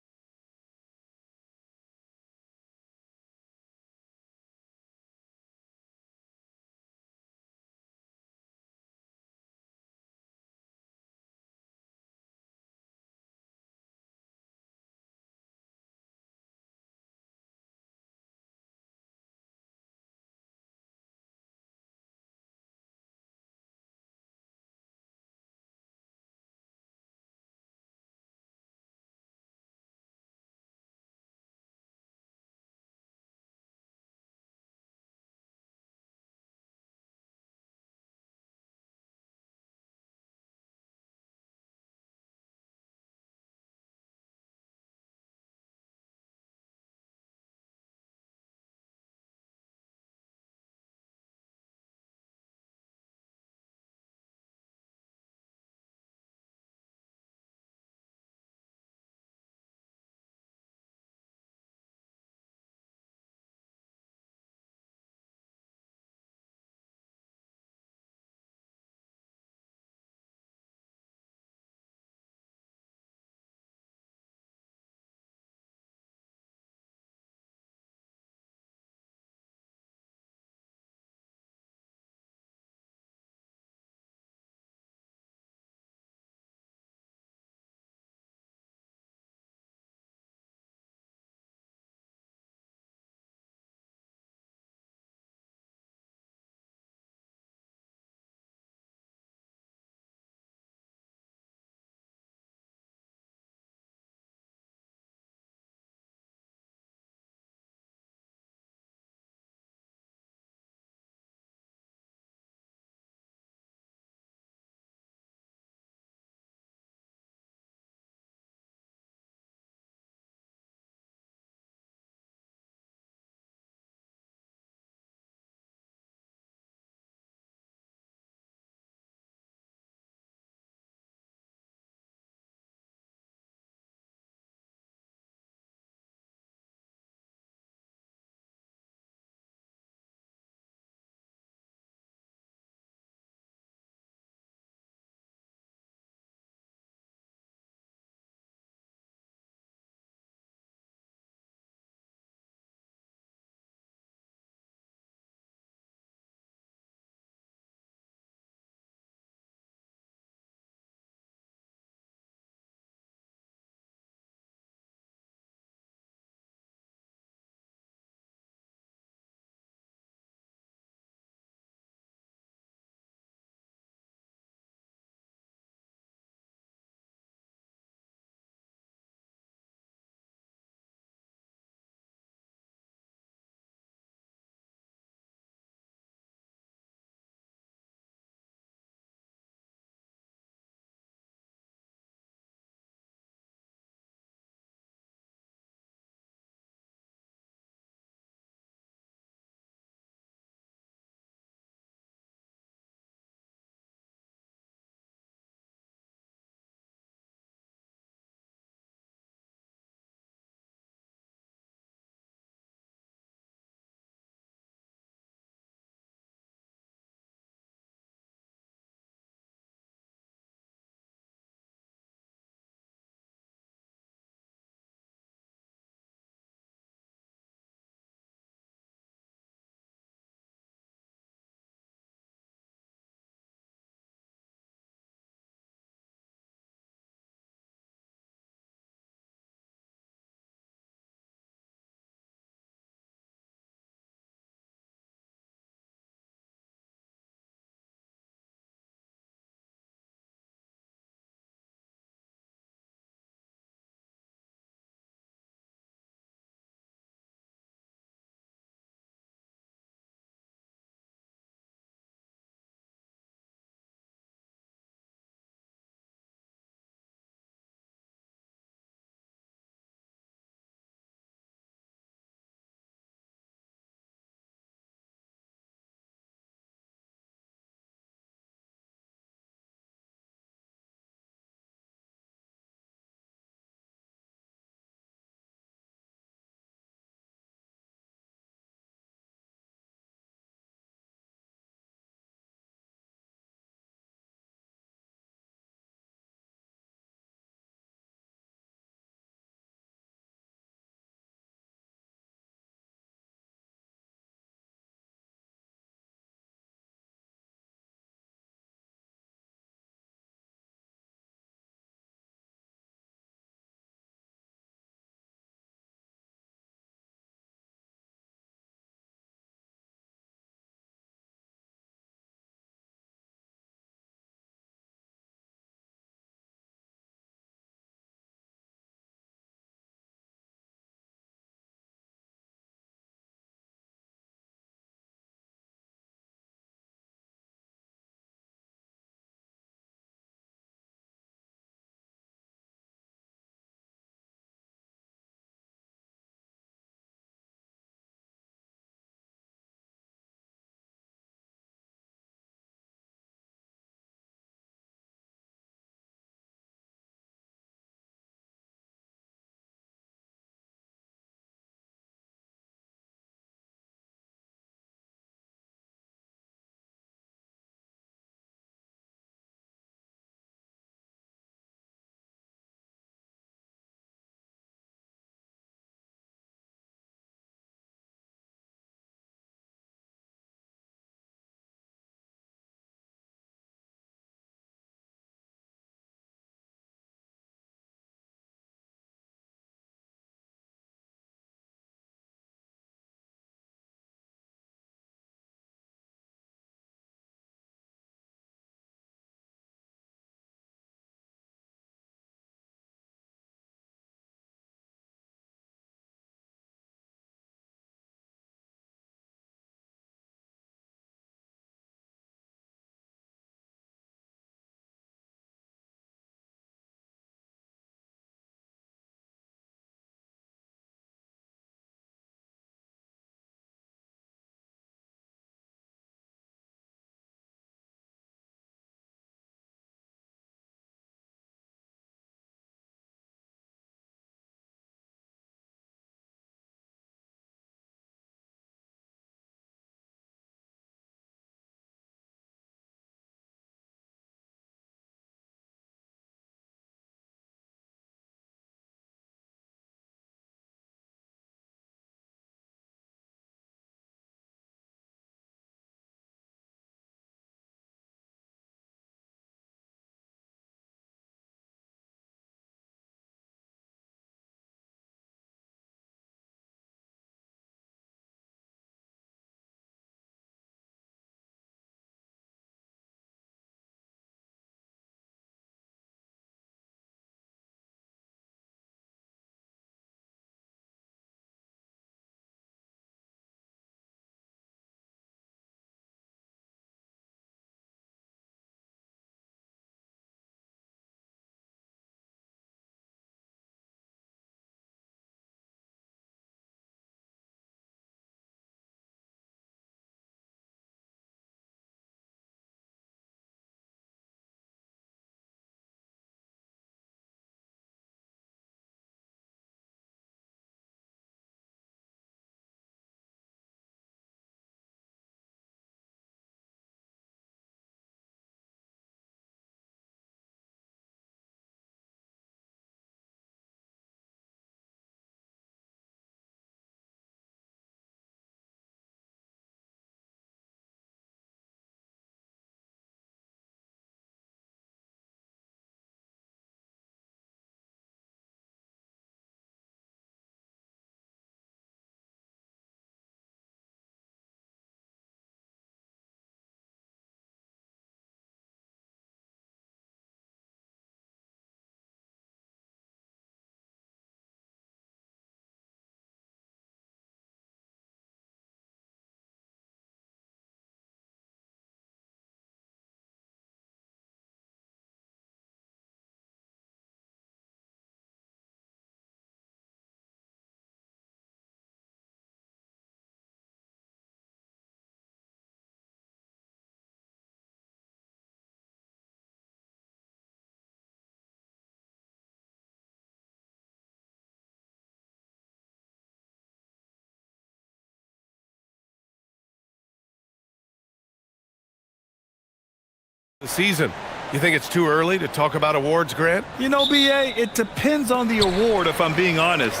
the season. You think it's too early to talk about awards, Grant? You know, BA, it depends on the award, if I'm being honest.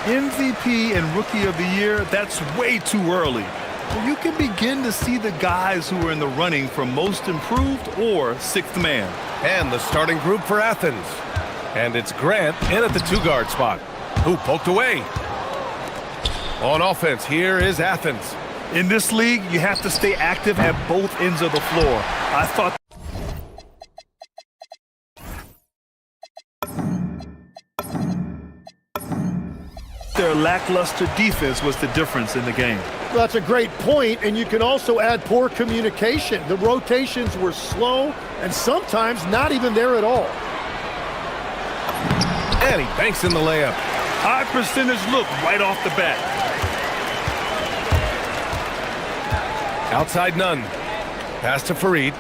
MVP and Rookie of the Year, that's way too early. But you can begin to see the guys who are in the running for Most Improved or Sixth Man. And the starting group for Athens. And it's Grant in at the two-guard spot. Who poked away? On offense, here is Athens. In this league, you have to stay active at both ends of the floor. I thought their lackluster defense was the difference in the game. Well, that's a great point, and you can also add poor communication. The rotations were slow and sometimes not even there at all. And he banks in the layup. High percentage look right off the bat. Outside none. Pass to Fareed.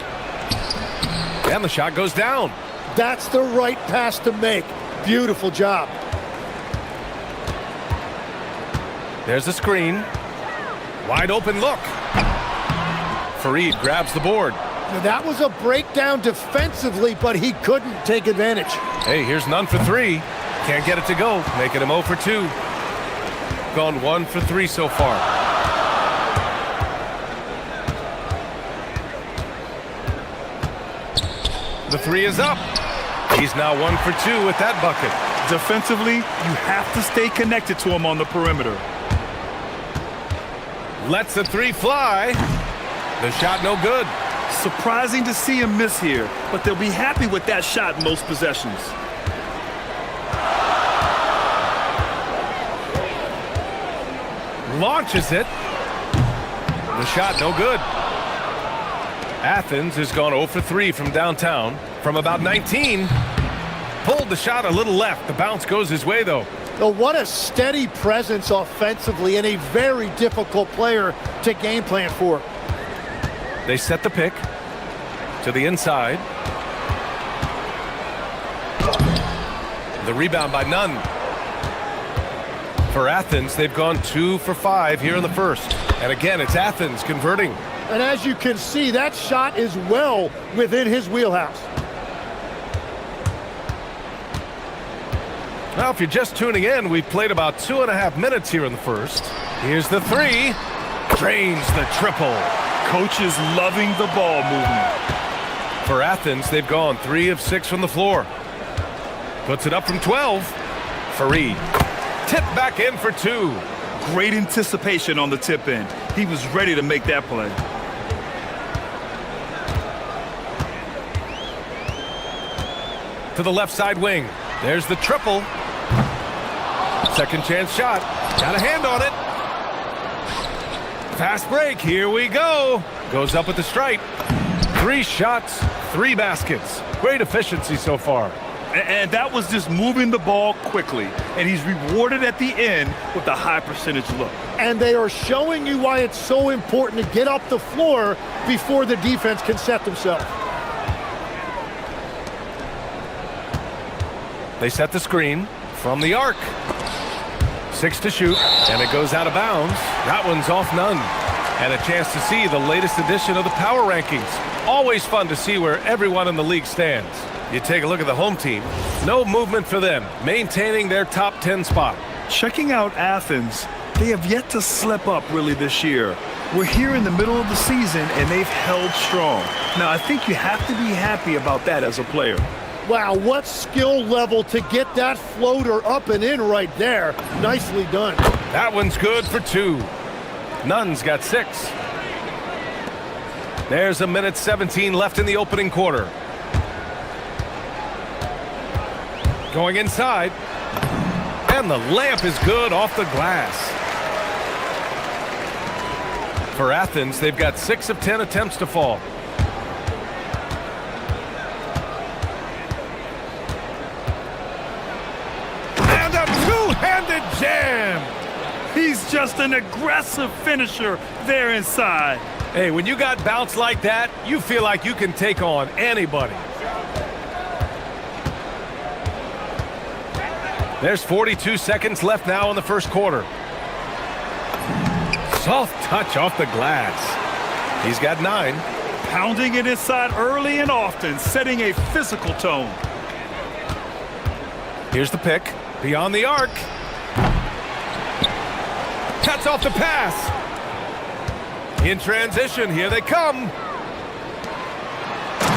And the shot goes down. That's the right pass to make. Beautiful job. There's the screen. Wide open look. Fareed grabs the board. Now, that was a breakdown defensively, but he couldn't take advantage. Hey, here's none for three. Can't get it to go, making him 0 for 2. Gone 1 for 3 so far. The three is up. He's now 1 for 2 with that bucket. Defensively, you have to stay connected to him on the perimeter. Lets the three fly. The shot no good. Surprising to see him miss here, but they'll be happy with that shot in most possessions. Launches it. The shot no good. Athens has gone 0 for 3 from downtown. From about 19. Pulled the shot a little left. The bounce goes his way, though. Oh, what a steady presence offensively and a very difficult player to game plan for. They set the pick to the inside. The rebound by Nunn. For Athens, they've gone 2 for 5 here in the first. And again, it's Athens converting. And as you can see, that shot is well within his wheelhouse. Now, if you're just tuning in, we've played about 2.5 minutes here in the first. Here's the three. Drains the triple. Coach is loving the ball movement. For Athens, they've gone 3 of 6 from the floor. Puts it up from 12. Fareed. Tip back in for 2. Great anticipation on the tip in. He was ready to make that play. To the left side wing. There's the triple. Second chance shot. Got a hand on it. Fast break. Here we go. Goes up with the stripe. 3 shots, 3 baskets. Great efficiency so far. And that was just moving the ball quickly. And he's rewarded at the end with a high percentage look. And they are showing you why it's so important to get up the floor before the defense can set themselves. They set the screen from the arc. 6 to shoot, and it goes out of bounds. That one's off Nunn. And a chance to see the latest edition of the power rankings. Always fun to see where everyone in the league stands. You take a look at the home team. No movement for them, maintaining their top 10 spot. Checking out Athens, they have yet to slip up really this year. We're here in the middle of the season, and they've held strong. Now, I think you have to be happy about that as a player. Wow, what skill level to get that floater up and in right there. Nicely done. That one's good for 2. Nunn's got 6. There's 1:17 left in the opening quarter. Going inside. And the layup is good off the glass. For Athens, they've got 6 of 10 attempts to fall. And a two-handed jam. He's just an aggressive finisher there inside. Hey, when you got bounce like that, you feel like you can take on anybody. There's 42 seconds left now in the first quarter. Soft touch off the glass. He's got 9. Pounding it inside early and often, setting a physical tone. Here's the pick. Beyond the arc. Cuts off the pass. In transition, here they come.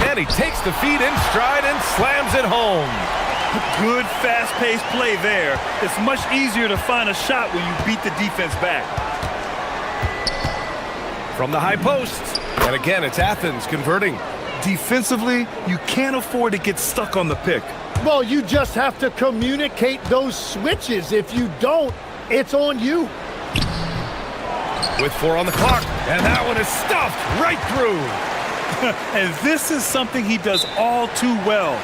And he takes the feed in stride and slams it home. Good fast-paced play there. It's much easier to find a shot when you beat the defense back. From the high post. And again, it's Athens converting. Defensively, you can't afford to get stuck on the pick. Well, you just have to communicate those switches. If you don't, it's on you. With 4 on the clock. And that one is stuffed right through. And this is something he does all too well.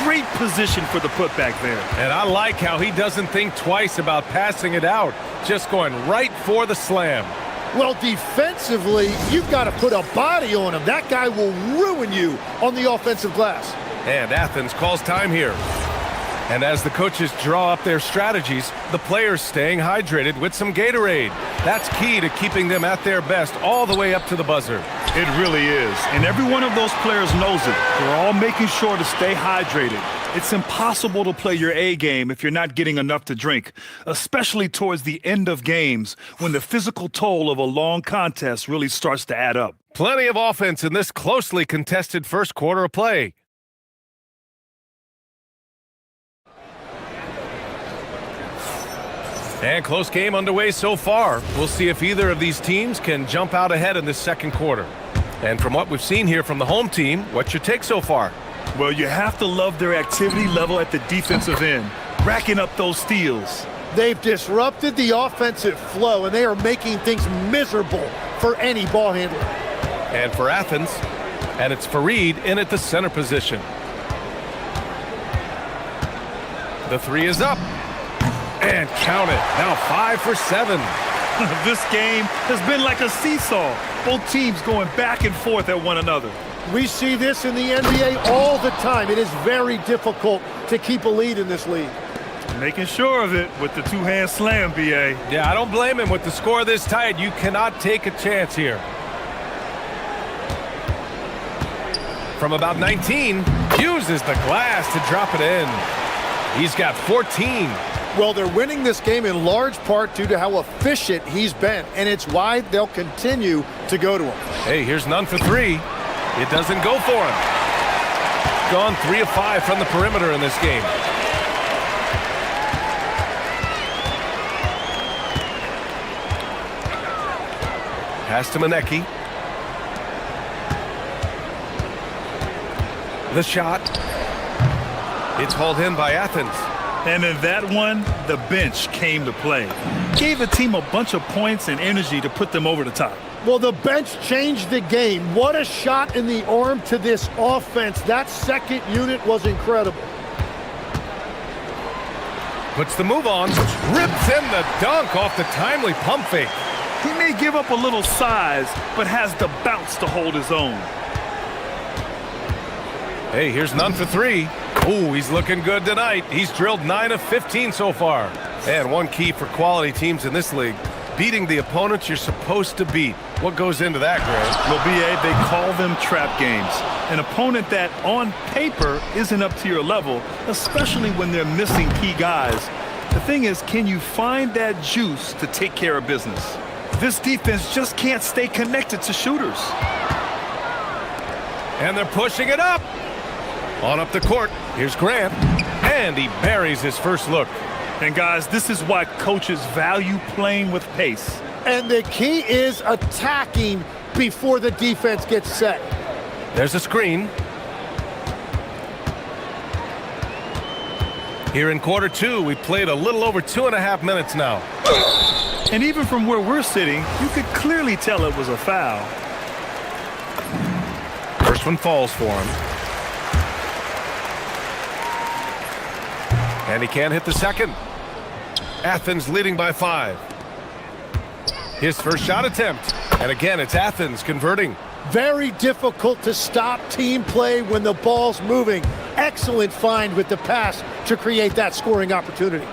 Great position for the putback there. And I like how he doesn't think twice about passing it out. Just going right for the slam. Well, defensively, you've got to put a body on him. That guy will ruin you on the offensive glass. And Athens calls time here. And as the coaches draw up their strategies, the players staying hydrated with some Gatorade. That's key to keeping them at their best all the way up to the buzzer. It really is. And every one of those players knows it. They're all making sure to stay hydrated. It's impossible to play your A game if you're not getting enough to drink, especially towards the end of games when the physical toll of a long contest really starts to add up. Plenty of offense in this closely contested first quarter of play. And close game underway so far. We'll see if either of these teams can jump out ahead in this second quarter. And from what we've seen here from the home team, what's your take so far? Well, you have to love their activity level at the defensive end, racking up those steals. They've disrupted the offensive flow, and they are making things miserable for any ball handler. And for Athens, and it's Fareed in at the center position. The 3 is up. And count it. Now 5 for 7. This game has been like a seesaw. Both teams going back and forth at one another. We see this in the NBA all the time. It is very difficult to keep a lead in this league. Making sure of it with the two-hand slam, B.A. Yeah, I don't blame him. With the score this tight, you cannot take a chance here. From about 19, uses the glass to drop it in. He's got 14. Well, they're winning this game in large part due to how efficient he's been, and it's why they'll continue to go to him. Hey, here's none for 3. It doesn't go for him. Gone 3 of 5 from the perimeter in this game. Pass to Manecki. The shot. It's hauled in by Athens. And in that one, the bench came to play. Gave the team a bunch of points and energy to put them over the top. Well, the bench changed the game. What a shot in the arm to this offense. That second unit was incredible. Puts the move on. Rips in the dunk off the timely pump fake. He may give up a little size, but has the bounce to hold his own. Hey, here's none for 3. Ooh, he's looking good tonight. He's drilled 9 of 15 so far. And one key for quality teams in this league, beating the opponents you're supposed to beat. What goes into that, Greg? Well, B.A., they call them trap games. An opponent that, on paper, isn't up to your level, especially when they're missing key guys. The thing is, can you find that juice to take care of business? This defense just can't stay connected to shooters. And they're pushing it up. On up the court, here's Grant, and he buries his first look. And guys, this is why coaches value playing with pace. And the key is attacking before the defense gets set. There's a screen. Here in quarter 2, we played a little over 2.5 minutes now. And even from where we're sitting, you could clearly tell it was a foul. First one falls for him. And he can't hit the second. Athens leading by 5. His first shot attempt. And again, it's Athens converting. Very difficult to stop team play when the ball's moving. Excellent find with the pass to create that scoring opportunity.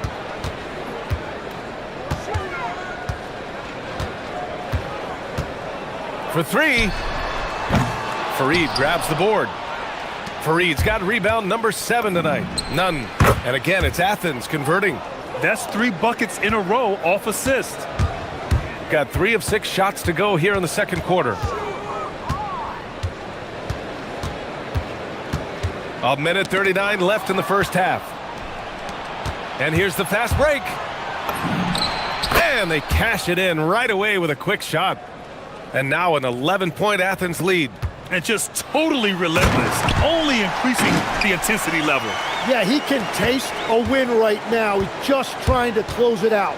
For 3. Fareed grabs the board. Fareed's got rebound number 7 tonight. None. And again, it's Athens converting. That's 3 buckets in a row off assist. Got 3 of 6 shots to go here in the second quarter. A minute 39 left in the first half. And here's the fast break. And they cash it in right away with a quick shot. And now an 11-point Athens lead. And just totally relentless, only increasing the intensity level. Yeah, he can taste a win right now. He's just trying to close it out.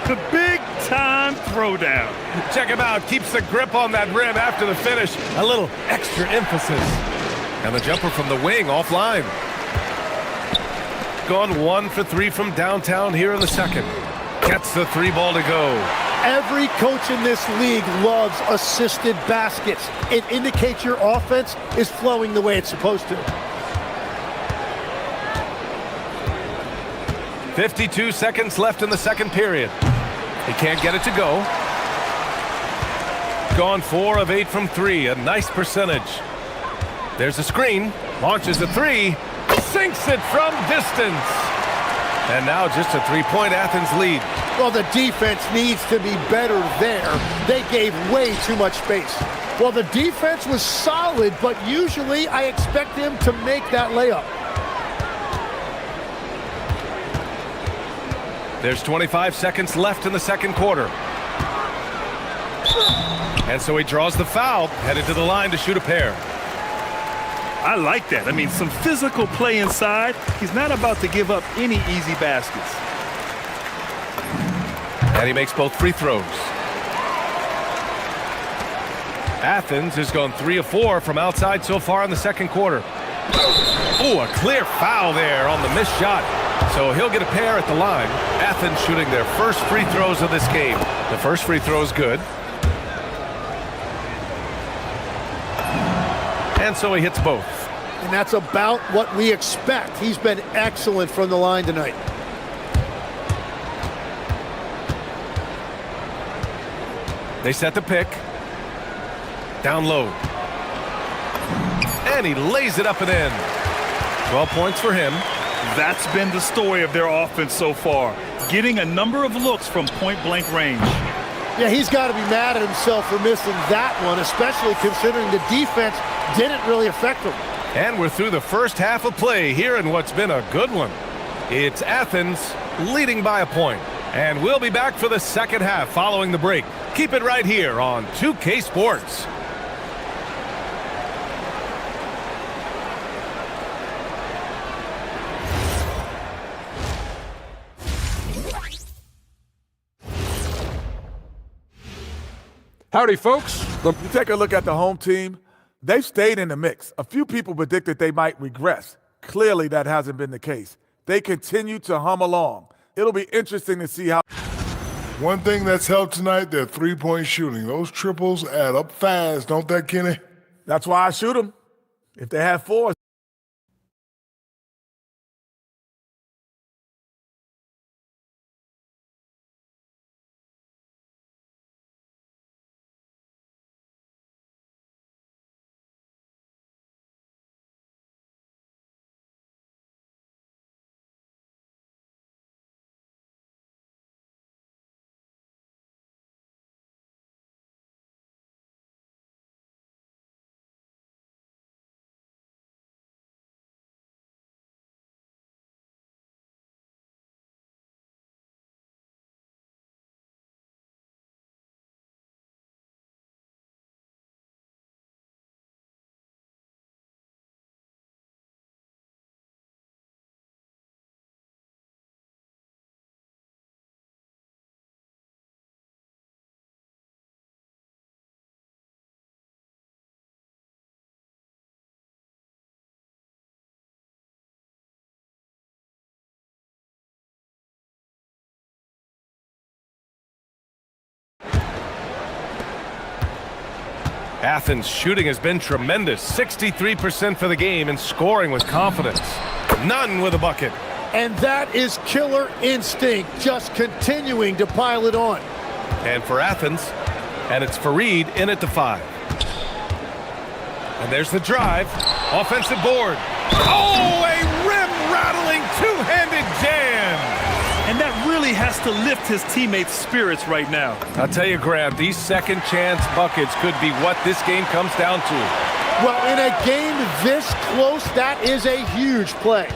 The big-time throwdown. Check him out. Keeps the grip on that rim after the finish. A little extra emphasis. And the jumper from the wing offline. Gone 1 for 3 from downtown here in the second. Gets the 3 ball to go. Every coach in this league loves assisted baskets. It indicates your offense is flowing the way it's supposed to. 52 seconds left in the second period. He can't get it to go. Gone 4 of 8 from 3, a nice percentage. There's a screen, launches a 3, sinks it from distance. And now just a 3-point Athens lead. Well, the defense needs to be better there. They gave way too much space. Well, the defense was solid, but usually I expect him to make that layup. There's 25 seconds left in the second quarter. And so he draws the foul, headed to the line to shoot a pair. I like that. I mean, some physical play inside. He's not about to give up any easy baskets. And he makes both free throws. Athens has gone 3 of 4 from outside so far in the second quarter. Oh, a clear foul there on the missed shot. So he'll get a pair at the line. Athens shooting their first free throws of this game. The first free throw is good. And so he hits both. And that's about what we expect. He's been excellent from the line tonight. They set the pick. Down low. And he lays it up and in. 12 points for him. That's been the story of their offense so far. Getting a number of looks from point-blank range. Yeah, he's got to be mad at himself for missing that one, especially considering the defense didn't really affect him. And we're through the first half of play here in what's been a good one. It's Athens leading by a point. And we'll be back for the second half following the break. Keep it right here on 2K Sports. Howdy, folks. You take a look at the home team. They've stayed in the mix. A few people predicted they might regress. Clearly, that hasn't been the case. They continue to hum along. It'll be interesting to see how. One thing that's helped tonight, their three-point shooting. Those triples add up fast, don't they, Kenny? That's why I shoot them. If they have 4. Athens' shooting has been tremendous. 63% for the game and scoring with confidence. None with a bucket. And that is killer instinct, just continuing to pile it on. And for Athens, and it's Fareed in at the 5. And there's the drive. Offensive board. Oh, a rim-rattling two-handed jam. And that really has to lift his teammates' spirits right now. I'll tell you, Graham, these second-chance buckets could be what this game comes down to. Well, in a game this close, that is a huge play.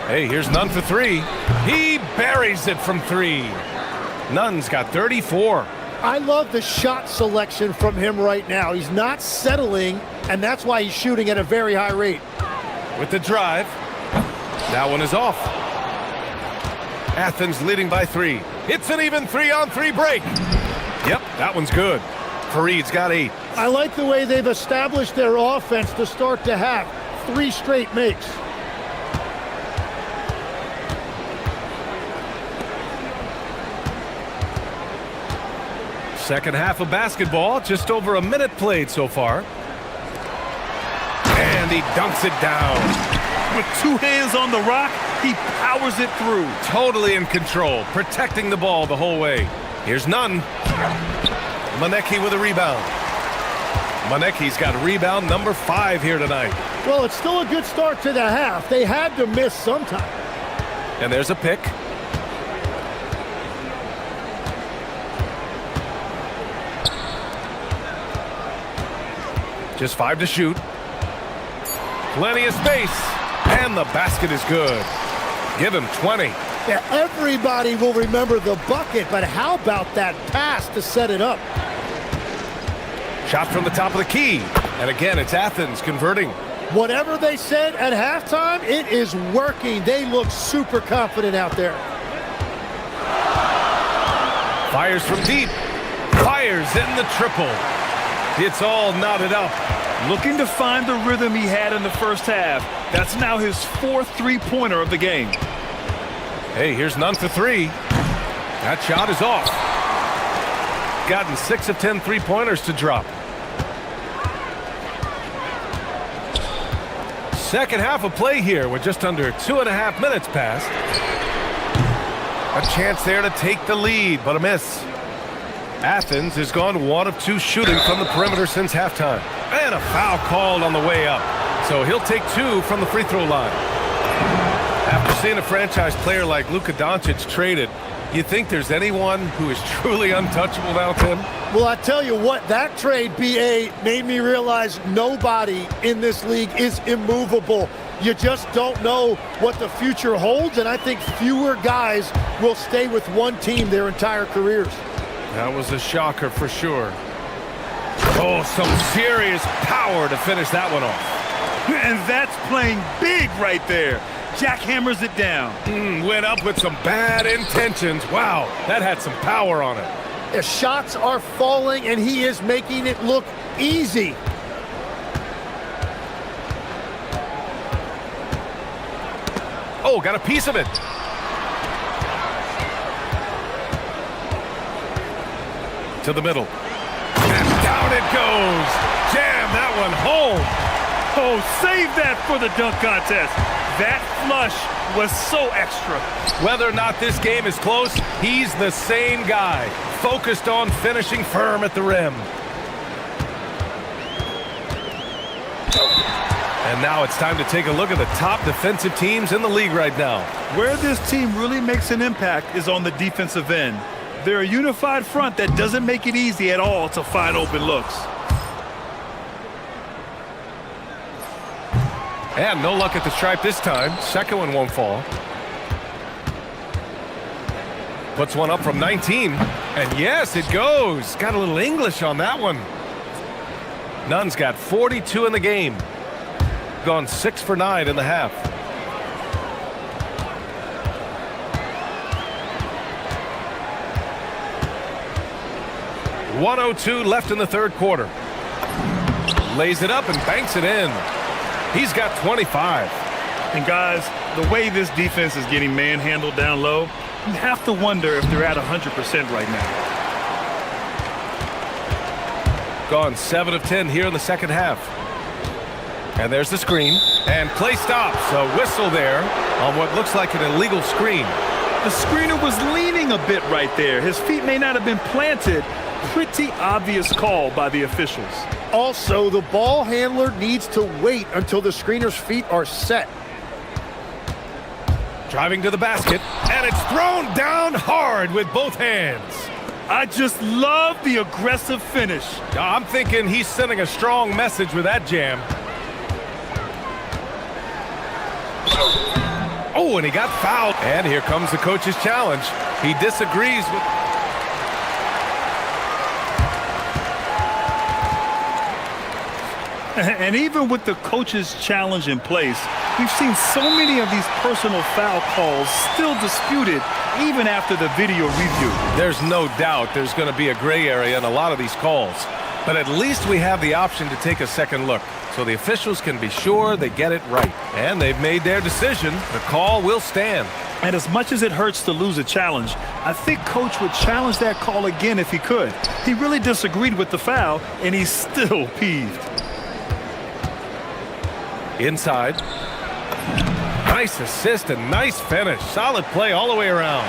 Hey, here's Nunn for three. He buries it from three. Nunn's got 34. I love the shot selection from him right now. He's not settling, and that's why he's shooting at a very high rate. With the drive. That one is off. Athens leading by 3. It's an even 3-on-3 break. Yep, that one's good. Fareed's got 8. I like the way they've established their offense to start the half. 3 straight makes. Second half of basketball, just over a minute played so far. And he dunks it down. With 2 hands on the rock, he powers it through. Totally in control, protecting the ball the whole way. Here's Nunn. Manecki with a rebound. Manecki's got rebound number 5 here tonight. Well, it's still a good start to the half. They had to miss sometime. And there's a pick. Just 5 to shoot. Plenty of space. And the basket is good. Give him 20. Yeah, everybody will remember the bucket, but how about that pass to set it up? Shot from the top of the key. And again, it's Athens converting. Whatever they said at halftime, it is working. They look super confident out there. Fires from deep. Fires in the triple. It's all knotted up. Looking to find the rhythm he had in the first half. That's now his 4th three-pointer of the game. Hey, here's Nunn for 3. That shot is off. Gotten 6 of 10 three-pointers to drop. Second half of play here with just under 2.5 minutes passed. A chance there to take the lead, but a miss. Athens has gone 1 of 2 shooting from the perimeter since halftime. And a foul called on the way up. So he'll take 2 from the free throw line. After seeing a franchise player like Luka Doncic traded, you think there's anyone who is truly untouchable now, Tim? Well, I tell you what, that trade, BA, made me realize nobody in this league is immovable. You just don't know what the future holds, and I think fewer guys will stay with one team their entire careers. That was a shocker for sure. Oh, some serious power to finish that one off. And that's playing big right there. Jackhammers it down. Went up with some bad intentions. Wow, that had some power on it. The shots are falling, and he is making it look easy. Oh, got a piece of it. To the middle. And down it goes. Jam that one home. Oh, save that for the dunk contest. That flush was so extra. Whether or not this game is close, he's the same guy, focused on finishing firm at the rim. And now it's time to take a look at the top defensive teams in the league right now. Where this team really makes an impact is on the defensive end. They're a unified front that doesn't make it easy at all to find open looks. And no luck at the stripe this time. Second one won't fall. Puts one up from 19. And yes, it goes. Got a little English on that one. Nunn's got 42 in the game. Gone 6 for 9 in the half. .102 left in the third quarter. Lays it up and banks it in. He's got 25. And guys, the way this defense is getting manhandled down low, you have to wonder if they're at 100% right now. Gone 7 of 10 here in the second half. And there's the screen. And play stops. A whistle there on what looks like an illegal screen. The screener was leaning a bit right there. His feet may not have been planted. Pretty obvious call by the officials. Also, the ball handler needs to wait until the screener's feet are set. Driving to the basket, and it's thrown down hard with both hands. I just love the aggressive finish. I'm thinking he's sending a strong message with that jam. Oh, and he got fouled. And here comes the coach's challenge. He disagrees with... And even with the coach's challenge in place, we've seen so many of these personal foul calls still disputed even after the video review. There's no doubt there's going to be a gray area in a lot of these calls. But at least we have the option to take a second look, so the officials can be sure they get it right. And they've made their decision. The call will stand. And as much as it hurts to lose a challenge, I think Coach would challenge that call again if he could. He really disagreed with the foul, and he's still peeved. Inside. Nice assist and nice finish. Solid play all the way around.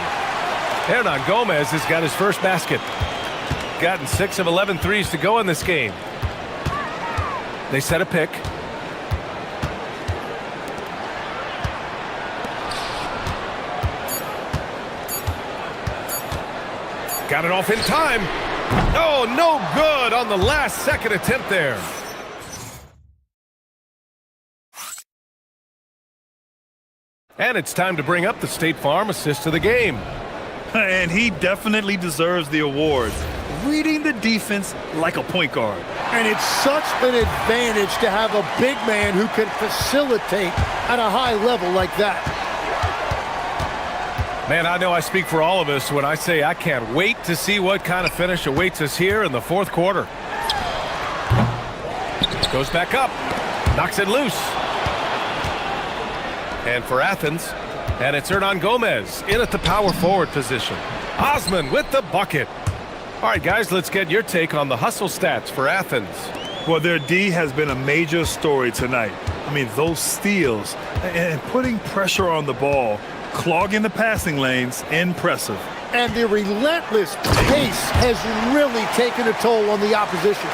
Hernan Gomez has got his first basket. Gotten 6 of 11 threes to go in this game. They set a pick. Got it off in time. Oh, no good on the last second attempt there. And it's time to bring up the State Farm assist of the game. And he definitely deserves the award. Reading the defense like a point guard. And it's such an advantage to have a big man who can facilitate at a high level like that. Man, I know I speak for all of us when I say I can't wait to see what kind of finish awaits us here in the fourth quarter. Goes back up. Knocks it loose. And for Athens, and it's Hernan Gomez in at the power forward position. Osman with the bucket. All right, guys, let's get your take on the hustle stats for Athens. Well, their D has been a major story tonight. I mean, those steals and putting pressure on the ball, clogging the passing lanes, impressive. And the relentless pace has really taken a toll on the opposition.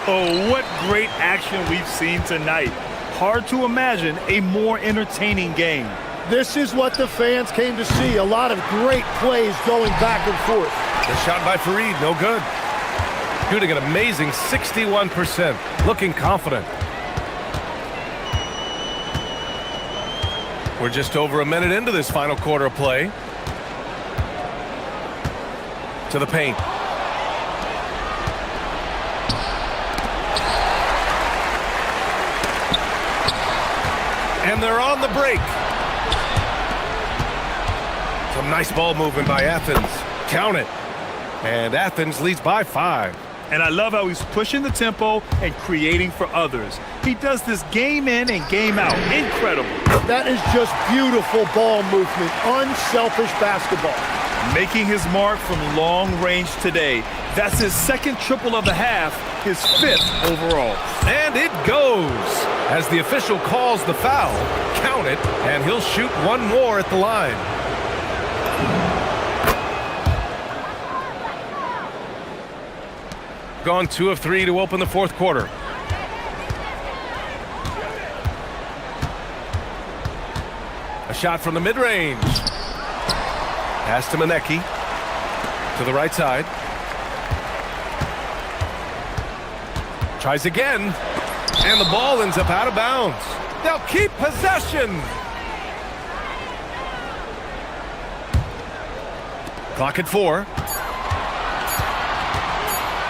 Oh, what great action we've seen tonight. Hard to imagine a more entertaining game. This is what the fans came to see. A lot of great plays going back and forth. The shot by Fareed, no good. Shooting an amazing 61%. Looking confident. We're just over a minute into this final quarter of play. To the paint. And they're on the break. Some nice ball movement by Athens. Count it. And Athens leads by 5. And I love how he's pushing the tempo and creating for others. He does this game in and game out. Incredible. That is just beautiful ball movement. Unselfish basketball. Making his mark from long range today. That's his second triple of the half, his 5th overall. And it goes. As the official calls the foul, count it, and he'll shoot one more at the line. Gone 2 of 3 to open the fourth quarter. A shot from the mid-range. Pass to Manecki. To the right side. Tries again. And the ball ends up out of bounds. They'll keep possession. Clock at 4.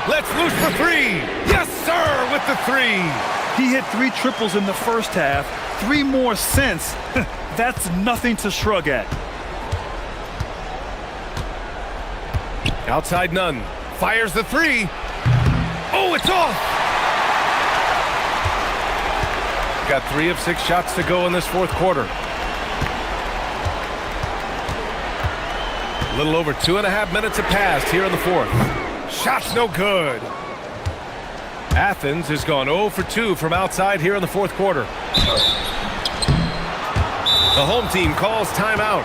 Let's loose for 3. Yes, sir, with the 3. He hit 3 triples in the first half. 3 more since. That's nothing to shrug at. Outside none. Fires the 3. Oh, it's off. Got 3 of 6 shots to go in this fourth quarter. A little over 2.5 minutes have passed here in the fourth. Shot's no good. Athens has gone 0 for 2 from outside here in the fourth quarter. The home team calls timeout.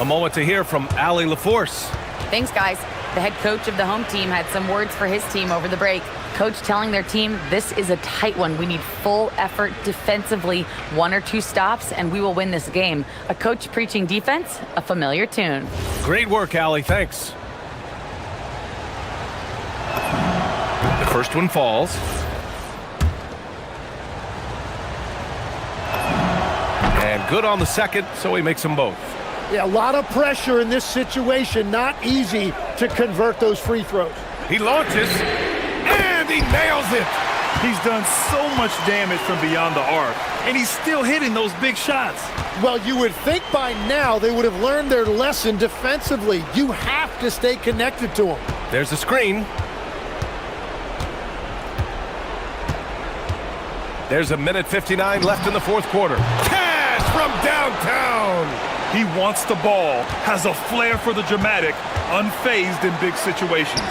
A moment to hear from Allie LaForce. Thanks, guys. The head coach of the home team had some words for his team over the break. Coach telling their team, this is a tight one. We need full effort defensively, 1 or 2 stops, and we will win this game. A coach preaching defense, a familiar tune. Great work, Allie. Thanks. The first one falls. And good on the second, so he makes them both. Yeah, a lot of pressure in this situation. Not easy to convert those free throws. He launches, and he nails it. He's done so much damage from beyond the arc, and he's still hitting those big shots. Well, you would think by now they would have learned their lesson defensively. You have to stay connected to them. There's the screen. There's 1:59 left in the fourth quarter. Cash from downtown. He wants the ball, has a flair for the dramatic, unfazed in big situations.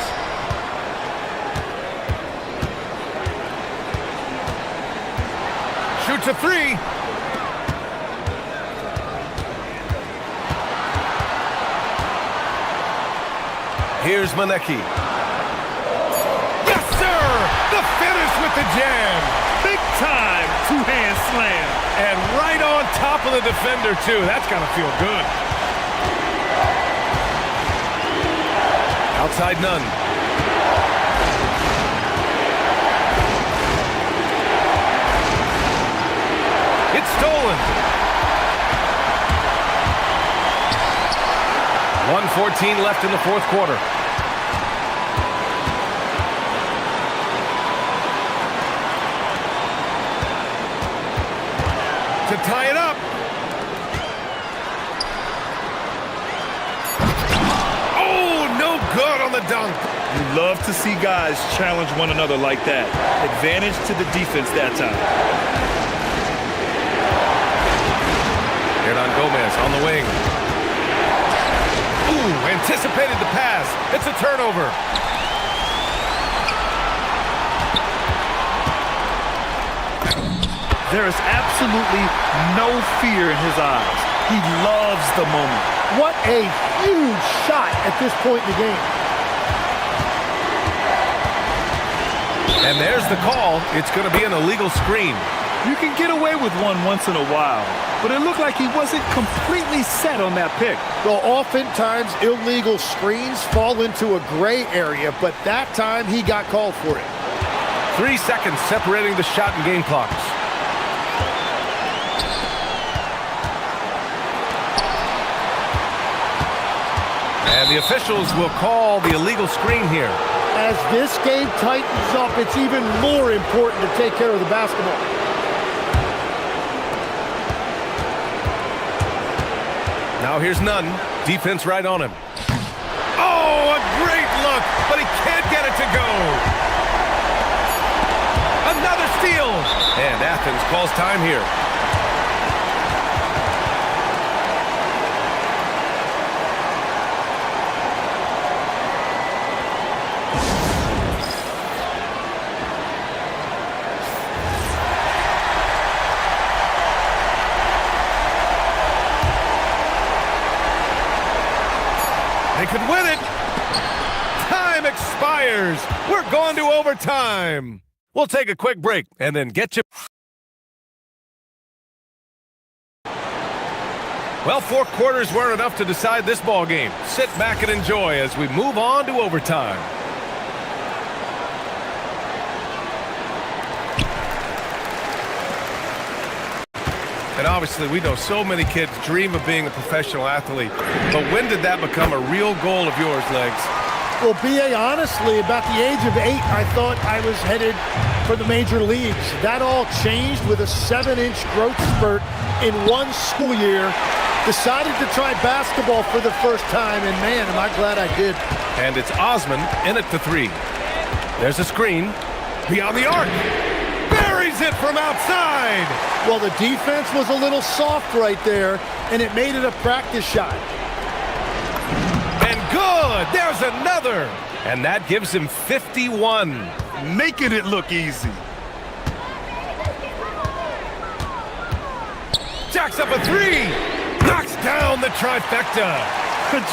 Shoots a three. Here's Manecki. Yes, sir! The finish with the jam. Big time two-hand slam. And right on top of the defender, too. That's got to feel good. Outside none. It's stolen. 1:14 left in the fourth quarter. To tie it up. Oh, no good on the dunk. You love to see guys challenge one another like that. Advantage to the defense that time. Hernan Gomez on the wing. Ooh, anticipated the pass. It's a turnover. There is absolutely no fear in his eyes. He loves the moment. What a huge shot at this point in the game. And there's the call. It's going to be an illegal screen. You can get away with one once in a while, but it looked like he wasn't completely set on that pick. Well, oftentimes illegal screens fall into a gray area, but that time he got called for it. 3 seconds separating the shot and game clocks. And the officials will call the illegal screen here. As this game tightens up, it's even more important to take care of the basketball. Now here's none. Defense right on him. Oh, a great look, but he can't get it to go. Another steal. And Athens calls time here. They could win it. Time expires. We're going to overtime. We'll take a quick break and then get you. Well, 4 quarters weren't enough to decide this ball game. Sit back and enjoy as we move on to overtime. And obviously, we know so many kids dream of being a professional athlete. But when did that become a real goal of yours, Legs? Well, B.A., honestly, about the age of 8, I thought I was headed for the major leagues. That all changed with a 7-inch growth spurt in one school year. Decided to try basketball for the first time, and man, am I glad I did. And it's Osman in at the 3. There's a screen. Beyond the arc. Buries it from outside. Well, the defense was a little soft right there, and it made it a practice shot. And good. There's another. And that gives him 51. Making it look easy. Jacks up a 3. Knocks down the trifecta.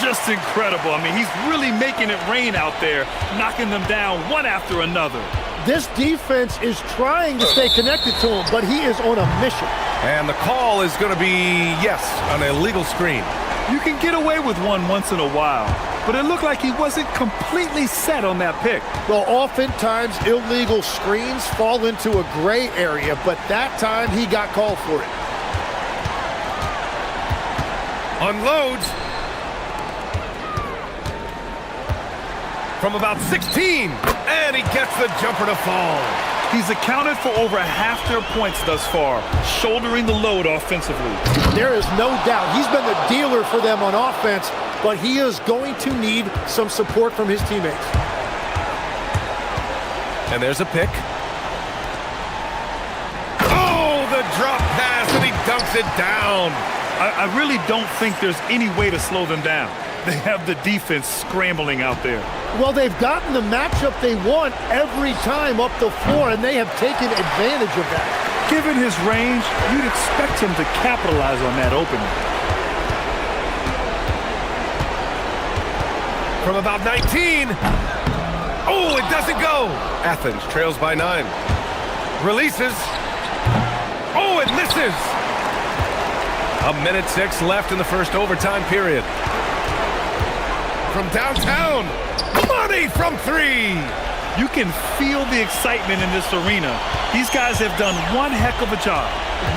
Just incredible. I mean, he's really making it rain out there, knocking them down one after another. This defense is trying to stay connected to him, but he is on a mission. And the call is going to be, yes, an illegal screen. You can get away with one once in a while, but it looked like he wasn't completely set on that pick. Well, oftentimes illegal screens fall into a gray area, but that time he got called for it. Unloads. From about 16, and he gets the jumper to fall. He's accounted for over half their points thus far, shouldering the load offensively. There is no doubt he's been the dealer for them on offense, but he is going to need some support from his teammates. And there's a pick. Oh, the drop pass, and he dunks it down. I really don't think there's any way to slow them down. They have the defense scrambling out there. Well, they've gotten the matchup they want every time up the floor, and they have taken advantage of that. Given his range, you'd expect him to capitalize on that opening. From about 19. Oh, it doesn't go. Athens trails by 9. Releases. Oh, it misses. 1:06 left in the first overtime period. From downtown, money from 3. You can feel the excitement in this arena. These guys have done one heck of a job.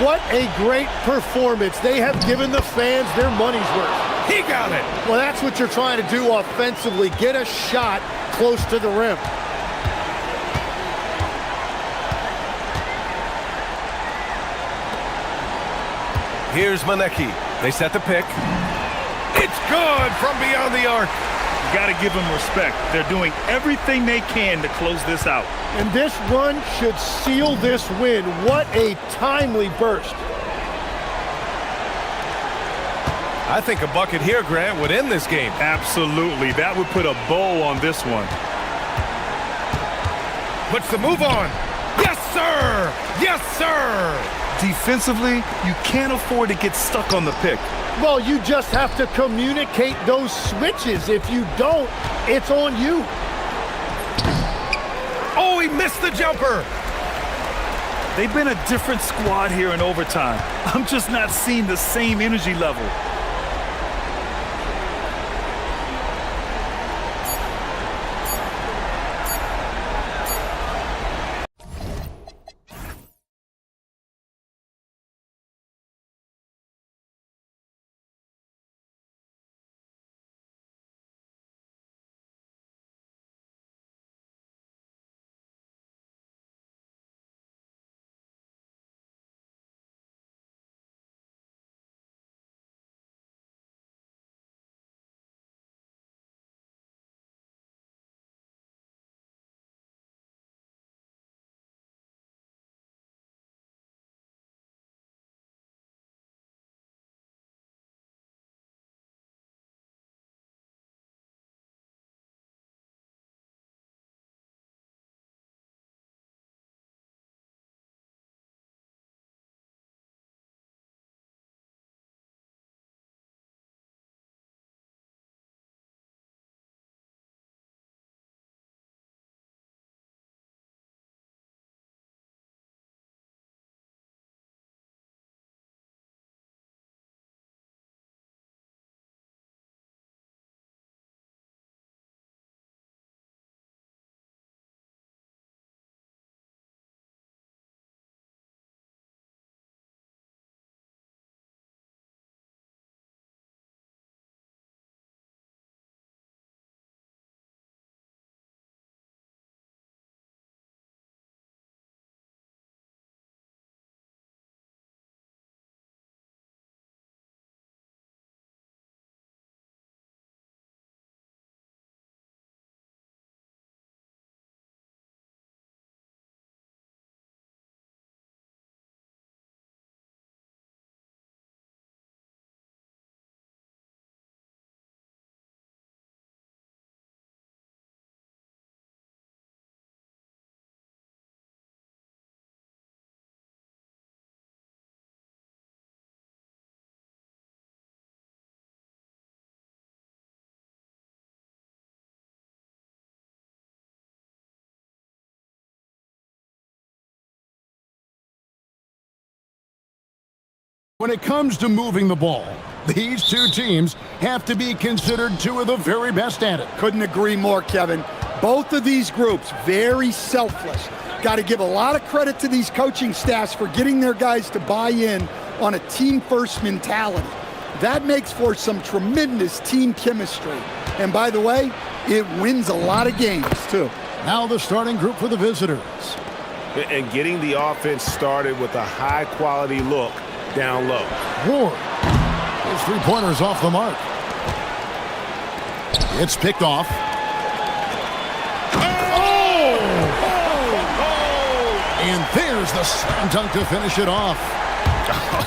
What a great performance. They have given the fans their money's worth. He got it. Well, that's what you're trying to do offensively. Get a shot close to the rim. Here's Manecki. They set the pick. It's good from beyond the arc. You got to give them respect. They're doing everything they can to close this out. And this run should seal this win. What a timely burst. I think a bucket here, Grant, would end this game. Absolutely. That would put a bow on this one. Puts the move on. Yes, sir! Yes, sir! Defensively, you can't afford to get stuck on the pick. Well, you just have to communicate those switches. If you don't, it's on you. Oh, he missed the jumper. They've been a different squad here in overtime. I'm just not seeing the same energy level. When it comes to moving the ball, these two teams have to be considered two of the very best at it. Couldn't agree more, Kevin. Both of these groups, very selfless. Got to give a lot of credit to these coaching staffs for getting their guys to buy in on a team-first mentality. That makes for some tremendous team chemistry. And by the way, it wins a lot of games, too. Now the starting group for the visitors. And getting the offense started with a high-quality look down low. Ward. His three-pointer's off the mark. It's picked off. Oh! And there's the slam dunk to finish it off.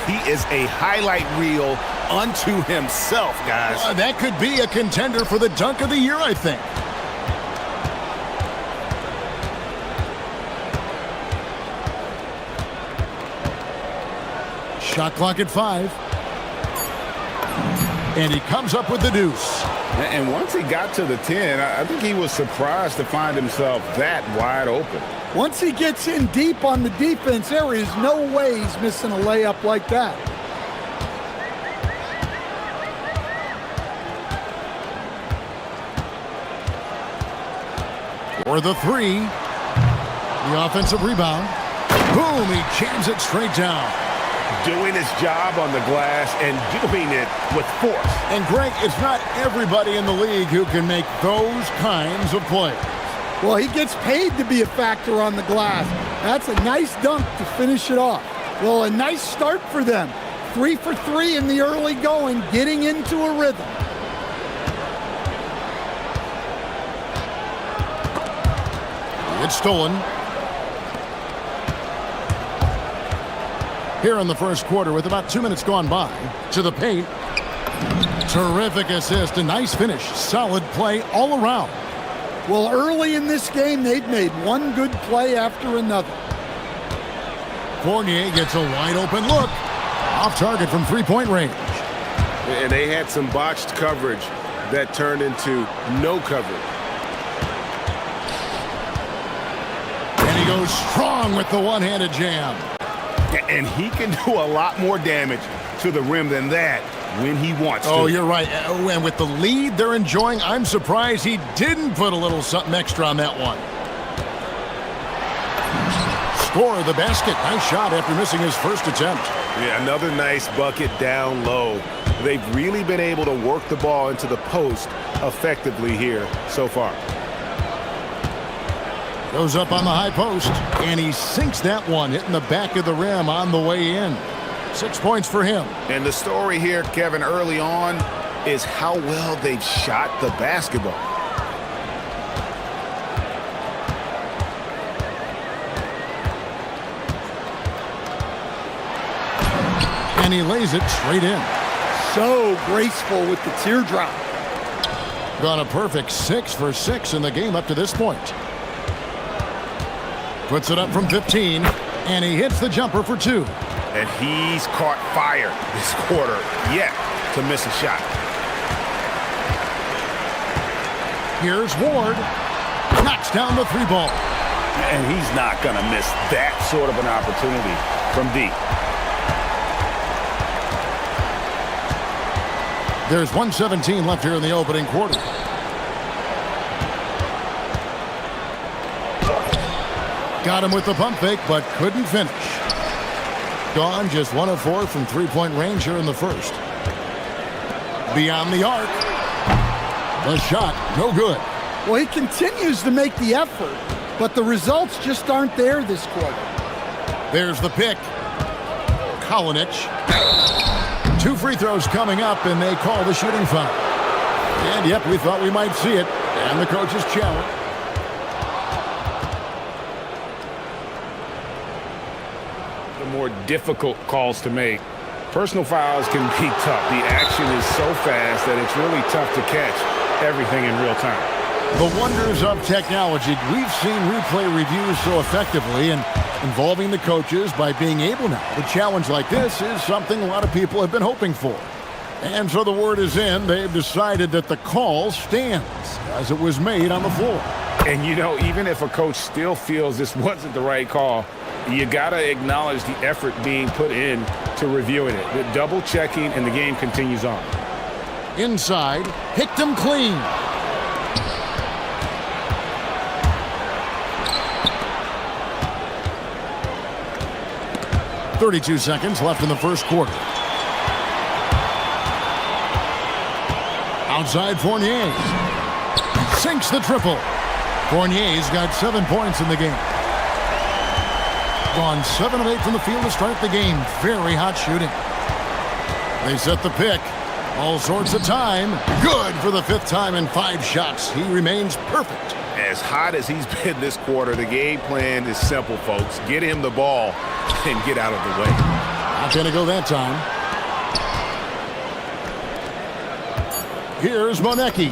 He is a highlight reel unto himself, guys. That could be a contender for the dunk of the year, I think. Shot clock at 5. And he comes up with the deuce. And once he got to the 10, I think he was surprised to find himself that wide open. Once he gets in deep on the defense, there is no way he's missing a layup like that. For the 3. The offensive rebound. Boom, he jams it straight down. Doing his job on the glass and doing it with force. And Greg, it's not everybody in the league who can make those kinds of plays. Well, he gets paid to be a factor on the glass. That's a nice dunk to finish it off. Well, a nice start for them. 3 for 3 in the early going, getting into a rhythm. It's stolen. Here in the first quarter with about 2 minutes gone by. To the paint. Terrific assist. A nice finish. Solid play all around. Well, early in this game, they've made one good play after another. Fournier gets a wide open look. Off target from three-point range. And they had some botched coverage that turned into no coverage. And he goes strong with the one-handed jam. And he can do a lot more damage to the rim than that when he wants to. Oh, you're right. And with the lead they're enjoying, I'm surprised he didn't put a little something extra on that one. Score the basket. Nice shot after missing his first attempt. Yeah, another nice bucket down low. They've really been able to work the ball into the post effectively here so far. Goes up on the high post, and he sinks that one, hitting the back of the rim on the way in. 6 points for him. And the story here, Kevin, early on is how well they've shot the basketball. And he lays it straight in. So graceful with the teardrop. Gone a perfect 6 for 6 in the game up to this point. Puts it up from 15, and he hits the jumper for 2. And he's caught fire this quarter yet to miss a shot. Here's Ward. Knocks down the 3 ball. And he's not going to miss that sort of an opportunity from deep. There's 1:17 left here in the opening quarter. Got him with the pump fake, but couldn't finish. Gone just 1 of 4 from three-point range here in the first. Beyond the arc. The shot, no good. Well, he continues to make the effort, but the results just aren't there this quarter. There's the pick. Kalinic. 2 free throws coming up, and they call the shooting foul. And, yep, we thought we might see it. And the coach's challenge. The more difficult calls to make. Personal fouls can be tough. The action is so fast that it's really tough to catch everything in real time. The wonders of technology. We've seen replay reviews so effectively and involving the coaches by being able now. A challenge like this is something a lot of people have been hoping for. And so the word is in. They've decided that the call stands as it was made on the floor. And, you know, even if a coach still feels this wasn't the right call, You got to acknowledge the effort being put in to reviewing it. The double checking, and the game continues on. Inside, picked him clean. .32 seconds left in the first quarter. Outside Fournier. Sinks the triple. Fournier's got 7 points in the game. Gone 7 of 8 from the field to start the game. Very hot shooting. They set the pick. All sorts of time. Good for the 5th time in 5 shots. He remains perfect. As hot as he's been this quarter, the game plan is simple, folks. Get him the ball and get out of the way. Not going to go that time. Here's Monecki.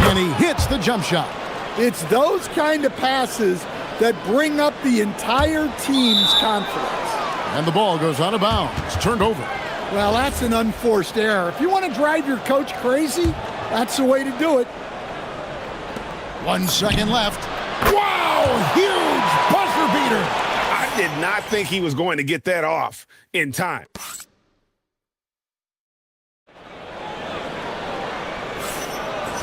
And he hits the jump shot. It's those kind of passes that bring up the entire team's confidence. And the ball goes out of bounds. Turned over. Well, that's an unforced error. If you want to drive your coach crazy, that's the way to do it. 1 second left. Wow! Huge buzzer beater! I did not think he was going to get that off in time.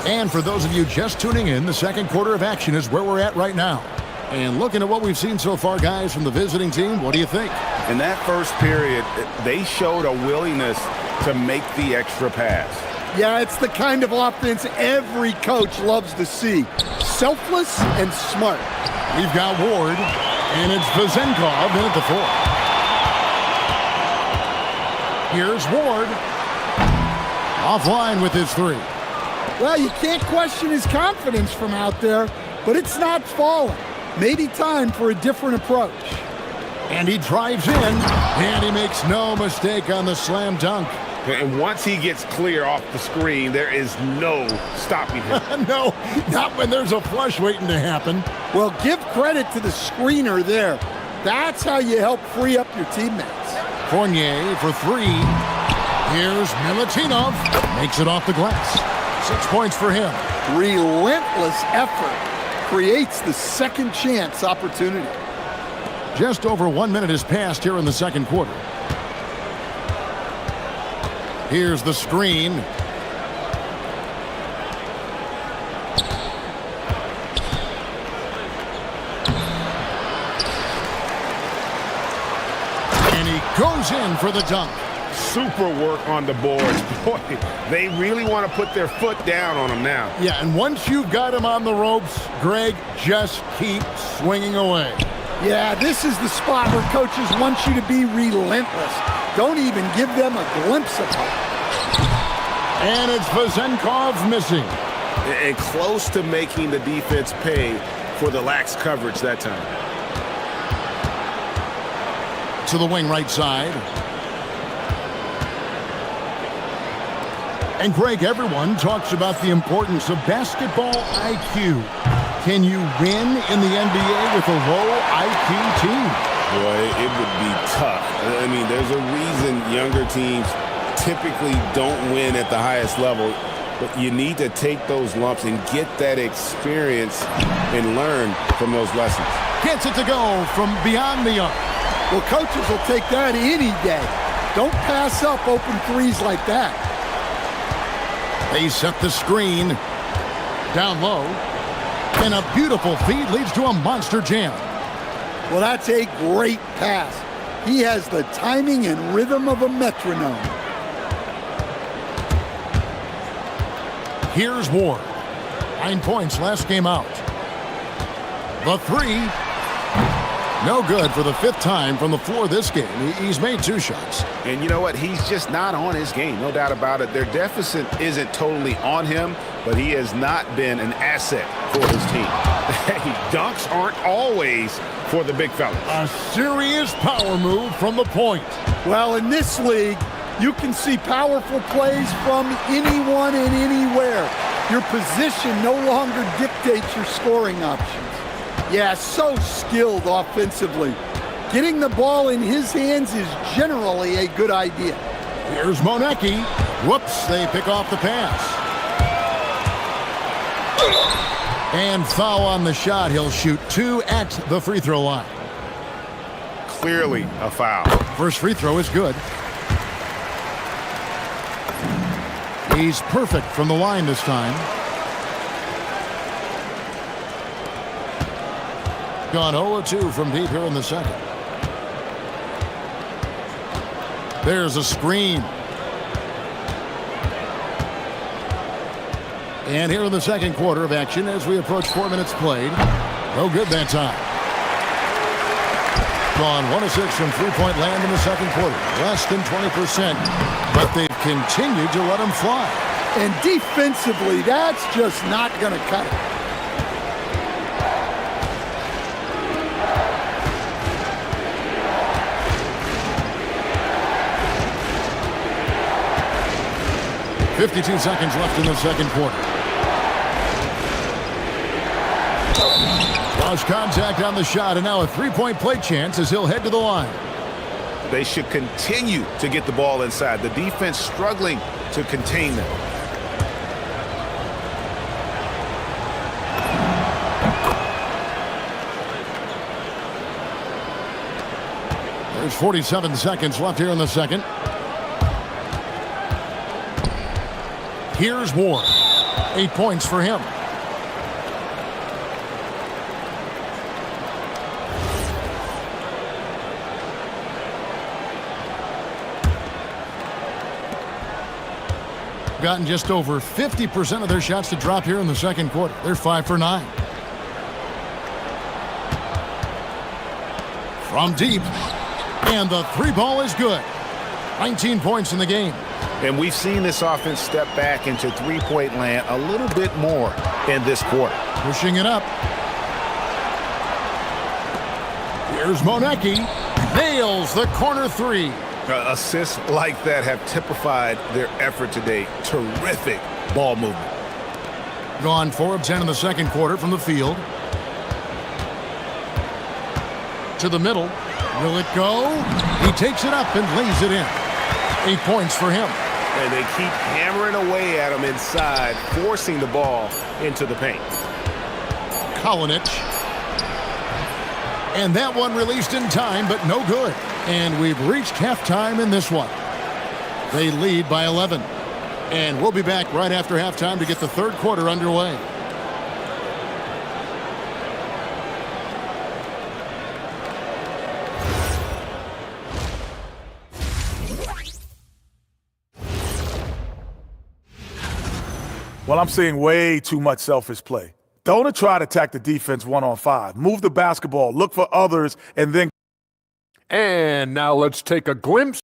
And for those of you just tuning in, the second quarter of action is where we're at right now. And looking at what we've seen so far, guys, from the visiting team, what do you think? In that first period, they showed a willingness to make the extra pass. Yeah, it's the kind of offense every coach loves to see. Selfless and smart. We've got Ward, and it's Vezenkov in at the 4. Here's Ward. Offline with his 3. Well, you can't question his confidence from out there, but it's not falling. Maybe time for a different approach. And he drives in, and he makes no mistake on the slam dunk. And once he gets clear off the screen, there is no stopping him. No, not when there's a flush waiting to happen. Well, give credit to the screener there. That's how you help free up your teammates. Fournier for 3. Here's Milutinov. Makes it off the glass. 6 points for him. Relentless effort creates the second chance opportunity. Just over 1 minute has passed here in the second quarter. Here's the screen. And he goes in for the dunk. Super work on the boards. Boy, they really want to put their foot down on him now. Yeah, and once you've got him on the ropes, Greg, just keep swinging away. Yeah, this is the spot where coaches want you to be relentless. Don't even give them a glimpse of it. And it's Vezenkov missing. And close to making the defense pay for the lax coverage that time. To the wing right side. And Greg, everyone talks about the importance of basketball IQ. Can you win in the NBA with a low IQ team? Boy, it would be tough. I mean, there's a reason younger teams typically don't win at the highest level. But you need to take those lumps and get that experience and learn from those lessons. Gets it to go from beyond the arc. Well, coaches will take that any day. Don't pass up open threes like that. They set the screen down low. And a beautiful feed leads to a monster jam. Well, that's a great pass. He has the timing and rhythm of a metronome. Here's Ward. 9 points last game out. The 3. No good for the 5th time from the floor this game. He's made 2 shots. And you know what? He's just not on his game. No doubt about it. Their deficit isn't totally on him, but he has not been an asset for his team. Dunks aren't always for the big fellas. A serious power move from the point. Well, in this league, you can see powerful plays from anyone and anywhere. Your position no longer dictates your scoring options. Yeah, so skilled offensively. Getting the ball in his hands is generally a good idea. Here's Monecki. Whoops, they pick off the pass. And foul on the shot. He'll shoot 2 at the free throw line. clearly a foul. First free throw is good. He's perfect from the line this time. Gone 0-2 from deep here in the second. There's a screen. And here in the second quarter of action as we approach 4 minutes played. No good that time. Gone 1 of 6 from three-point land in the second quarter. Less than 20%. But they've continued to let him fly. And defensively, that's just not going to cut it. .52 seconds left in the second quarter. Lost contact on the shot, and now a three-point play chance as he'll head to the line. They should continue to get the ball inside. The defense struggling to contain them. There's 47 seconds left here in the second. Here's Ward. 8 points for him. Gotten just over 50% of their shots to drop here in the second quarter. They're 5 for 9. From deep. And the three ball is good. 19 points in the game. And we've seen this offense step back into three-point land a little bit more in this quarter. Pushing it up. Here's Monecki. Nails the corner three. Assists like that have typified their effort today. Terrific ball movement. Gone 4 of 10 in the second quarter from the field. To the middle. Will it go? He takes it up and lays it in. 8 points for him. And they keep hammering away at him inside, forcing the ball into the paint. Kalinic. And that one released in time, but no good. And we've reached halftime in this one. They lead by 11. And we'll be back right after halftime to get the third quarter underway. Well, I'm seeing way too much selfish play. Don't try to attack the defense 1-on-5. Move the basketball, look for others, and then... And now let's take a glimpse.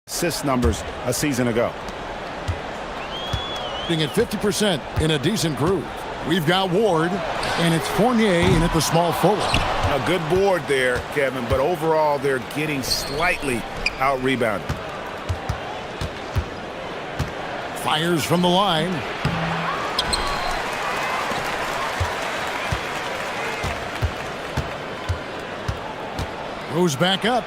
Assist numbers a season ago. At 50% in a decent groove. We've got Ward, and it's Fournier in at the small forward. A good board there, Kevin, but overall they're getting slightly out-rebounded. Fires from the line. Goes back up.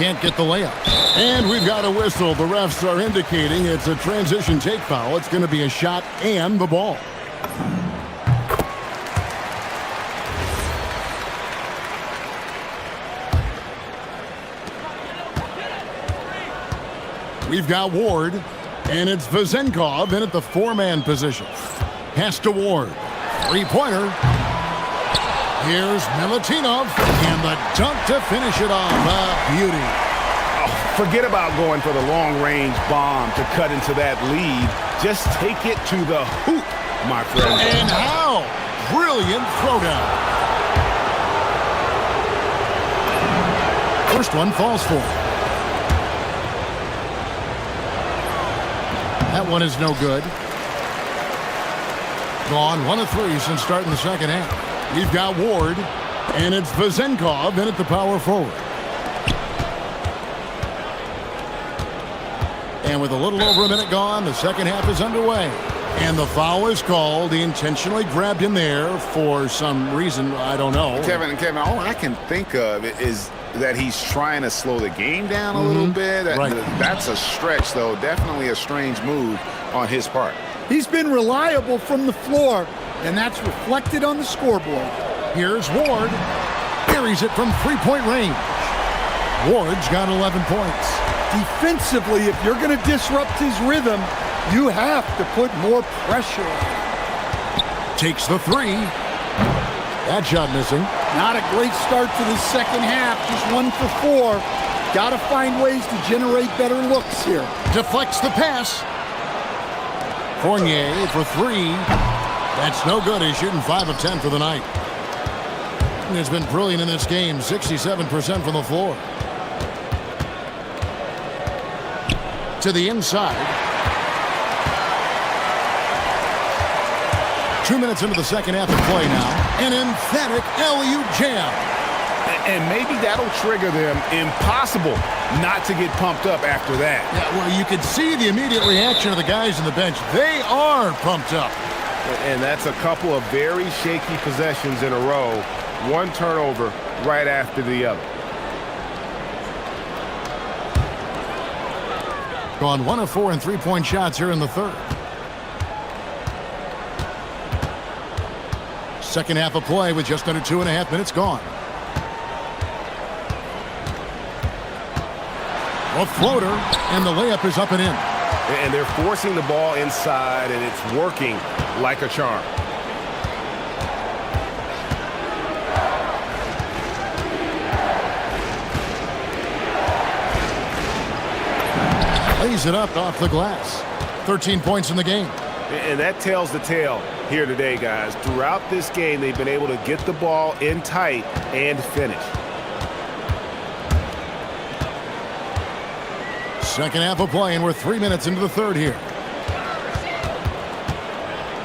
can't get the layup. And we've got a whistle. The refs are indicating it's a transition take foul. It's going to be a shot and the ball. We've got Ward, and it's Vezenkov in at the four-man position. Pass to Ward. Three-pointer. Here's Milutinov, and the dunk to finish it off. A beauty. Oh, forget about going for the long-range bomb to cut into that lead. Just take it to the hoop, my friend. And how? Brilliant throwdown. First one falls for him. That one is no good. Gone 1 of 3 since starting the second half. We've got Ward, and it's Vezenkov in at the power forward. And with a little over a minute gone, the second half is underway. And the foul is called. He intentionally grabbed him there for some reason, I don't know. Kevin, all I can think of is that he's trying to slow the game down a little bit. That's a stretch, though. Definitely a strange move on his part. He's been reliable from the floor, and that's reflected on the scoreboard. Here's Ward. Buries it from three-point range. Ward's got 11 points. Defensively, if you're going to disrupt his rhythm, you have to put more pressure on him. Takes the three. That shot missing. Not a great start to the second half. Just 1 for 4. Got to find ways to generate better looks here. Deflects the pass. Fournier for 3. That's no good. He's shooting 5 of 10 for the night. And he's been brilliant in this game. 67% from the floor. To the inside. 2 minutes into the second half of play now. An emphatic alley-oop jam. And maybe that'll trigger them. Impossible not to get pumped up after that. Yeah, well, you could see the immediate reaction of the guys on the bench. They are pumped up. And that's a couple of very shaky possessions in a row. One turnover right after the other. Gone 1 of 4 in three-point shots here in the third. Second half of play with just under 2.5 minutes gone. A floater, and the layup is up and in. And they're forcing the ball inside, and it's working like a charm. Lays it up off the glass. 13 points in the game. And that tells the tale here today, guys. Throughout this game, they've been able to get the ball in tight and finish. Second half of play, and we're 3 minutes into the third here.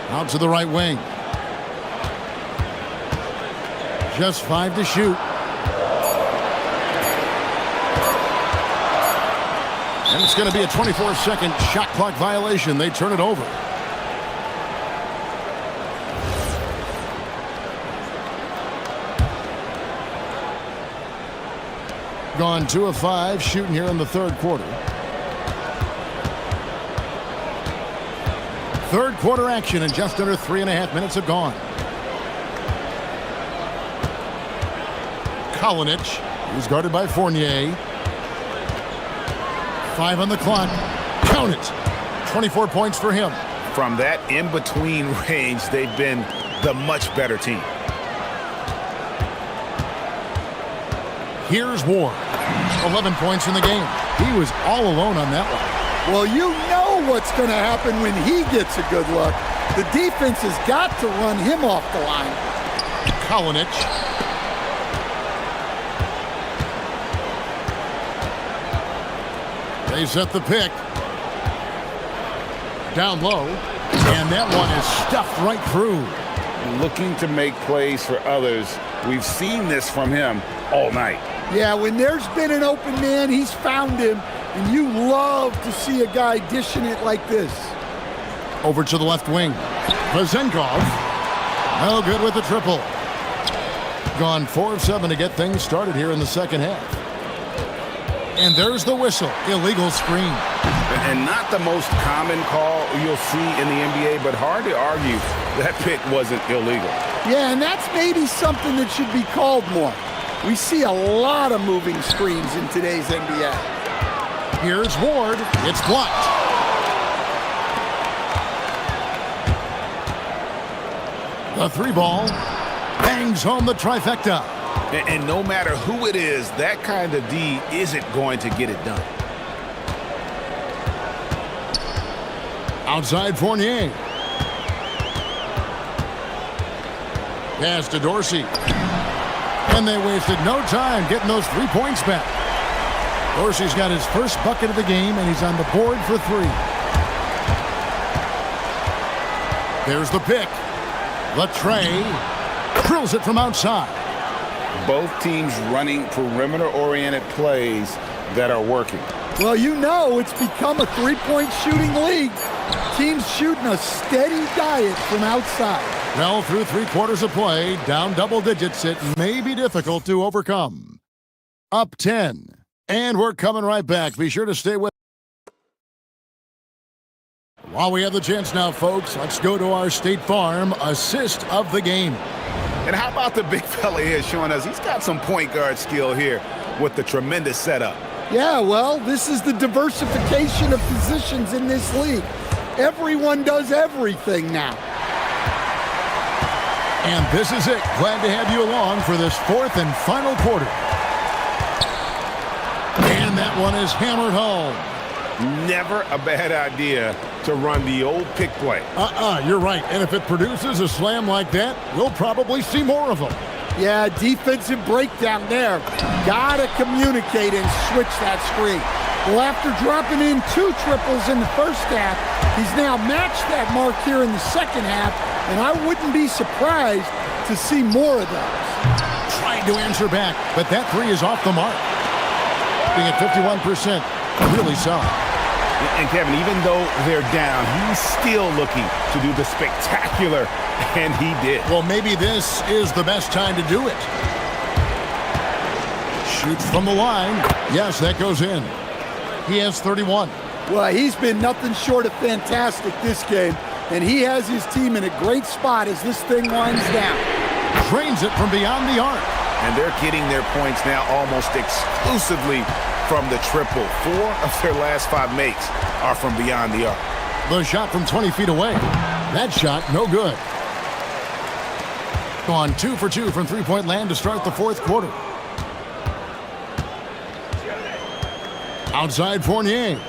Out to the right wing. Just 5 to shoot. And it's going to be a 24-second shot clock violation. They turn it over. Gone 2 of 5 shooting here in the third quarter. Third quarter action, and just under 3.5 minutes have gone. Kalinic, who's guarded by Fournier. 5 on the clock. Count it. 24 points for him. From that in-between range, they've been the much better team. Here's Ward. 11 points in the game. He was all alone on that one. Well, you know what's going to happen when he gets a good look. The defense has got to run him off the line. Kalinic. They set the pick. Down low. And that one is stuffed right through. Looking to make plays for others. We've seen this from him all night. Yeah, when there's been an open man, he's found him. And you love to see a guy dishing it like this. Over to the left wing. Vezenkov. No good with the triple. Gone 4 of 7 to get things started here in the second half. And there's the whistle. Illegal screen. And not the most common call you'll see in the NBA, but hard to argue that pick wasn't illegal. Yeah, and that's maybe something that should be called more. We see a lot of moving screens in today's NBA. Here's Ward. It's blocked. The three ball bangs home the trifecta. And no matter who it is, that kind of D isn't going to get it done. Outside Fournier. Pass to Dorsey. And they wasted no time getting those 3 points back. Dorsey's got his first bucket of the game, and he's on the board for 3. There's the pick. Latre drills it from outside. Both teams running perimeter-oriented plays that are working. Well, you know it's become a three-point shooting league. Teams shooting a steady diet from outside. Well, through 3 quarters of play, down double digits, it may be difficult to overcome. Up 10. And we're coming right back. Be sure to stay with. While we have the chance now, folks, let's go to our State Farm assist of the game. And how about the big fella here showing us he's got some point guard skill here with the tremendous setup. Yeah, well, this is the diversification of positions in this league. Everyone does everything now. And this is it. Glad to have you along for this 4th and final quarter. And that one is hammered home. Never a bad idea to run the old pick play. You're right. And if it produces a slam like that, we'll probably see more of them. Yeah, defensive breakdown there. Gotta communicate and switch that screen. Well, after dropping in 2 triples in the first half, he's now matched that mark here in the second half, and I wouldn't be surprised to see more of those. Trying to answer back, but that 3 is off the mark. Being at 51%, really solid. And Kevin, even though they're down, he's still looking to do the spectacular, and he did. Well, maybe this is the best time to do it. Shoots from the line. Yes, that goes in. He has 31. Well, he's been nothing short of fantastic this game, and he has his team in a great spot as this thing winds down. Drains it from beyond the arc. And they're getting their points now almost exclusively from the triple. 4 of their last 5 makes are from beyond the arc. The shot from 20 feet away. That shot, no good. Gone 2 for 2 from three-point land to start the 4th quarter. Outside Fournier.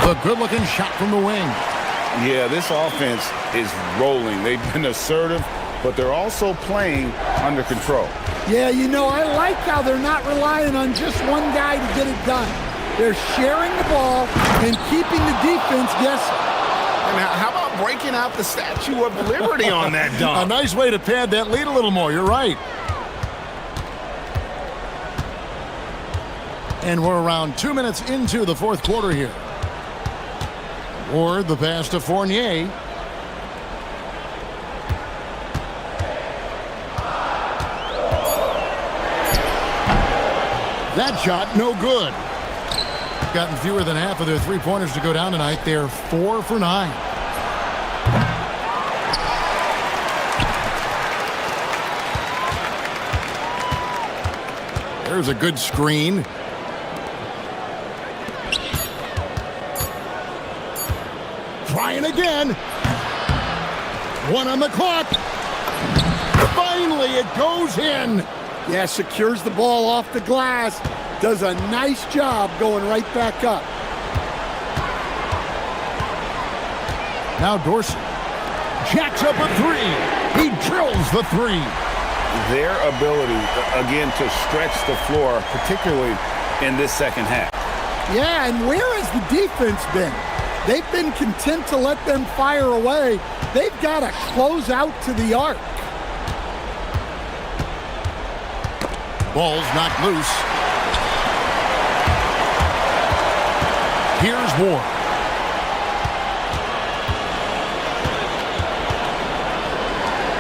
The good-looking shot from the wing. Yeah, this offense is rolling. They've been assertive, but they're also playing under control. Yeah, you know, I like how they're not relying on just one guy to get it done. They're sharing the ball and keeping the defense guessing. And how about breaking out the Statue of Liberty on that dunk? A nice way to pad that lead a little more. You're right. And we're around 2 minutes into the 4th quarter here. Ward, the pass to Fournier. That shot, no good. Gotten fewer than half of their three-pointers to go down tonight. They're 4 for 9. There's a good screen. Trying again. 1 on the clock. Finally, it goes in. Yeah, secures the ball off the glass. Does a nice job going right back up. Now Dorsey jacks up a 3. He drills the 3. Their ability, again, to stretch the floor, particularly in this second half. Yeah, and where has the defense been? They've been content to let them fire away. They've got to close out to the arc. Ball's knocked loose. Here's Ward.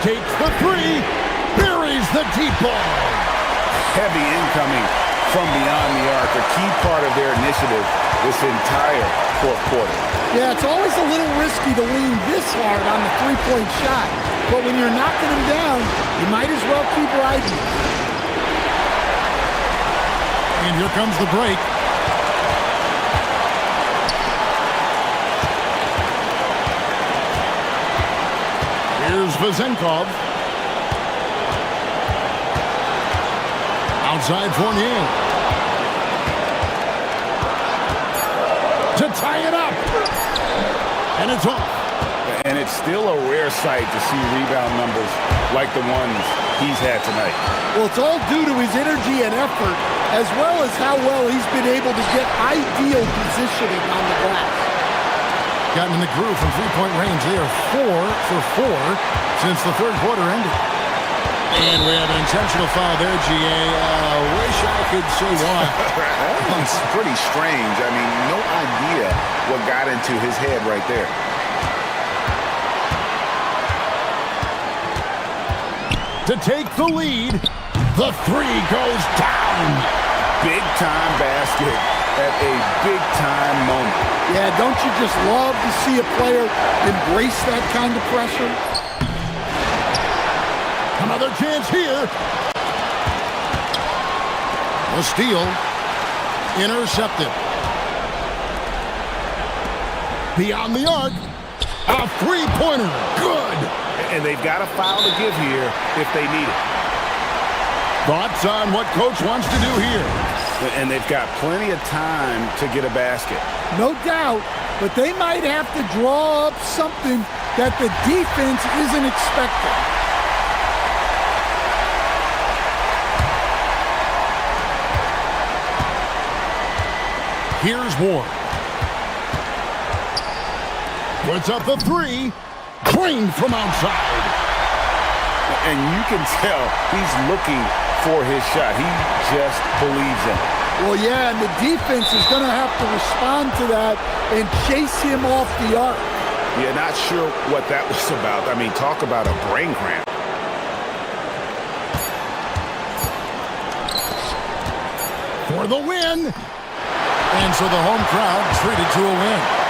Takes the 3. Buries the deep ball. Heavy incoming from beyond the arc, a key part of their initiative this entire fourth quarter. Yeah, it's always a little risky to lean this hard on the three-point shot. But when you're knocking them down, you might as well keep riding. And here comes the break. Here's Vazenkov. Outside Fournier. To tie it up. And it's off. And it's still a rare sight to see rebound numbers like the ones he's had tonight. Well, it's all due to his energy and effort, as well as how well he's been able to get ideal positioning on the glass. Gotten in the groove from three-point range. They are 4 for 4 since the third quarter ended. And we have an intentional foul there, GA. Wish I could say why. It's pretty strange. I mean, no idea what got into his head right there. To take the lead, the three goes down. Big-time basket at a big-time moment. Yeah, don't you just love to see a player embrace that kind of pressure? Another chance here. The steal. Intercepted. Beyond the arc. A three-pointer. Good. And they've got a foul to give here if they need it. Thoughts on what Coach wants to do here? And they've got plenty of time to get a basket. No doubt, but they might have to draw up something that the defense isn't expecting. Here's Ward. Puts up the three. Clean from outside. And you can tell he's looking for his shot. He just believes in it. Well, yeah, and the defense is going to have to respond to that and chase him off the arc. Yeah, not sure what that was about. I mean, talk about a brain cramp. For the win. And so the home crowd treated to a win.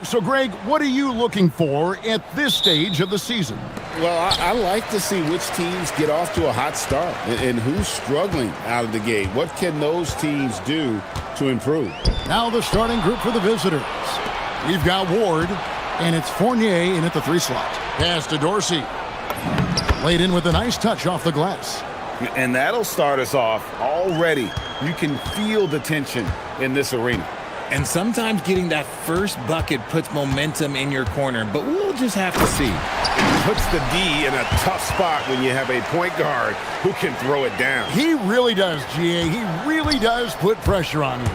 So, Greg, what are you looking for at this stage of the season? Well, I like to see which teams get off to a hot start and who's struggling out of the gate. What can those teams do to improve? Now the starting group for the visitors. We've got Ward, and it's Fournier in at the 3 slot. Pass to Dorsey. Laid in with a nice touch off the glass. And that'll start us off already. You can feel the tension in this arena. And sometimes getting that first bucket puts momentum in your corner, but we'll just have to see. Puts the D in a tough spot when you have a point guard who can throw it down. He really does, GA. He really does put pressure on you.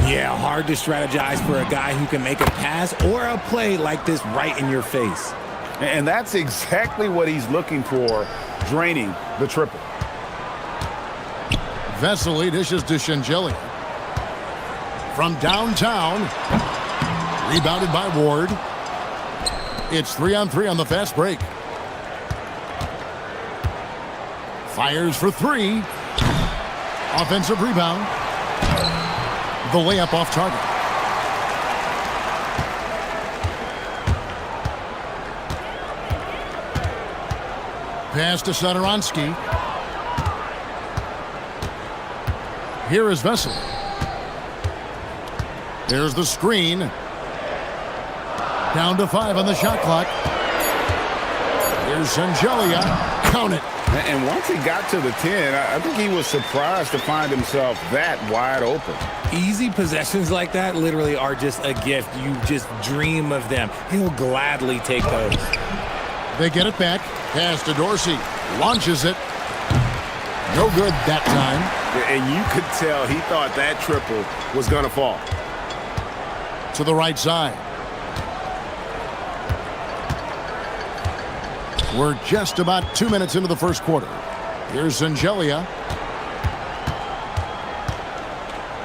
Yeah, hard to strategize for a guy who can make a pass or a play like this right in your face. And that's exactly what he's looking for, draining the triple. Vesely dishes to Shangeli. From downtown, rebounded by Ward. It's 3-on-3 on the fast break. Fires for 3. Offensive rebound. The layup off target. Pass to Satoransky. Here is Vesely. There's the screen. Down to 5 on the shot clock. Here's Sangelia. Count it. And once he got to the 10, I think he was surprised to find himself that wide open. Easy possessions like that literally are just a gift. You just dream of them. He'll gladly take those. They get it back. Pass to Dorsey. Launches it. No good that time. And you could tell he thought that triple was going to fall. To the right side. We're just about 2 minutes into the first quarter. Here's Sangelia.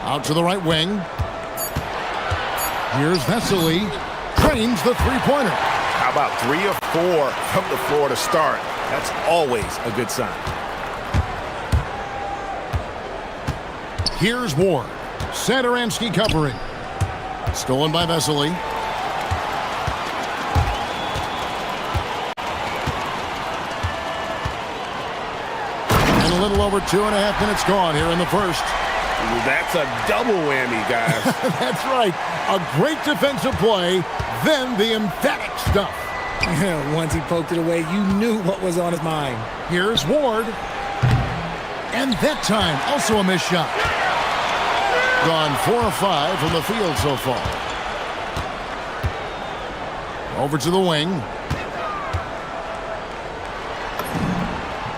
Out to the right wing. Here's Vesely. Trains the three-pointer. How about 3 or 4 from the floor to start? That's always a good sign. Here's Ward. Satoransky covering. Stolen by Vesely. And a little over 2.5 minutes gone here in the first. That's a double whammy, guys. That's right. A great defensive play, then the emphatic stuff. Once he poked it away, you knew what was on his mind. Here's Ward. And that time, also a missed shot. Gone 4 of 5 from the field so far. Over to the wing.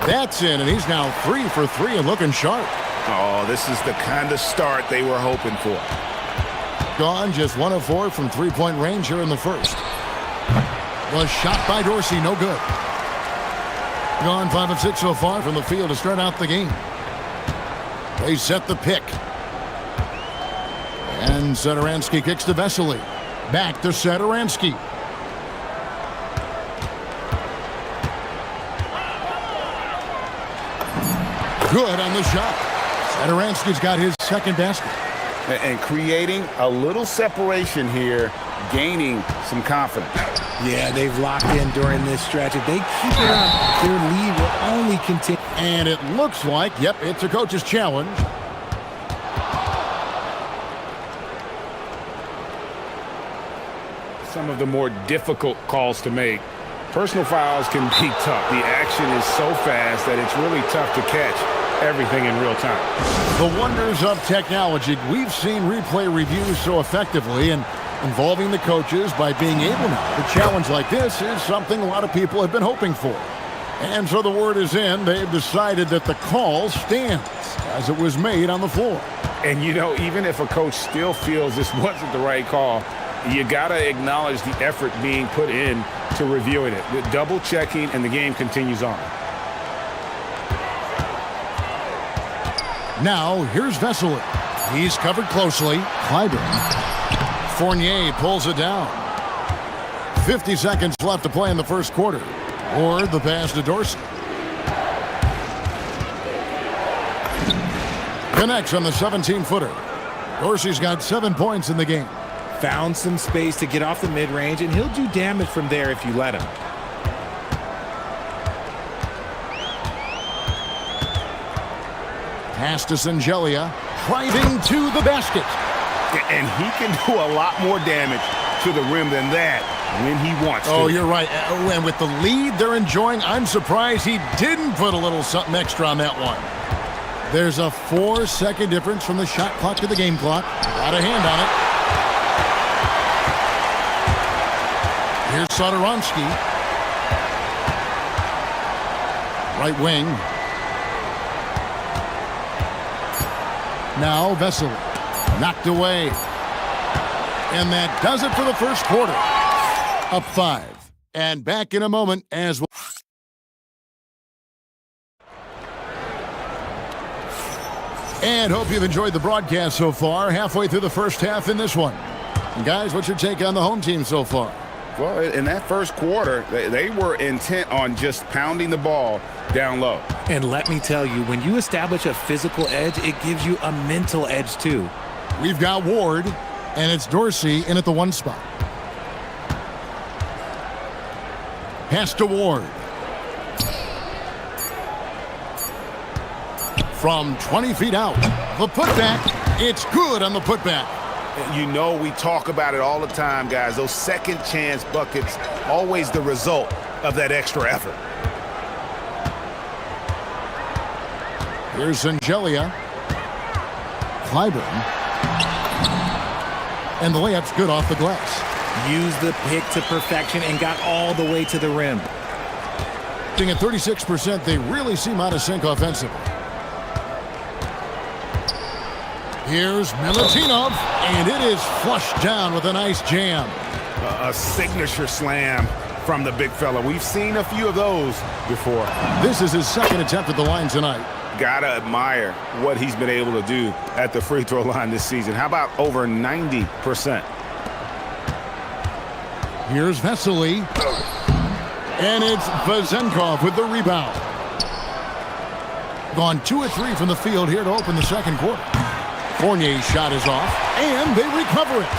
That's in, and he's now 3 for 3 and looking sharp. Oh, this is the kind of start they were hoping for. Gone just 1 of 4 from three-point range here in the first. Was shot by Dorsey, no good. Gone 5 of 6 so far from the field to start out the game. They set the pick. And Satoransky kicks to Vesely. Back to Satoransky. Good on the shot. Satoransky's got his second basket. And creating a little separation here, gaining some confidence. Yeah, they've locked in during this stretch. If they keep it up, their lead will only continue. And it looks like, yep, it's a coach's challenge. Some of the more difficult calls to make. Personal fouls can be tough. The action is so fast that it's really tough to catch everything in real time. The wonders of technology. We've seen replay reviews so effectively and involving the coaches by being able now to challenge like this is something a lot of people have been hoping for. And so the word is in. They've decided that the call stands as it was made on the floor. And, you know, even if a coach still feels this wasn't the right call, you got to acknowledge the effort being put in to reviewing it. The double checking, and the game continues on. Now, here's Vesely. He's covered closely. Clyburn. Fournier pulls it down. 50 seconds left to play in the first quarter. Or the pass to Dorsey. Connects on the 17-footer. Dorsey's got 7 points in the game. found some space to get off the mid-range, and he'll do damage from there if you let him. Pass to Singelia, driving to the basket. And he can do a lot more damage to the rim than that when he wants to. Oh, you're right. And with the lead they're enjoying, I'm surprised he didn't put a little something extra on that one. There's a 4-second difference from the shot clock to the game clock. Got a hand on it. Here's Satoransky. Right wing. Now Vesely. Knocked away. And that does it for the first quarter. Up 5. And back in a moment as well. And hope you've enjoyed the broadcast so far. Halfway through the first half in this one. And guys, what's your take on the home team so far? Well, in that first quarter, they were intent on just pounding the ball down low. And let me tell you, when you establish a physical edge, it gives you a mental edge too. We've got Ward, and it's Dorsey in at the 1 spot. Pass to Ward. From 20 feet out, the putback, it's good on the putback. You know, we talk about it all the time, guys. Those second chance buckets, always the result of that extra effort. Here's Singelia. Clyburn. And the layup's good off the glass. Use the pick to perfection and got all the way to the rim. Being at 36%, they really seem out of sync offensively. Here's Milutinov, and it is flushed down with a nice jam. A signature slam from the big fella. We've seen a few of those before. This is his second attempt at the line tonight. Gotta admire what he's been able to do at the free throw line this season. How about over 90%? Here's Vesely. And it's Vezenkov with the rebound. Gone 2 of 3 from the field here to open the second quarter. Fournier's shot is off, and they recover it.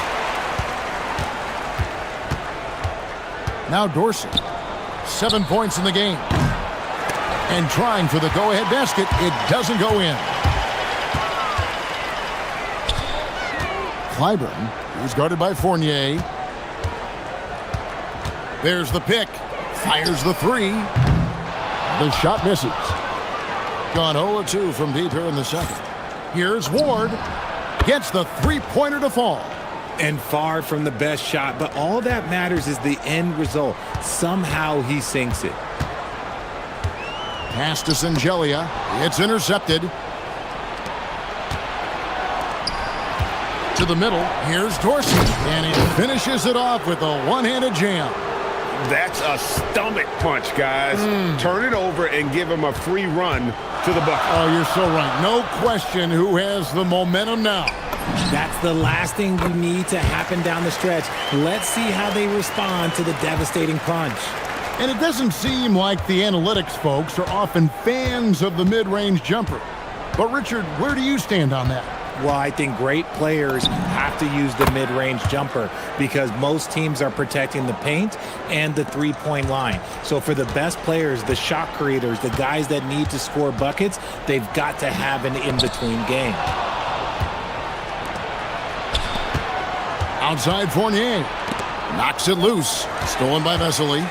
Now Dorsey. 7 points in the game. And trying for the go-ahead basket, it doesn't go in. Clyburn, he's guarded by Fournier. There's the pick. Fires the 3. The shot misses. Gone 0-2 from deep here in the second. Here's Ward. Gets the 3-pointer to fall. And far from the best shot, but all that matters is the end result. Somehow he sinks it. Pass to Singelia. It's intercepted. To the middle. Here's Dorsey. And he finishes it off with a one-handed jam. That's a stomach punch, guys. Turn it over and give him a free run to the bucket. Oh, you're so right. No question who has the momentum now. That's the last thing we need to happen down the stretch. Let's see how they respond to the devastating punch. And it doesn't seem like the analytics folks are often fans of the mid-range jumper. But Richard, where do you stand on that? Well, I think great players have to use the mid-range jumper because most teams are protecting the paint and the three-point line. So for the best players, the shot creators, the guys that need to score buckets, they've got to have an in-between game. Outside Fournier. Knocks it loose. Stolen by Vesely.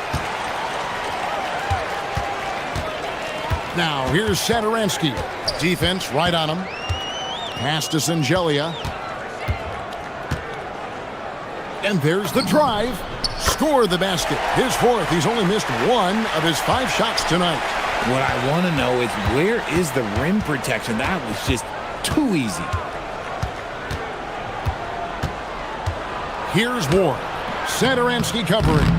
Now here's Satoransky. Defense right on him. Pass to Singelia. And there's the drive. Score the basket. His fourth. He's only missed 1 of his 5 shots tonight. What I want to know is where is the rim protection? That was just too easy. Here's Ward. Satoransky covering.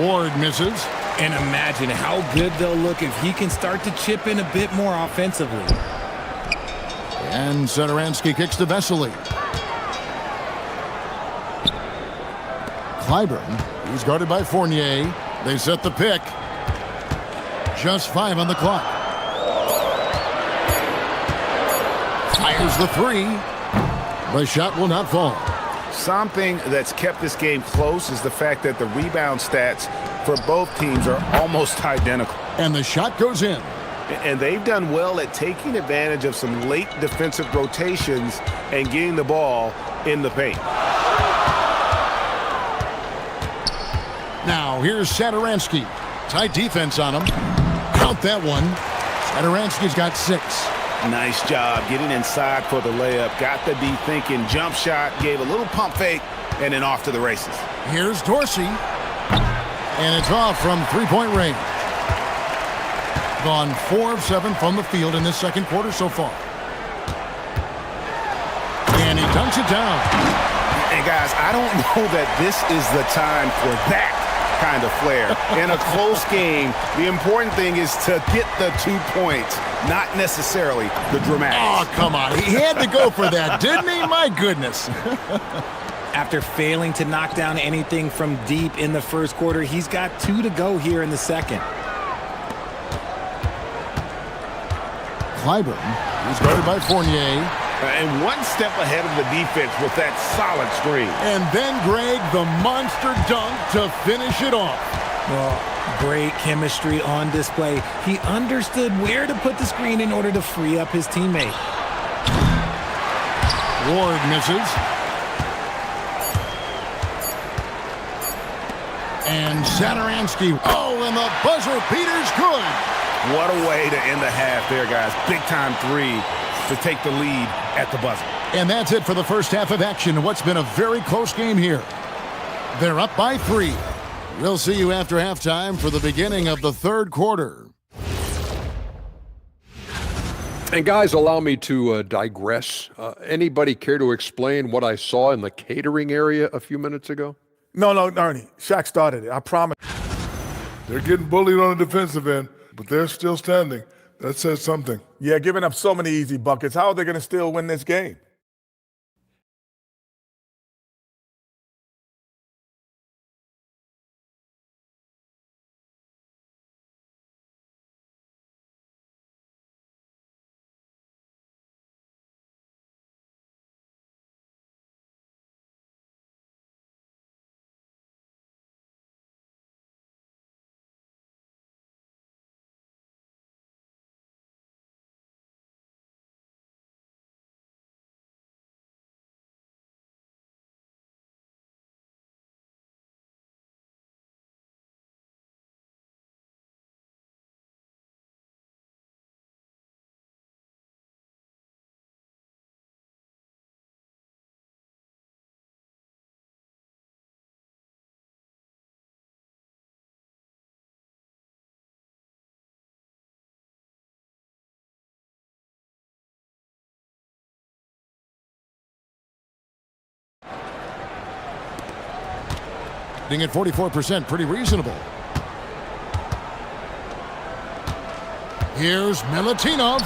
Ward misses. And imagine how good they'll look if he can start to chip in a bit more offensively. And Satoransky kicks to Vesely. Clyburn, he's guarded by Fournier. They set the pick. Just 5 on the clock. Fires the 3. The shot will not fall. Something that's kept this game close is the fact that the rebound stats for both teams are almost identical. And the shot goes in. And they've done well at taking advantage of some late defensive rotations and getting the ball in the paint. Now, here's Satoransky. Tight defense on him. Count that one. Satoransky's got 6. Nice job getting inside for the layup. Got the D thinking jump shot, gave a little pump fake, and then off to the races. Here's Dorsey. And it's off from three-point range. Gone 4 of 7 from the field in this second quarter so far. And he dunks it down. And guys, I don't know that this is the time for that kind of flair. In a close game, the important thing is to get the 2 points, not necessarily the dramatics. Oh, come on. He had to go for that, didn't he? My goodness. After failing to knock down anything from deep in the first quarter, he's got 2 to go here in the second. Clyburn, he's guarded by Fournier. And one step ahead of the defense with that solid screen. And then, Greg, the monster dunk to finish it off. Well, great chemistry on display. He understood where to put the screen in order to free up his teammate. Ward misses. And Satoransky. Oh, and the buzzer beater's good. What a way to end the half there, guys. Big-time 3 to take the lead at the buzzer. And that's it for the first half of action. What's been a very close game here. They're up by 3. We'll see you after halftime for the beginning of the third quarter. And guys, allow me to digress. Anybody care to explain what I saw in the catering area a few minutes ago? No, Ernie. Shaq started it. I promise. They're getting bullied on the defensive end, but they're still standing. That says something. Yeah, giving up so many easy buckets. How are they going to still win this game? Being at 44%, pretty reasonable. Here's Milutinov.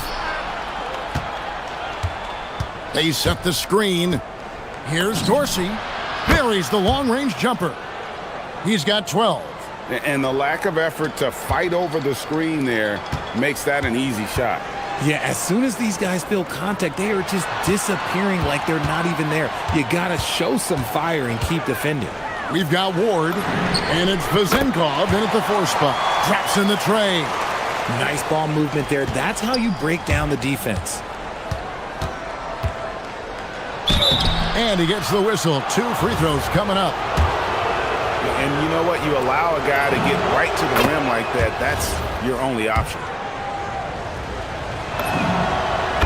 They set the screen. Here's Dorsey. Buries the long-range jumper. He's got 12. And the lack of effort to fight over the screen there makes that an easy shot. Yeah, as soon as these guys feel contact, they are just disappearing like they're not even there. You got to show some fire and keep defending. We've got Ward, and it's Vezenkov in at the 4 spot. Drops in the tray. Nice ball movement there. That's how you break down the defense. And he gets the whistle. 2 free throws coming up. And you know what? You allow a guy to get right to the rim like that. That's your only option.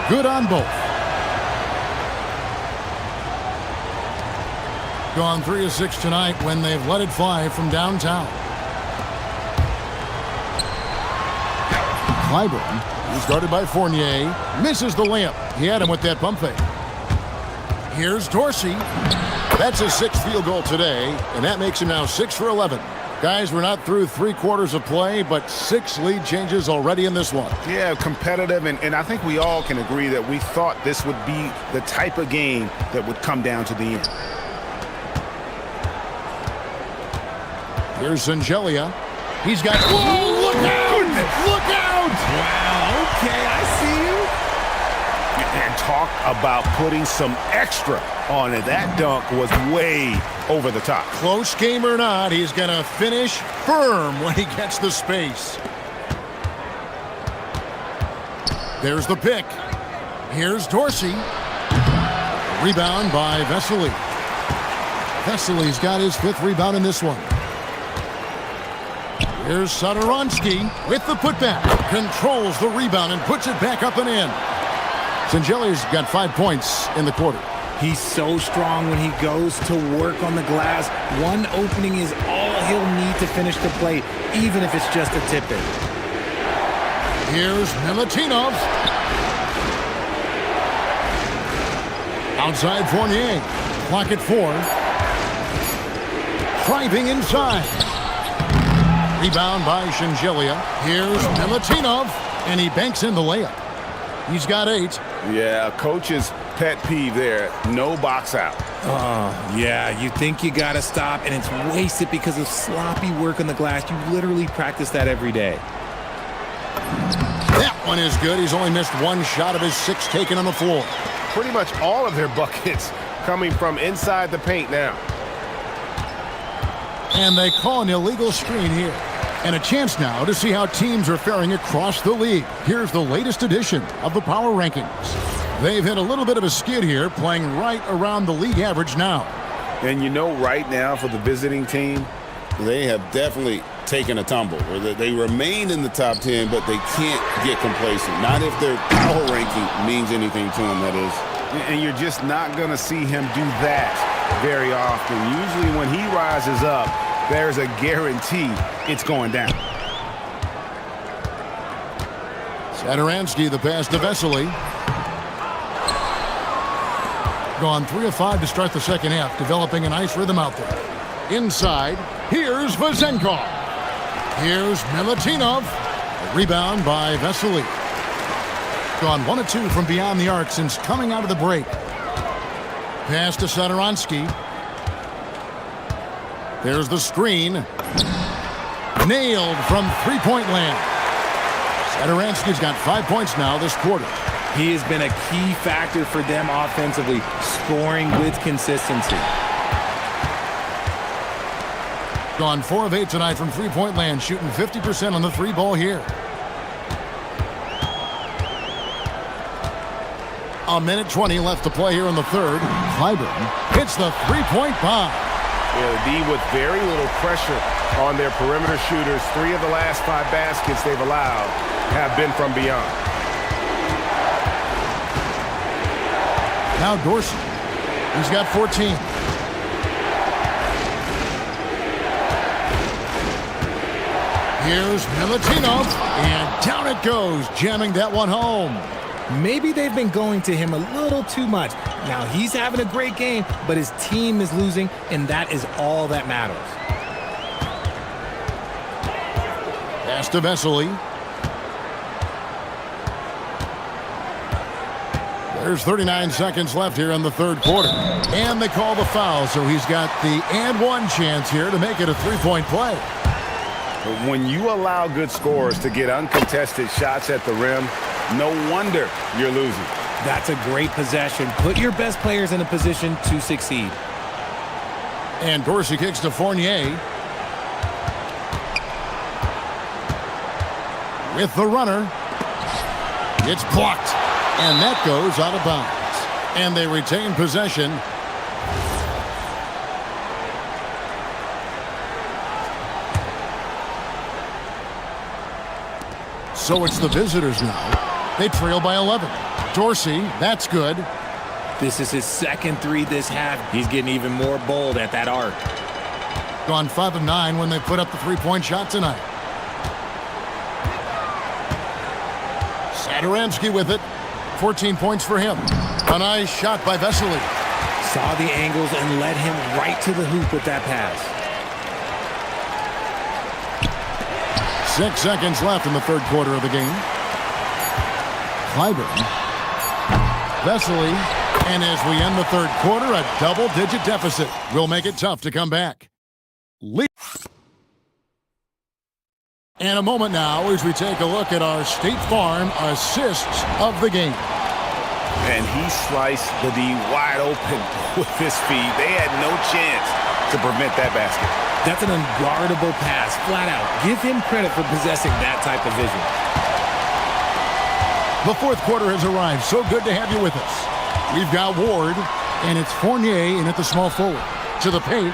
Good on both. Gone 3 of 6 tonight when they've let it fly from downtown. Clyburn, who's guarded by Fournier, misses the layup. He had him with that pump fake. Here's Dorsey. That's his 6th field goal today, and that makes him now 6 for 11. Guys, we're not through 3 quarters of play, but 6 lead changes already in this one. Yeah, competitive, and I think we all can agree that we thought this would be the type of game that would come down to the end. Here's Zangelia. He's got... Whoa, look out! Look out! Wow, okay, I see you. And talk about putting some extra on it. That dunk was way over the top. Close game or not, he's going to finish firm when he gets the space. There's the pick. Here's Dorsey. Rebound by Vesely. Vesely's got his 5th rebound in this one. Here's Satoransky with the putback. Controls the rebound and puts it back up and in. Sinjeli's got 5 points in the quarter. He's so strong when he goes to work on the glass. One opening is all he'll need to finish the play, even if it's just a tip-in. Here's Milutinov. Outside Fournier. Clock at 4. Driving inside. Rebound by Shingelia. Here's Milutinov, and he banks in the layup. He's got 8. Yeah, coach's pet peeve there. No box out. Yeah, you think you gotta stop, and it's wasted because of sloppy work on the glass. You literally practice that every day. That one is good. He's only missed 1 shot of his 6 taken on the floor. Pretty much all of their buckets coming from inside the paint now. And they call an illegal screen here. And a chance now to see how teams are faring across the league. Here's the latest edition of the Power Rankings. They've hit a little bit of a skid here, playing right around the league average now. And you know, right now for the visiting team, they have definitely taken a tumble. They remain in the top 10, but they can't get complacent. Not if their power ranking means anything to them, that is. And you're just not going to see him do that very often. Usually when he rises up, there's a guarantee it's going down. Satoransky, the pass to Vesely. Gone 3 of 5 to start the second half, developing a nice rhythm out there. Inside, here's Vazenkov. Here's Milutinov. A rebound by Vesely. Gone 1 of 2 from beyond the arc since coming out of the break. Pass to Satoransky. There's the screen. Nailed from three-point land. Satoransky's got 5 points now this quarter. He has been a key factor for them offensively, scoring with consistency. Gone 4 of 8 tonight from three-point land, shooting 50% on the 3 ball here. A minute 20 left to play here in the third. Clyburn hits the three-point bomb. Yeah, the D with very little pressure on their perimeter shooters. 3 of the last 5 baskets they've allowed have been from beyond. Now Dorsey. He's got 14. Here's Milutinov, and down it goes, jamming that one home. Maybe they've been going to him a little too much. Now he's having a great game, but his team is losing, and that is all that matters. Pass to Vesely. There's 39 seconds left here in the third quarter. And they call the foul, so he's got the and one chance here to make it a three-point play. When you allow good scorers to get uncontested shots at the rim, no wonder you're losing. That's a great possession. Put your best players in a position to succeed. And Dorsey kicks to Fournier. With the runner. It's blocked. And that goes out of bounds. And they retain possession. So it's the visitors now. They trail by 11. Dorsey, that's good. This is his second 3 this half. He's getting even more bold at that arc. Gone 5 of 9 when they put up the three-point shot tonight. Satoransky with it. 14 points for him. A nice shot by Vesely. Saw the angles and led him right to the hoop with that pass. 6 seconds left in the third quarter of the game. Clyburn. Vesely. And as we end the third quarter, a double-digit deficit will make it tough to come back. And a moment now as we take a look at our State Farm assists of the game. And he sliced the D wide open with his feet. They had no chance to prevent that basket. That's an unguardable pass, flat out. Give him credit for possessing that type of vision. The fourth quarter has arrived. So good to have you with us. We've got Ward, and it's Fournier in at the small forward. To the paint.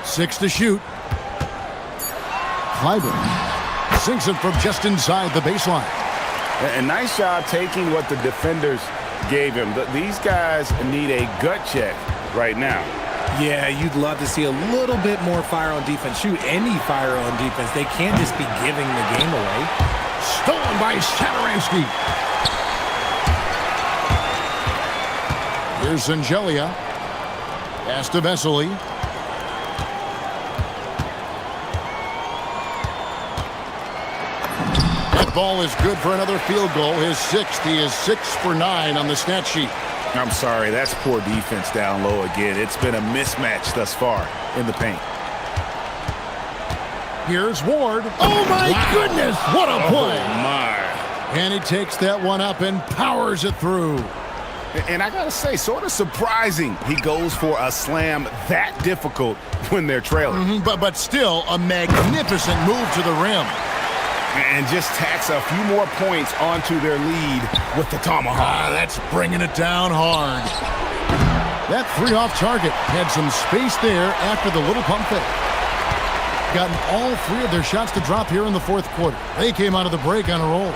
6 to shoot. Clyburn sinks it from just inside the baseline. A nice job taking what the defenders gave him. These guys need a gut check right now. Yeah, you'd love to see a little bit more fire on defense. Shoot, any fire on defense. They can't just be giving the game away. Stolen by Satoransky. Here's Angelia. Pass to Vesely. That ball is good for another field goal. His sixth. He is 6 for 9 on the stat sheet. I'm sorry, that's poor defense down low again. It's been a mismatch thus far in the paint. Here's Ward. Oh, my goodness. What a play. Oh, my. And he takes that one up and powers it through. And I got to say, sort of surprising he goes for a slam that difficult when they're trailing. But still a magnificent move to the rim. And just tacks a few more points onto their lead with the tomahawk. That's bringing it down hard. That 3 off target had some space there after the little pump fake. Gotten all 3 of their shots to drop here in the fourth quarter. They came out of the break on a roll.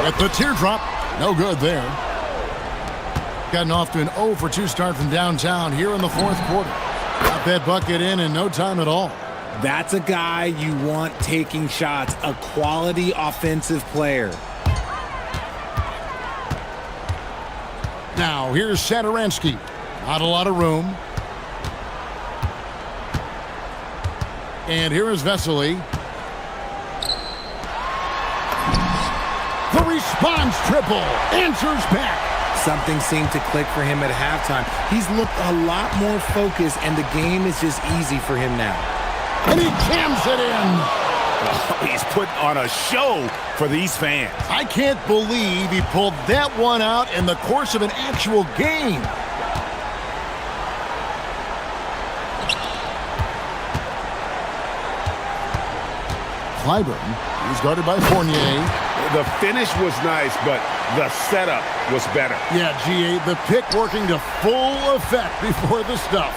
At the teardrop, no good there. Gotten off to an 0 for 2 start from downtown here in the fourth quarter. Got that bucket in no time at all. That's a guy you want taking shots, a quality offensive player. Now, here's Satoransky. Not a lot of room. And here is Vesely. The response triple. Answers back. Something seemed to click for him at halftime. He's looked a lot more focused, and the game is just easy for him now. And he jams it in. Oh, he's putting on a show for these fans. I can't believe he pulled that one out in the course of an actual game. Clyburn, he's guarded by Fournier. The finish was nice, but the setup was better. Yeah, GA, the pick working to full effect before the stuff.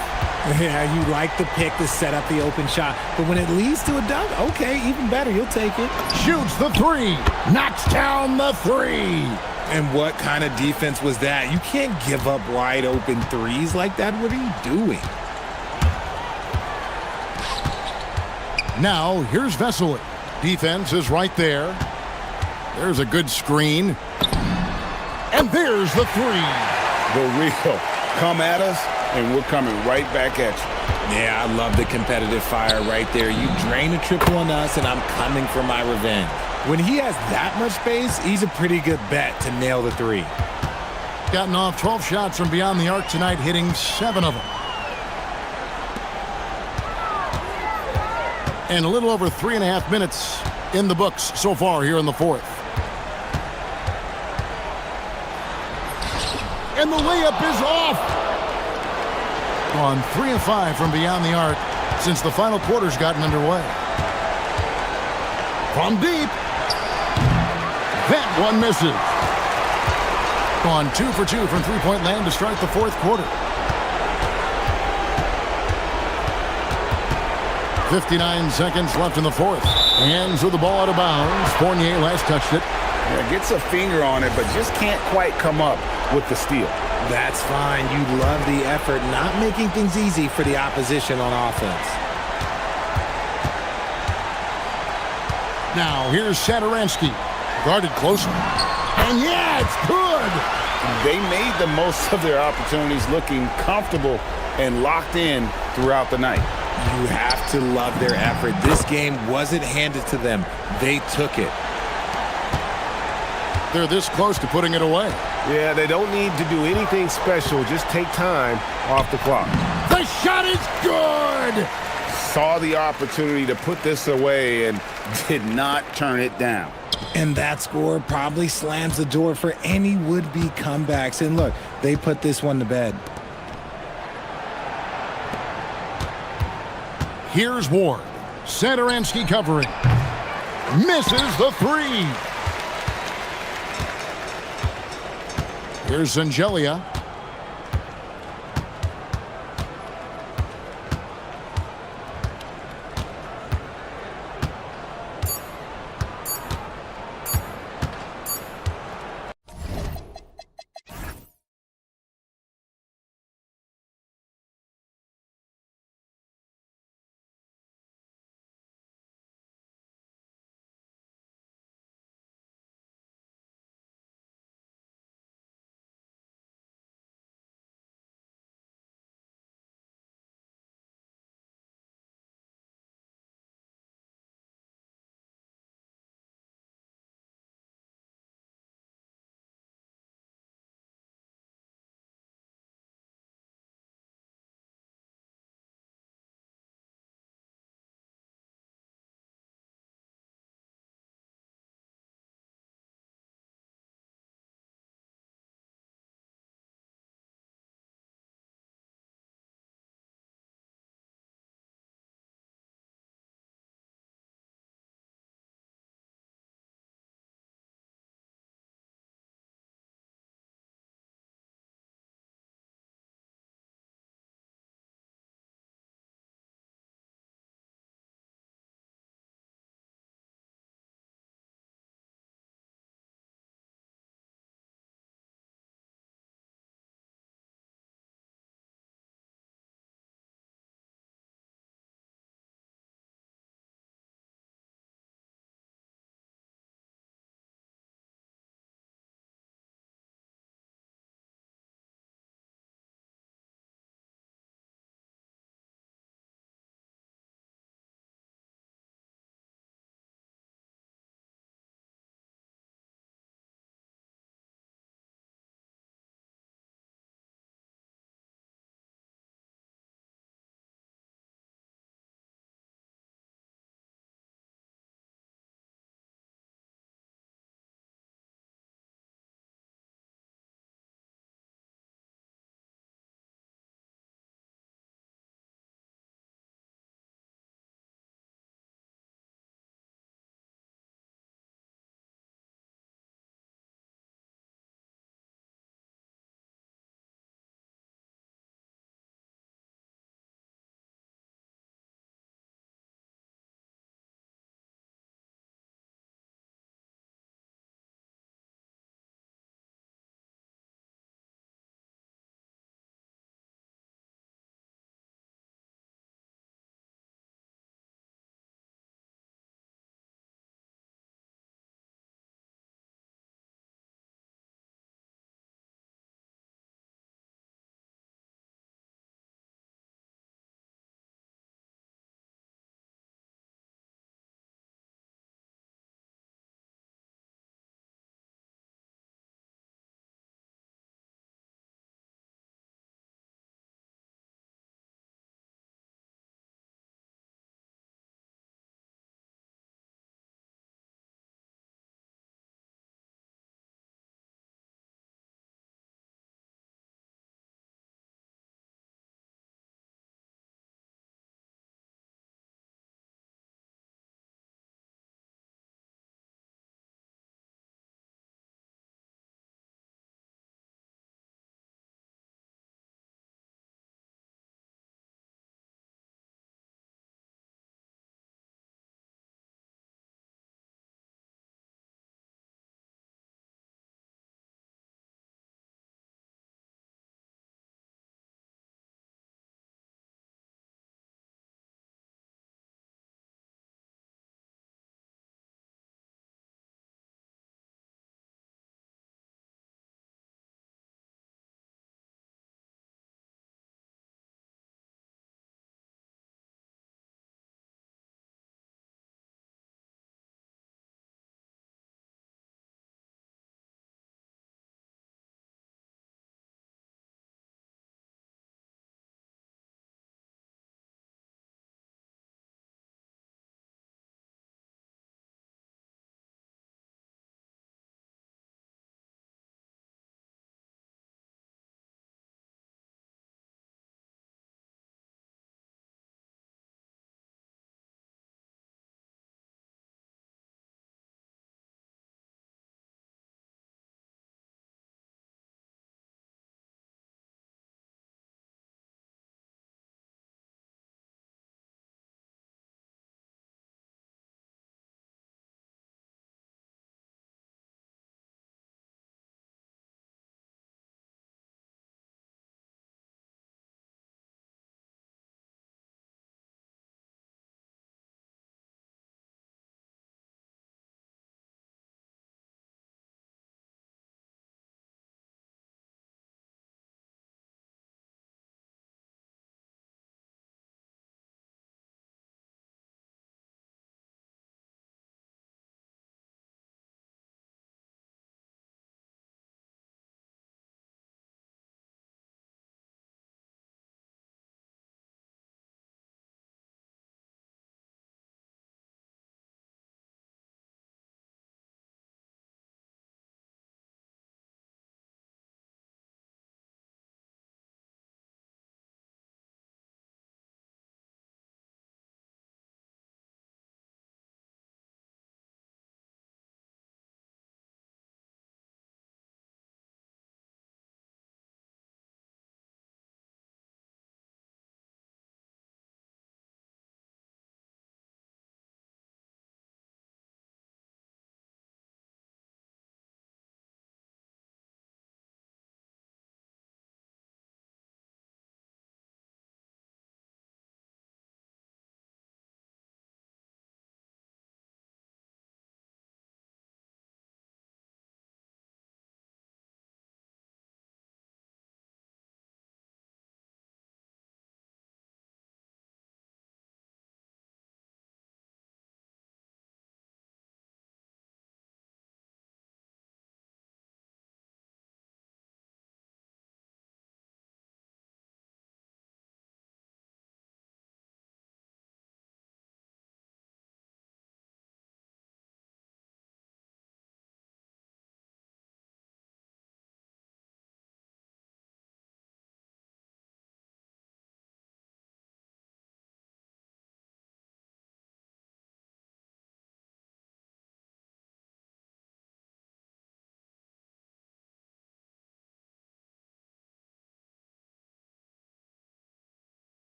Yeah, you like the pick to set up the open shot, but when it leads to a dunk, okay, even better, you'll take it. Shoots the 3, knocks down the 3. And what kind of defense was that? You can't give up wide open threes like that. What are you doing? Now, here's Vesely. Defense is right there. There's a good screen. And there's the 3. The real. Come at us, and we're coming right back at you. Yeah, I love the competitive fire right there. You drain a triple on us, and I'm coming for my revenge. When he has that much space, he's a pretty good bet to nail the 3. Gotten off 12 shots from beyond the arc tonight, hitting 7 of them. And a little over 3.5 minutes in the books so far here in the fourth. And the layup is off. Gone 3 of 5 from beyond the arc since the final quarter's gotten underway. From deep. That one misses. Gone 2 for 2 from three-point land to start the fourth quarter. 59 seconds left in the fourth. Hands with the ball out of bounds. Fournier last touched it. Yeah, gets a finger on it, but just can't quite come up with the steal. That's fine. You love the effort, not making things easy for the opposition on offense. Now, here's Satoransky. Guarded closely. And yeah, it's good! They made the most of their opportunities, looking comfortable and locked in throughout the night. You have to love their effort. This game wasn't handed to them. They took it. They're this close to putting it away. Yeah, they don't need to do anything special. Just take time off the clock. The shot is good! Saw the opportunity to put this away and did not turn it down. And that score probably slams the door for any would-be comebacks. And look, they put this one to bed. Here's Ward. Satoransky covering. Misses the three. Here's Zangelia.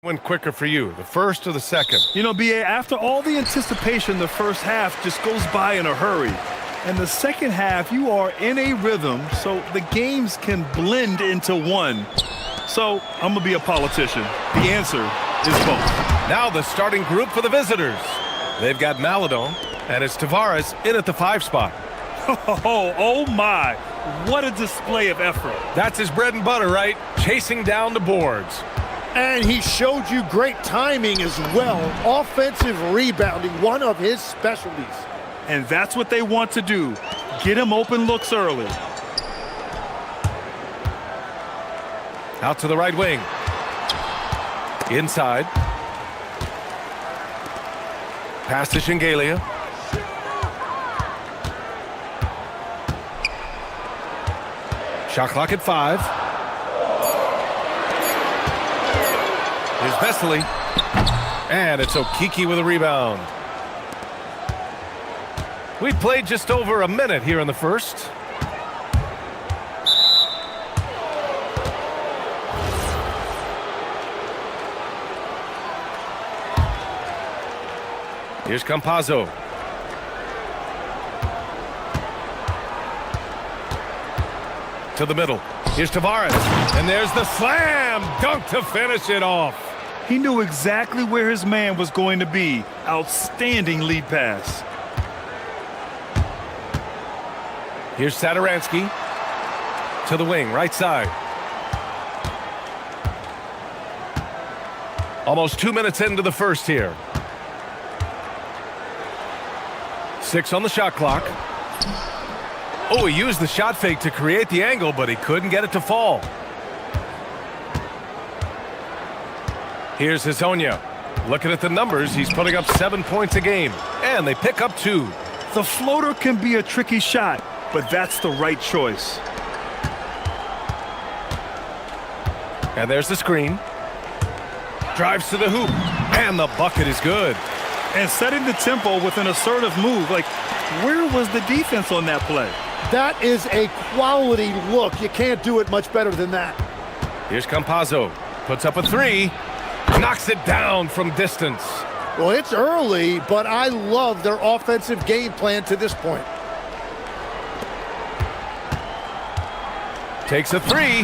Went quicker for you, the first or the second? You know, BA, after all the anticipation, the first half just goes by in a hurry. And the second half, you are in a rhythm, so the games can blend into one. So I'm going to be a politician. The answer is both. Now the starting group for the visitors. They've got Maladon, and it's Tavares in at the 5 spot. Oh my, what a display of effort. That's his bread and butter, right? Chasing down the boards. And he showed you great timing as well. Offensive rebounding, one of his specialties. And that's what they want to do. Get him open looks early. Out to the right wing. Inside. Pass to Shingalia. Shot clock at 5. Here's Vesely. And it's Okiki with a rebound. We played just over a minute here in the first. Here's Campazzo. To the middle. Here's Tavares. And there's the slam dunk to finish it off. He knew exactly where his man was going to be. Outstanding lead pass. Here's Satoransky. To the wing, right side. Almost 2 minutes into the first here. 6 on the shot clock. Oh, he used the shot fake to create the angle, but he couldn't get it to fall. Here's Hezonja. Looking at the numbers, he's putting up 7 points a game, and they pick up 2. The floater can be a tricky shot, but that's the right choice. And there's the screen. Drives to the hoop, and the bucket is good. And setting the tempo with an assertive move. Like, where was the defense on that play? That is a quality look. You can't do it much better than that. Here's Campazzo. Puts up a 3. Knocks it down from distance. Well, it's early, but I love their offensive game plan to this point. Takes a 3.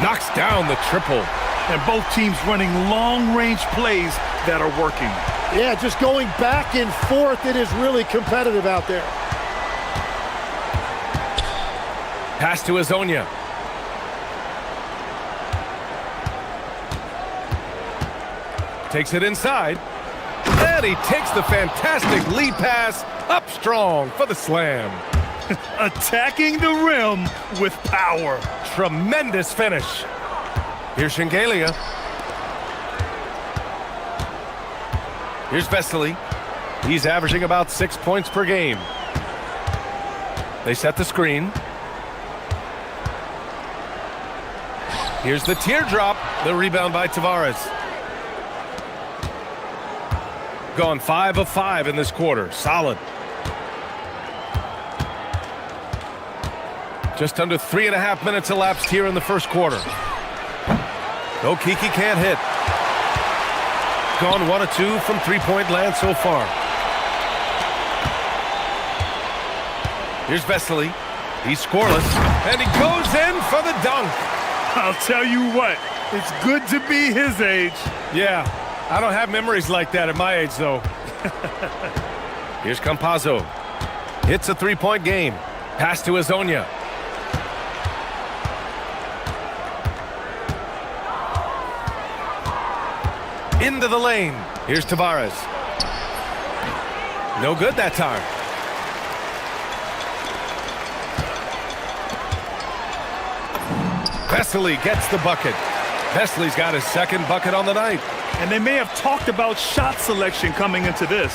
Knocks down the triple. And both teams running long-range plays that are working. Yeah, just going back and forth. It is really competitive out there. Pass to Hezonja. Takes it inside. And he takes the fantastic lead pass up strong for the slam. Attacking the rim with power. Tremendous finish. Here's Shingalia. Here's Vesely. He's averaging about 6 points per game. They set the screen. Here's the teardrop. The rebound by Tavares. Gone 5 of 5 in this quarter. Solid. Just under 3.5 minutes elapsed here in the first quarter. Okiki can't hit. Gone 1 of 2 from three-point land so far. Here's Vesely. He's scoreless. And he goes in for the dunk. I'll tell you what, it's good to be his age. Yeah, I don't have memories like that at my age, though. Here's Campazzo. Hits a three-point game. Pass to Hezonja. Into the lane. Here's Tavares. No good that time. Vesely gets the bucket. Vesely's got his second bucket on the night. And they may have talked about shot selection coming into this.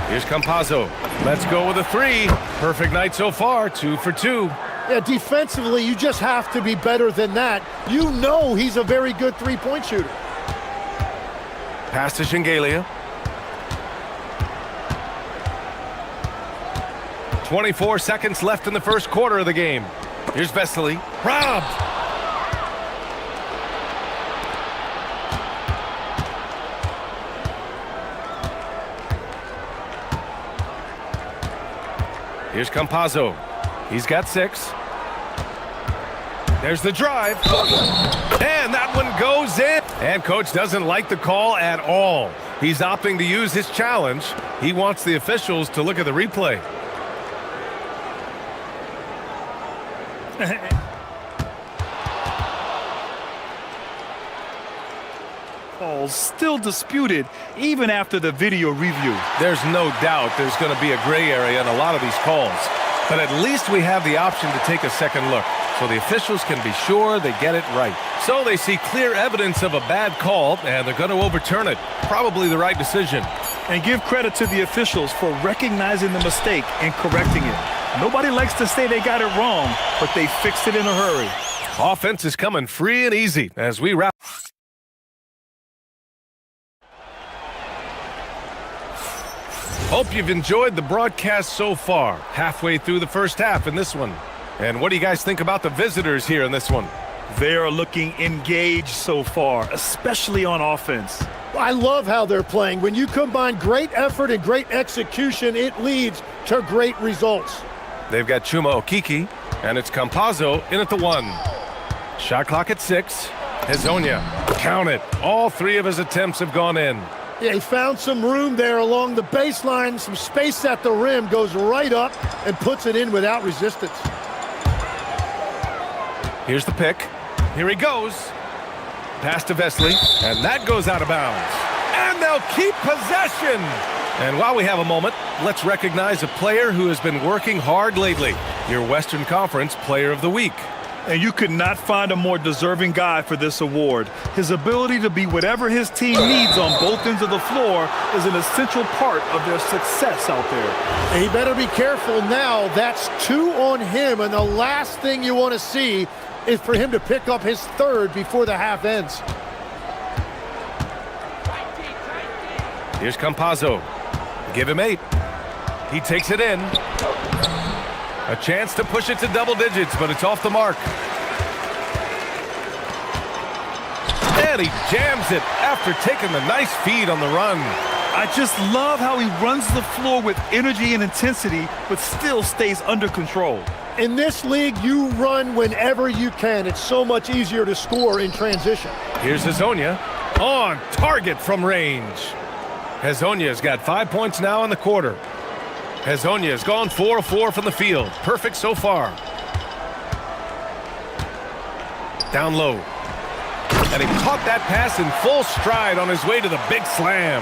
Here's Campazzo. Let's go with a 3. Perfect night so far. 2 for 2. Yeah, defensively, you just have to be better than that. You know he's a very good three-point shooter. Pass to Shingalia. 24 seconds left in the first quarter of the game. Here's Vesely. Robbed. Here's Campazzo. He's got 6. There's the drive. And that one goes in. And coach doesn't like the call at all. He's opting to use his challenge. He wants the officials to look at the replay. Calls still disputed even after the video review. There's no doubt there's going to be a gray area in a lot of these calls. But at least we have the option to take a second look, so the officials can be sure they get it right. So they see clear evidence of a bad call, and they're going to overturn it. Probably the right decision. And give credit to the officials for recognizing the mistake and correcting it. Nobody likes to say they got it wrong, but they fixed it in a hurry. Offense is coming free and easy as we wrap. Hope you've enjoyed the broadcast so far. Halfway through the first half in this one. And what do you guys think about the visitors here in this one? They are looking engaged so far, especially on offense. I love how they're playing. When you combine great effort and great execution, it leads to great results. They've got Chuma Okiki, and it's Campazzo in at the 1. Shot clock at 6. Hezonja, count it. All 3 of his attempts have gone in. Yeah, he found some room there along the baseline, some space at the rim, goes right up and puts it in without resistance. Here's the pick. Here he goes. Pass to Vesely, and that goes out of bounds. And they'll keep possession. And while we have a moment, let's recognize a player who has been working hard lately. Your Western Conference Player of the Week. And you could not find a more deserving guy for this award. His ability to be whatever his team needs on both ends of the floor is an essential part of their success out there. And he better be careful now. That's 2 on him, and the last thing you want to see is for him to pick up his 3rd before the half ends. Here's Campazzo. Give him 8. He takes it in. A chance to push it to double digits, but it's off the mark. And he jams it after taking the nice feed on the run. I just love how he runs the floor with energy and intensity, but still stays under control. In this league, you run whenever you can. It's so much easier to score in transition. Here's Hezonja on target from range. Hezonja's got 5 points now in the quarter. Hezonja has gone 4 of 4 from the field. Perfect so far. Down low. And he caught that pass in full stride on his way to the big slam.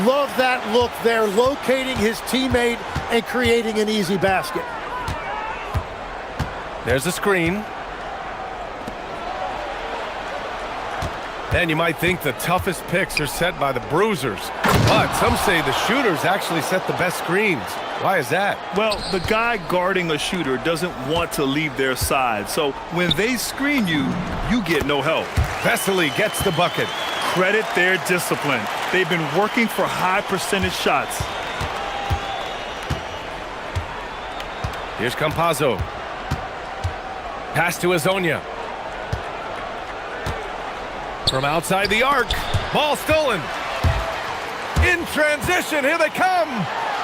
Love that look there, locating his teammate and creating an easy basket. There's a screen. And you might think the toughest picks are set by the bruisers. But some say the shooters actually set the best screens. Why is that? Well, the guy guarding a shooter doesn't want to leave their side. So when they screen you, you get no help. Vesely gets the bucket. Credit their discipline. They've been working for high percentage shots. Here's Campazzo. Pass to Hezonja. From outside the arc. Ball stolen. In transition, here they come.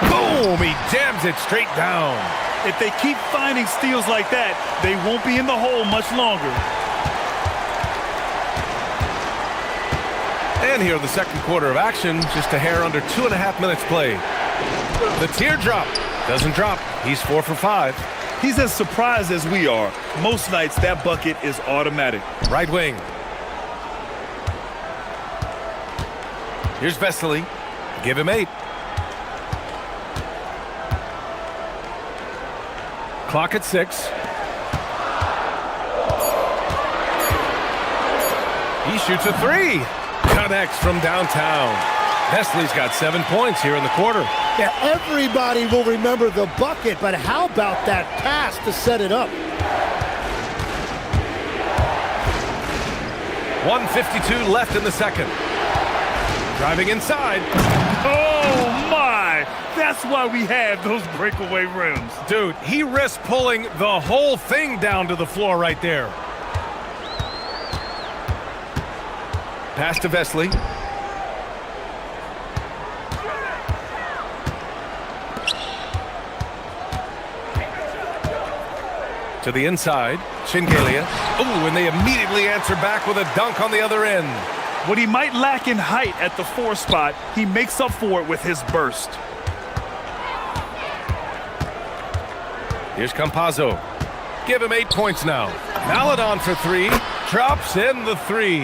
Boom, he jams it straight down. If they keep finding steals like that, they won't be in the hole much longer. And here in the second quarter of action, just a hair under 2.5 minutes played. The teardrop doesn't drop. He's 4 for 5. He's as surprised as we are. Most nights, that bucket is automatic. Right wing. Here's Vesely. Give him 8. Clock at 6. He shoots a 3. Connects from downtown. Vesely's got 7 points here in the quarter. Yeah, everybody will remember the bucket, but how about that pass to set it up? 1:52 left in the second. Driving inside. Oh, my! That's why we have those breakaway rims. Dude, he risked pulling the whole thing down to the floor right there. Pass to Vesely. To the inside, Shingelia. Ooh, and they immediately answer back with a dunk on the other end. What he might lack in height at the 4 spot, he makes up for it with his burst. Here's Campazzo. Give him 8 points now. Maladon for 3. Drops in the 3.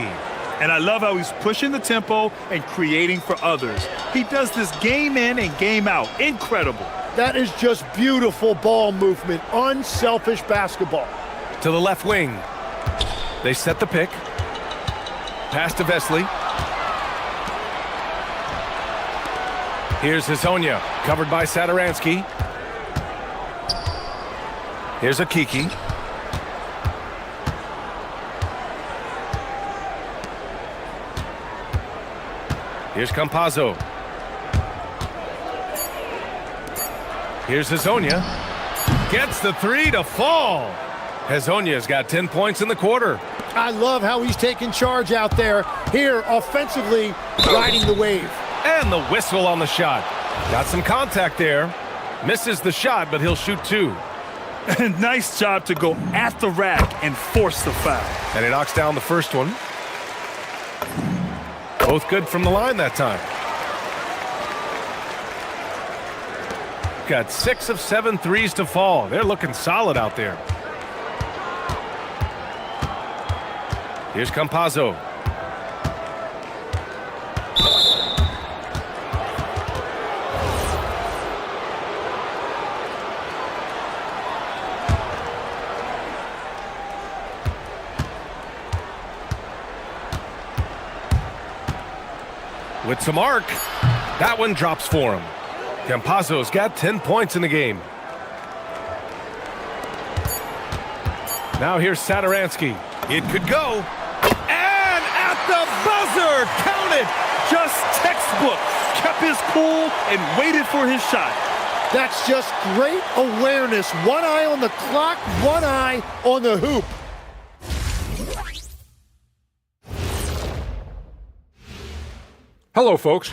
And I love how he's pushing the tempo and creating for others. He does this game in and game out. Incredible. That is just beautiful ball movement, unselfish basketball. To the left wing. They set the pick. Pass to Vesely. Here's Hazonia, covered by Sadaransky. Here's Akiki. Here's Campazzo. Here's Hazonia. Gets the 3 to fall. Hazonia's got 10 points in the quarter. I love how he's taking charge out there. Here, offensively, riding the wave. And the whistle on the shot. Got some contact there. Misses the shot, but he'll shoot 2. Nice job to go at the rack and force the foul. And he knocks down the first one. Both good from the line that time. Got 6 of 7 threes to fall. They're looking solid out there. Here's Campazzo. With some arc. That one drops for him. Campazzo's got 10 points in the game. Now here's Sadaransky. It could go. And at the buzzer! Count it! Just textbook. Kept his cool and waited for his shot. That's just great awareness. One eye on the clock, one eye on the hoop. Hello, folks.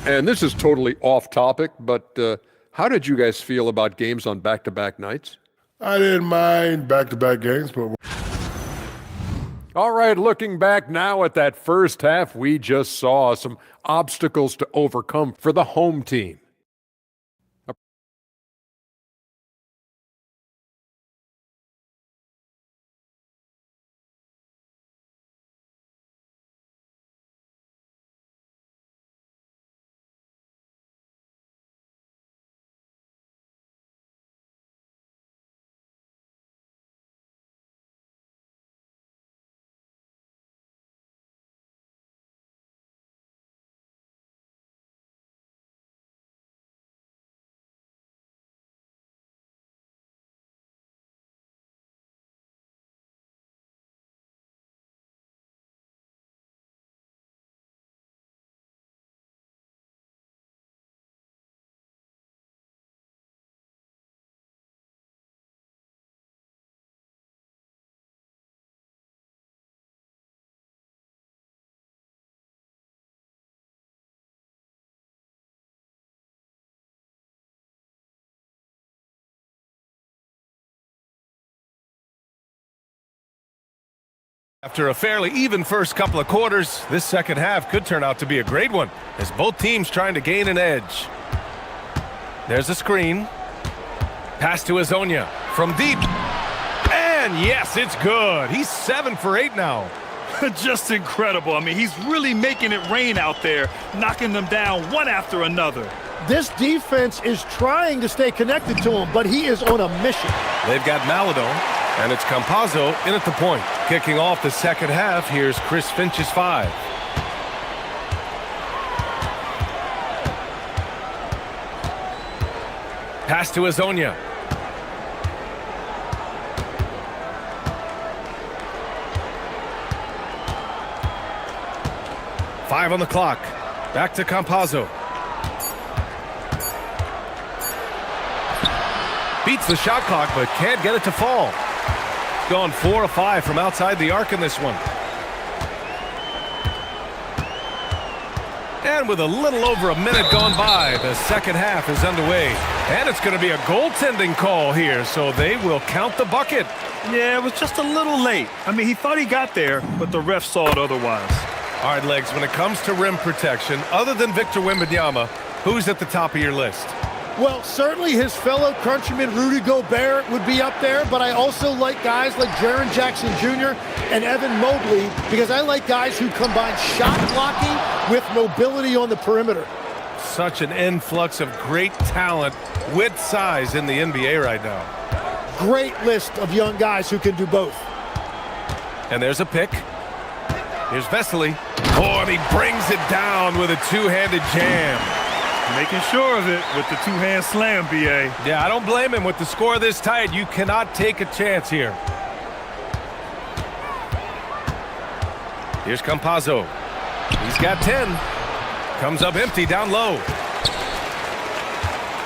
And this is totally off topic, but how did you guys feel about games on back-to-back nights? I didn't mind back-to-back games, but... All right, looking back now at that first half, we just saw some obstacles to overcome for the home team. After a fairly even first couple of quarters, this second half could turn out to be a great one, as both teams trying to gain an edge. There's a screen. Pass to Hazonia from deep. And yes, it's good. He's 7 for 8 now. Just incredible. I mean, he's really making it rain out there, knocking them down one after another. This defense is trying to stay connected to him, but he is on a mission. They've got Maladon, and it's Campazzo in at the point. Kicking off the second half, here's Chris Finch's 5. Pass to Hazonia. Five on the clock. Back to Campazzo. Beats the shot clock, but can't get it to fall. Gone 4 of 5 from outside the arc in this one. And with a little over a minute gone by, the second half is underway. And it's going to be a goaltending call here, so they will count the bucket. Yeah, it was just a little late. I mean, he thought he got there, but the ref saw it otherwise. All right, Legs, when it comes to rim protection, other than Victor Wembanyama, who's at the top of your list? Well, certainly his fellow countryman Rudy Gobert would be up there, but I also like guys like Jaren Jackson Jr. and Evan Mobley because I like guys who combine shot blocking with mobility on the perimeter. Such an influx of great talent with size in the NBA right now. Great list of young guys who can do both. And there's a pick. Here's Vesely. Oh, and he brings it down with a two-handed jam. Making sure of it with the two-hand slam, B.A. Yeah, I don't blame him. With the score this tight, you cannot take a chance here. Here's Campazzo. He's got 10. Comes up empty down low.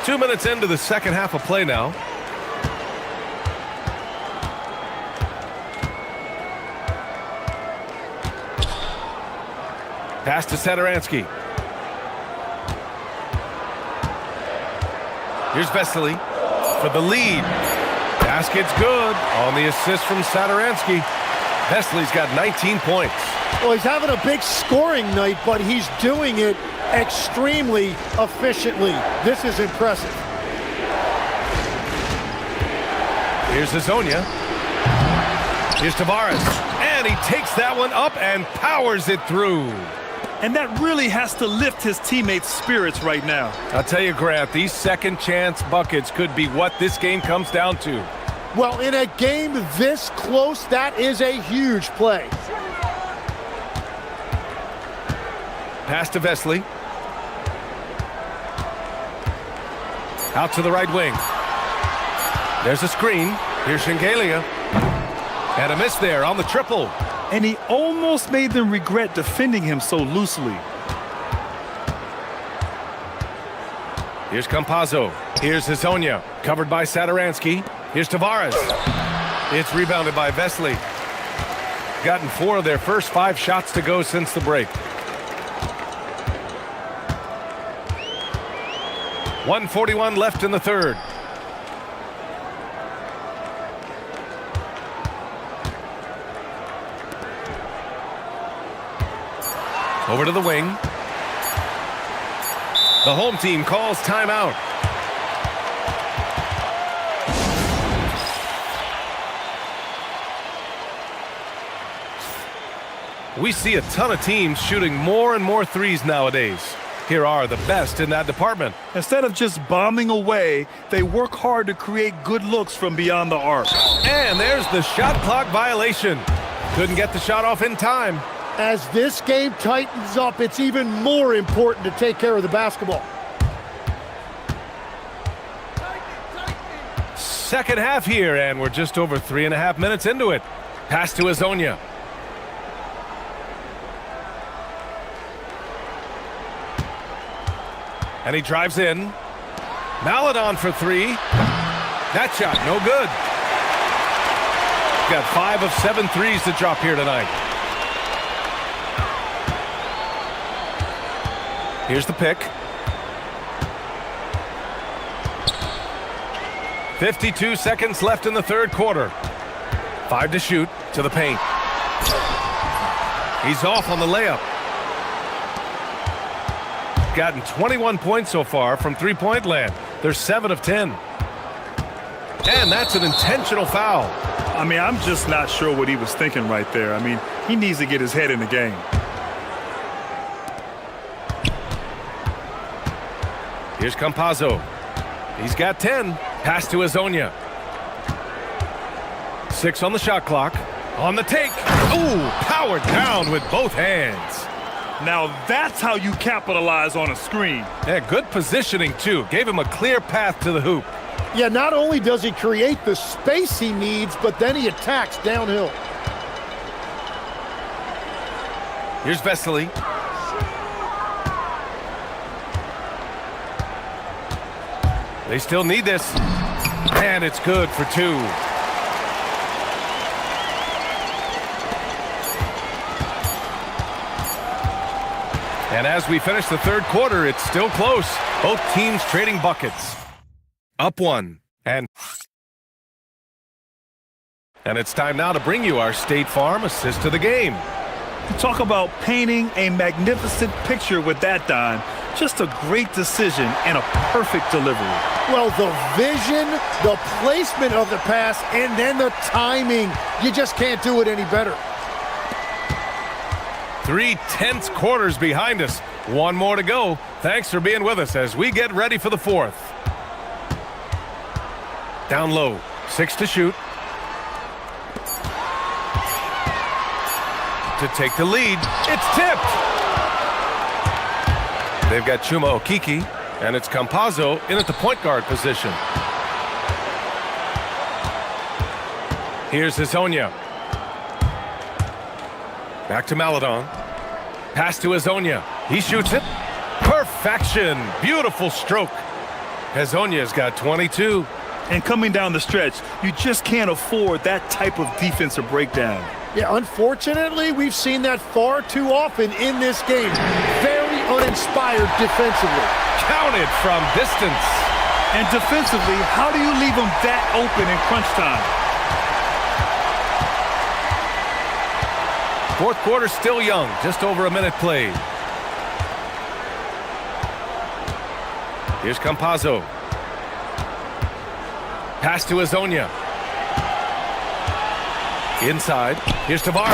2 minutes into the second half of play now. Pass to Satoransky. Here's Vesely for the lead. Basket's good on the assist from Satoransky. Vesely's got 19 points. Well, he's having a big scoring night, but he's doing it extremely efficiently. This is impressive. Here's Hazonia. Here's Tavares. And he takes that one up and powers it through. And that really has to lift his teammates' spirits right now. I'll tell you, Grant, these second chance buckets could be what this game comes down to. Well, in a game this close, that is a huge play. Pass to Vesely. Out to the right wing. There's a screen. Here's Shengelia. And a miss there on the triple. And he almost made them regret defending him so loosely. Here's Campazzo. Here's Hazonia. Covered by Satoransky. Here's Tavares. It's rebounded by Vesely. Gotten 4 of their first 5 shots to go since the break. 1:41 left in the third. Over to the wing. The home team calls timeout. We see a ton of teams shooting more and more threes nowadays. Here are the best in that department. Instead of just bombing away, they work hard to create good looks from beyond the arc. And there's the shot clock violation. Couldn't get the shot off in time. As this game tightens up, it's even more important to take care of the basketball. Second half here, and we're just over 3.5 minutes into it. Pass to Hazonia. And he drives in. Maladon for 3. That shot, no good. Got 5 of 7 threes to drop here tonight. Here's the pick. 52 seconds left in the third quarter. 5 to shoot to the paint. He's off on the layup. Gotten 21 points so far from three-point land. They're 7 of 10. And that's an intentional foul. I mean, I'm just not sure what he was thinking right there. I mean, he needs to get his head in the game. Here's Campazzo. He's got 10. Pass to Hazonia. 6 on the shot clock. On the take. Ooh, powered down with both hands. Now that's how you capitalize on a screen. Yeah, good positioning, too. Gave him a clear path to the hoop. Yeah, not only does he create the space he needs, but then he attacks downhill. Here's Vesely. They still need this. And it's good for 2. And as we finish the third quarter, it's still close. Both teams trading buckets. Up one. And it's time now to bring you our State Farm assist to the game. You talk about painting a magnificent picture with that, Don. Just a great decision and a perfect delivery. Well, the vision, the placement of the pass, and then the timing. You just can't do it any better. 3 tense quarters behind us. One more to go. Thanks for being with us as we get ready for the fourth. Down low. 6 to shoot. To take the lead. It's tipped. They've got Chuma Okiki, and it's Campazzo in at the point guard position. Here's Hazonia. Back to Maladon. Pass to Hazonia. He shoots it. Perfection. Beautiful stroke. Hazonia's got 22. And coming down the stretch, you just can't afford that type of defensive breakdown. Yeah, unfortunately, we've seen that far too often in this game. Very uninspired defensively. Counted from distance. And defensively, how do you leave them that open in crunch time? Fourth quarter still young, just over a minute played. Here's Campazzo. Pass to Hazonia. Inside, here's Tavares,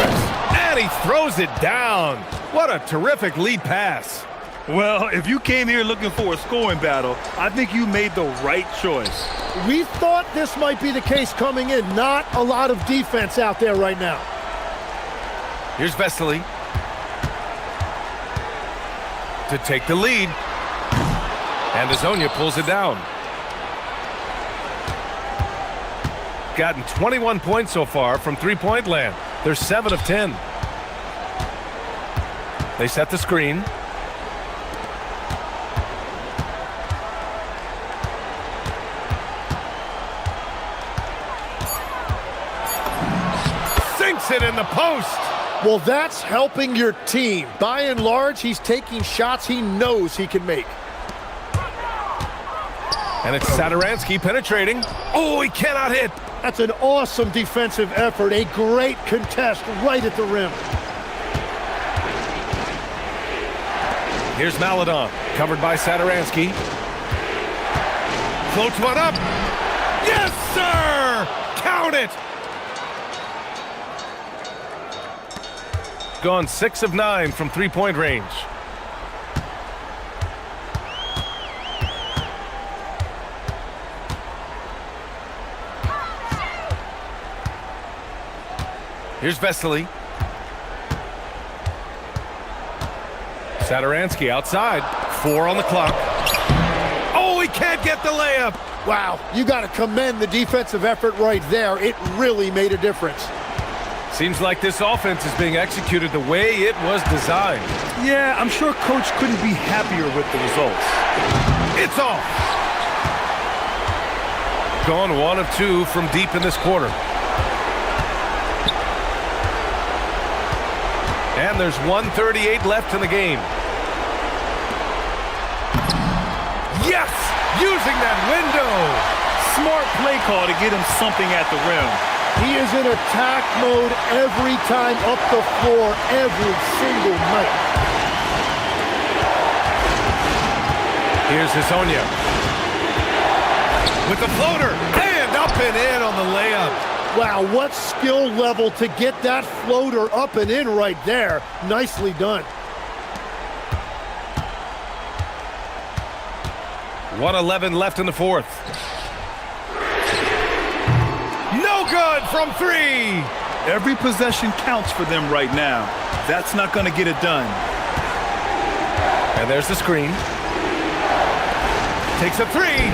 and he throws it down. What a terrific lead pass. Well, if you came here looking for a scoring battle, I think you made the right choice. We thought this might be the case coming in. Not a lot of defense out there right now. Here's Vesely to take the lead, and Hazonia pulls it down. Gotten 21 points so far from three-point land. They're 7 of 10. They set the screen. Sinks it in the post. Well, that's helping your team. By and large, he's taking shots he knows he can make. And it's Satoransky penetrating. Oh, he cannot hit. That's an awesome defensive effort. A great contest right at the rim. Here's Maladon, covered by Satoransky. Floats one up. Yes, sir! Count it! Gone 6 of 9 from three-point range. Here's Vesely. Satoransky outside. 4 on the clock. Oh, he can't get the layup. Wow, you got to commend the defensive effort right there. It really made a difference. Seems like this offense is being executed the way it was designed. Yeah, I'm sure Coach couldn't be happier with the results. It's off. Gone 1 of 2 from deep in this quarter. And there's 1:38 left in the game. Yes! Using that window! Smart play call to get him something at the rim. He is in attack mode every time up the floor, every single night. Here's Hazonia. With the floater, and up and in on the layup. Wow, what skill level to get that floater up and in right there. Nicely done. 1:11 left in the fourth. No good from 3. Every possession counts for them right now. That's not going to get it done. And there's the screen. Takes a 3.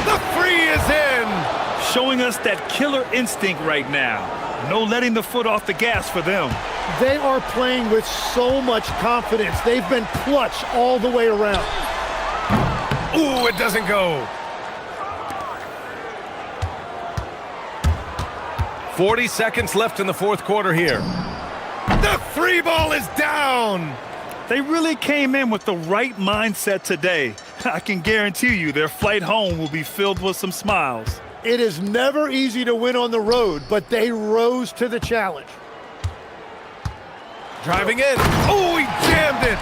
The 3 is in. Showing us that killer instinct right now. No letting the foot off the gas for them. They are playing with so much confidence. They've been clutch all the way around. Ooh, it doesn't go. 40 seconds left in the fourth quarter here. The 3 ball is down. They really came in with the right mindset today. I can guarantee you their flight home will be filled with some smiles. It is never easy to win on the road, but they rose to the challenge. Driving in. Oh, he jammed it.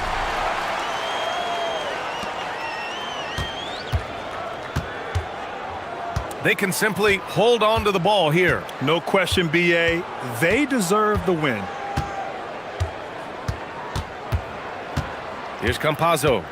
They can simply hold on to the ball here. No question, BA. They deserve the win. Here's Campazzo.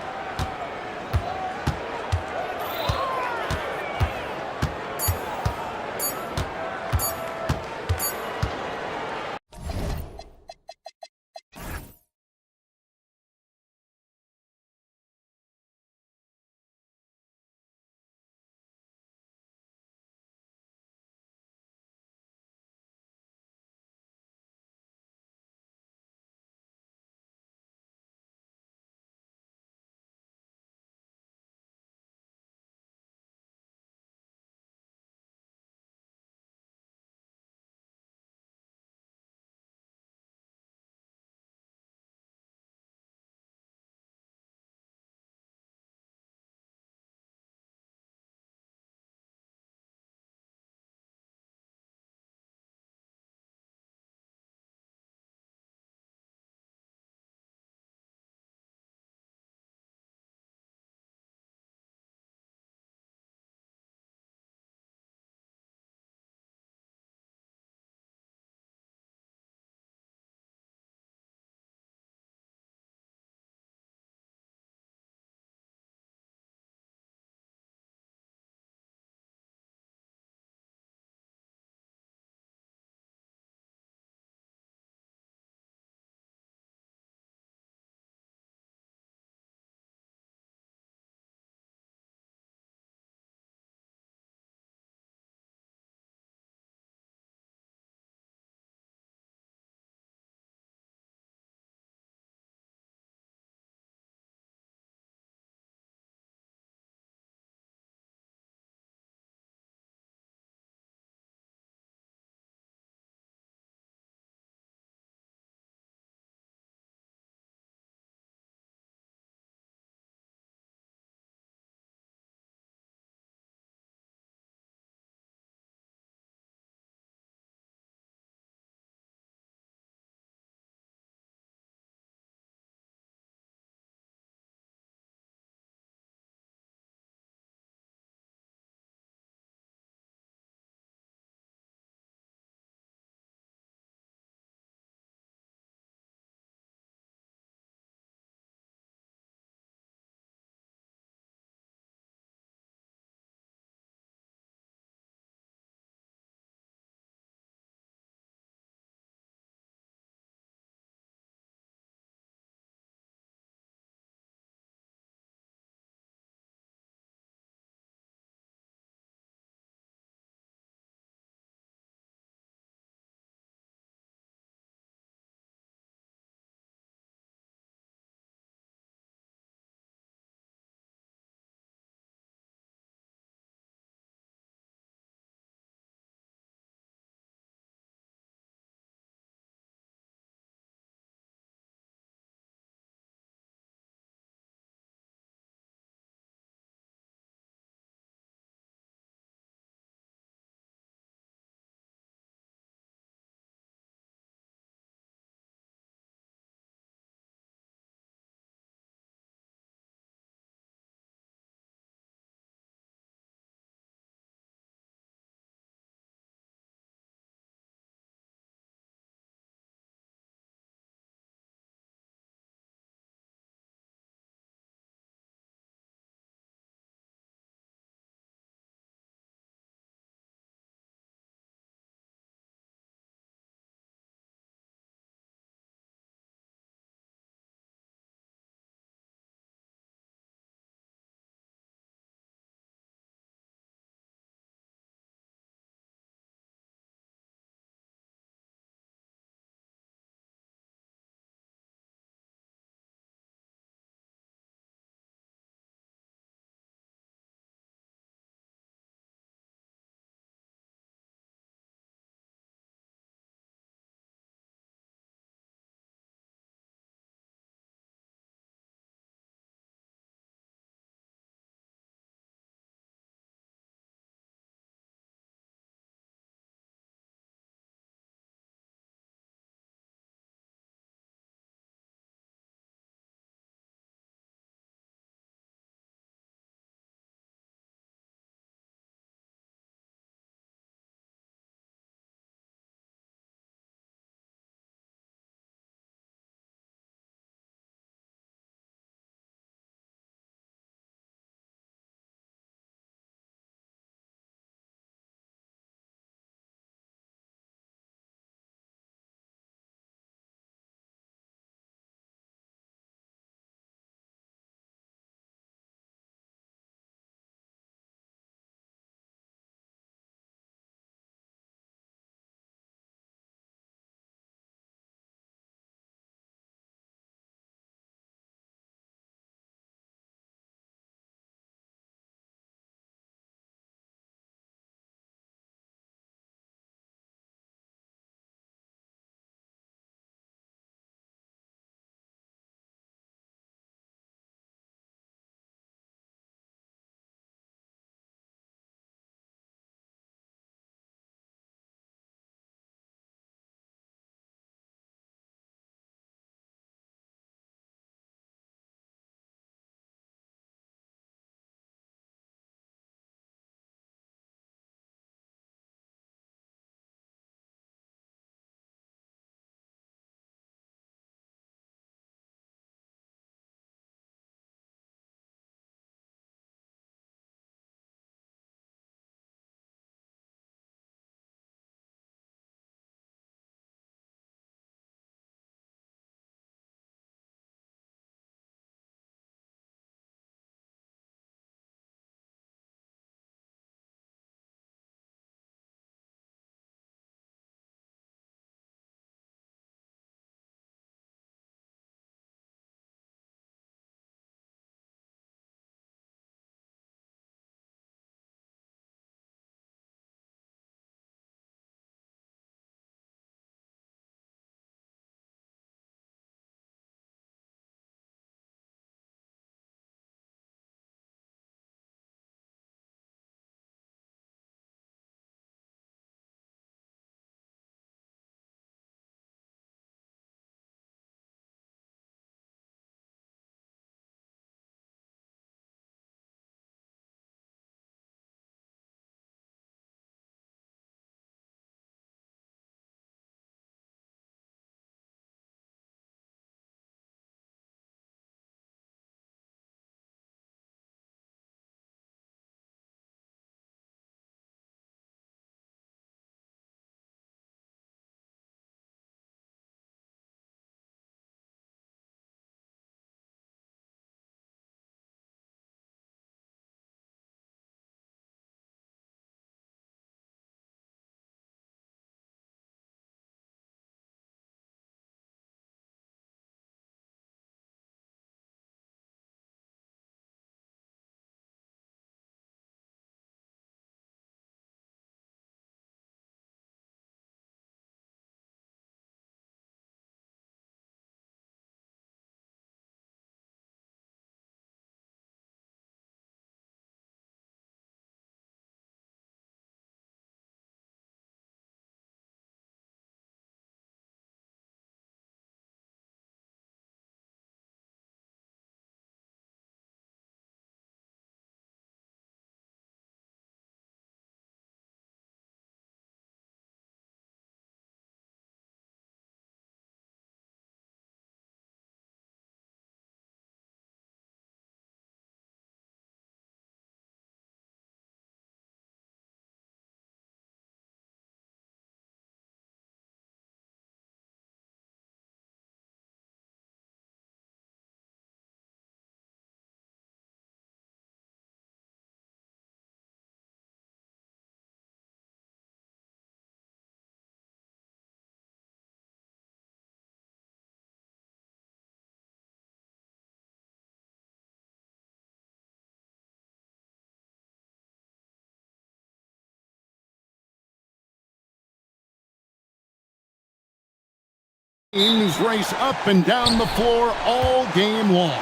Teams race up and down the floor all game long.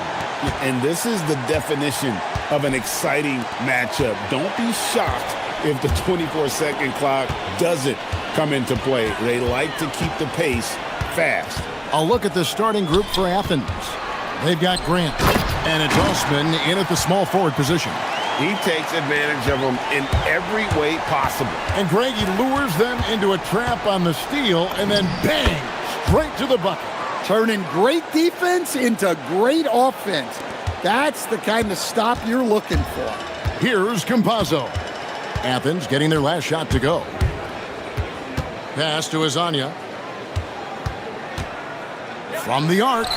And this is the definition of an exciting matchup. Don't be shocked if the 24-second clock doesn't come into play. They like to keep the pace fast. A look at the starting group for Athens. They've got Grant, and it's Osman in at the small forward position. He takes advantage of them in every way possible. And Greggy lures them into a trap on the steal, and then bang, straight to the bucket. Turning great defense into great offense. That's the kind of stop you're looking for. Here's Campazzo. Athens getting their last shot to go. Pass to Azania. From the arc.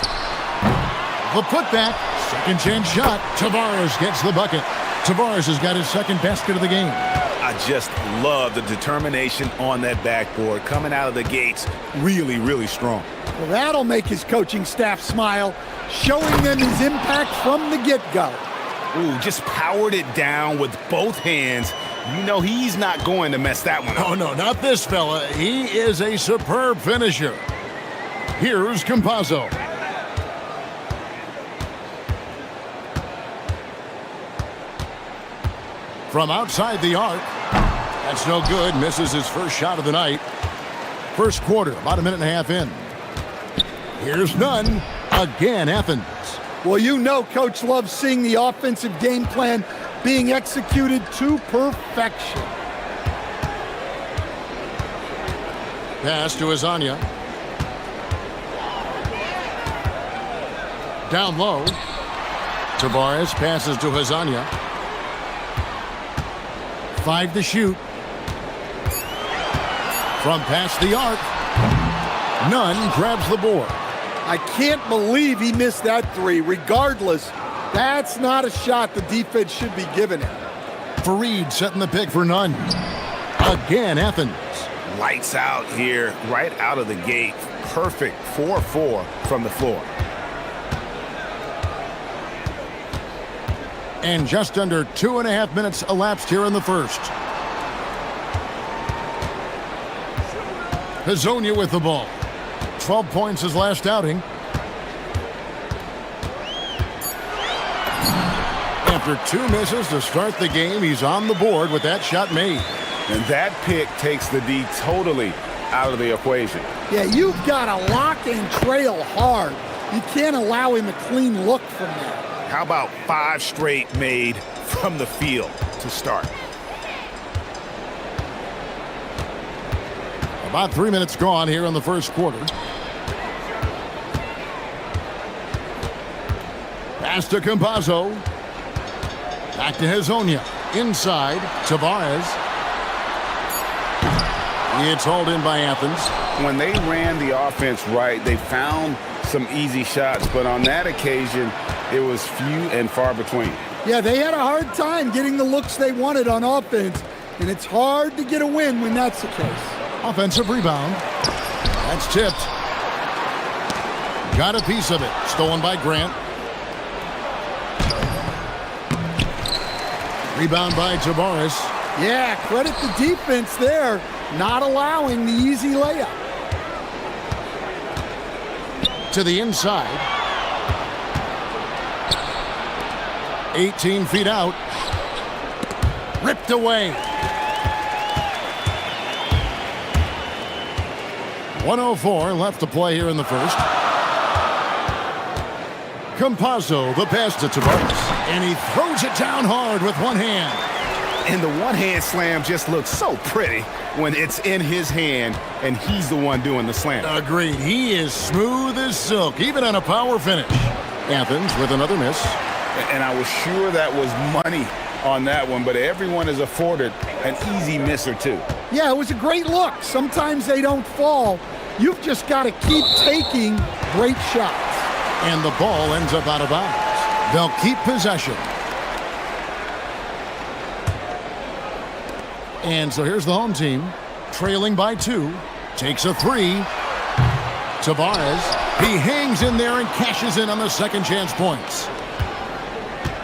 The putback. Second chance shot. Tavares gets the bucket. Tavares has got his second basket of the game. I just love the determination on that backboard. Coming out of the gates really, really strong. Well, that'll make his coaching staff smile, showing them his impact from the get-go. Ooh, just powered it down with both hands. You know he's not going to mess that one up. Oh, no, not this fella. He is a superb finisher. Here's Campazzo. From outside the arc. That's no good. Misses his first shot of the night. First quarter, about a minute and a half in. Here's Nunn. Again, Athens. Well, you know Coach loves seeing the offensive game plan being executed to perfection. Pass to Azania. Down low. Tavares passes to Azania. 5 to shoot. From past the arc. Nunn grabs the board. I can't believe he missed that three. Regardless, that's not a shot the defense should be giving him. Fareed setting the pick for Nunn. Again, Athens. Lights out here, right out of the gate. Perfect 4-4 from the floor. And just under 2.5 minutes elapsed here in the first. Hazonia with the ball. 12 points his last outing. After 2 misses to start the game, he's on the board with that shot made. And that pick takes the D totally out of the equation. Yeah, you've got to lock and trail hard. You can't allow him a clean look from there. How about 5 straight made from the field to start? About 3 minutes gone here in the first quarter. Pass to Campazzo. Back to Hazonia. Inside, Tavares. It's hauled in by Athens. When they ran the offense right, they found some easy shots, but on that occasion, it was few and far between. Yeah, they had a hard time getting the looks they wanted on offense, and it's hard to get a win when that's the case. Offensive rebound. That's tipped. Got a piece of it. Stolen by Grant. Rebound by Tavares. Yeah, credit the defense there, not allowing the easy layup. To the inside. 18 feet out. Ripped away. 1:04 left to play here in the first. Campazzo, the pass to Tavares. And he throws it down hard with one hand. And the one-hand slam just looks so pretty when it's in his hand and he's the one doing the slam. Agreed. He is smooth as silk, even on a power finish. Athens with another miss. And I was sure that was money on that one, but everyone is afforded an easy miss or two. Yeah, it was a great look. Sometimes they don't fall. You've just got to keep taking great shots. And the ball ends up out of bounds. They'll keep possession. And so here's the home team, trailing by 2. Takes a 3. Tavares, he hangs in there and cashes in on the second chance points.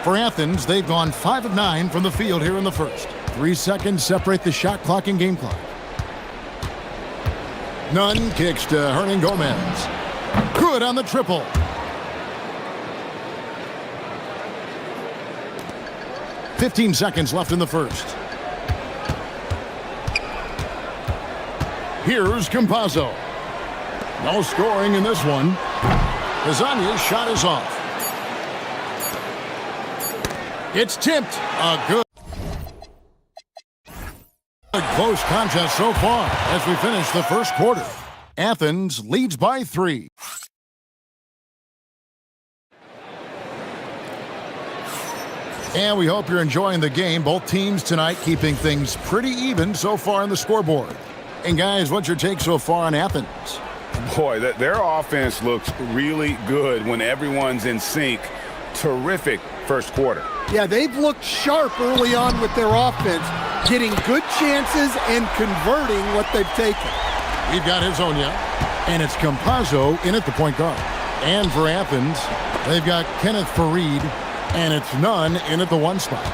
For Athens, they've gone 5 of 9 from the field here in the first. 3 seconds separate the shot clock and game clock. Nunn kicks to Hernan Gomez. good on the triple. "15 seconds left in the first. Here's Campazzo. No scoring in this one. Hazanya's shot is off. It's tipped. A good close contest so far as we finish the first quarter. Athens leads by 3. And we hope you're enjoying the game. Both teams tonight keeping things pretty even so far on the scoreboard. And guys, what's your take so far on Athens? Boy, their offense looks really good when everyone's in sync. Terrific first quarter. Yeah, they've looked sharp early on with their offense, getting good chances and converting what they've taken. We've got Hazonia, and it's Campazzo in at the point guard. And for Athens, they've got Kenneth Farid, and it's Nunn in at the 1 spot.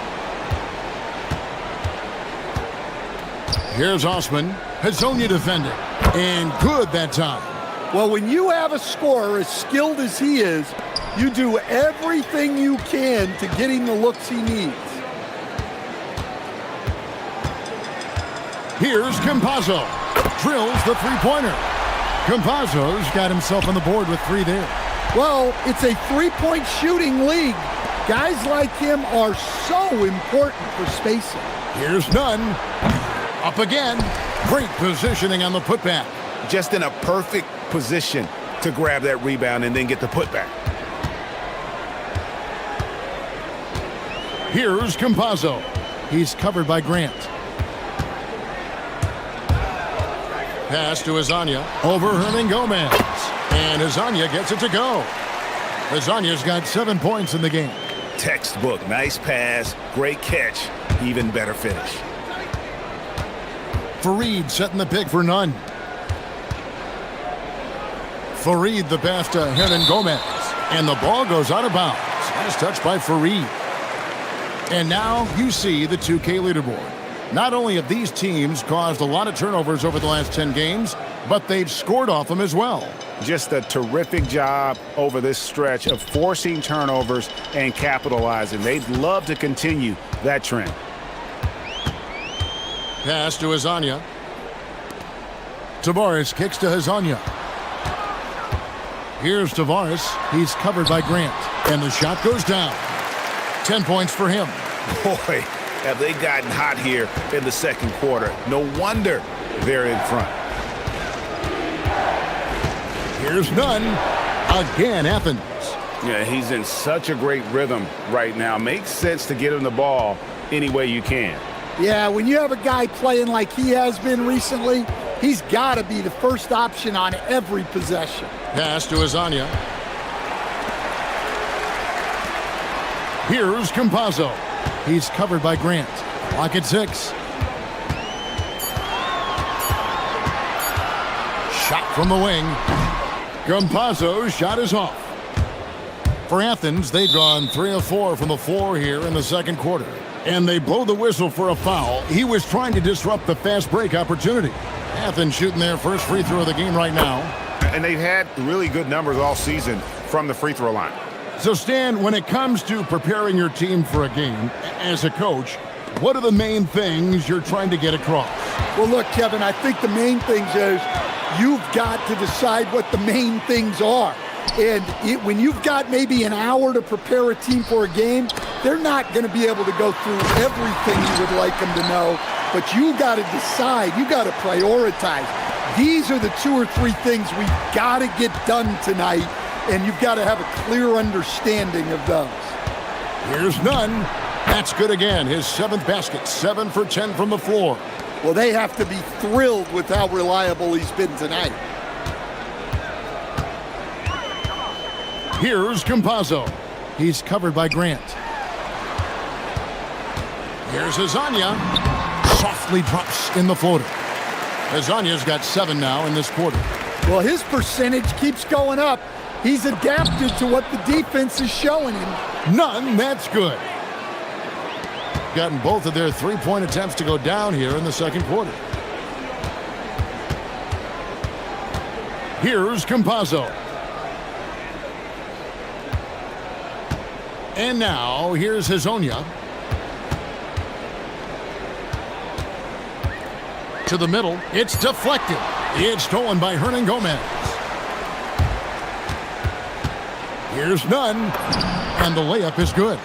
Here's Osman. Hazonia defending, and good that time. Well, when you have a scorer as skilled as he is, you do everything you can to get him the looks he needs. Here's Campazzo. Drills the three-pointer. Campazzo's got himself on the board with 3 there. Well, it's a three-point shooting league. Guys like him are so important for spacing. Here's Nunn. Up again. Great positioning on the putback. Just in a perfect position to grab that rebound and then get the putback. Here's Campazzo. He's covered by Grant. Pass to Hazanya. Over Hernan Gomez. And Hazanya gets it to go. Hazanya's got 7 points in the game. Textbook. Nice pass. Great catch. Even better finish. Farid setting the pick for Nunn. Farid the pass to Hernan Gomez. And the ball goes out of bounds. Nice touch by Farid. And now you see the 2K leaderboard. Not only have these teams caused a lot of turnovers over the last 10 games, but they've scored off them as well. Just a terrific job over this stretch of forcing turnovers and capitalizing. They'd love to continue that trend. Pass to Hazanya. Tavares kicks to Hazanya. Here's Tavares. He's covered by Grant. And the shot goes down. 10 points for him. Boy, have they gotten hot here in the second quarter. No wonder they're in front. Here's Nunn. Again, Athens. Yeah, he's in such a great rhythm right now. Makes sense to get him the ball any way you can. Yeah, when you have a guy playing like he has been recently, he's got to be the first option on every possession. Pass to Hazanya. Here's Campazzo. He's covered by Grant. Clock at 6. Shot from the wing. Campazzo's shot is off. For Athens, they've gone 3 of 4 from the floor here in the second quarter. And they blow the whistle for a foul. He was trying to disrupt the fast break opportunity. Athens shooting their first free throw of the game right now. And they've had really good numbers all season from the free throw line. So, Stan, when it comes to preparing your team for a game, as a coach, what are the main things you're trying to get across? Well, look, Kevin, I think the main things is you've got to decide what the main things are. And when you've got maybe an hour to prepare a team for a game, they're not going to be able to go through everything you would like them to know. But you got to decide. You got to prioritize. These are the 2 or 3 things we've got to get done tonight. And you've got to have a clear understanding of those. Here's Nunn. That's good again. His 7th basket. 7 for 10 from the floor. Well, they have to be thrilled with how reliable he's been tonight. Here's Campazzo. He's covered by Grant. Here's Hazanya. Softly drops in the floater. Hazanya's got 7 now in this quarter. Well, his percentage keeps going up. He's adapted to what the defense is showing him. None, that's good. Gotten both of their 3-point attempts to go down here in the second quarter. Here's Campazzo. And now, here's Hazonia. To the middle. It's deflected. It's stolen by Hernan Gomez. Here's Nunn. And the layup is good.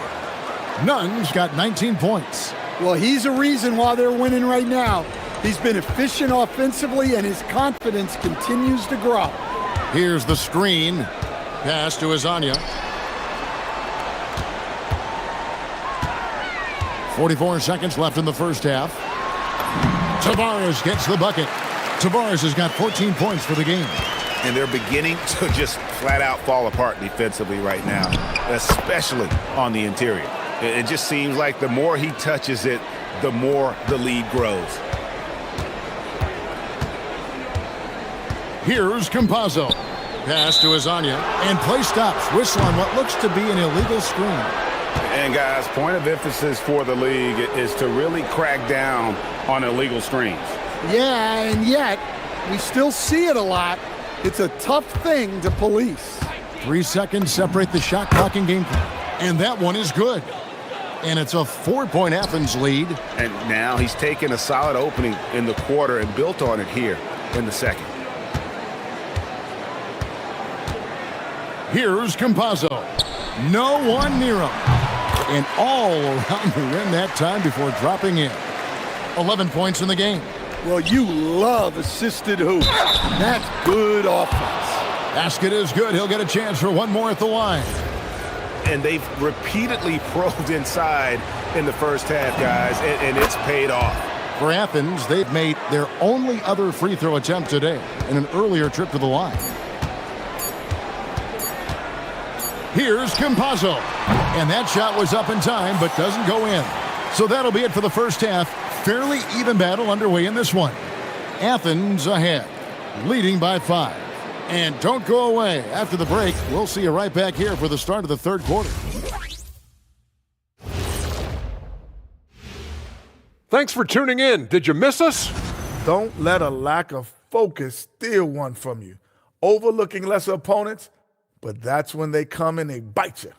Nunn's got 19 points. Well, he's a reason why they're winning right now. He's been efficient offensively, and his confidence continues to grow. Here's the screen. Pass to Hazonia. 44 seconds left in the first half. Tavares gets the bucket. Tavares has got 14 points for the game. And they're beginning to just flat out fall apart defensively right now, especially on the interior. It just seems like the more he touches it, the more the lead grows. Here's Campazzo. Pass to Hazonia. And play stops. Whistle on what looks to be an illegal screen. And guys, point of emphasis for the league is to really crack down on illegal screens. Yeah, and yet we still see it a lot. It's a tough thing to police. 3 seconds separate the shot clock and game clock. And that one is good. And it's a 4-point Athens lead. And now he's taken a solid opening in the quarter and built on it here in the second. Here's Campazzo. No one near him. And all around the rim that time before dropping in. 11 points in the game. Well, you love assisted hoops. That's good offense. Basket is good. He'll get a chance for one more at the line. And they've repeatedly probed inside in the first half, guys, and it's paid off. For Athens, they've made their only other free throw attempt today in an earlier trip to the line. Here's Campazzo. And that shot was up in time, but doesn't go in. So that'll be it for the first half. Fairly even battle underway in this one. Athens ahead, leading by 5. And don't go away. After the break, we'll see you right back here for the start of the third quarter. Thanks for tuning in. Did you miss us? Don't let a lack of focus steal one from you. Overlooking lesser opponents, but that's when they come and they bite you.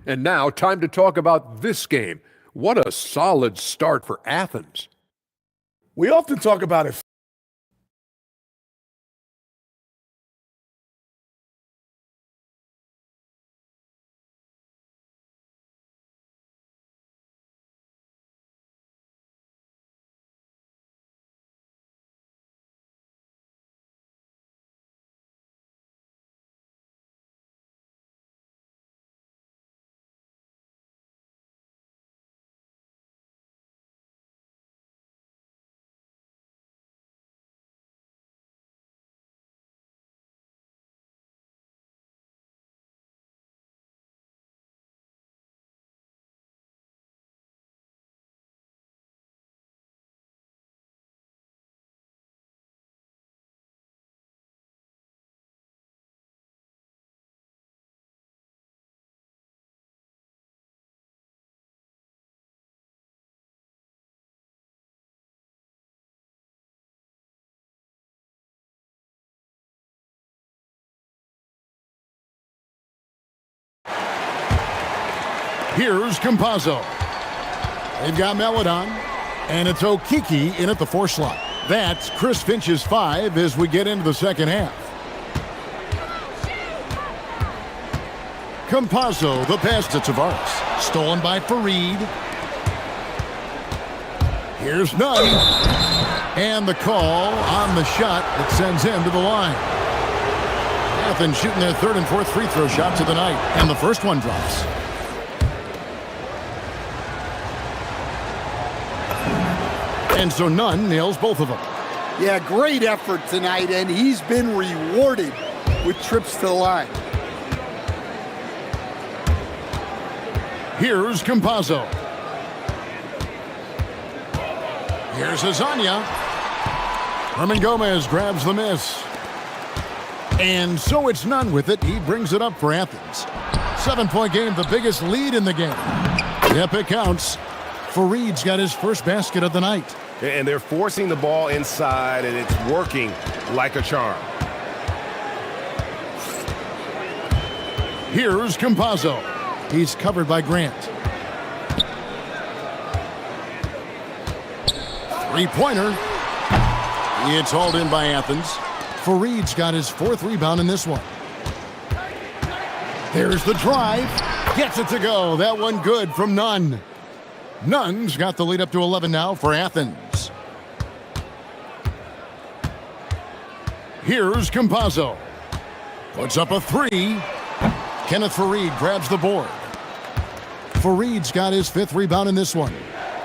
And now, time to talk about this game. What a solid start for Athens. We often talk about it. Here's Campazzo. They've got Melodon, and it's Okiki in at the 4 slot. That's Chris Finch's 5 as we get into the second half. Campazzo, the pass to Tavares. Stolen by Fareed. Here's Nunn. And the call on the shot that sends him to the line. Athens shooting their 3rd and 4th free throw shots of the night. And the first one drops. And so Nunn nails both of them. Yeah, great effort tonight, and he's been rewarded with trips to the line. Here's Campazzo. Here's Hazonia. Hernan Gomez grabs the miss. And so it's Nunn with it. He brings it up for Athens. 7-point game, the biggest lead in the game. Yep, it counts. Fareed's got his first basket of the night. And they're forcing the ball inside, and it's working like a charm. Here's Campazzo. He's covered by Grant. Three-pointer. It's hauled in by Athens. Fareed's got his 4th rebound in this one. There's the drive. Gets it to go. That one good from Nunn. Nunn's got the lead up to 11 now for Athens. Here's Campazzo. Puts up a 3. Kenneth Fareed grabs the board. Fareed's got his 5th rebound in this one.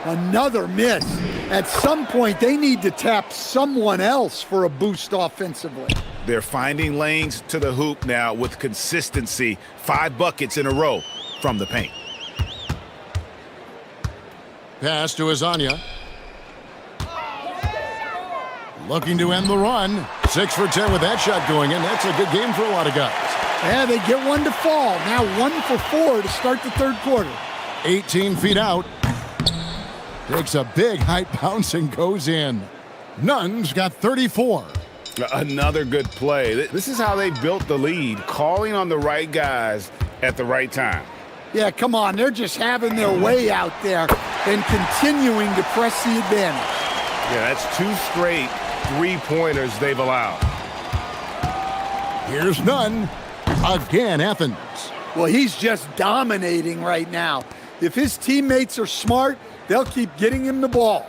Another miss. At some point, they need to tap someone else for a boost offensively. They're finding lanes to the hoop now with consistency. 5 buckets in a row from the paint. Pass to Azania. Looking to end the run. 6 for 10 with that shot going in. That's a good game for a lot of guys. Yeah, they get one to fall. Now 1 for 4 to start the 3rd quarter. 18 feet out. Takes a big high bounce and goes in. Nunn's got 34. Another good play. This is how they built the lead, calling on the right guys at the right time. Yeah, come on. They're just having their way out there and continuing to press the advantage. Yeah, that's 2 straight 3-pointers they've allowed. Here's Nunn. Again, Athens. Well, he's just dominating right now. If his teammates are smart, they'll keep getting him the ball.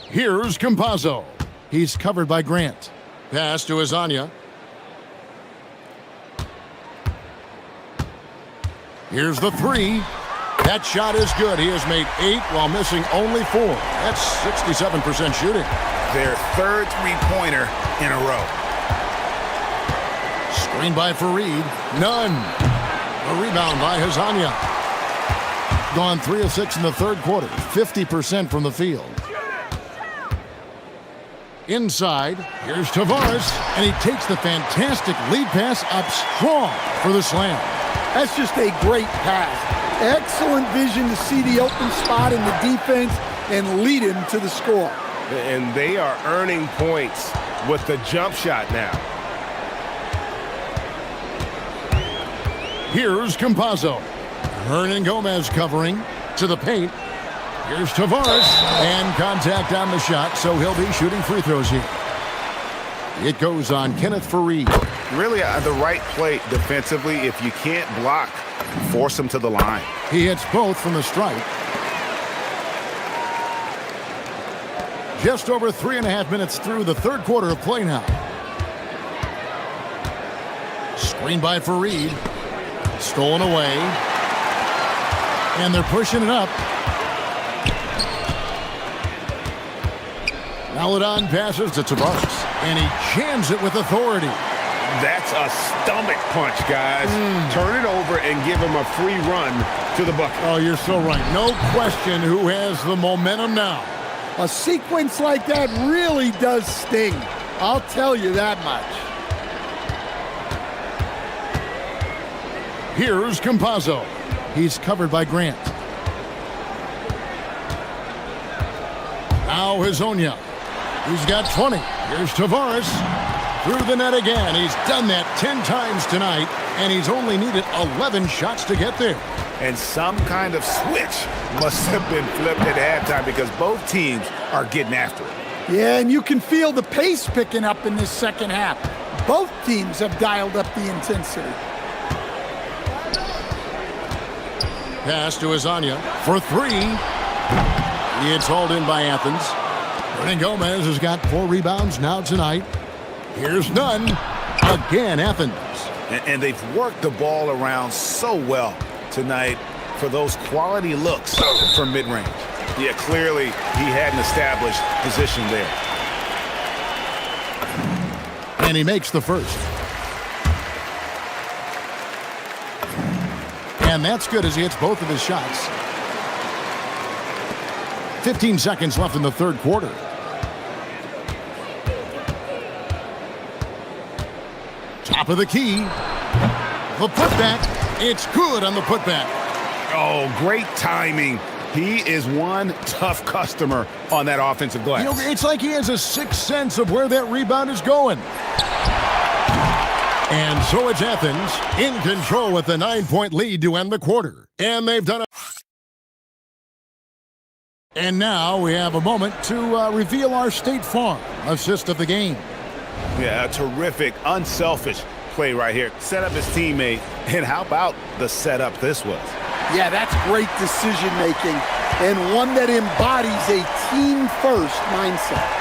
Here's Campazzo. He's covered by Grant. Pass to Azania. Here's the 3. That shot is good. He has made 8 while missing only 4. That's 67% shooting. Their 3rd 3-pointer in a row. Screen by Fareed. Nunn. A rebound by Azania. Gone 3 of 6 in the 3rd quarter. 50% from the field. Inside, here's Tavares, and he takes the fantastic lead pass up strong for the slam. That's just a great pass. Excellent vision to see the open spot in the defense and lead him to the score. And they are earning points with the jump shot now. Here's Campazzo. Hernan Gomez covering to the paint. Here's Tavares, and contact on the shot, so he'll be shooting free throws here. It goes on Kenneth Fareed. Really the right play defensively. If you can't block, force him to the line. He hits both from the stripe. Just over 3.5 minutes through the 3rd quarter of play now. Screen by Fareed. Stolen away. And they're pushing it up. Maladon passes to Tavares, and he jams it with authority. That's a stomach punch, guys. Turn it over and give him a free run to the bucket. Oh, you're so right. No question who has the momentum now. A sequence like that really does sting. I'll tell you that much. Here's Campazzo. He's covered by Grant. Now Hazonia. He's got 20. Here's Tavares. Through the net again. He's done that 10 times tonight, and he's only needed 11 shots to get there. And some kind of switch must have been flipped at halftime because both teams are getting after it. Yeah, and you can feel the pace picking up in this 2nd half. Both teams have dialed up the intensity. Pass to Azania for 3. It's hauled in by Athens. Hernan Gomez has got 4 rebounds now tonight. Here's Nunn. Again, Athens. And they've worked the ball around so well tonight for those quality looks from mid-range. Yeah, clearly he had an established position there. And he makes the first. And that's good as he hits both of his shots. 15 seconds left in the 3rd quarter. Top of the key. The putback. It's good on the putback. Oh, great timing. He is one tough customer on that offensive glass. You know, it's like he has a 6th sense of where that rebound is going. And so it's Athens in control with a 9-point lead to end the quarter. And they've done it. And now we have a moment to reveal our State Farm assist of the game. Yeah, a terrific, unselfish play right here. Set up his teammate, and how about the setup this was? Yeah, that's great decision-making, and one that embodies a team-first mindset.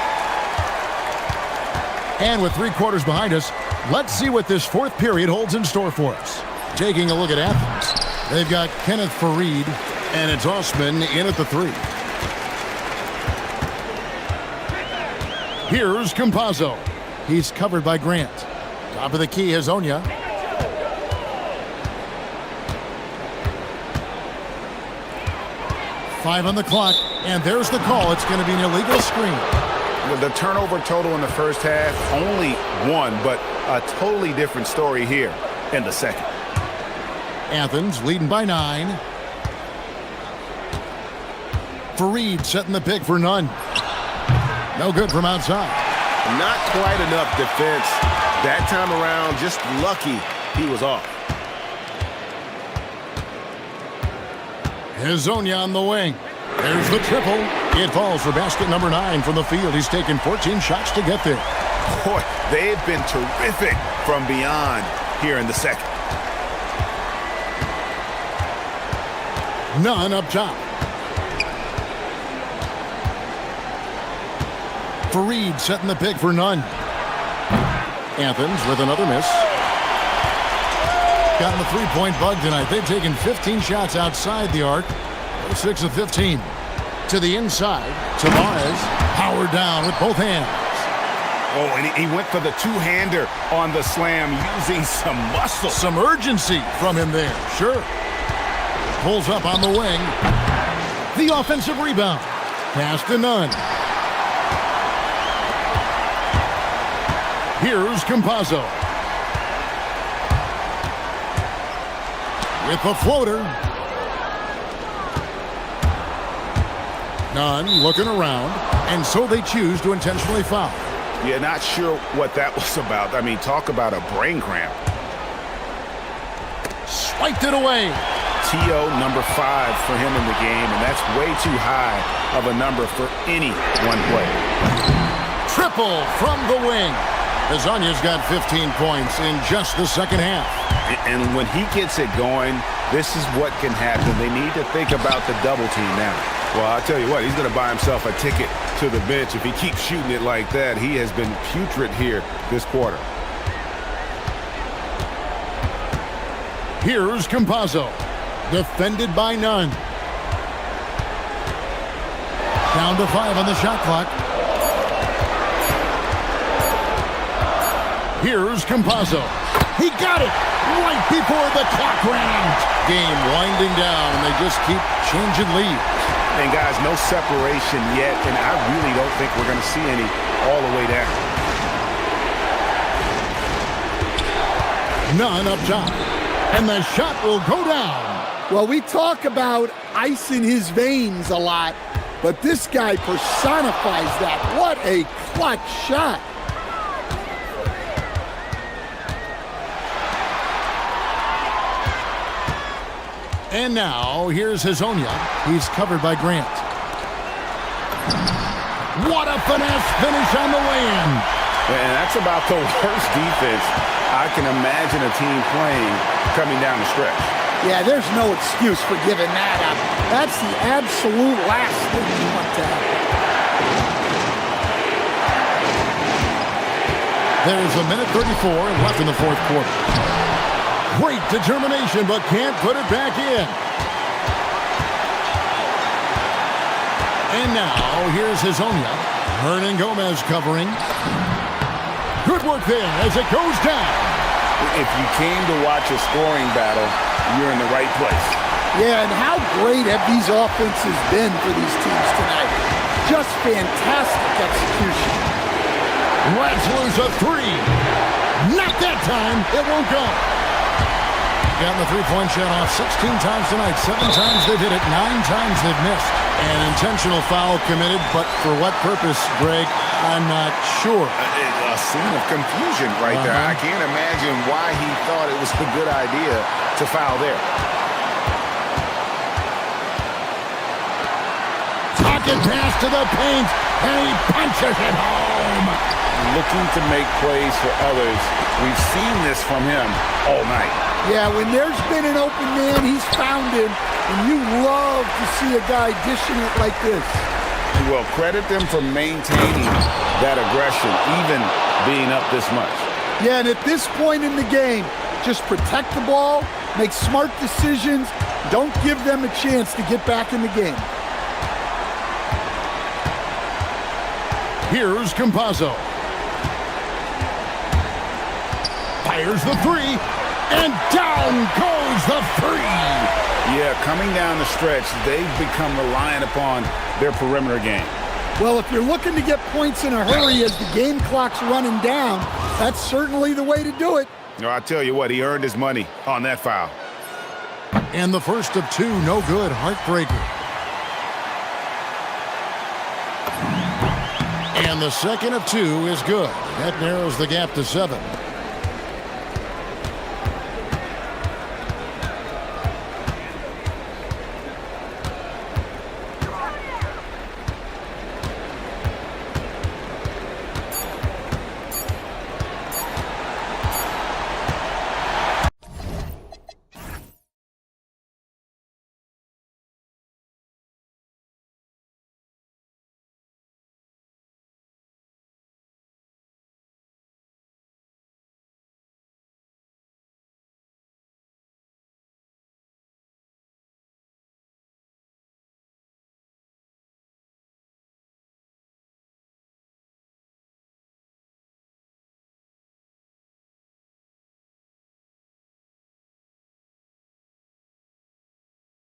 And with 3 quarters behind us, let's see what this 4th period holds in store for us. Taking a look at Athens, they've got Kenneth Fareed, and it's Osman in at the 3. Here's Campazzo. He's covered by Grant. Top of the key is Onya. Five on the clock, and there's the call. It's going to be an illegal screen. The turnover total in the first half, only 1, but a totally different story here in the second. Athens leading by 9. Fareed setting the pick for none. No good from outside. Not quite enough defense. That time around, just lucky he was off. Hazonia on the wing. There's the triple. It falls for basket number 9 from the field. He's taken 14 shots to get there. Boy, they've been terrific from beyond here in the second. None up top. Fareed setting the pick for none. Athens with another miss. Gotten the 3-point bug tonight. They've taken 15 shots outside the arc. 6 of 15. To the inside. Tavares powered down with both hands. Oh, and he went for the two-hander on the slam using some muscle. Some urgency from him there. Sure. Pulls up on the wing. The offensive rebound. Pass to none. Here's Campazzo. With the floater. None looking around, and so they choose to intentionally foul. Yeah, not sure what that was about. I mean, talk about a brain cramp. Swiped it away. TO number 5 for him in the game, and that's way too high of a number for any one player. Triple from the wing. Hazonia's got 15 points in just the second half. And when he gets it going, this is what can happen. They need to think about the double team now. Well, I'll tell you what, he's going to buy himself a ticket to the bench. If he keeps shooting it like that, he has been putrid here this quarter. Here's Campazzo. Defended by none. Down to 5 on the shot clock. Here's Campazzo. He got it right before the clock ran. Game winding down, and they just keep changing leads. And guys, no separation yet, and I really don't think we're going to see any all the way down. None up top, and the shot will go down. Well, we talk about ice in his veins a lot, but this guy personifies that. What a clutch shot. And now, here's Hazonia. He's covered by Grant. What a finesse finish on the way-in. And that's about the worst defense I can imagine a team playing coming down the stretch. Yeah, there's no excuse for giving that up. That's the absolute last thing you want to happen. There's a minute 34 left in the fourth quarter. Great determination, but can't put it back in. And now, here's Hazonia. Hernan Gomez covering. Good work there as it goes down. If you came to watch a scoring battle, you're in the right place. Yeah, and how great have these offenses been for these teams tonight? Just fantastic execution. Let's lose a 3. Not that time. It won't go. gotten the three-point shot off 16 times tonight. 7 times they've hit it, 9 times they've missed. An intentional foul committed, but for what purpose, Greg, I'm not sure. A scene of confusion right there. I can't imagine why he thought it was a good idea to foul there. Pocket pass to the paint, and he punches it home. Looking to make plays for others. We've seen this from him all night. Yeah, when there's been an open man, he's found him, and you love to see a guy dishing it like this. Well, credit them for maintaining that aggression, even being up this much. Yeah, and at this point in the game, just protect the ball, make smart decisions, don't give them a chance to get back in the game. Here's Campazzo. Fires the three, and down goes the three. Yeah, coming down the stretch, they've become reliant upon their perimeter game. Well, if you're looking to get points in a hurry as the game clock's running down, that's certainly the way to do it. No, I tell you what, he earned his money on that foul. And the first of 2, no good, heartbreaker. And the second of 2 is good. That narrows the gap to 7.